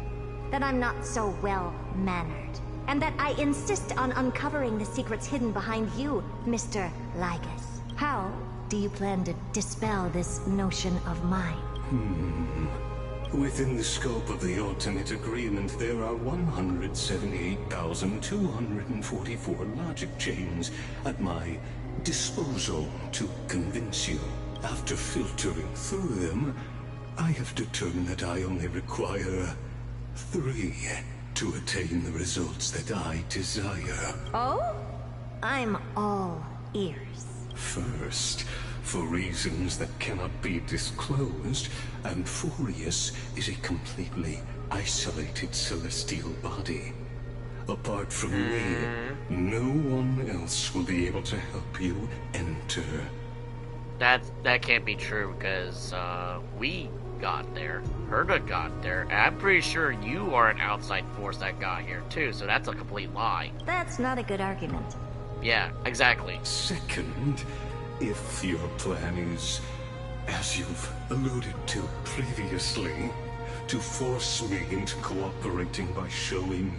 that I'm not so well-mannered, and that I insist on uncovering the secrets hidden behind you, Mr. Lygus. How do you plan to dispel this notion of mine? Within the scope of the ultimate agreement, there are 178,244 logic chains at my disposal to convince you. After filtering through them, I have determined that I only require 3 to attain the results that I desire. Oh? I'm all ears. First, for reasons that cannot be disclosed, Amphorius is a completely isolated celestial body. Apart from me, no one else will be able to help you enter. That can't be true, because we got there, Herda got there, and I'm pretty sure you are an outside force that got here too, so that's a complete lie. That's not a good argument. Yeah, exactly. Second, if your plan is, as you've alluded to previously, to force me into cooperating by showing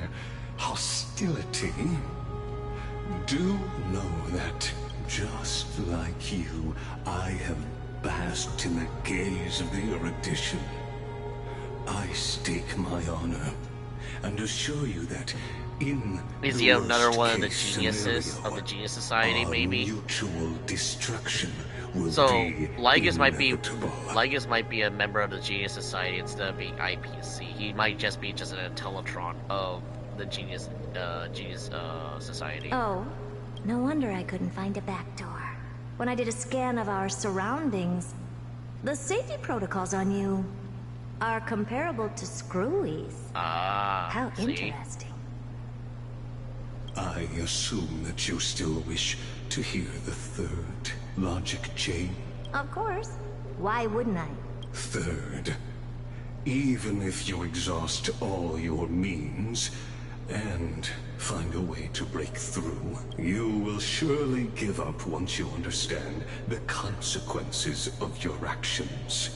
hostility, do know that, just like you, I have basked in the gaze of the erudition. I stake my honor, and assure you that in is he another one of the geniuses of the Genius Society, maybe? Mutual destruction will so be Lygus inevitable. might be a member of the Genius Society instead of being IPC. He might just be an Intellatron of the Genius Society. Oh, no wonder I couldn't find a back door. When I did a scan of our surroundings, the safety protocols on you are comparable to Screwy's. Ah, how see? interesting. I assume that you still wish to hear the third logic chain? Of course. Why wouldn't I? Third, even if you exhaust all your means and find a way to break through, you will surely give up once you understand the consequences of your actions.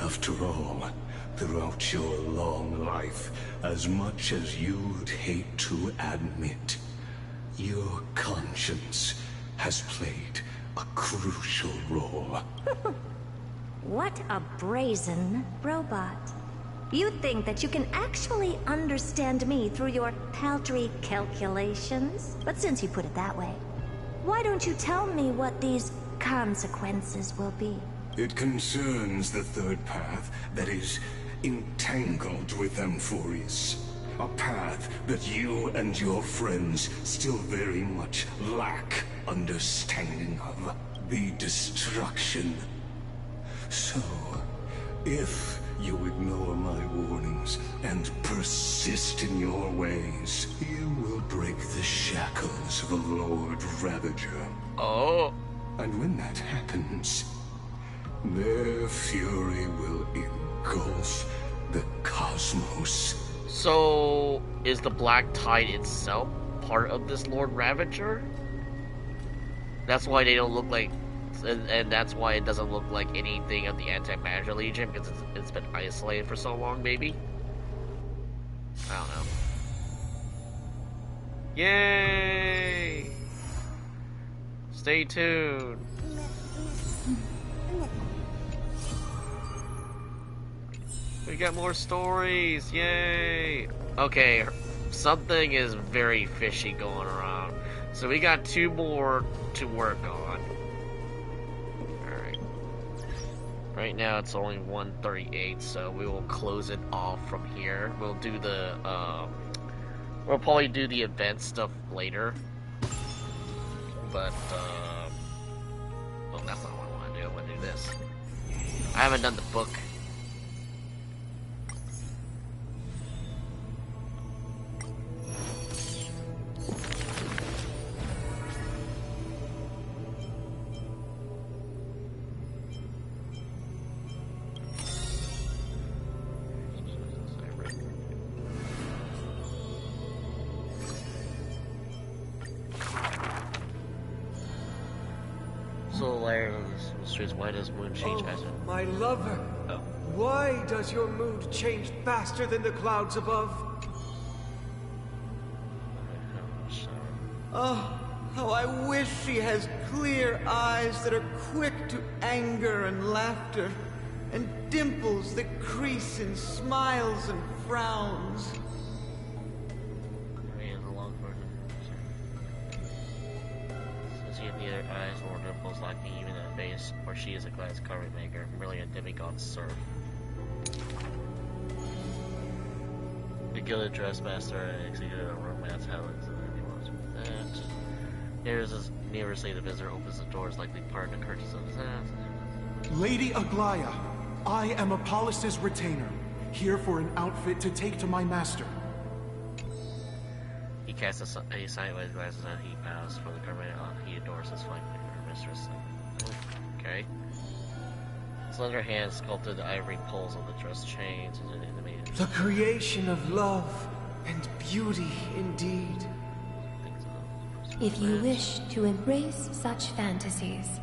After all, throughout your long life, as much as you'd hate to admit, your conscience has played a crucial role. What a brazen robot. You think that you can actually understand me through your paltry calculations? But since you put it that way, why don't you tell me what these consequences will be? It concerns the third path that is entangled with Amphorius. A path that you and your friends still very much lack understanding of. The destruction. So, if you ignore my warnings and persist in your ways, you will break the shackles of a Lord Ravager. Oh. And when that happens, their fury will engulf the cosmos. So, is the Black Tide itself part of this Lord Ravager? That's why they don't look like, and that's why it doesn't look like anything of the Anti-Matter Legion, because it's been isolated for so long, maybe? I don't know. Yay! Stay tuned. We got more stories, yay! Okay, something is very fishy going around. So we got 2 more to work on. Alright. Right now it's only 1:38, so we will close it off from here. We'll do the, we'll probably do the event stuff later. But, well, that's not what I want to do. I want to do this. I haven't done the book. Why does mood change faster? My lover, why does your mood change faster than the clouds above? Oh, how I wish she has clear eyes that are quick to anger and laughter, and dimples that crease in smiles and frowns. Neither eyes nor dimples like me, even in the face, or she is a glass carpet maker, merely a demigod serf. The gilded dress master executed a romance Helens and everyone's with that. Nearly the visitor opens the doors like the part of the curtains of his ass. Lady Aglaya, I am Apollos' retainer, here for an outfit to take to my master. He casts a sideways glasses and he bows for the garment on. He adores his fine mistress. Okay. Slender hands sculpted the ivory poles of the dress chains and animated. The creation of love and beauty indeed. If you wish to embrace such fantasies.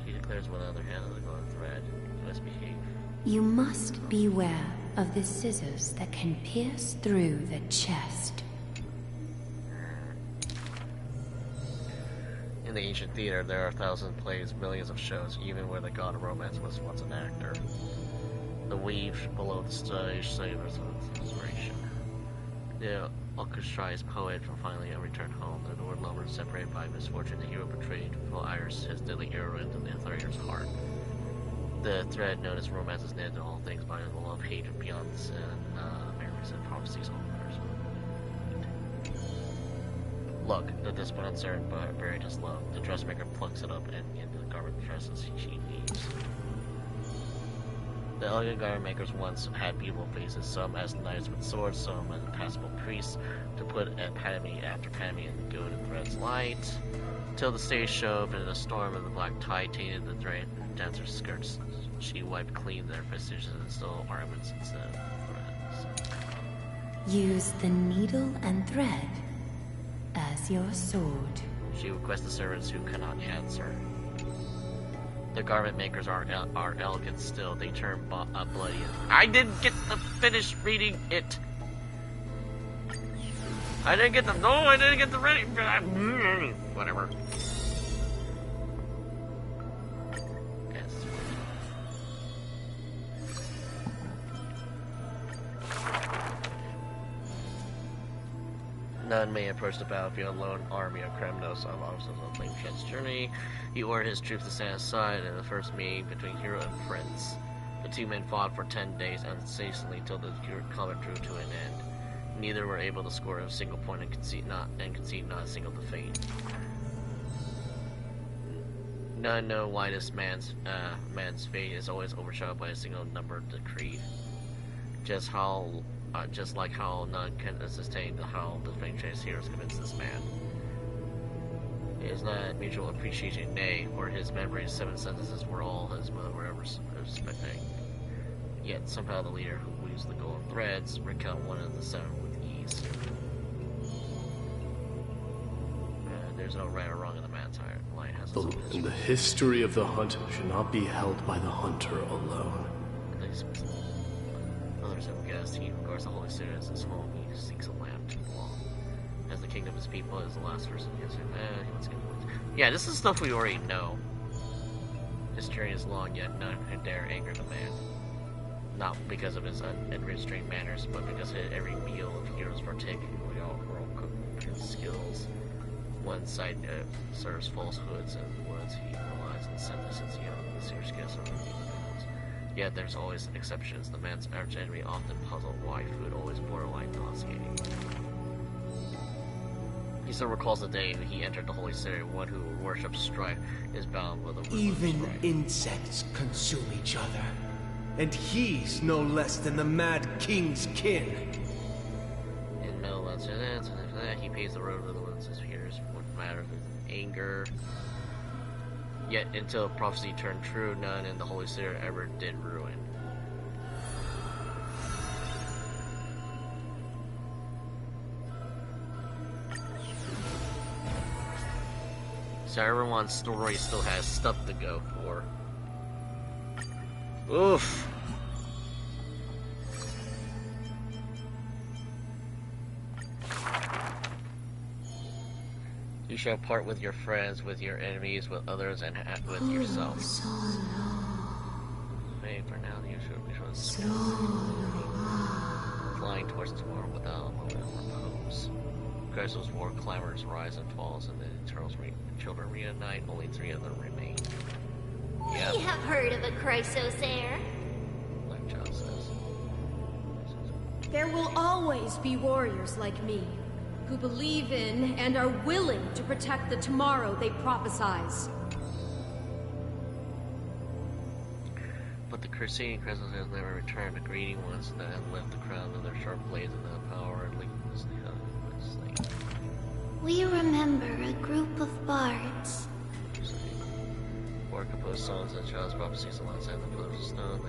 She declares one other hand of the golden thread. You must behave. You must beware of the scissors that can pierce through the chest. In the ancient theater, there are thousands of plays, millions of shows, even where the god of romance was once an actor. The weave below the stage savors of inspiration. The orchestrized poet from finally a return home, the Lord lover separated by misfortune, the hero betrayed, will iris his deadly arrow into the Arthur's heart. The thread known as romance is knit in all things by the love, hate, beyond and memories and prophecies all others. Look, the discipline uncertain but buried his love. The dressmaker plucks it up and into the garment dresses she weaves. The elegant garment makers once had beautiful faces, some as knights with swords, some as impassable priests, to put epitome after epitome in the golden thread's light, till the stage show and a storm of the black tide tainted the dancer's skirts. She wiped clean their vestiges and stole ornaments instead of threads. Use the needle and thread as your sword. She requests the servants who cannot answer. The garment makers are elegant still. They turn bloody. I didn't get to finish reading it. I didn't get the ready. Whatever. None may approach the battlefield alone. Army of Kremnos of officers on Flame Shen's journey. He ordered his troops to stand aside in the first meeting between hero and prince. The two men fought for 10 days unceasingly till the combat drew to an end. Neither were able to score a single point and concede not a single defeat. None know why this man's fate is always overshadowed by a single number decreed. Just like how none can sustain how the Flame Chase heroes convince this man. It is not mutual appreciation, nay, for his memories, 7 sentences were all his mother were ever respecting. Yet somehow the leader who weaves the golden threads recount one of the 7 with ease. there's no right or wrong in the man's heart. Lion has its own history. And the history of the hunter should not be held by the hunter alone. Others have guessed he regards the Holy City as his home. He seeks a land to belong. As the kingdom of his people is the last person he has. Yeah, this is stuff we already know. His journey is long, yet none can dare anger the man. Not because of his unrestrained manners, but because every meal of heroes partake in all cooking skills. One side serves falsehoods, and words he relies on sentences he has serious guess of. Yet there's always exceptions. The man's arch enemy often puzzled why food always borderline nauseating. He still recalls the day he entered the holy city. One who worships strife is bound with a Even insects consume each other. And he's no less than the Mad King's kin. In no he pays the road with the ones his fears would matter with anger. Yet until prophecy turned true, none in the holy city ever did ruin. So everyone's story still has stuff to go for. Oof. You shall part with your friends, with your enemies, with others, and with yourself. Wait, for now, you should flying towards tomorrow without a moment of repose. Chrysos' war clamors rise and falls, and the eternal children reunite. Only 3 of them remain. We have heard of a Chrysos heir. Like John says. There will always be warriors like me, who believe in and are willing to protect the tomorrow they prophesize. But the crusading Chrysos has never returned. The greedy ones that have left the crown of their sharp blades and the power and weakness they have. We remember a group of bards. Or compose songs that Child's prophecies alongside the pillars of stone.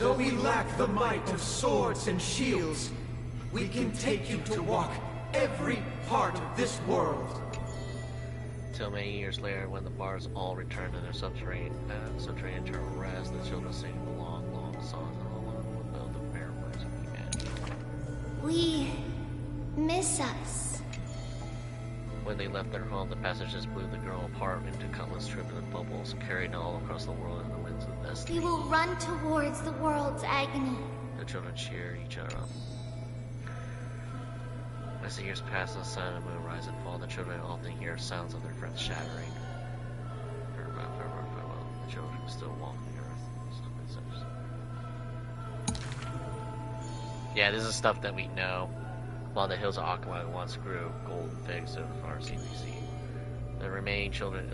Though we lack the might of swords and shields, we can take you to walk every part of this world. Till many years later, when the bards all return to their subterranean eternal rest, the children sing the long, long songs and along will build the bare words of humanity. We miss us. When they left their home, the passages blew the girl apart into countless turbulent bubbles, carried all across the world in the winds of destiny. We will run towards the world's agony. The children cheer each other up. As the years pass and the sun and moon rise and fall, the children often hear sounds of their friends shattering. Farewell, farewell, farewell. The children still walk the earth. Yeah, this is stuff that we know. While the hills of Akamai once grew golden figs to the far CBC. The remaining children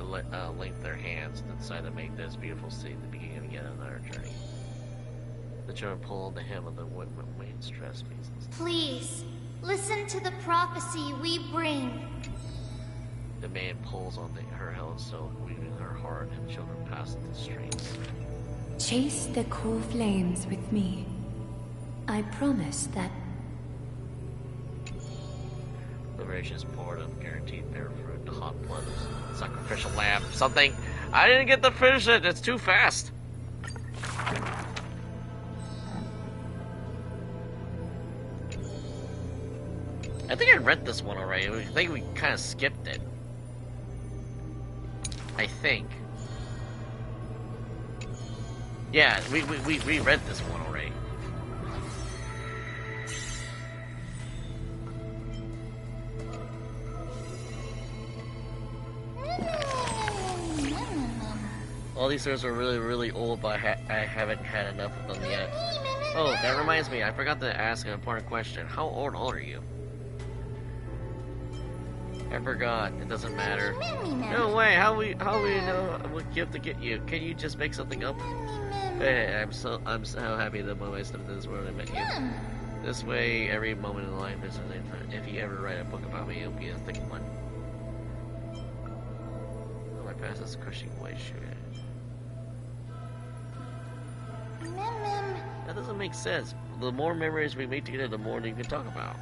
linked their hands and decided to make this beautiful city the beginning of yet another journey. The children pull on the hem of the women's dress pieces. Please, listen to the prophecy we bring. The man pulls on her held silk, weaving her heart, and the children pass into the streets. Chase the cool flames with me. I promise that liberation is poured of guaranteed bear fruit, the hot blood of sacrificial lamb. Something. I didn't get to finish it. It's too fast. I think I read this one already. I think we kind of skipped it. I think. Yeah, we read this one already. All these stories are really, really old, but I haven't had enough of them yet. Oh, that reminds me, I forgot to ask an important question. How old are you? I forgot. It doesn't matter. No way. How we know what gift to get you? Can you just make something up? Hey, I'm so happy the moment I stepped into this world I met you. This way, every moment in life is an infinite. If you ever write a book about me, it'll be a thick one. Oh, my past is crushing white shoe. That doesn't make sense. The more memories we make together, the more you can talk about.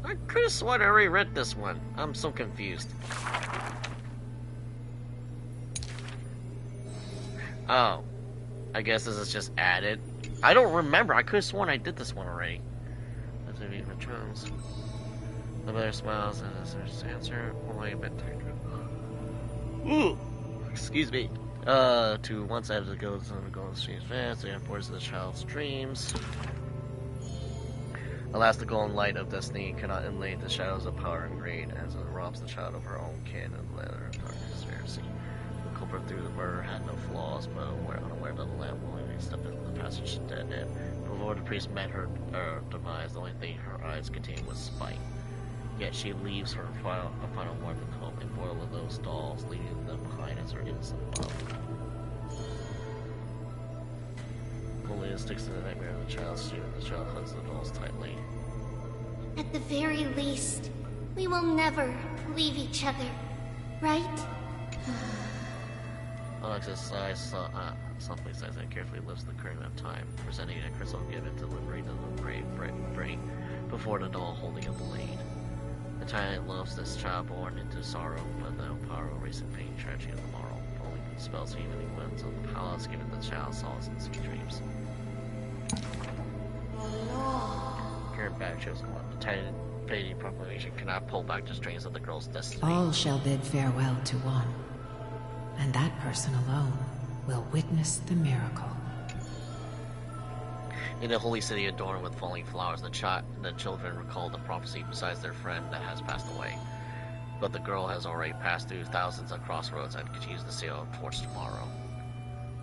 I could have sworn I already read this one. I'm so confused. Oh. I guess this is just added. I don't remember. I could have sworn I did this one already. That's maybe returns. The mother smiles and as her answer, only a bit tired. Ooh! Excuse me. To one side of the ghost on the golden streams fast, the imports of the child's dreams. Alas, the golden light of destiny cannot inlay the shadows of power and greed, as it robs the child of her own kin and the leather of dark conspiracy. The culprit through the murder had no flaws, but unaware that the lamb willingly stepped into the passage to dead end. Before the priest met her demise, the only thing her eyes contained was spite. Yet she leaves her a final warmth and hope, and boiled with those dolls, leaving them behind as her innocent love. Only sticks to the nightmare of the child's student. The child hugs the dolls tightly. At the very least, we will never leave each other, right? Alexis sighs, softly sighs and carefully lifts the curtain of time, presenting a crystal given to liberate the brain before the doll holding a blade. The giant loves this child born into sorrow, but no power will erase the pain tragedy of the morrow. Only the spells of evening winds of the palace giving the child solace and sweet dreams. Current back shows one. The tiny fading proclamation cannot pull back the strings of the girl's destiny. All shall bid farewell to one, and that person alone will witness the miracle. In the holy city adorned with falling flowers, the children recall the prophecy besides their friend that has passed away. But the girl has already passed through thousands of crossroads and continues to sail towards tomorrow.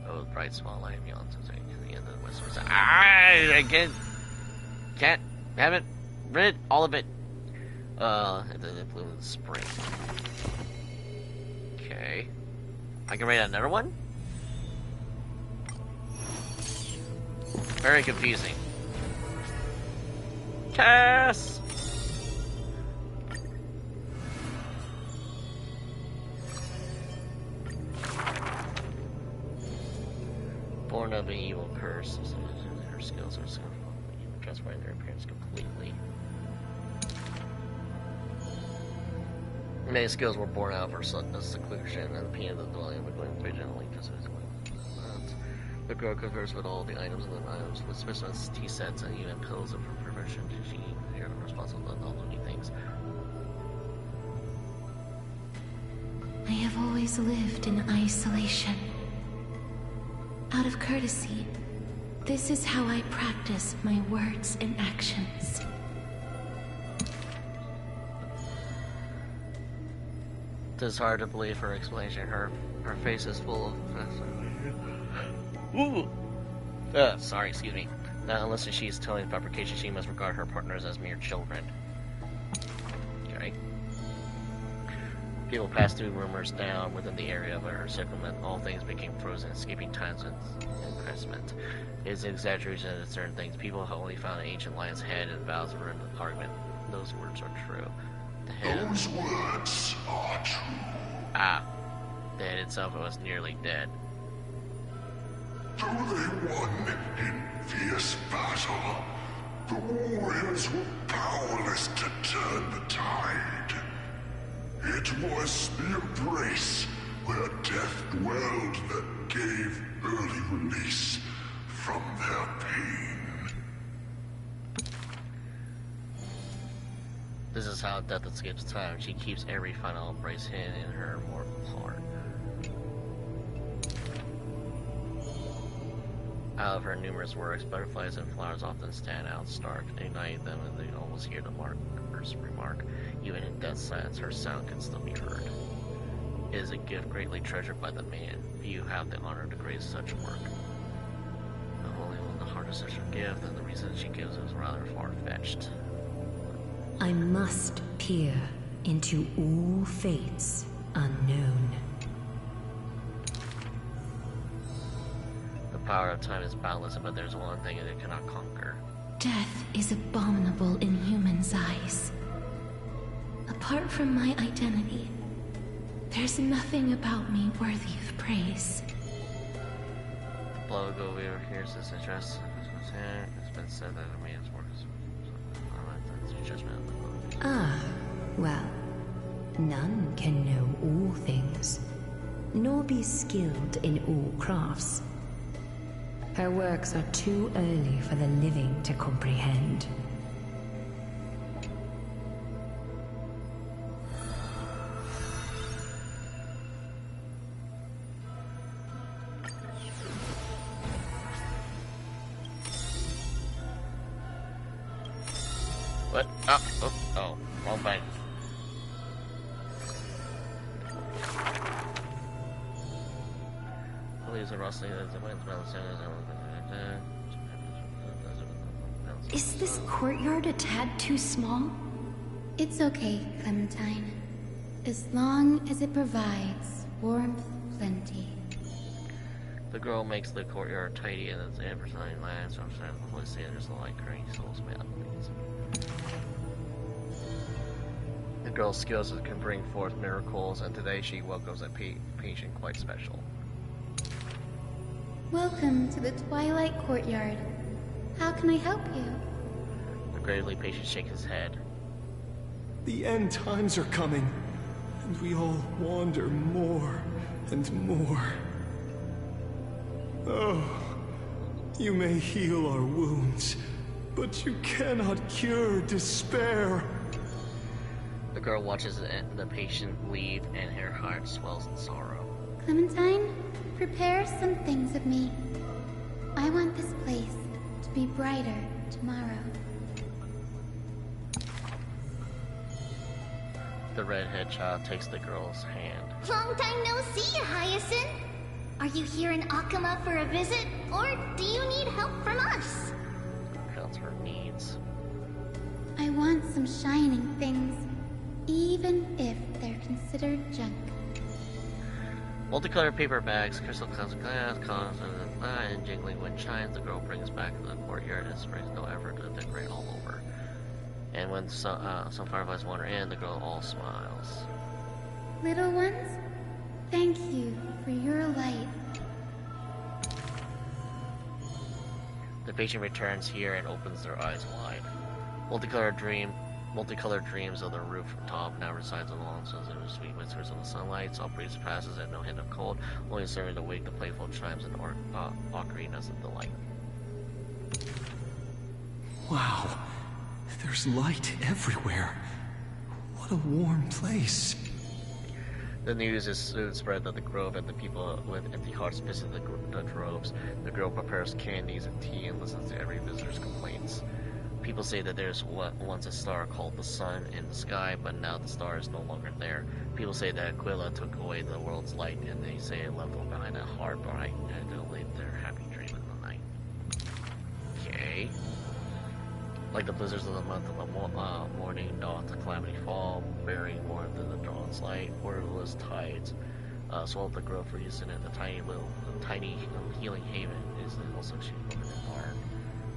Oh, the bright smile light beyond to the end of the whispers. Again, haven't read all of it. And then it blew in the spring. Okay. I can read another one? Very confusing. Cass! Born of an evil curse, her skills are skillful, transforming their appearance completely. Many skills were born out of her seclusion and the pain of the dwelling of a going vigilantly because of his will. The girl converses with all the items and the items with specimens, tea sets, and even pills of her profession. She is responsible for all many things. I have always lived in isolation. Out of courtesy, this is how I practice my words and actions. It is hard to believe her explanation. Her face is full of... Ooh! Sorry, excuse me. Now, unless she is telling fabrication, she must regard her partners as mere children. Okay. People passed through rumors down within the area of her settlement. All things became frozen, escaping times and impressment. It is an exaggeration of certain things. People have only found an ancient lion's head and vows were in the argument. Those words are true. The head... Those words are true. Ah. The head itself was nearly dead. Though they won in fierce battle, the warriors were powerless to turn the tide. It was the embrace where death dwelled that gave early release from their pain. This is how death escapes time. She keeps every final embrace hidden in her mortal heart. Out of her numerous works, butterflies and flowers often stand out stark, igniting them and they almost hear the marker's remark. Even in death's silence, her sound can still be heard. It is a gift greatly treasured by the man. Few have the honor to grace such work. The Holy One, the heart is such a gift, and the reason she gives is rather far-fetched. I must peer into all fates unknown. The power of time is boundless, but there's one thing it cannot conquer. Death is abominable in humans' eyes. Apart from my identity, there's nothing about me worthy of praise. Blow go over here's this address. It's been said that a man's work is judgment of the Lord. Ah, well, none can know all things, nor be skilled in all crafts. Her works are too early for the living to comprehend. What? Oh, wrong button. Is this courtyard a tad too small? It's okay, Clementine. As long as it provides warmth plenty. The girl makes the courtyard tidy and it's advertising lands. I'm saying before say there's no light green souls made up. The girl's skills can bring forth miracles, and today she welcomes a patient quite special. Welcome to the Twilight Courtyard. How can I help you? The gravely patient shakes his head. The end times are coming, and we all wander more and more. Oh, you may heal our wounds, but you cannot cure despair. The girl watches the patient leave, and her heart swells in sorrow. Clementine, prepare some things of me. I want this place to be brighter tomorrow. The redhead child takes the girl's hand. Long time no see, Hyacinth. Are you here in Akama for a visit, or do you need help from us? Counts her needs. I want some shining things, even if they're considered junk. Multicolored paper bags, crystal clouds of glass, columns, and jingling wind chimes. The girl brings back to the courtyard and springs no effort to decorate all over. And when some fireflies wander in, the girl all smiles. Little ones, thank you for your light. The patient returns here and opens their eyes wide. Multicolored dreams of the roof from top now resides along so there are sweet whispers of the sunlight. Soft breeze passes and no hint of cold, only serving to wake the playful chimes and ocarinas of delight. Wow, there's light everywhere. What a warm place. The news is soon spread that the grove and the people with empty hearts visit the droves. The girl prepares candies and tea and listens to every visitor's complaints. People say that there's once a star called the sun in the sky, but now the star is no longer there. People say that Aquila took away the world's light, and they say it left them behind a hard bright, and they'll leave their happy dream in the night. Okay. Like the blizzards of the month of the morning dawn to calamity fall, burying warmth in the dawn's light, wordless tides swell up the grove for use in it. The tiny healing haven is the also she opened in barn.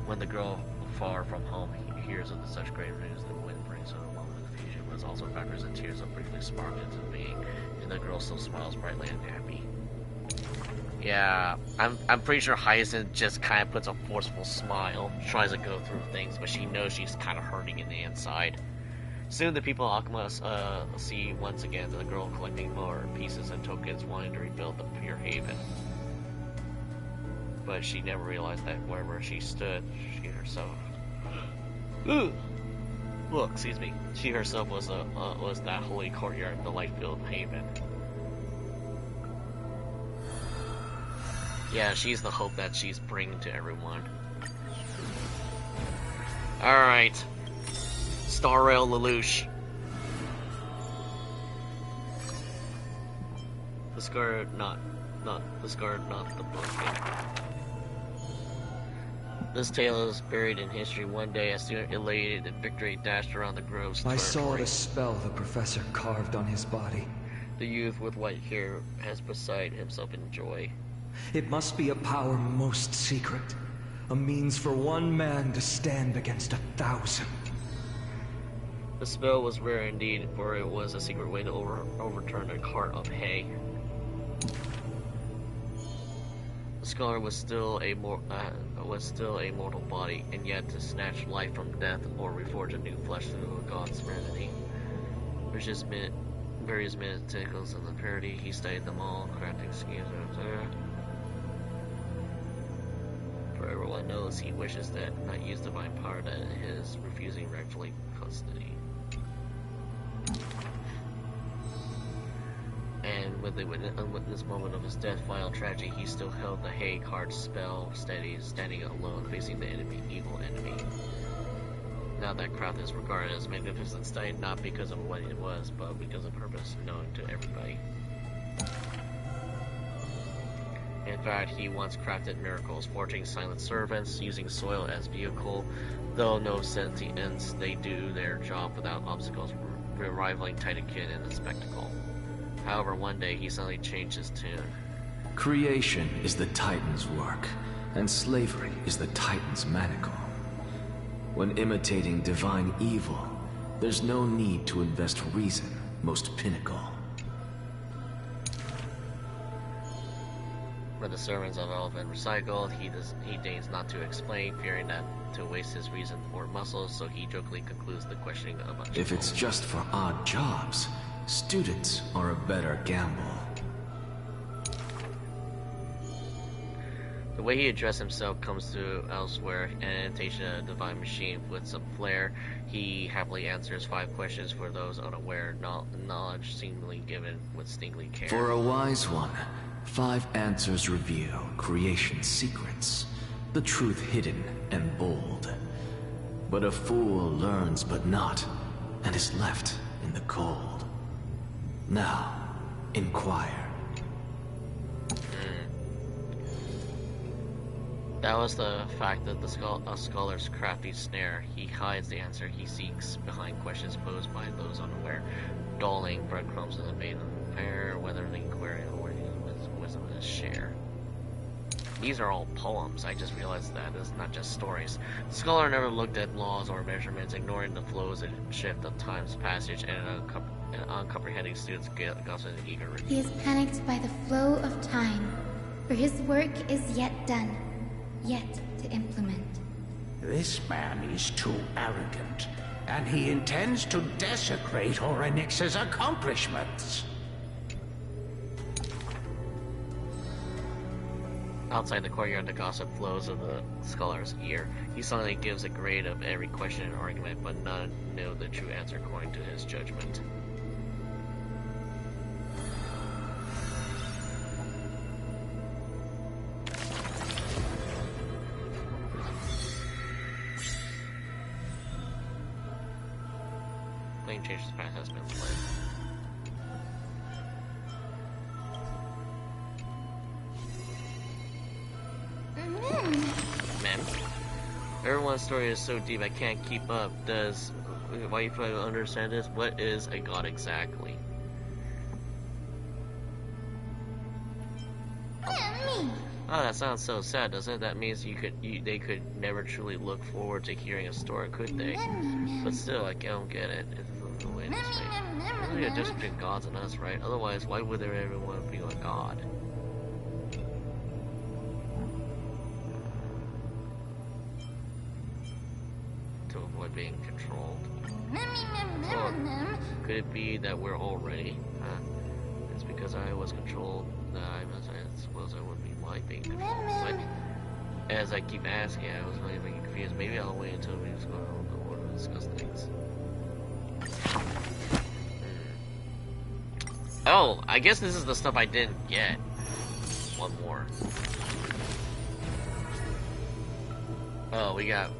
When the girl far from home hears of such great news, the wind brings her a moment of confusion, but also factors and tears that briefly spark into being, and the girl still smiles brightly and happy. Yeah, I'm pretty sure Hyacinth just kind of puts a forceful smile, tries to go through things, but she knows she's kind of hurting in the inside. Soon the people of Akama see once again the girl collecting more pieces and tokens, wanting to rebuild the pure haven. But she never realized that wherever she stood, she herself... excuse me. She herself was that holy courtyard, the light-filled haven. Yeah, she's the hope that she's bringing to everyone. Alright. Star Rail Lelouch. Discard not the book. This tale is buried in history. One day, a student elated in victory dashed around the groves. I saw the spell the professor carved on his body. The youth with white hair has beside himself in joy. It must be a power most secret. A means for one man to stand against 1,000. The spell was rare indeed, for it was a secret way to overturn a cart of hay. The scholar was still a mortal body, and yet to snatch life from death or reforge a new flesh through a god's serenity. Various tentacles of the parody, he studied them all, crafting schemes. For everyone knows, he wishes that not use divine power that his refusing rightfully custody. And with the unwitnessed moment of his death, final tragedy, he still held the Hay card spell steady, standing alone, facing the enemy, evil enemy. Now that Krath is regarded as magnificent sight, not because of what it was, but because of purpose known to everybody. In fact, he once crafted miracles, forging silent servants, using soil as vehicle. Though no sentience, they do their job without obstacles, rivaling Titankin in the spectacle. However, one day he suddenly changed his tune. Creation is the Titan's work, and slavery is the Titan's manacle. When imitating divine evil, there's no need to invest reason, most pinnacle. When the servants have all been recycled, he deigns not to explain, fearing that to waste his reason or muscles, so he jokingly concludes the questioning of a If it's just for odd jobs, students are a better gamble. The way he addressed himself comes through elsewhere, an annotation of a divine machine with some flair. He happily answers 5 questions for those unaware, knowledge seemingly given with stinging care. For a wise one, 5 answers reveal creation's secrets, the truth hidden and bold. But a fool learns but not, and is left in the cold. Now, inquire. That was the fact that a scholar's crafty snare. He hides the answer he seeks behind questions posed by those unaware, dulling breadcrumbs in the maiden pair, whether the inquiry or wisdom is share. These are all poems. I just realized that it's not just stories. The scholar never looked at laws or measurements, ignoring the flows and shift of time's passage, and uncomprehending students gossip and eager review. He is panicked by the flow of time, for his work is yet done. Yet to implement. This man is too arrogant, and he intends to desecrate Orynyx's accomplishments. Outside the courtyard, the gossip flows of the scholar's ear. He suddenly gives a grade of every question and argument, but none know the true answer according to his judgment. Playing changes past has been played. Man, everyone's story is so deep I can't keep up. Why you try to understand this? What is a god exactly? Oh, that sounds so sad, doesn't it? That means they could never truly look forward to hearing a story, could they? But still, I don't get it. It's the way it is, right? There's really a difference between gods and us, right? Otherwise, why would there everyone be a god? To avoid being controlled. Or could it be that we're all ready? It's because I was controlled that I suppose I would be my being controlled. But as I keep asking, I was really being confused. Maybe I'll wait until we just go to discuss things. Oh, I guess this is the stuff I didn't get. One more. Oh, we got...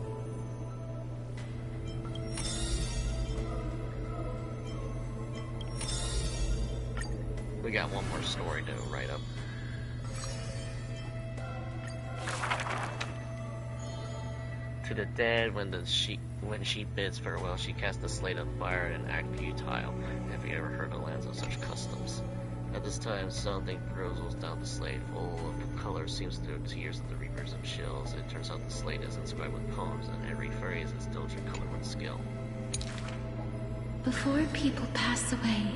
We got one more story to write up. To the dead, when she bids farewell, she casts a slate of fire and act futile. Have you ever heard the lands of such customs? At this time, something rolls down the slate, full of color, seems through tears of the reapers of shills. It turns out the slate is inscribed with poems, and every phrase is diligent color with skill. Before people pass away,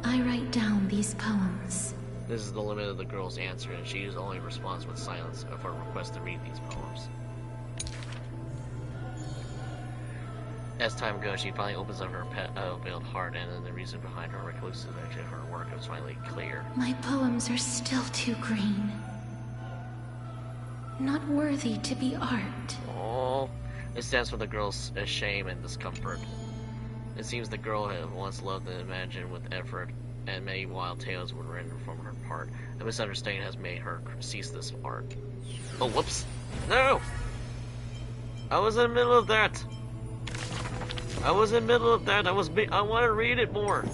I write down these poems. This is the limit of the girl's answer, and she only responds with silence of her request to read these poems. As time goes, she finally opens up her veiled heart, and then the reason behind her reclusive action, her work is finally clear. My poems are still too green. Not worthy to be art. Oh, it stands for the girl's shame and discomfort. It seems the girl had once loved and imagined with effort, and many wild tales were written from her part. A misunderstanding has made her cease this art. Oh, whoops! No! I was in the middle of that! I want to read it more.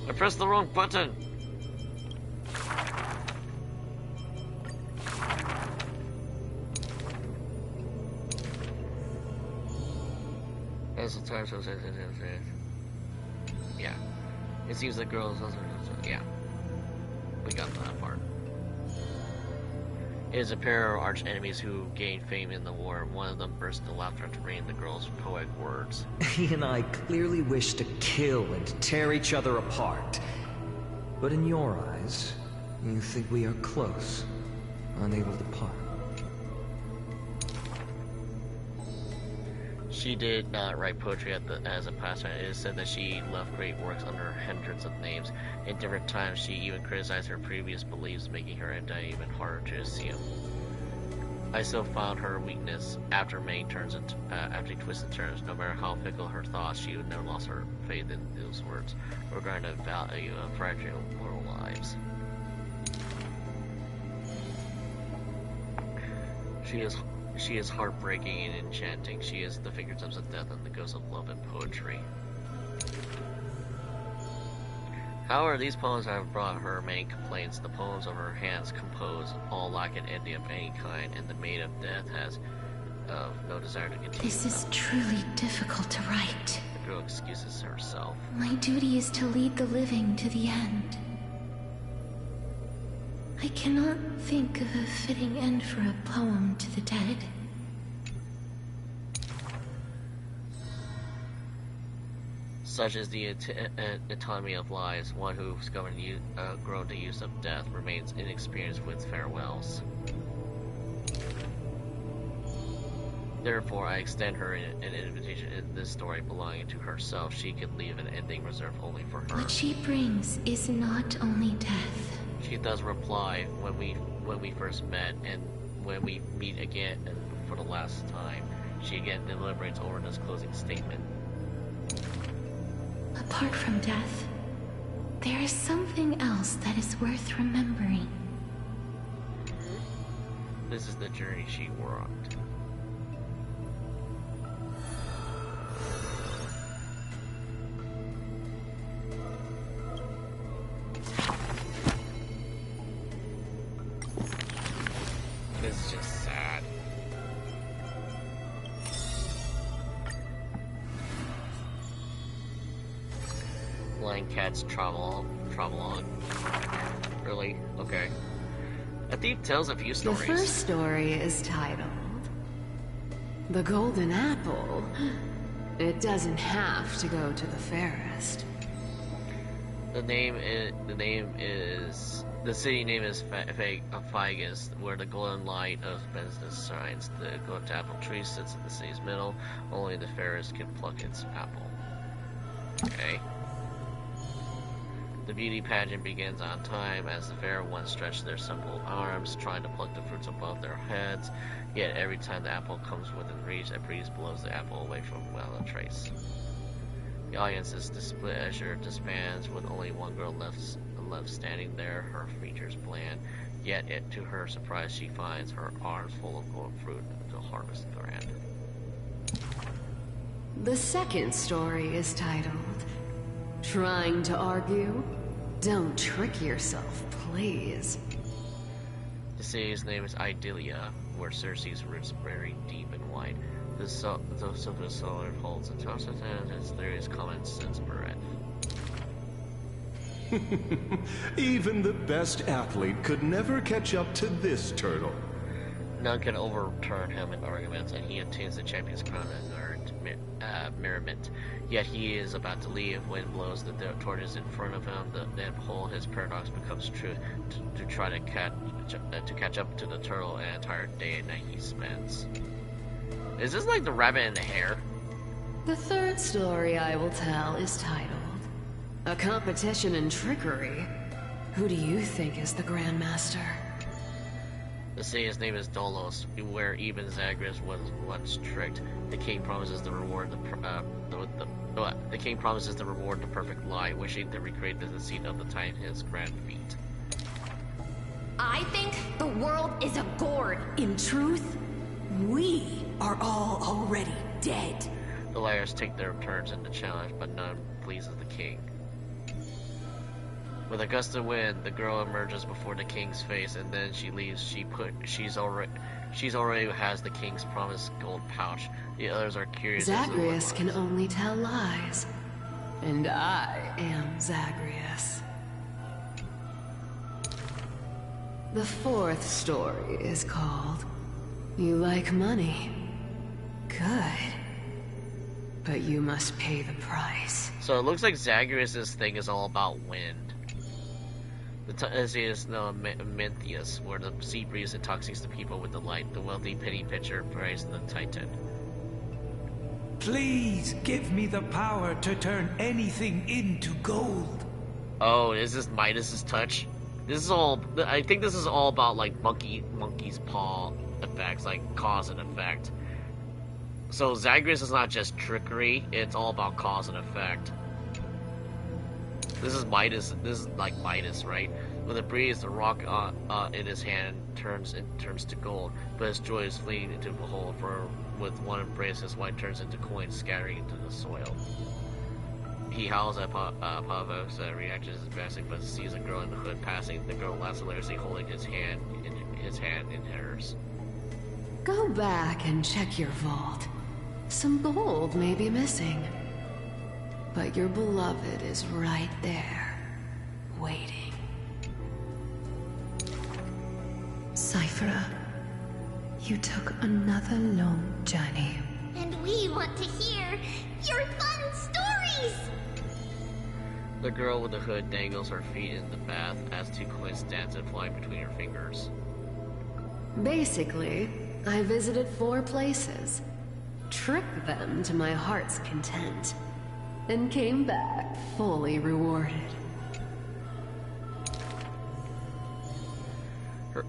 I pressed the wrong button. As the time shows, yeah. It seems the girl is also, yeah. We got that part. It is a pair of arch enemies who gained fame in the war. One of them burst into laughter to read the girl's poetic words. He and I clearly wish to kill and tear each other apart. But in your eyes, you think we are close, unable to part. She did not write poetry as a pastime. It is said that she left great works under hundreds of names. In different times, she even criticized her previous beliefs, making her identity even harder to assume. I still found her weakness after many turns and after twists and turns. No matter how fickle her thoughts, she would never lost her faith in those words regarding the value of fragile mortal lives. She is heartbreaking and enchanting. She is the fingertips of death and the ghost of love and poetry. However, these poems have brought her many complaints. The poems of her hands composed all lack an ending of any kind, and the Maid of Death has no desire to continue. This is truly difficult to write. The girl excuses herself. My duty is to lead the living to the end. I cannot think of a fitting end for a poem to the dead. Such is the autonomy of lies. One who's grown to use of death remains inexperienced with farewells. Therefore, I extend her an invitation in this story belonging to herself. She can leave an ending reserved only for her. What she brings is not only death. She does reply when we first met, and when we meet again and for the last time, she again deliberates over this closing statement. Apart from death, there is something else that is worth remembering. This is the journey she walked. This is just sad. Blind Cat's travel on. Really? Okay. A thief tells a few stories. The first story is titled The Golden Apple. It doesn't have to go to the fairest. The city name is Figus, where the golden light of business shines. The golden apple tree sits in the city's middle. Only the fairest can pluck its apple. Okay. The beauty pageant begins on time as the fair ones stretch their simple arms, trying to pluck the fruits above their heads. Yet every time the apple comes within reach, a breeze blows the apple away from without a trace. The audience's displeasure disbands with only one girl left standing there, her features bland. Yet, to her surprise, she finds her arms full of golden fruit to harvest grand. The second story is titled Trying to Argue? Don't trick yourself, please. The city's name is Idilia, where Circe's roots bury deep and wide. The silver sword holds a toast and its theory is common sense bread. Even the best athlete could never catch up to this turtle. None can overturn him in arguments, and he obtains the champion's crown in merriment. Yet he is about to leave. Wind blows the tortoise in front of him. Then whole his paradox becomes true. To try to catch up to the turtle, an entire day and night he spends. Is this like the rabbit and the hare? The third story I will tell is titled A Competition in Trickery. Who do you think is the Grandmaster? They say his name is Dolos, where even Zagreus was once tricked. The king promises the king promises the reward the perfect lie, wishing to recreate the deceit of the Titan his grand feat. I think the world is a gourd. In truth, we are all already dead. The liars take their turns in the challenge, but none pleases the king. With a gust of wind, the girl emerges before the king's face, and then she leaves. She's already has the king's promised gold pouch. The others are curious. Zagreus can only tell lies, and I am Zagreus. The fourth story is called You Like Money. Good. But you must pay the price. So it looks like Zagreus' thing is all about wind. The sea is no Menthius, where the sea breeze intoxicates the people with the light. The wealthy penny pitcher prays the Titan. Please give me the power to turn anything into gold. Oh, is this Midas's touch? This is all. I think this is all about like monkey's paw effects, like cause and effect. So Zagreus is not just trickery; it's all about cause and effect. This is Midas. This is like Midas, right? With a breeze, the rock in his hand turns to gold, but his joy is fleeting into the hole. For with one embrace, his white turns into coins, scattering into the soil. He howls at Pavos, reactions is drastic, but sees a girl in the hood passing. The girl laughs hilariously, holding his hand in hers. Go back and check your vault. Some gold may be missing. But your beloved is right there, waiting. Cyphera, you took another long journey. And we want to hear your fun stories! The girl with the hood dangles her feet in the bath as two coins dance and fly between her fingers. Basically, I visited 4 places, tricked them to my heart's content, and came back fully rewarded.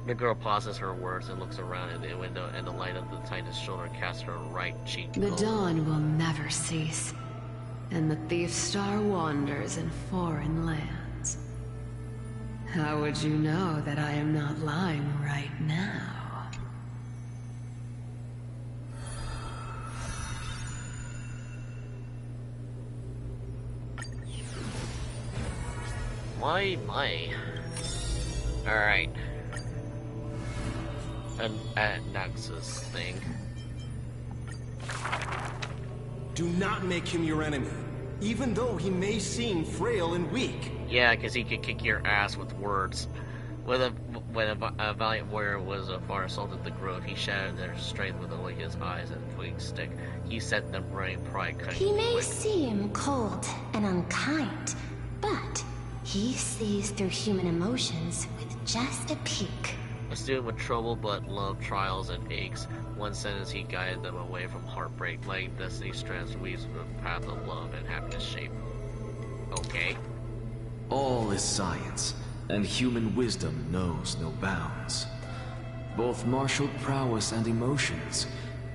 The girl pauses her words and looks around in the window, and the light of the Titan's shoulder casts her right cheek The gold. dawn will never cease, and the thief star wanders in foreign lands. How would you know that I am not lying right now? My. Alright. At Naxxus thing. Do not make him your enemy, even though he may seem frail and weak. Yeah, because he could kick your ass with words. When a valiant warrior was far assaulted the grove, he shattered their strength with only his eyes and a twig stick. He set them running pride, cutting He may quick. seem cold and unkind, but he sees through human emotions with just a peek. A student with trouble but loved trials and aches. One sentence he guided them away from heartbreak, letting destiny's strands weaves through the path of love and happiness shape. Okay. All is science, and human wisdom knows no bounds. Both martial prowess and emotions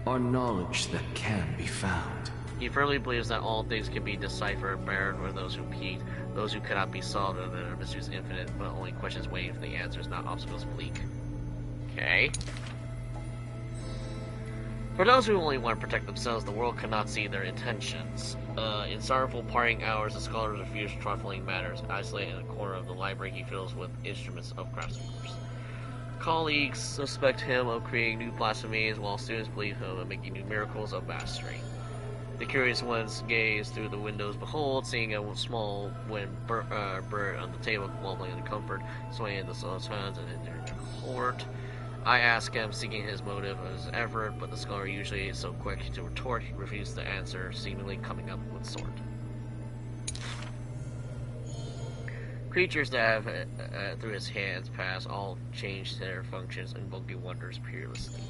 are knowledge that can be found. He firmly believes that all things can be deciphered, barren were those who peaked, those who cannot be solved, and their mysteries infinite, but only questions waiting for the answers, not obstacles bleak. Okay. For those who only want to protect themselves, the world cannot see their intentions. In sorrowful parting hours, the scholars refuse trifling matters. Isolated in a corner of the library, he fills with instruments of craftsmanship. Colleagues suspect him of creating new blasphemies, while students believe him of making new miracles of mastery. The curious ones gaze through the windows, behold, seeing a small wooden bird on the table, wobbling in comfort, swaying in the sun's hands and entering the court. I ask him, seeking his motive of his effort, but the scholar usually is so quick to retort, he refuses to answer, seemingly coming up with sword. Creatures that have, through his hands pass, all change their functions, invoking wonders peerlessly.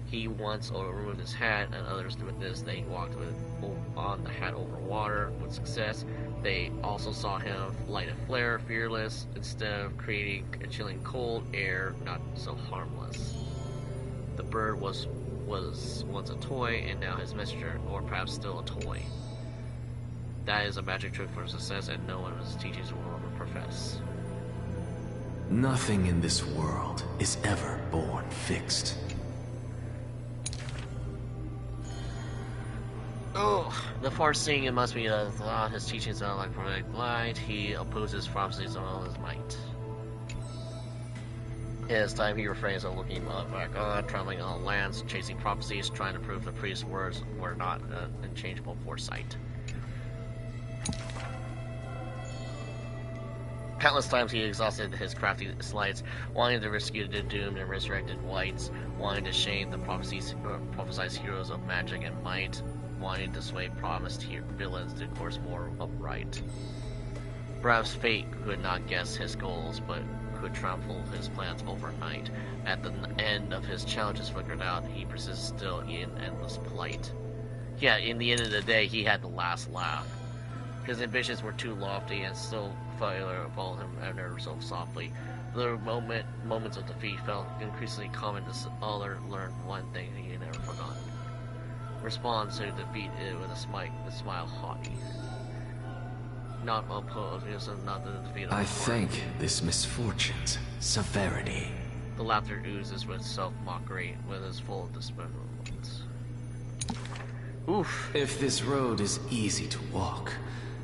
He once removed his hat, and others doing this. They walked on the hat over water with success. They also saw him light a flare, fearless, instead of creating a chilling cold air, not so harmless. The bird was once a toy, and now his messenger, or perhaps still a toy. That is a magic trick for success, and no one of his teachings will ever profess. Nothing in this world is ever born fixed. Oh, the far-seeing, it must be a thought. His teachings are like prophetic light. He opposes prophecies with all his might. It is time he refrains from looking back on, traveling on lands, chasing prophecies, trying to prove the priest's words were not an unchangeable foresight. Countless times he exhausted his crafty sleights, wanting to rescue the doomed and resurrected whites, wanting to shame the prophesied heroes of magic and might, wanting to sway promised villains to course more upright. Perhaps fate could not guess his goals, but could trample his plans overnight. At the end of his challenges flickered out, he persists still in endless plight. Yeah, in the end of the day, he had the last laugh. His ambitions were too lofty, and still failure followed him ever so softly. The moments of defeat felt increasingly common to all learned one thing he had never forgotten. Responds to defeat with a smile haughty. Not opposed, not the defeat of I thank this misfortune's severity. The laughter oozes with self-mockery, with his full despair. Oof. If this road is easy to walk,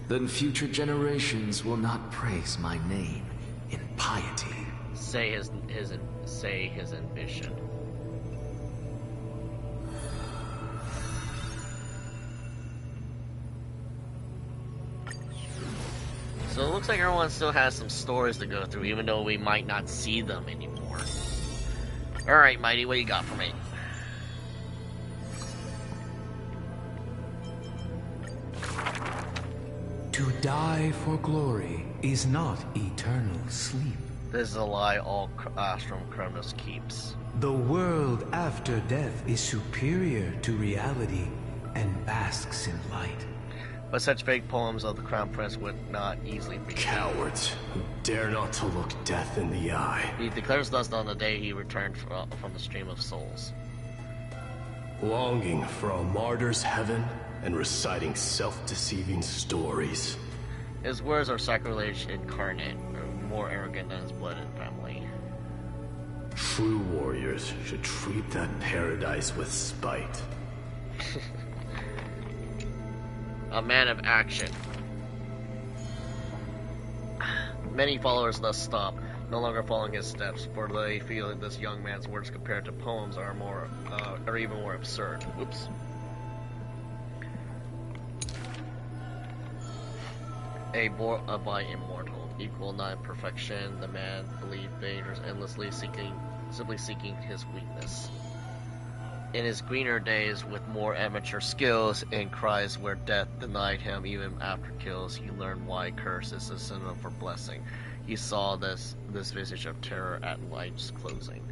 then future generations will not praise my name in piety. Say his ambition. So it looks like everyone still has some stories to go through, even though we might not see them anymore. Alright, Mighty, what you got for me? To die for glory is not eternal sleep. This is a lie all Astrum Chronos keeps. The world after death is superior to reality and basks in light. But such fake poems of the Crown Prince would not easily be cowards who dare not to look death in the eye. He declares thus on the day he returned from the stream of souls. Longing for a martyr's heaven and reciting self-deceiving stories. His words are sacrilege incarnate, more arrogant than his blood and family. True warriors should treat that paradise with spite. A man of action. Many followers thus stop, no longer following his steps, for they feel that this young man's words compared to poems are even more absurd. Whoops. By immortal, equal not in perfection, the man believed dangers endlessly, simply seeking his weakness. In his greener days, with more amateur skills and cries where death denied him even after kills, he learned why curse is a synonym for blessing. He saw this visage of terror at life's closing.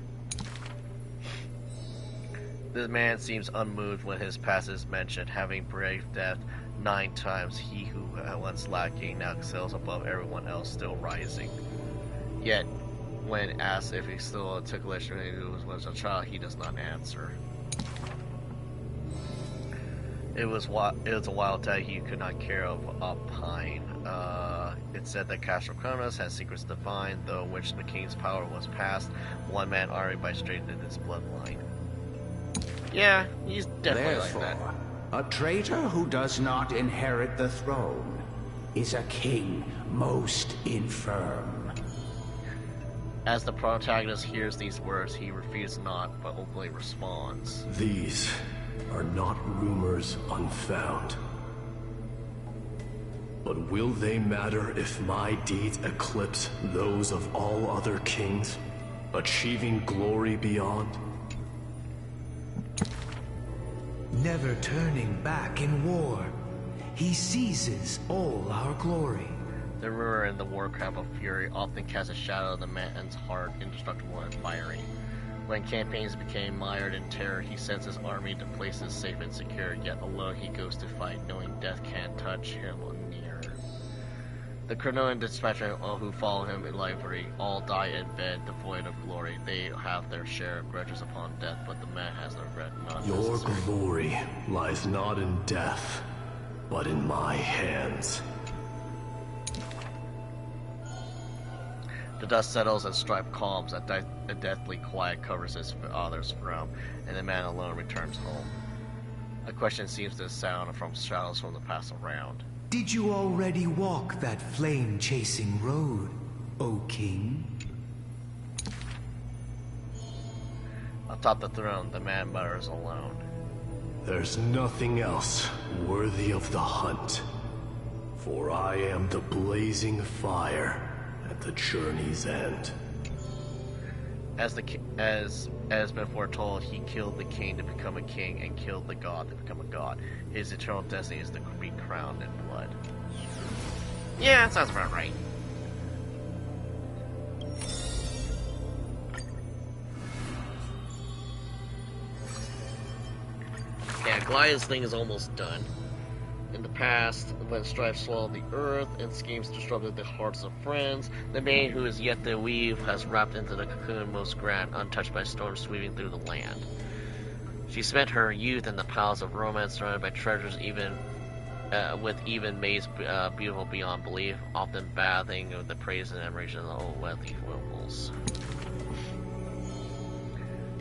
This man seems unmoved when his past is mentioned, having braved death 9 times. He who once lacking now excels above everyone else, still rising. Yet, when asked if he still took lesson when he was a child, he does not answer. It was a wild tale he could not care of opine. It said that Castle Kronos has secrets to find, though which the king's power was passed, one man already by straight in his bloodline. Yeah, he's definitely Therefore, like that. A traitor who does not inherit the throne is a king most infirm. As the protagonist hears these words, he refuses not, but openly responds. These are not rumors unfound. But will they matter if my deeds eclipse those of all other kings? Achieving glory beyond? Never turning back in war. He seizes all our glory. The ruler in the warcraft of fury often casts a shadow on the man's heart, indestructible and fiery. When campaigns became mired in terror, he sends his army to places safe and secure, yet alone he goes to fight, knowing death can't touch him near. The Cronoan dispatcher who follow him in livery all die in bed, devoid of glory. They have their share of grudges upon death, but the man has no regret, none Your necessary. glory lies not in death, but in my hands. The dust settles and strife calms. A deathly quiet covers his father's throne, and the man alone returns home. A question seems to sound from shadows from the past around. Did you already walk that flame-chasing road, O King? Atop the throne, the man mutters alone. There's nothing else worthy of the hunt, for I am the blazing fire at the journey's end. As been foretold, he killed the king to become a king and killed the god to become a god. His eternal destiny is to be crowned in blood. Yeah, that sounds about right. Yeah, Glaia's thing is almost done. In the past, when strife swallowed the earth and schemes disrupted the hearts of friends, the maid who is yet to weave has wrapped into the cocoon most grand, untouched by storms sweeping through the land. She spent her youth in the palace of romance, surrounded by treasures with even maids beautiful beyond belief, often bathing with the praise and admiration of the old wealthy nobles.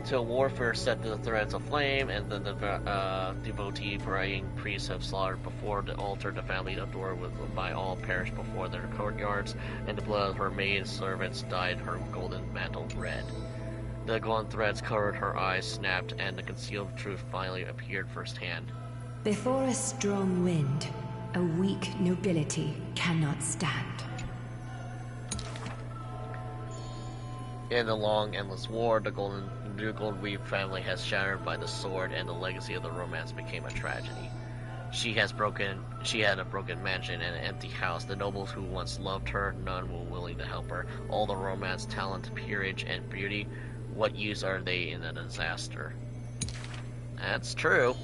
Till warfare set the threads aflame, and the devotee praying priests have slaughtered before the altar the family adored by all perished before their courtyards, and the blood of her maid servants dyed her golden mantle red. The golden threads covered her eyes, snapped, and the concealed truth finally appeared firsthand. Before a strong wind, a weak nobility cannot stand. In the long, endless war, the Golden Weave family has shattered by the sword, and the legacy of the romance became a tragedy. She had a broken mansion and an empty house. The nobles who once loved her, none were willing to help her. All the romance, talent, peerage, and beauty, what use are they in a disaster? That's true.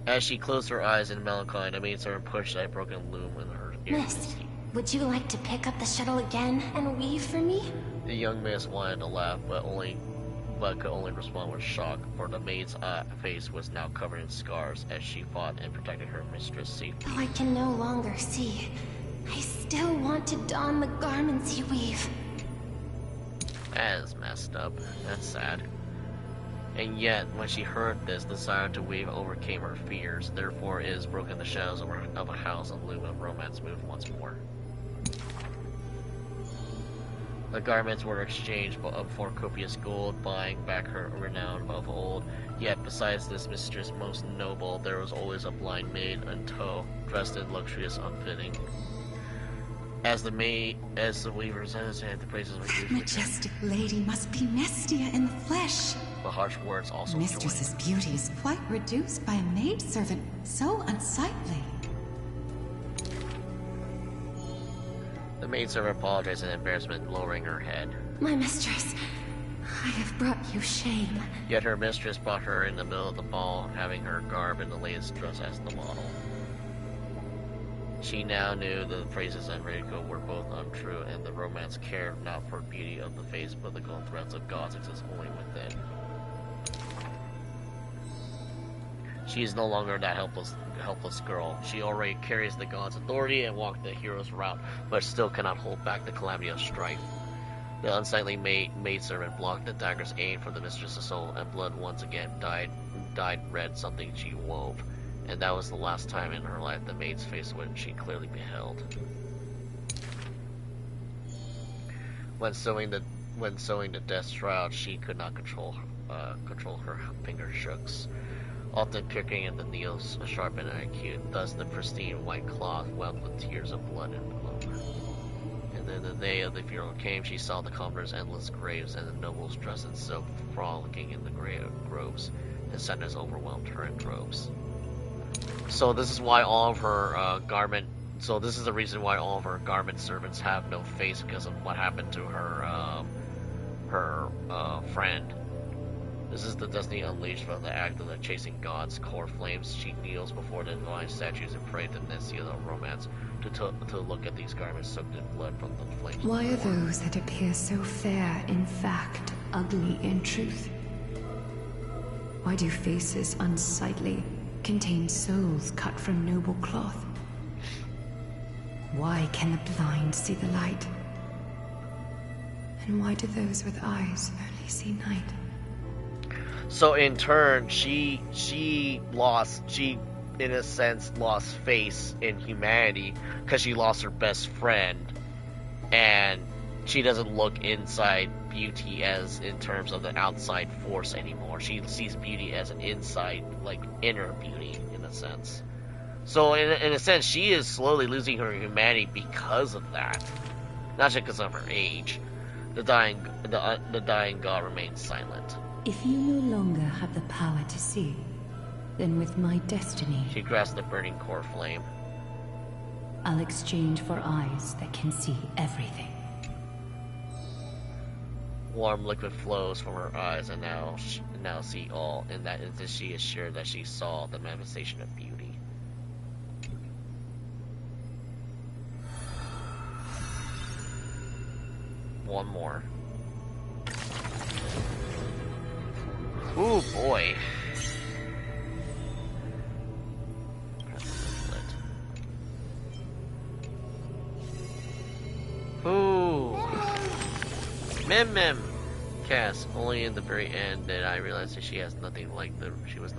As she closed her eyes in melancholy, the maidservant pushed a broken loom in her ear. Miss, would you like to pick up the shuttle again and weave for me? The young miss wanted to laugh, but could only respond with shock, for the maid's face was now covered in scars as she fought and protected her mistress' safety. Though I can no longer see, I still want to don the garments you weave. That is messed up. That's sad. And yet, when she heard this, the desire to weave overcame her fears. Therefore, it is broken the shadows of a house, and loom of romance moved once more. The garments were exchanged for copious gold, buying back her renown of old. Yet, besides this mistress most noble, there was always a blind maid in tow, dressed in luxurious unfitting. As the weavers hesitated, the praises were used. Majestic lady must be Mestia in the flesh. The harsh words also Mistress's beauty is quite reduced by a maidservant, so unsightly. The maidservant apologized in embarrassment, lowering her head. My mistress, I have brought you shame. Yet her mistress brought her in the middle of the ball, having her garb in the latest dress as the model. She now knew that the praises and ridicule were both untrue, and the romance cared not for beauty of the face, but the golden threads of gods exist only within. She is no longer that helpless girl. She already carries the god's authority and walked the hero's route, but still cannot hold back the calamity of strife. The unsightly maidservant blocked the dagger's aim for the mistress's soul, and blood once again dyed red something she wove. And that was the last time in her life the maid's face which she clearly beheld. When sewing the death shroud, she could not control her finger shooks, often pricking in the needles sharp and acute. Thus the pristine white cloth welled with tears of blood and bloom. And then the day of the funeral came, she saw the commoners' endless graves and the nobles dressed in silk frolicking in the groves. And sadness overwhelmed her in droves. So this is why all of her garment. So this is the reason why all of her garment servants have no face, because of what happened to her friend. This is the destiny unleashed from the act of the chasing gods. Core flames. She kneels before the divine statues and prays to Nessia the romance to look at these garments soaked in blood from the flames. Why are those that appear so fair in fact ugly in truth? Why do faces unsightly contain souls cut from noble cloth? Why can the blind see the light? And why do those with eyes only see night? So in turn, she in a sense lost faith in humanity because she lost her best friend, and she doesn't look inside beauty as in terms of the outside force anymore. She sees beauty as an inside, like inner beauty in a sense. So in a sense, she is slowly losing her humanity because of that, not just because of her age. The dying god remains silent. If you no longer have the power to see, then with my destiny... She grasps the burning core flame. I'll exchange for eyes that can see everything. Warm liquid flows from her eyes, and now see all. In that instant, she is sure that she saw the manifestation of beauty. One more. Ooh, boy. Ooh. Mem. Cass, only in the very end did I realize that she was nothing like the others.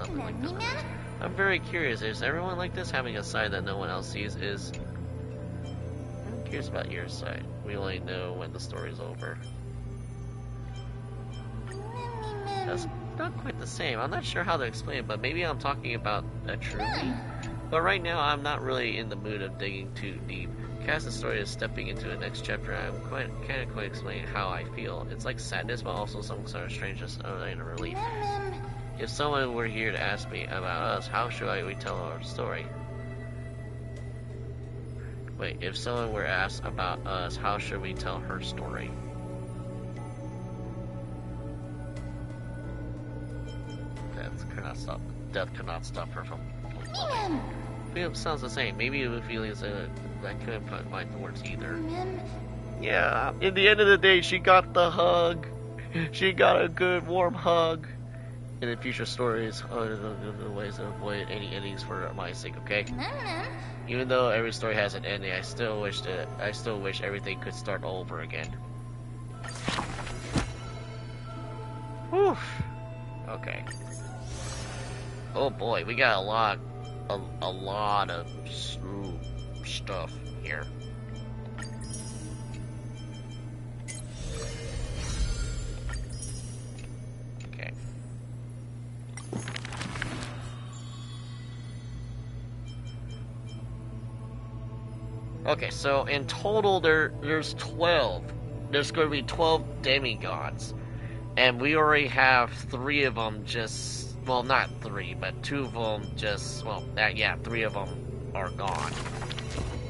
I'm very curious, is everyone like this, having a side that no one else sees? I'm curious about your side. We only know when the story's over. That's not quite the same. I'm not sure how to explain it, but maybe I'm talking about a true me. But right now, I'm not really in the mood of digging too deep. Cass's story is stepping into the next chapter. Can't quite explain how I feel. It's like sadness, but also some sort of strangeness and relief. If someone were here to ask me about us, how should we tell our story? Wait, if someone were asked about us, how should we tell her story? Death cannot stop her from loving. Feeling sounds the same. Maybe the feelings that I couldn't put my words either. Yeah, in the end of the day, she got the hug. She got a good, warm hug. And in future stories, the ways to avoid any endings for my sake, okay? Even though every story has an ending, I still wish everything could start over again. Whew. Okay. Oh boy, we got a lot of stuff here. Okay. Okay, so in total there's 12. There's going to be 12 demigods. And we already have 3 of them just... Well, not 3, but 2 of them just... Well, 3 of them are gone.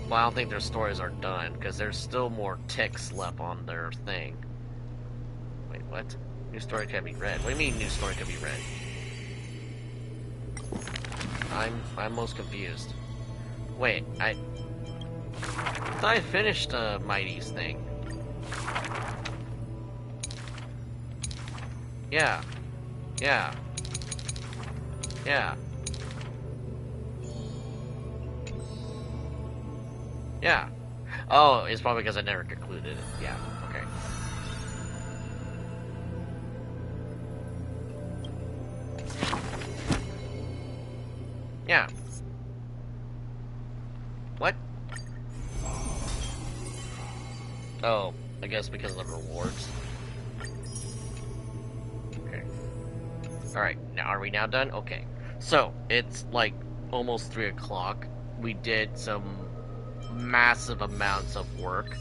Well, I don't think their stories are done, because there's still more ticks left on their thing. Wait, what? New story can be read. What do you mean new story can be read? I'm most confused. Wait, I thought I finished Mighty's thing. Yeah. Yeah. Yeah. Yeah. Oh, it's probably because I never concluded it. Yeah, okay. Yeah. What? Oh, I guess because of the rewards. Okay. Alright, now are we now done? Okay. So, it's like almost 3 o'clock. We did some massive amounts of work.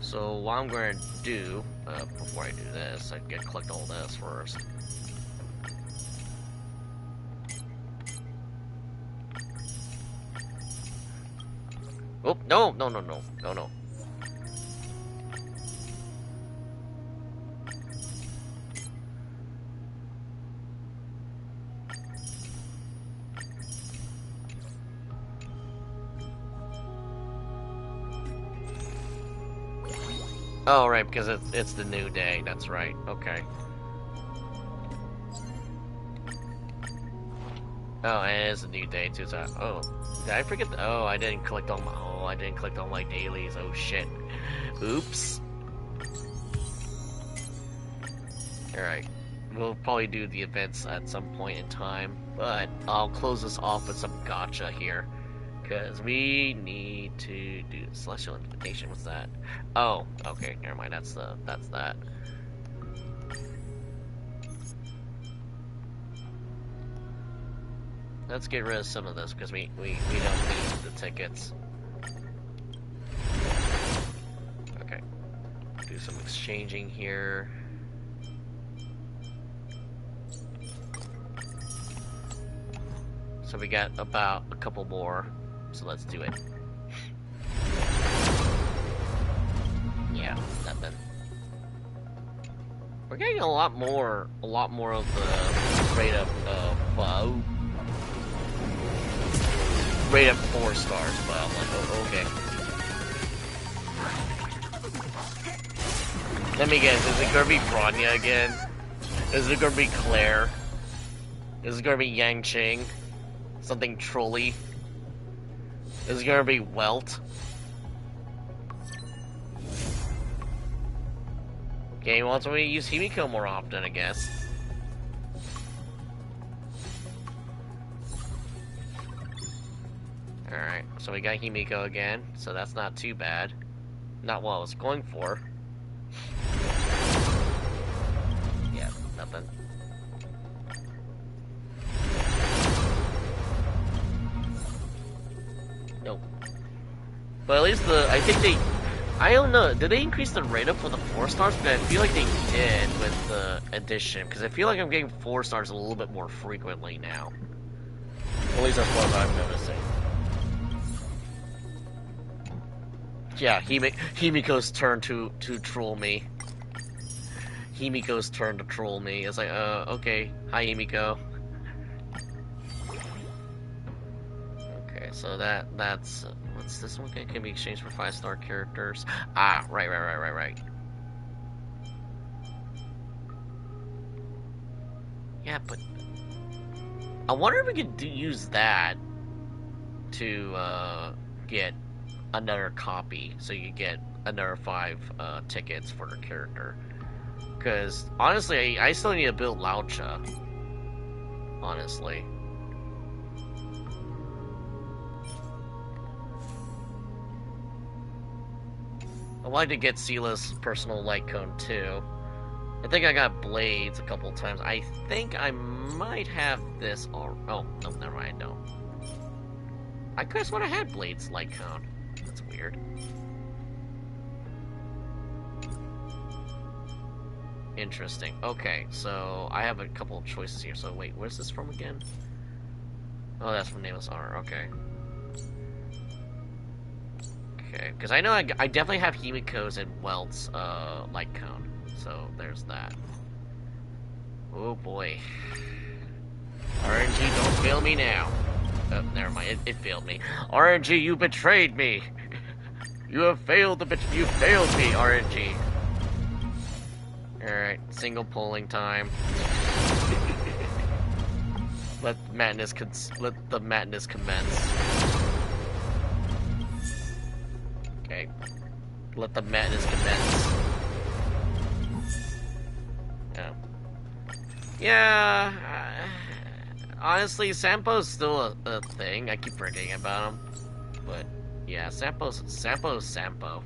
So what I'm going to do, before I do this, I can collect all this first. Oh, no, no, no, no, no, no. Oh, right, because it's the new day. That's right. Okay. Oh, and it is a new day too. So, oh, did I forget? Oh, I didn't collect all my. Oh, I didn't collect all my dailies. Oh shit. Oops. All right. We'll probably do the events at some point in time, but I'll close this off with some gacha here. Because we need to do Celestial Invitation. What's that? Oh, okay, never mind. That's that. Let's get rid of some of this because we don't need the tickets. Okay. Do some exchanging here. So we got about a couple more. So let's do it. Yeah, nothing. We're getting a lot more of the rate of rate of 4 stars, but I'm like, oh, okay. Let me guess, is it gonna be Bronya again? Is it gonna be Claire? Is it gonna be Yang Qing? Something trolly? Is it gonna be Welt? Okay, he wants me to use Himiko more often, I guess. Alright, so we got Himiko again, so that's not too bad. Not what I was going for. Yeah, nothing. Nope. But at least I think they, I don't know, did they increase the rate up for the 4 stars? But I feel like they did with the addition, because I feel like I'm getting 4 stars a little bit more frequently now. At least that's what I'm noticing. Yeah, Himiko's turn to troll me. Himiko's turn to troll me. It's like, okay. Hi, Himiko. Okay, so that's... what's this one? Can be exchanged for 5-star characters. Ah, right. Yeah, but... I wonder if we could use that to, get another copy, so you get another 5 tickets for the character. Because honestly, I still need to build Laucha. Honestly, I wanted to get Sila's personal light cone too. I think I got blades a couple times. I think I might have this. Or oh no, never mind. No, I could have sworn I had blades light cone. That's weird. Interesting. Okay, so I have a couple of choices here. So wait, where's this from again? Oh, that's from Nameless Honor. Okay. Okay, because I know I definitely have Himiko's and Welt's light cone. So there's that. Oh boy. RNG, don't fail me now. Oh, never mind. It failed me. RNG, you betrayed me. You have failed me, RNG. Alright, single polling time. Let the madness commence. Okay. Let the madness commence. Yeah. Honestly, Sampo's still a thing. I keep forgetting about him. But yeah, Sampo's Sampo.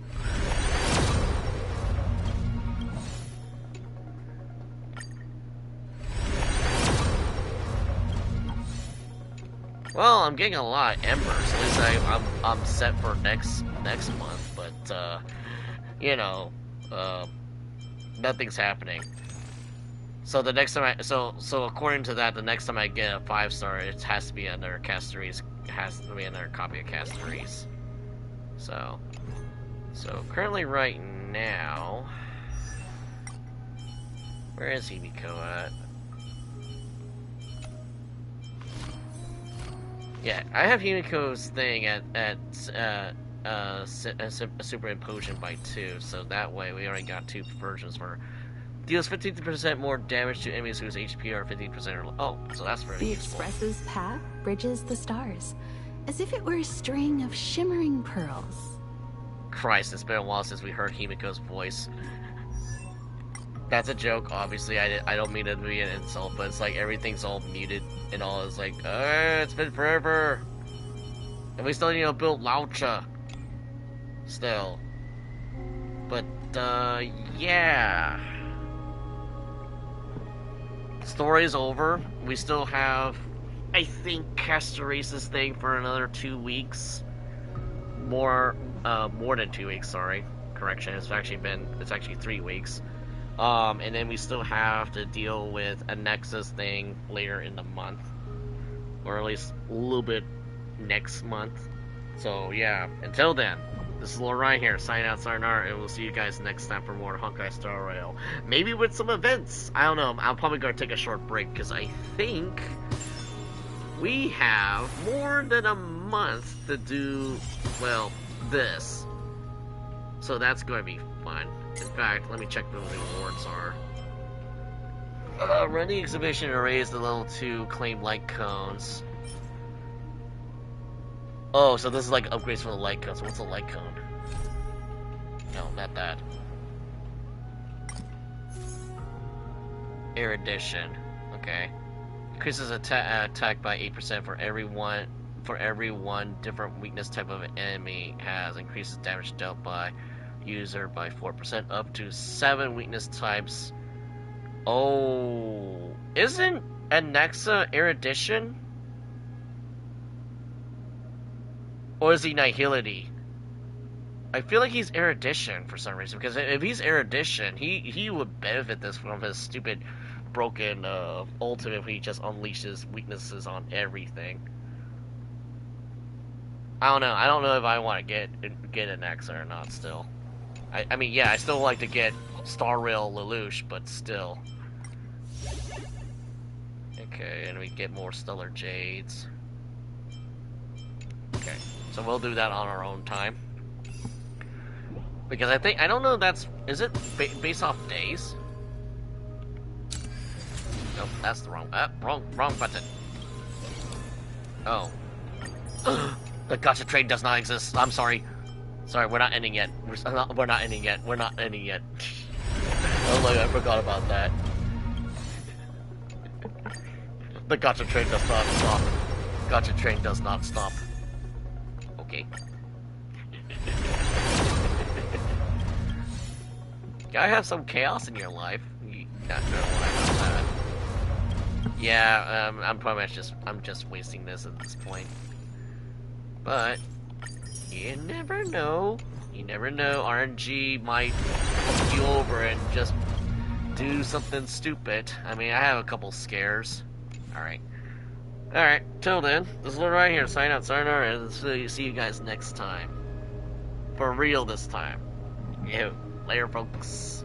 Well, I'm getting a lot of embers. At least I'm set for next month. But you know, nothing's happening. So the next time so according to that, the next time I get a 5-star, it has to be another Castories. It has to be another copy of Castories. So currently right now, where is Himiko at? Yeah, I have Himiko's thing at superimposition by 2, so that way we already got 2 versions for her. Deals 15% more damage to enemies whose HP are 15% or oh, so that's very The useful. Express's path bridges the stars, as if it were a string of shimmering pearls. Christ, it's been a while since we heard Himiko's voice. That's a joke, obviously. I don't mean it to be an insult, but it's like everything's all muted and all. It's like, it's been forever. And we still need to build Laucha. Still. But, yeah. Story's over. We still have, I think, Castorace's thing for another 2 weeks. More than 2 weeks, sorry. Correction, it's actually 3 weeks. And then we still have to deal with a Nexus thing later in the month. Or at least a little bit next month. So, yeah. Until then, this is Lord Ryan here, signing out, sayonara, and we'll see you guys next time for more Honkai Star Rail. Maybe with some events. I don't know. I'm probably going to take a short break, because I think we have more than a month to do, well, this. So that's going to be fun. In fact, let me check what the rewards are. Run the exhibition and raise the level 2 claim light cones. Oh, so this is like upgrades from the light cone. So what's a light cone? No, not that. Erudition. Okay. Increases attack by 8% for every one different weakness type of enemy has. Increases damage dealt by user by 4% up to 7 weakness types. Oh, isn't Anexa Erudition? Or is he Nihility? I feel like he's Erudition for some reason, because if he's Erudition, he would benefit this from his stupid broken ultimate where he just unleashes weaknesses on everything. I don't know. I don't know if I want to get Anexa or not still. I mean, yeah, I still like to get Star Rail Lelouch, but still. Okay, and we get more Stellar Jades. Okay, so we'll do that on our own time. Because I don't know if that's, is it based off days? Nope, that's the wrong button. Oh. The gacha trade does not exist. I'm sorry. Sorry, we're not ending yet. We're not ending yet. We're not ending yet. Oh my god, I forgot about that. The gacha train does not stop. Gacha train does not stop. Okay. Gotta have some chaos in your life. You not know why about that. Yeah, I'm just wasting this at this point. But you never know. You never know. RNG might fuck you over and just do something stupid. I mean, I have a couple scares. Alright. Alright, till then, this is Lord right here, sign out, sayonara, and see you guys next time. For real this time. Later, folks.